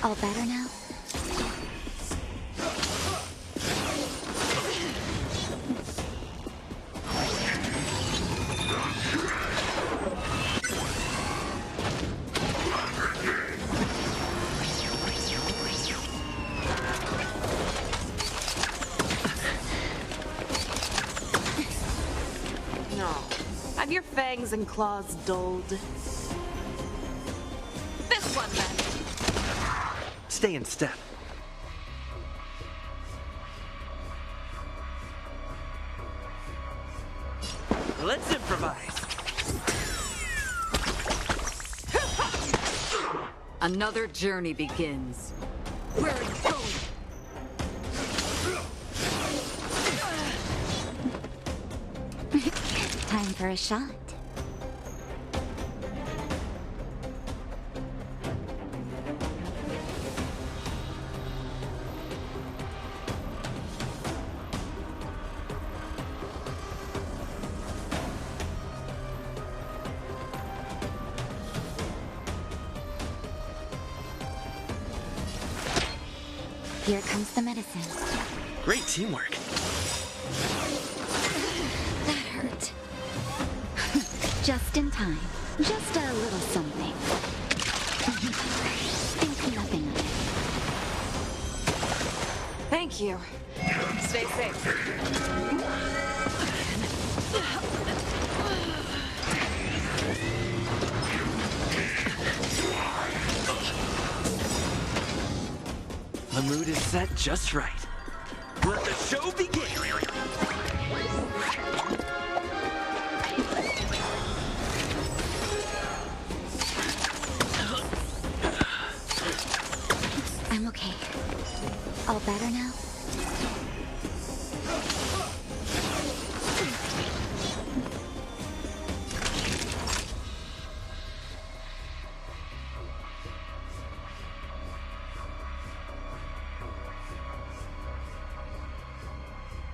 All better now? No. Have your fangs and claws dulled? This one, then. Stay in step. Let's improvise. Another journey begins. Where are you going? Time for a shot. Here comes the medicine. Great teamwork. That hurt. Just in time. Just a little something. Think nothing of it. Thank you. Stay safe. The mood is set just right. Let the show begin! I'm okay. All better now?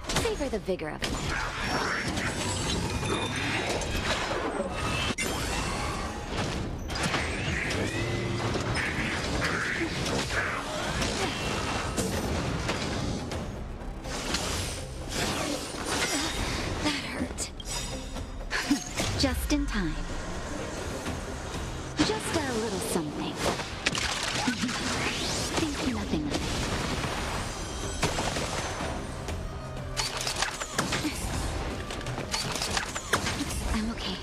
Savor the vigor of it. That hurt. Just in time. Just a little something. Think nothing of it. I'm okay.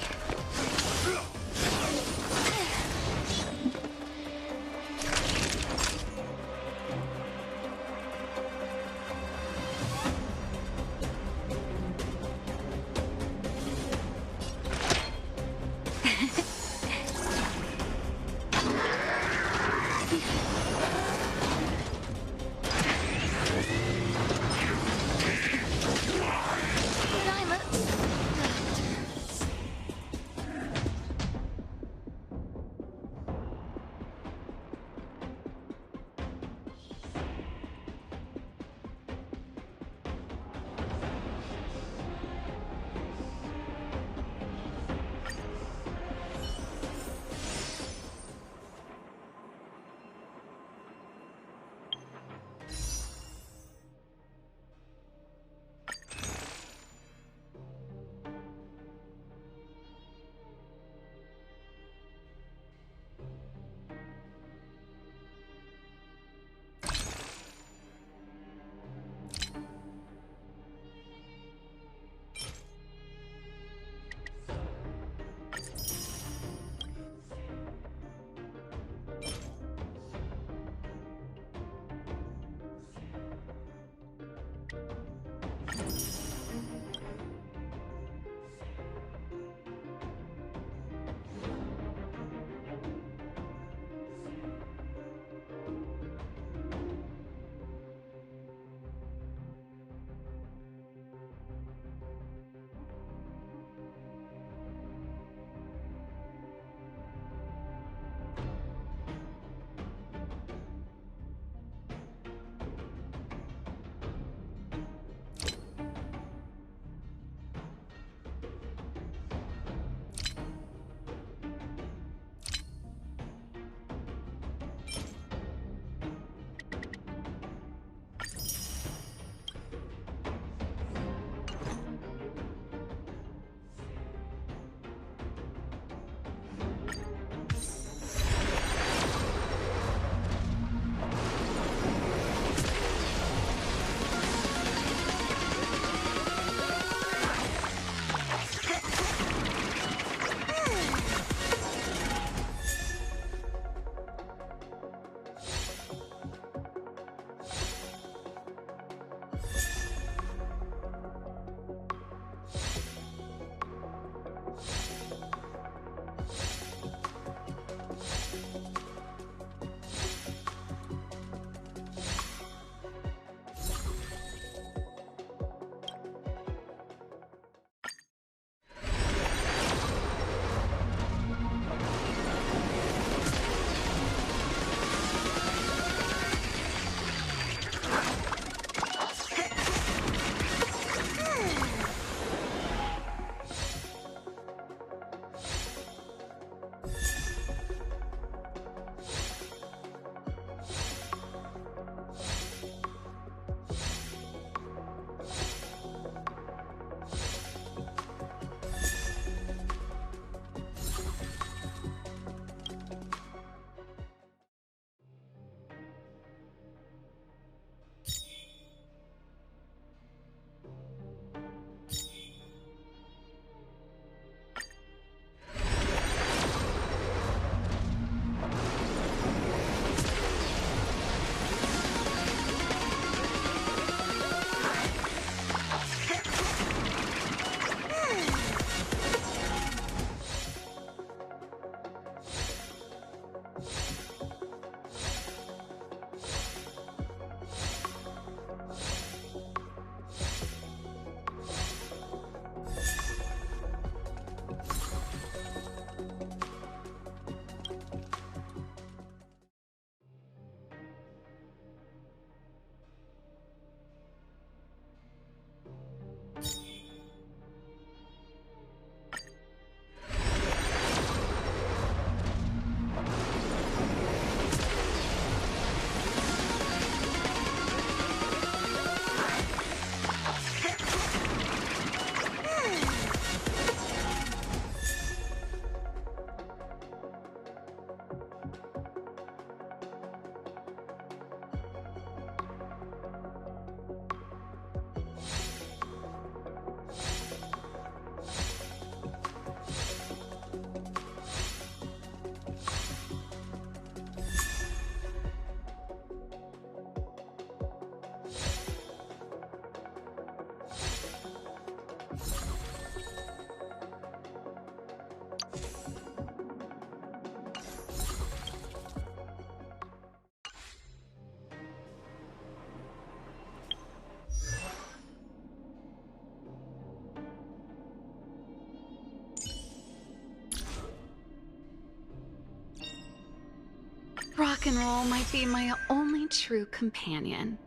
rock and roll might be my only true companion.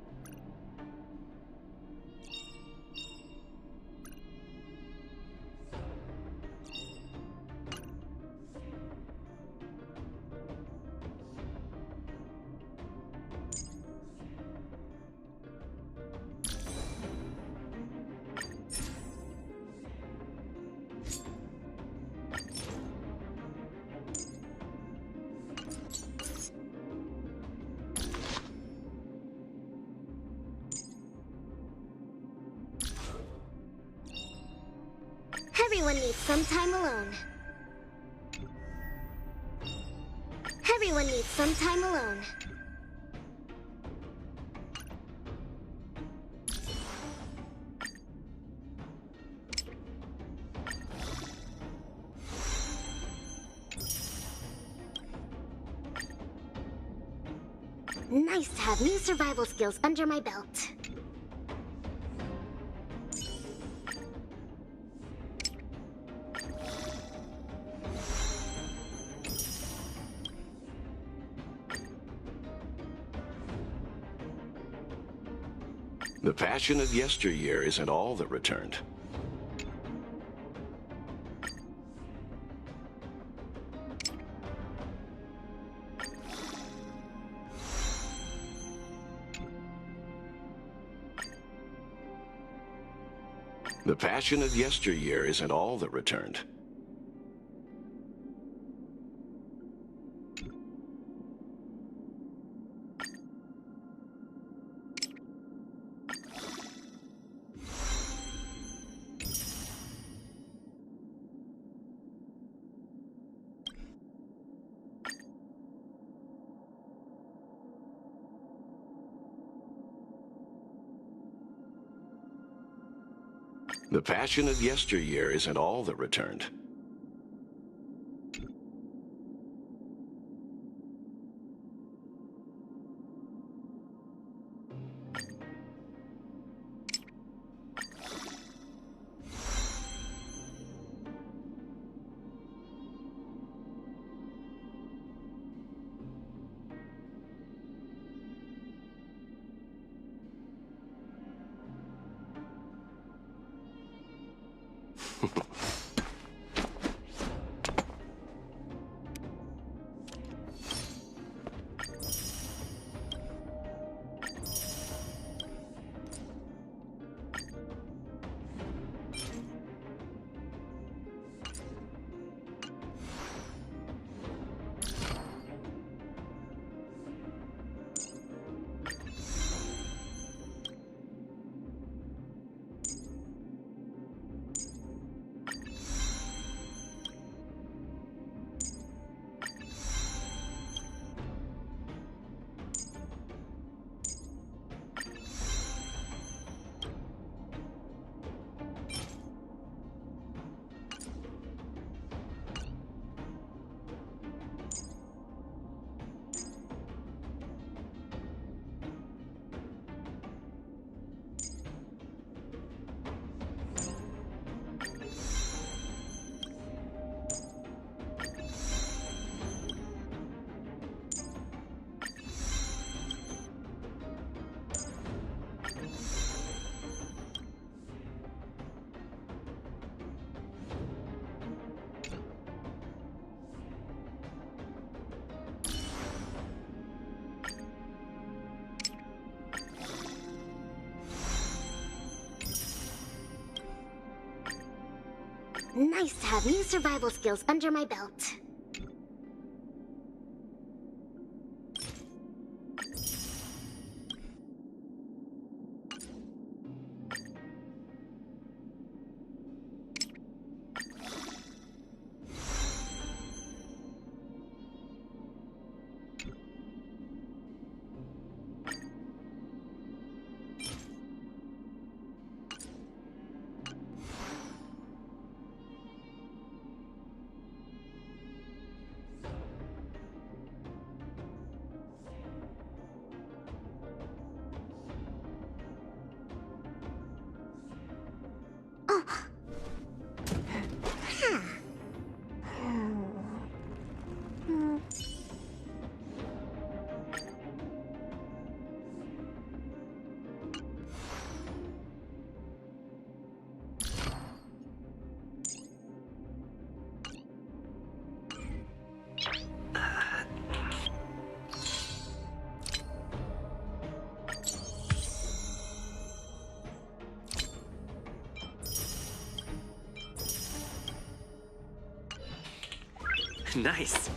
Everyone needs some time alone. Everyone needs some time alone. Nice to have new survival skills under my belt. The passion of yesteryear isn't all that returned. The passion of yesteryear isn't all that returned. The passion of yesteryear isn't all that returned. Nice to have new survival skills under my belt. Nice.